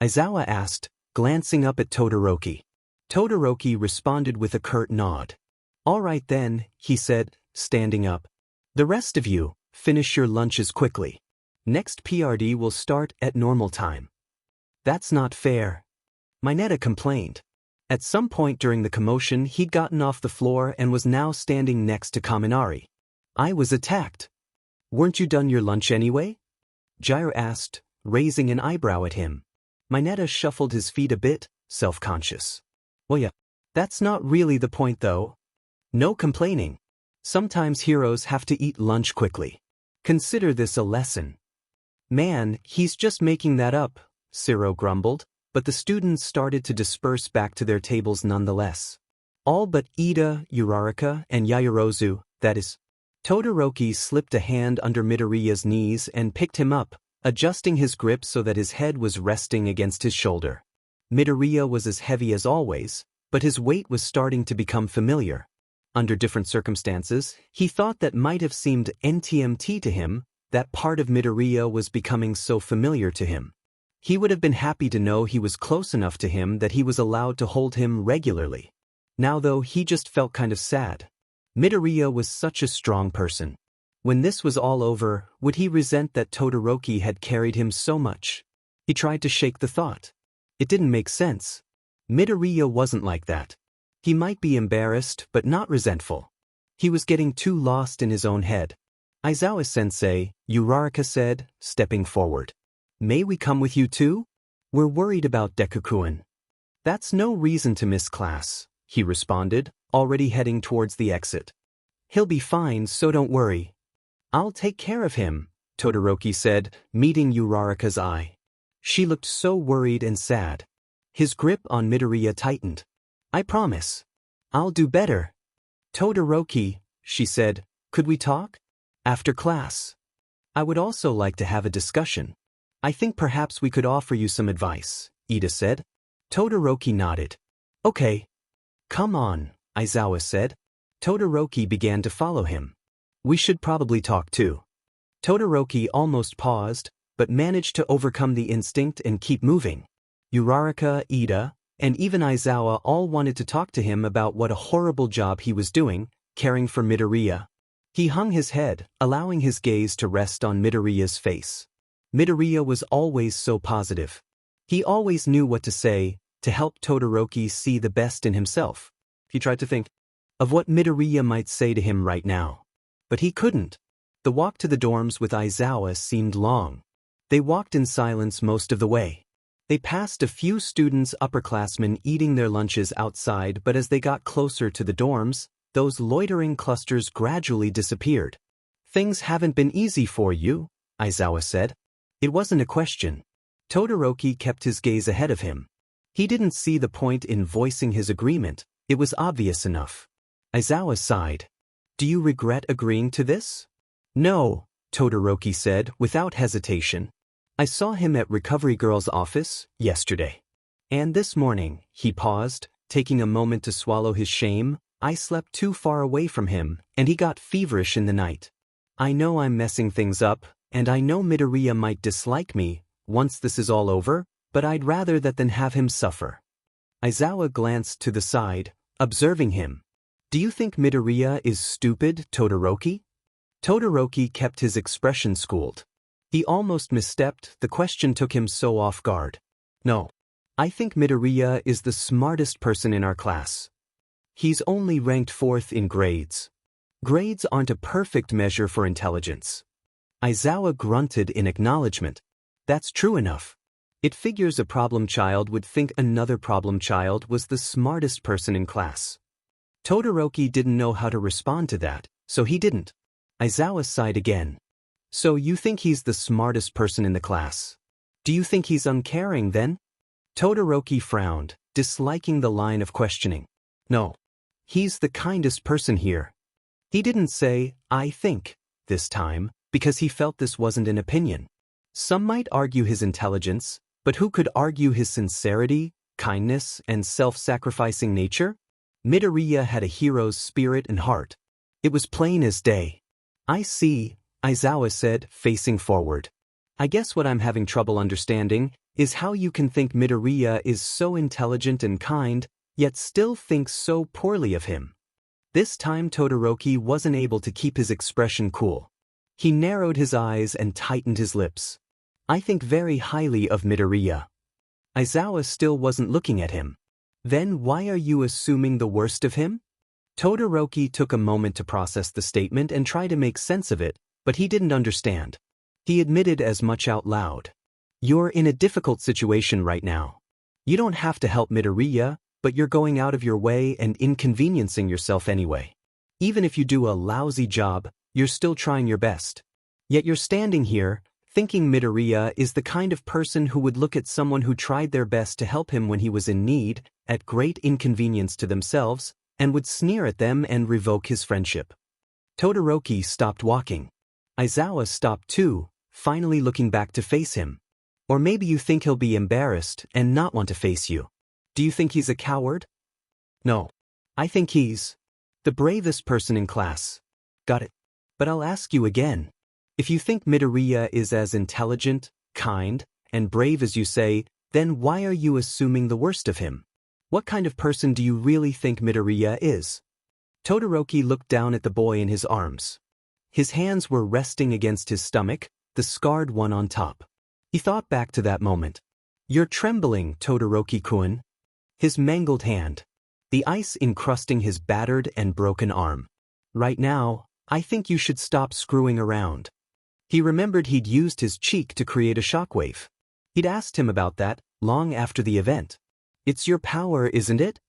Aizawa asked, glancing up at Todoroki. Todoroki responded with a curt nod. All right then, he said, standing up. The rest of you, finish your lunches quickly. Next PRD will start at normal time. That's not fair. Mineta complained. At some point during the commotion he'd gotten off the floor and was now standing next to Kaminari. I was attacked. Weren't you done your lunch anyway? Jairo asked, raising an eyebrow at him. Mineta shuffled his feet a bit, self-conscious. Well yeah, that's not really the point though. No complaining. Sometimes heroes have to eat lunch quickly. Consider this a lesson. Man, he's just making that up, Ciro grumbled, but the students started to disperse back to their tables nonetheless. All but Ida, Uraraka, and Yaoyorozu, that is. Todoroki slipped a hand under Midoriya's knees and picked him up, adjusting his grip so that his head was resting against his shoulder. Midoriya was as heavy as always, but his weight was starting to become familiar. Under different circumstances, he thought that might have seemed NTMT to him, that part of Midoriya was becoming so familiar to him. He would have been happy to know he was close enough to him that he was allowed to hold him regularly. Now though, he just felt kind of sad. Midoriya was such a strong person. When this was all over, would he resent that Todoroki had carried him so much? He tried to shake the thought. It didn't make sense. Midoriya wasn't like that. He might be embarrassed, but not resentful. He was getting too lost in his own head. Aizawa-sensei, Uraraka said, stepping forward. May we come with you too? We're worried about Deku-kun. That's no reason to miss class, he responded, already heading towards the exit. He'll be fine, so don't worry. I'll take care of him, Todoroki said, meeting Uraraka's eye. She looked so worried and sad. His grip on Midoriya tightened. I promise. I'll do better. Todoroki, she said, could we talk? After class. I would also like to have a discussion. I think perhaps we could offer you some advice, Ida said. Todoroki nodded. Okay. Come on, Aizawa said. Todoroki began to follow him. We should probably talk too. Todoroki almost paused, but managed to overcome the instinct and keep moving. Uraraka, Ida, and even Aizawa all wanted to talk to him about what a horrible job he was doing, caring for Midoriya. He hung his head, allowing his gaze to rest on Midoriya's face. Midoriya was always so positive. He always knew what to say, to help Todoroki see the best in himself. He tried to think of what Midoriya might say to him right now. But he couldn't. The walk to the dorms with Aizawa seemed long. They walked in silence most of the way. They passed a few students, upperclassmen eating their lunches outside, but as they got closer to the dorms, those loitering clusters gradually disappeared. Things haven't been easy for you, Aizawa said. It wasn't a question. Todoroki kept his gaze ahead of him. He didn't see the point in voicing his agreement, it was obvious enough. Aizawa sighed. Do you regret agreeing to this? No, Todoroki said without hesitation. I saw him at Recovery Girl's office yesterday. And this morning, he paused, taking a moment to swallow his shame. I slept too far away from him, and he got feverish in the night. I know I'm messing things up, and I know Midoriya might dislike me once this is all over, but I'd rather that than have him suffer. Aizawa glanced to the side, observing him. Do you think Midoriya is stupid, Todoroki? Todoroki kept his expression schooled. He almost misstepped, the question took him so off guard. No. I think Midoriya is the smartest person in our class. He's only ranked 4th in grades. Grades aren't a perfect measure for intelligence. Aizawa grunted in acknowledgement. That's true enough. It figures a problem child would think another problem child was the smartest person in class. Todoroki didn't know how to respond to that, so he didn't. Aizawa sighed again. So you think he's the smartest person in the class? Do you think he's uncaring then? Todoroki frowned, disliking the line of questioning. No. He's the kindest person here. He didn't say, I think, this time, because he felt this wasn't an opinion. Some might argue his intelligence, but who could argue his sincerity, kindness, and self-sacrificing nature? Midoriya had a hero's spirit and heart. It was plain as day. I see, Aizawa said, facing forward. I guess what I'm having trouble understanding is how you can think Midoriya is so intelligent and kind, yet still thinks so poorly of him. This time Todoroki wasn't able to keep his expression cool. He narrowed his eyes and tightened his lips. I think very highly of Midoriya. Aizawa still wasn't looking at him. Then why are you assuming the worst of him? Todoroki took a moment to process the statement and try to make sense of it, but he didn't understand. He admitted as much out loud. You're in a difficult situation right now. You don't have to help Midoriya, but you're going out of your way and inconveniencing yourself anyway. Even if you do a lousy job, you're still trying your best. Yet you're standing here, thinking Midoriya is the kind of person who would look at someone who tried their best to help him when he was in need, at great inconvenience to themselves, and would sneer at them and revoke his friendship. Todoroki stopped walking. Aizawa stopped too, finally looking back to face him. Or maybe you think he'll be embarrassed and not want to face you. Do you think he's a coward? No. I think he's the bravest person in class. Got it. But I'll ask you again. If you think Midoriya is as intelligent, kind, and brave as you say, then why are you assuming the worst of him? What kind of person do you really think Midoriya is? Todoroki looked down at the boy in his arms. His hands were resting against his stomach, the scarred one on top. He thought back to that moment. You're trembling, Todoroki-kun. His mangled hand. The ice encrusting his battered and broken arm. Right now, I think you should stop screwing around. He remembered he'd used his cheek to create a shockwave. He'd asked him about that, long after the event. It's your power, isn't it?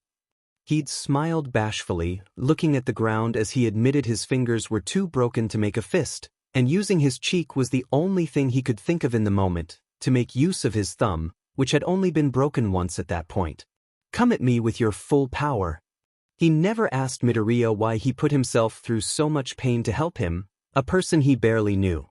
He'd smiled bashfully, looking at the ground as he admitted his fingers were too broken to make a fist, and using his cheek was the only thing he could think of in the moment, to make use of his thumb, which had only been broken once at that point. Come at me with your full power. He never asked Midoriya why he put himself through so much pain to help him, a person he barely knew.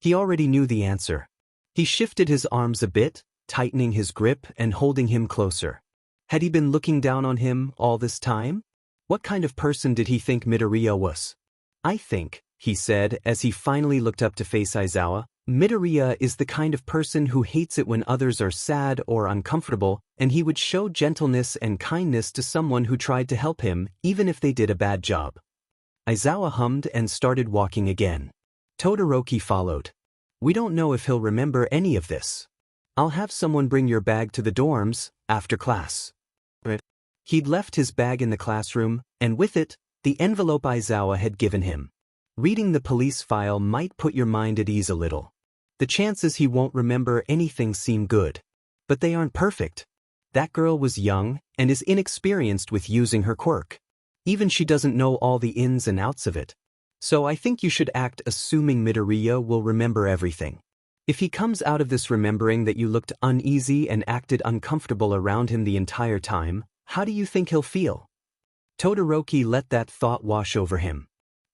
He already knew the answer. He shifted his arms a bit, tightening his grip and holding him closer. Had he been looking down on him all this time? What kind of person did he think Midoriya was? I think, he said as he finally looked up to face Aizawa, Midoriya is the kind of person who hates it when others are sad or uncomfortable, and he would show gentleness and kindness to someone who tried to help him, even if they did a bad job. Aizawa hummed and started walking again. Todoroki followed. We don't know if he'll remember any of this. I'll have someone bring your bag to the dorms, after class. He'd left his bag in the classroom, and with it, the envelope Aizawa had given him. Reading the police file might put your mind at ease a little. The chances he won't remember anything seem good. But they aren't perfect. That girl was young, and is inexperienced with using her quirk. Even she doesn't know all the ins and outs of it. So I think you should act assuming Midoriya will remember everything. If he comes out of this remembering that you looked uneasy and acted uncomfortable around him the entire time, how do you think he'll feel? Todoroki let that thought wash over him.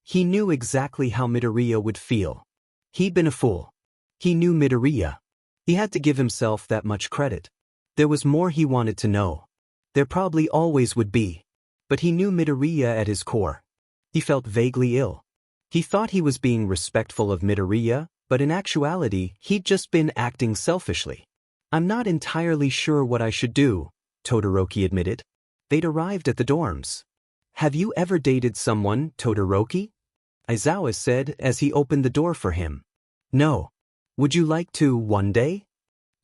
He knew exactly how Midoriya would feel. He'd been a fool. He knew Midoriya. He had to give himself that much credit. There was more he wanted to know. There probably always would be. But he knew Midoriya at his core. He felt vaguely ill. He thought he was being respectful of Midoriya, but in actuality, he'd just been acting selfishly. I'm not entirely sure what I should do, Todoroki admitted. They'd arrived at the dorms. Have you ever dated someone, Todoroki? Aizawa said as he opened the door for him. No. Would you like to one day?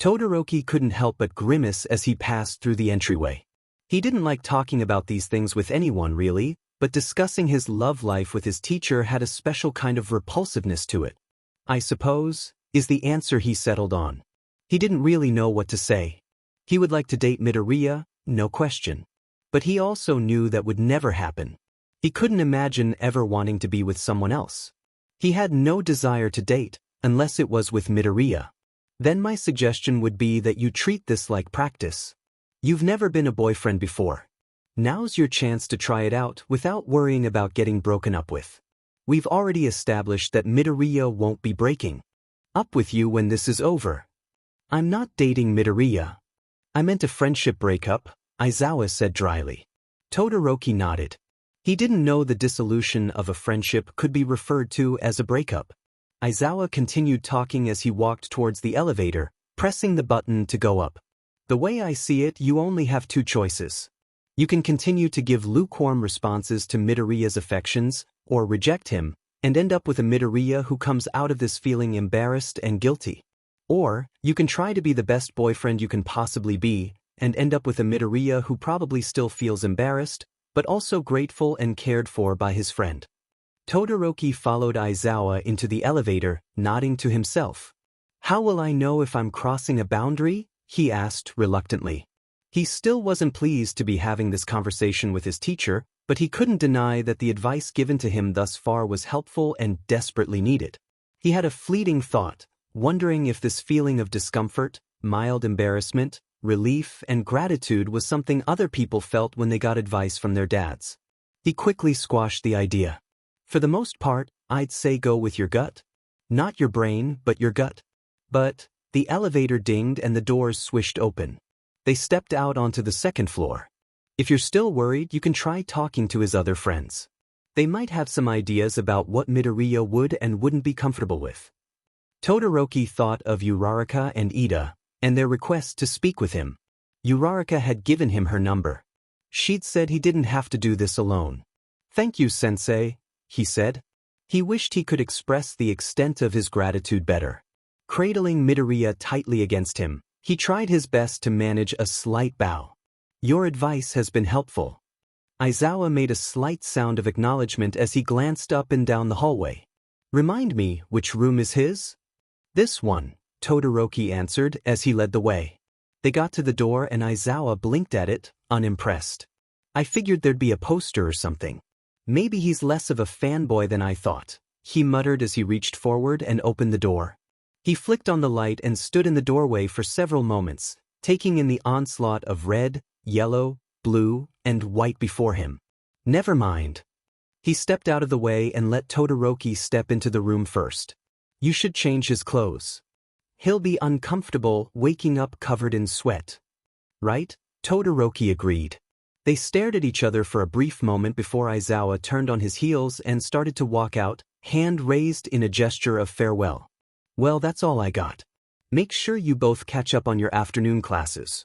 Todoroki couldn't help but grimace as he passed through the entryway. He didn't like talking about these things with anyone really, but discussing his love life with his teacher had a special kind of repulsiveness to it. I suppose, is the answer he settled on. He didn't really know what to say. He would like to date Midoriya, no question. But he also knew that would never happen. He couldn't imagine ever wanting to be with someone else. He had no desire to date, unless it was with Midoriya. Then my suggestion would be that you treat this like practice. You've never been a boyfriend before. Now's your chance to try it out without worrying about getting broken up with. We've already established that Midoriya won't be breaking up with you when this is over. I'm not dating Midoriya. I meant a friendship breakup, Aizawa said dryly. Todoroki nodded. He didn't know the dissolution of a friendship could be referred to as a breakup. Aizawa continued talking as he walked towards the elevator, pressing the button to go up. The way I see it, you only have two choices. You can continue to give lukewarm responses to Midoriya's affections, or reject him, and end up with a Midoriya who comes out of this feeling embarrassed and guilty. Or, you can try to be the best boyfriend you can possibly be, and end up with a Midoriya who probably still feels embarrassed, but also grateful and cared for by his friend. Todoroki followed Aizawa into the elevator, nodding to himself. How will I know if I'm crossing a boundary? He asked reluctantly. He still wasn't pleased to be having this conversation with his teacher, but he couldn't deny that the advice given to him thus far was helpful and desperately needed. He had a fleeting thought, wondering if this feeling of discomfort, mild embarrassment, relief, and gratitude was something other people felt when they got advice from their dads. He quickly squashed the idea. For the most part, I'd say go with your gut. Not your brain, but your gut. But the elevator dinged and the doors swished open. They stepped out onto the second floor. If you're still worried, you can try talking to his other friends. They might have some ideas about what Midoriya would and wouldn't be comfortable with. Todoroki thought of Uraraka and Ida, and their request to speak with him. Uraraka had given him her number. She'd said he didn't have to do this alone. Thank you, sensei, he said. He wished he could express the extent of his gratitude better. Cradling Midoriya tightly against him, he tried his best to manage a slight bow. Your advice has been helpful. Aizawa made a slight sound of acknowledgement as he glanced up and down the hallway. Remind me, which room is his? This one, Todoroki answered as he led the way. They got to the door and Aizawa blinked at it, unimpressed. I figured there'd be a poster or something. Maybe he's less of a fanboy than I thought, he muttered as he reached forward and opened the door. He flicked on the light and stood in the doorway for several moments, taking in the onslaught of red, yellow, blue, and white before him. Never mind. He stepped out of the way and let Todoroki step into the room first. You should change his clothes. He'll be uncomfortable waking up covered in sweat. Right? Todoroki agreed. They stared at each other for a brief moment before Aizawa turned on his heels and started to walk out, hand raised in a gesture of farewell. Well, that's all I got. Make sure you both catch up on your afternoon classes.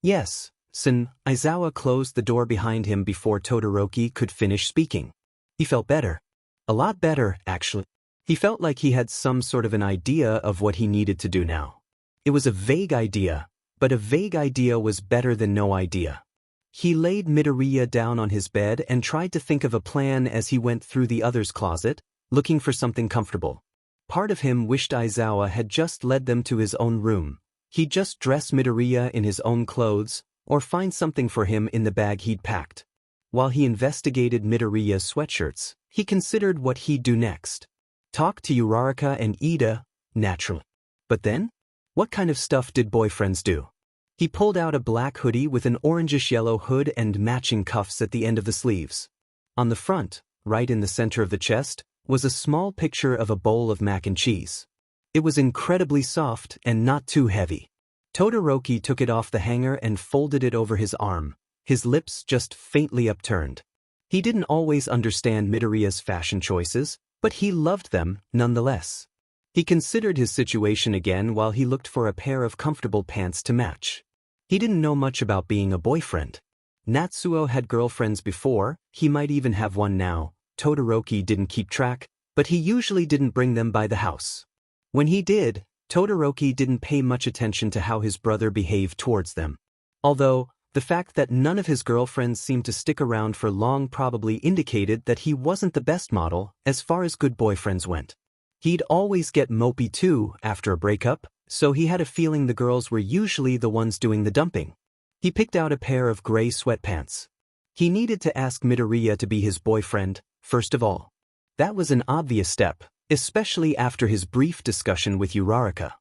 Yes, Sen. Aizawa closed the door behind him before Todoroki could finish speaking. He felt better. A lot better, actually. He felt like he had some sort of an idea of what he needed to do now. It was a vague idea, but a vague idea was better than no idea. He laid Midoriya down on his bed and tried to think of a plan as he went through the other's closet, looking for something comfortable. Part of him wished Aizawa had just led them to his own room. He'd just dress Midoriya in his own clothes, or find something for him in the bag he'd packed. While he investigated Midoriya's sweatshirts, he considered what he'd do next. Talk to Uraraka and Ida, naturally. But then? What kind of stuff did boyfriends do? He pulled out a black hoodie with an orangish-yellow hood and matching cuffs at the end of the sleeves. On the front, right in the center of the chest, was a small picture of a bowl of mac and cheese. It was incredibly soft and not too heavy. Todoroki took it off the hanger and folded it over his arm, his lips just faintly upturned. He didn't always understand Midoriya's fashion choices, but he loved them nonetheless. He considered his situation again while he looked for a pair of comfortable pants to match. He didn't know much about being a boyfriend. Natsuo had girlfriends before, he might even have one now. Todoroki didn't keep track, but he usually didn't bring them by the house. When he did, Todoroki didn't pay much attention to how his brother behaved towards them. Although, the fact that none of his girlfriends seemed to stick around for long probably indicated that he wasn't the best model as far as good boyfriends went. He'd always get mopey too after a breakup, so he had a feeling the girls were usually the ones doing the dumping. He picked out a pair of gray sweatpants. He needed to ask Midoriya to be his boyfriend, first of all. That was an obvious step, especially after his brief discussion with Uraraka.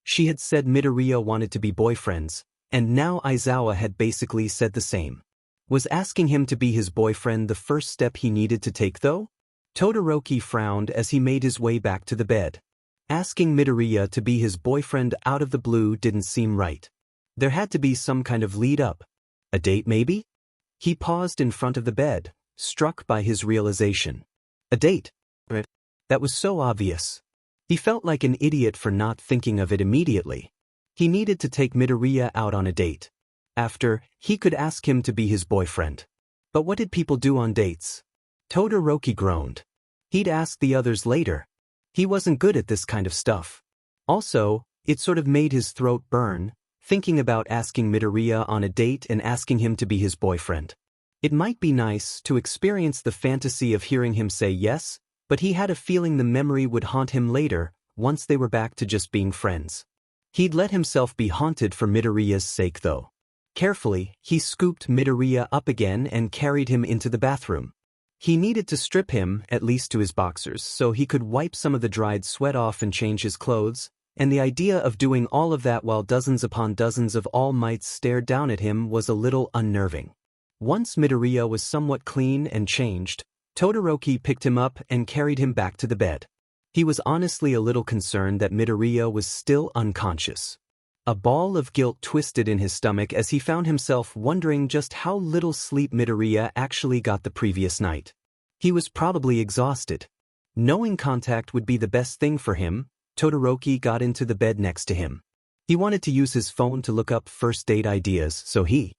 She had said Midoriya wanted to be boyfriends, and now Aizawa had basically said the same. Was asking him to be his boyfriend the first step he needed to take though? Todoroki frowned as he made his way back to the bed. Asking Midoriya to be his boyfriend out of the blue didn't seem right. There had to be some kind of lead-up. A date maybe? He paused in front of the bed, struck by his realization. A date? That was so obvious. He felt like an idiot for not thinking of it immediately. He needed to take Midoriya out on a date. After, he could ask him to be his boyfriend. But what did people do on dates? Todoroki groaned. He'd ask the others later. He wasn't good at this kind of stuff. Also, it sort of made his throat burn, thinking about asking Midoriya on a date and asking him to be his boyfriend. It might be nice to experience the fantasy of hearing him say yes, but he had a feeling the memory would haunt him later, once they were back to just being friends. He'd let himself be haunted for Midoriya's sake though. Carefully, he scooped Midoriya up again and carried him into the bathroom. He needed to strip him, at least to his boxers, so he could wipe some of the dried sweat off and change his clothes, and the idea of doing all of that while dozens upon dozens of All Mights stared down at him was a little unnerving. Once Midoriya was somewhat clean and changed, Todoroki picked him up and carried him back to the bed. He was honestly a little concerned that Midoriya was still unconscious. A ball of guilt twisted in his stomach as he found himself wondering just how little sleep Midoriya actually got the previous night. He was probably exhausted. Knowing contact would be the best thing for him, Todoroki got into the bed next to him. He wanted to use his phone to look up first date ideas, so he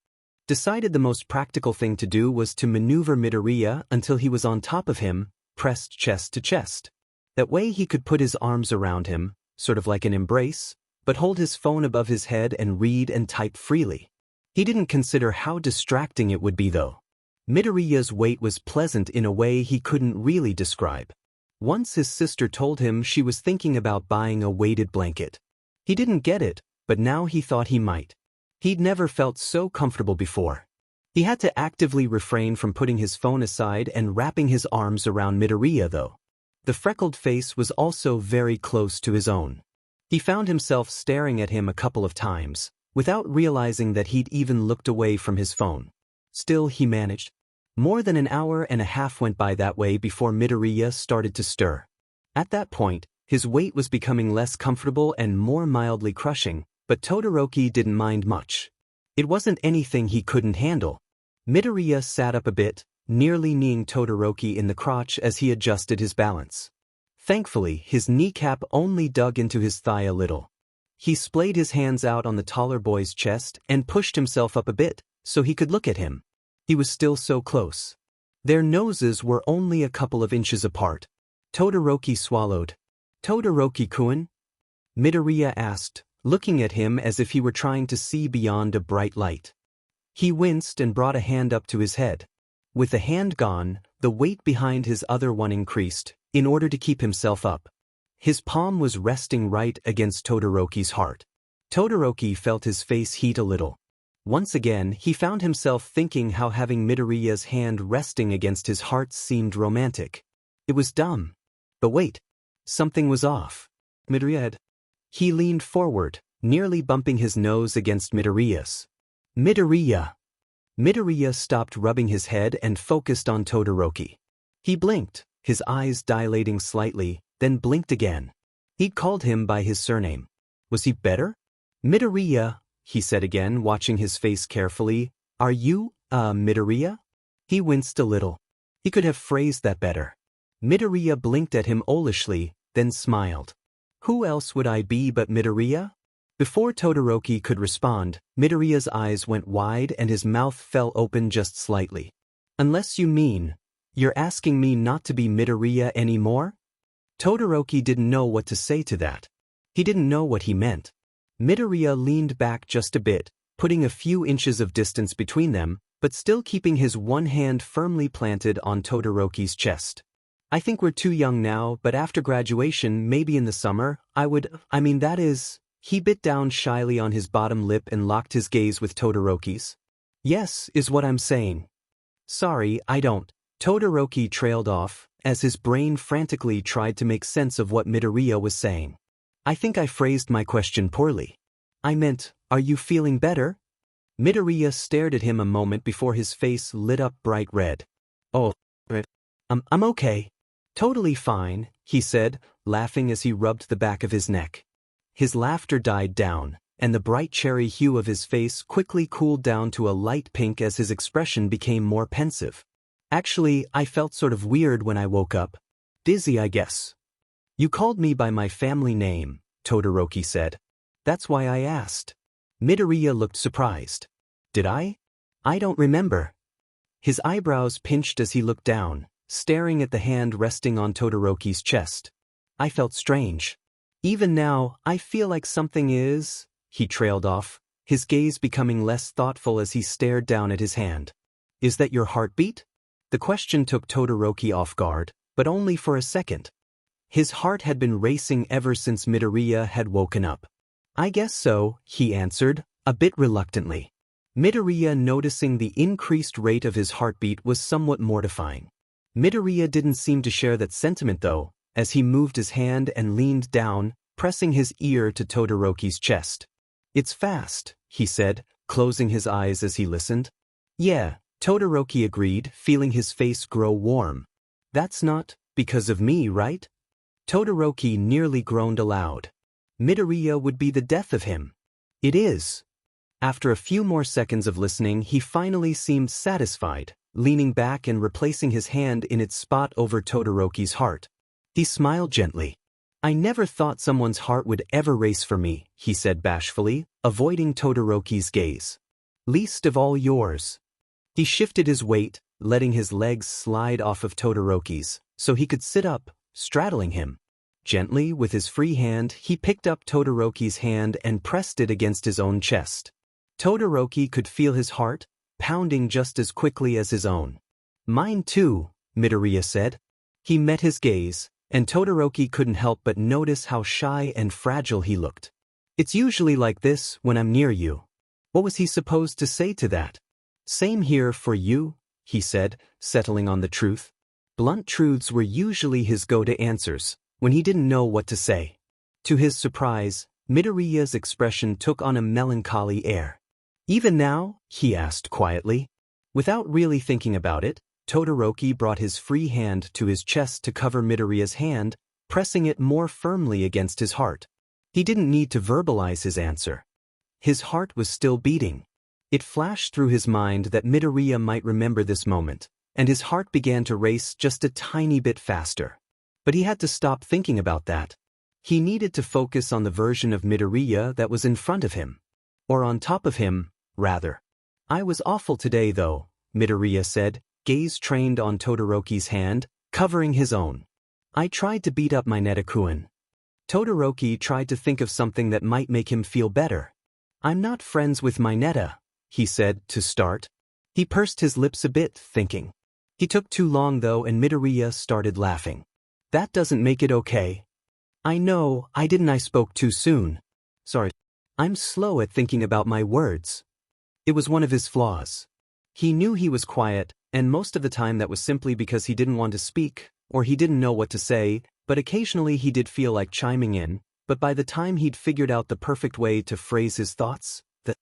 decided the most practical thing to do was to maneuver Midoriya until he was on top of him, pressed chest to chest. That way he could put his arms around him, sort of like an embrace, but hold his phone above his head and read and type freely. He didn't consider how distracting it would be though. Midoriya's weight was pleasant in a way he couldn't really describe. Once his sister told him she was thinking about buying a weighted blanket. He didn't get it, but now he thought he might. He'd never felt so comfortable before. He had to actively refrain from putting his phone aside and wrapping his arms around Midoriya though. The freckled face was also very close to his own. He found himself staring at him a couple of times, without realizing that he'd even looked away from his phone. Still, he managed. More than an hour and a half went by that way before Midoriya started to stir. At that point, his weight was becoming less comfortable and more mildly crushing, but Todoroki didn't mind much. It wasn't anything he couldn't handle. Midoriya sat up a bit, nearly kneeing Todoroki in the crotch as he adjusted his balance. Thankfully, his kneecap only dug into his thigh a little. He splayed his hands out on the taller boy's chest and pushed himself up a bit, so he could look at him. He was still so close. Their noses were only a couple of inches apart. Todoroki swallowed. "Todoroki-kun?" Midoriya asked, looking at him as if he were trying to see beyond a bright light. He winced and brought a hand up to his head. With the hand gone, the weight behind his other one increased, in order to keep himself up. His palm was resting right against Todoroki's heart. Todoroki felt his face heat a little. Once again, he found himself thinking how having Midoriya's hand resting against his heart seemed romantic. It was dumb. But wait, something was off. Midoriya had. He leaned forward, nearly bumping his nose against Midoriya's. "Midoriya!" Midoriya stopped rubbing his head and focused on Todoroki. He blinked, his eyes dilating slightly, then blinked again. He'd called him by his surname. Was he better? "Midoriya," he said again, watching his face carefully. "Are you, Midoriya?" He winced a little. He could have phrased that better. Midoriya blinked at him owlishly, then smiled. "Who else would I be but Midoriya?" Before Todoroki could respond, Midoriya's eyes went wide and his mouth fell open just slightly. "Unless you mean, you're asking me not to be Midoriya anymore?" Todoroki didn't know what to say to that. He didn't know what he meant. Midoriya leaned back just a bit, putting a few inches of distance between them, but still keeping his one hand firmly planted on Todoroki's chest. "I think we're too young now, but after graduation, maybe in the summer, that is..." He bit down shyly on his bottom lip and locked his gaze with Todoroki's. "Yes, is what I'm saying." "Sorry, I don't." Todoroki trailed off, as his brain frantically tried to make sense of what Midoriya was saying. "I think I phrased my question poorly. I meant, are you feeling better?" Midoriya stared at him a moment before his face lit up bright red. "Oh, I'm okay. Totally fine," he said, laughing as he rubbed the back of his neck. His laughter died down, and the bright cherry hue of his face quickly cooled down to a light pink as his expression became more pensive. "Actually, I felt sort of weird when I woke up. Dizzy, I guess." You called me by my family name, Todoroki said. That's why I asked. Midoriya looked surprised. Did I? I don't remember. His eyebrows pinched as he looked down, staring at the hand resting on Todoroki's chest. I felt strange. Even now, I feel like something is… He trailed off, his gaze becoming less thoughtful as he stared down at his hand. Is that your heartbeat? The question took Todoroki off guard, but only for a second. His heart had been racing ever since Midoriya had woken up. I guess so, he answered, a bit reluctantly. Midoriya, noticing the increased rate of his heartbeat, was somewhat mortifying. Midoriya didn't seem to share that sentiment though, as he moved his hand and leaned down, pressing his ear to Todoroki's chest. It's fast, he said, closing his eyes as he listened. Yeah, Todoroki agreed, feeling his face grow warm. That's not because of me, right? Todoroki nearly groaned aloud. Midoriya would be the death of him. It is. After a few more seconds of listening, he finally seemed satisfied, leaning back and replacing his hand in its spot over Todoroki's heart. He smiled gently. I never thought someone's heart would ever race for me, he said bashfully, avoiding Todoroki's gaze. Least of all yours. He shifted his weight, letting his legs slide off of Todoroki's, so he could sit up, straddling him. Gently, with his free hand, he picked up Todoroki's hand and pressed it against his own chest. Todoroki could feel his heart pounding just as quickly as his own. Mine too, Midoriya said. He met his gaze, and Todoroki couldn't help but notice how shy and fragile he looked. It's usually like this when I'm near you. What was he supposed to say to that? Same here for you, he said, settling on the truth. Blunt truths were usually his go-to answers when he didn't know what to say. To his surprise, Midoriya's expression took on a melancholy air. Even now? He asked quietly. Without really thinking about it, Todoroki brought his free hand to his chest to cover Midoriya's hand, pressing it more firmly against his heart. He didn't need to verbalize his answer. His heart was still beating. It flashed through his mind that Midoriya might remember this moment, and his heart began to race just a tiny bit faster. But he had to stop thinking about that. He needed to focus on the version of Midoriya that was in front of him. Or on top of him, rather. I was awful today though, Midoriya said, gaze trained on Todoroki's hand, covering his own. I tried to beat up my Netakuen. Todoroki tried to think of something that might make him feel better. I'm not friends with my Neta, he said, to start. He pursed his lips a bit, thinking. He took too long though, and Midoriya started laughing. That doesn't make it okay. I know, I spoke too soon. Sorry. I'm slow at thinking about my words. It was one of his flaws. He knew he was quiet, and most of the time that was simply because he didn't want to speak, or he didn't know what to say, but occasionally he did feel like chiming in, but by the time he'd figured out the perfect way to phrase his thoughts, the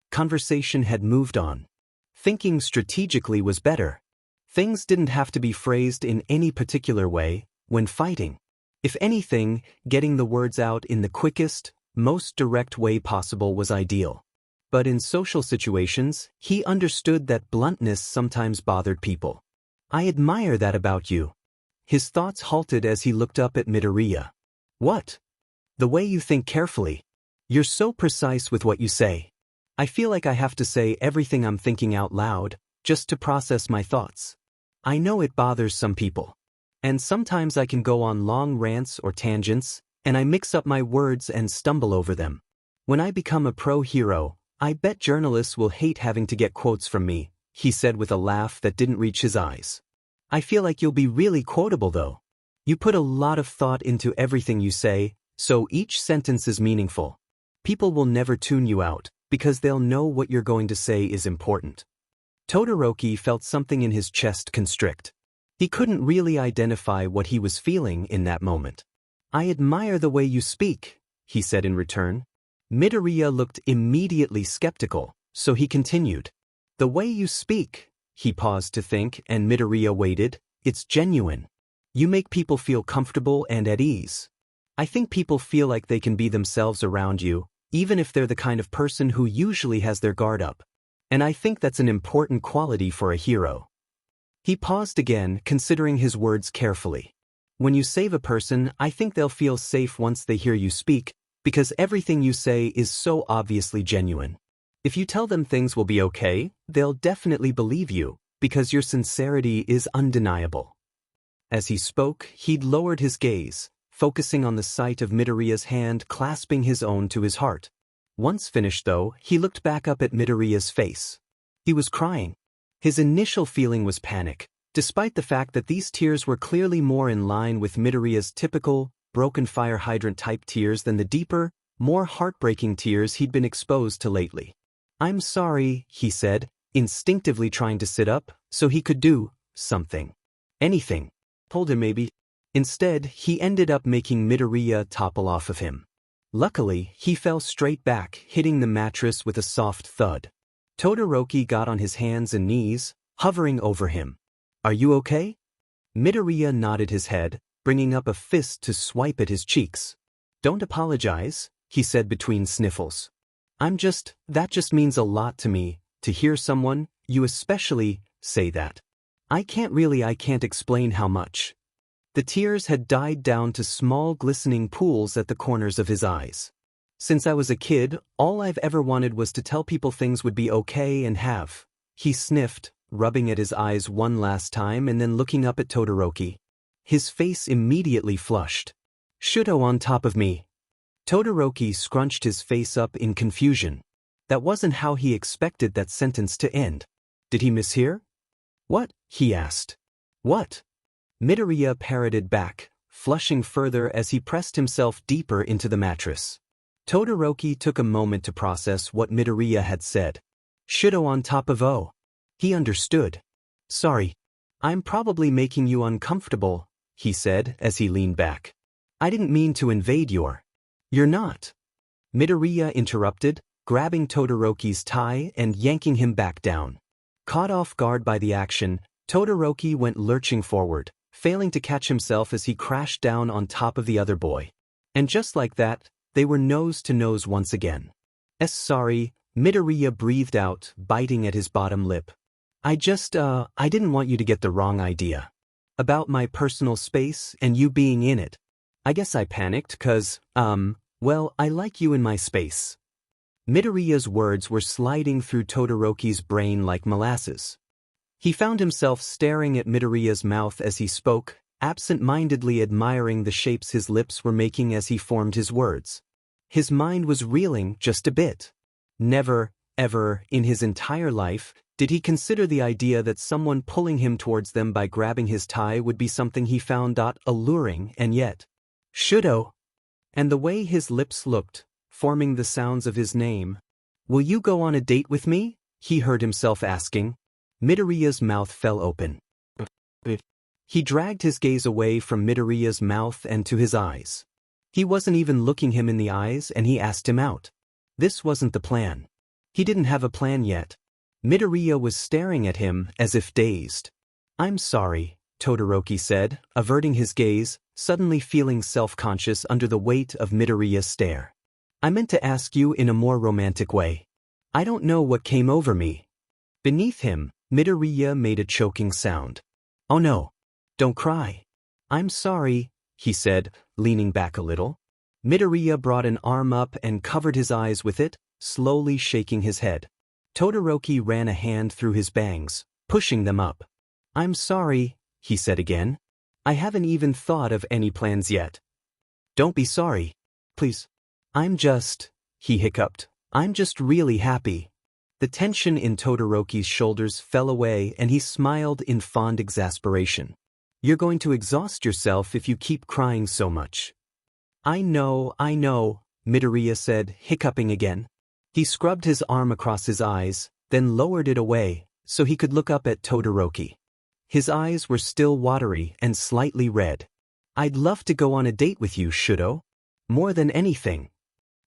conversation had moved on. Thinking strategically was better. Things didn't have to be phrased in any particular way when fighting. If anything, getting the words out in the quickest, most direct way possible was ideal. But in social situations, he understood that bluntness sometimes bothered people. I admire that about you. His thoughts halted as he looked up at Midoriya. What? The way you think carefully. You're so precise with what you say. I feel like I have to say everything I'm thinking out loud, just to process my thoughts. I know it bothers some people. And sometimes I can go on long rants or tangents, and I mix up my words and stumble over them. When I become a pro hero, I bet journalists will hate having to get quotes from me, he said with a laugh that didn't reach his eyes. I feel like you'll be really quotable though. You put a lot of thought into everything you say, so each sentence is meaningful. People will never tune you out, because they'll know what you're going to say is important. Todoroki felt something in his chest constrict. He couldn't really identify what he was feeling in that moment. I admire the way you speak, he said in return. Midoriya looked immediately skeptical, so he continued. The way you speak, he paused to think, and Midoriya waited. It's genuine. You make people feel comfortable and at ease. I think people feel like they can be themselves around you, even if they're the kind of person who usually has their guard up. And I think that's an important quality for a hero. He paused again, considering his words carefully. When you save a person, I think they'll feel safe once they hear you speak, because everything you say is so obviously genuine. If you tell them things will be okay, they'll definitely believe you, because your sincerity is undeniable. As he spoke, he'd lowered his gaze, focusing on the sight of Midoriya's hand clasping his own to his heart. Once finished though, he looked back up at Midoriya's face. He was crying. His initial feeling was panic, despite the fact that these tears were clearly more in line with Midoriya's typical, broken fire hydrant type tears than the deeper, more heartbreaking tears he'd been exposed to lately. "I'm sorry," he said, instinctively trying to sit up, so he could do something. Anything. Told him maybe. Instead, he ended up making Midoriya topple off of him. Luckily, he fell straight back, hitting the mattress with a soft thud. Todoroki got on his hands and knees, hovering over him. "Are you okay?" Midoriya nodded his head, bringing up a fist to swipe at his cheeks. "Don't apologize," he said between sniffles. That just means a lot to me, to hear someone, you especially, say that. I can't explain how much." The tears had died down to small glistening pools at the corners of his eyes. "Since I was a kid, all I've ever wanted was to tell people things would be okay and have." He sniffed, rubbing at his eyes one last time and then looking up at Todoroki. His face immediately flushed. "Shouto on top of me." Todoroki scrunched his face up in confusion. That wasn't how he expected that sentence to end. Did he mishear? "What?" he asked. "What?" Midoriya parroted back, flushing further as he pressed himself deeper into the mattress. Todoroki took a moment to process what Midoriya had said. "Shouto on top of O." He understood. "Sorry. I'm probably making you uncomfortable," he said as he leaned back. "I didn't mean to invade your—" "You're not." Midoriya interrupted, grabbing Todoroki's tie and yanking him back down. Caught off guard by the action, Todoroki went lurching forward, failing to catch himself as he crashed down on top of the other boy. And just like that, they were nose to nose once again. Sorry," Midoriya breathed out, biting at his bottom lip. I didn't want you to get the wrong idea. About my personal space and you being in it. I guess I panicked 'cause, well, I like you in my space." Midoriya's words were sliding through Todoroki's brain like molasses. He found himself staring at Midoriya's mouth as he spoke, absent-mindedly admiring the shapes his lips were making as he formed his words. His mind was reeling just a bit. Never, ever, in his entire life, did he consider the idea that someone pulling him towards them by grabbing his tie would be something he found alluring, and yet, "Shouto," and the way his lips looked, forming the sounds of his name. "Will you go on a date with me?" he heard himself asking. Midoriya's mouth fell open. He dragged his gaze away from Midoriya's mouth and to his eyes. He wasn't even looking him in the eyes and he asked him out. This wasn't the plan. He didn't have a plan yet. Midoriya was staring at him as if dazed. "I'm sorry," Todoroki said, averting his gaze, suddenly feeling self-conscious under the weight of Midoriya's stare. "I meant to ask you in a more romantic way. I don't know what came over me." Beneath him, Midoriya made a choking sound. "Oh no. Don't cry." "I'm sorry," he said, leaning back a little. Midoriya brought an arm up and covered his eyes with it, slowly shaking his head. Todoroki ran a hand through his bangs, pushing them up. "I'm sorry," he said again. "I haven't even thought of any plans yet." "Don't be sorry. Please." He hiccuped. "I'm just really happy." The tension in Todoroki's shoulders fell away and he smiled in fond exasperation. "You're going to exhaust yourself if you keep crying so much." I know, Midoriya said, hiccuping again. He scrubbed his arm across his eyes, then lowered it away, so he could look up at Todoroki. His eyes were still watery and slightly red. "I'd love to go on a date with you, Shouto. More than anything."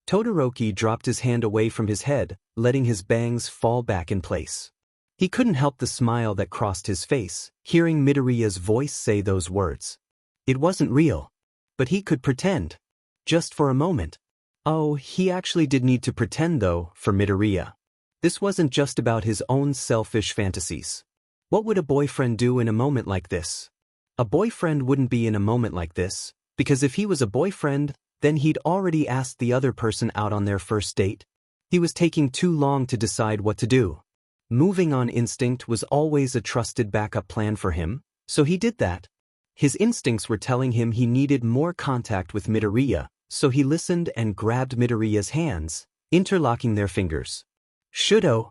Todoroki dropped his hand away from his head, letting his bangs fall back in place. He couldn't help the smile that crossed his face, hearing Midoriya's voice say those words. It wasn't real. But he could pretend. Just for a moment. Oh, he actually did need to pretend though, for Midoriya. This wasn't just about his own selfish fantasies. What would a boyfriend do in a moment like this? A boyfriend wouldn't be in a moment like this, because if he was a boyfriend, then he'd already asked the other person out on their first date. He was taking too long to decide what to do. Moving on instinct was always a trusted backup plan for him, so he did that. His instincts were telling him he needed more contact with Midoriya, so he listened and grabbed Midoriya's hands, interlocking their fingers. Shouto!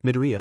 Midoriya,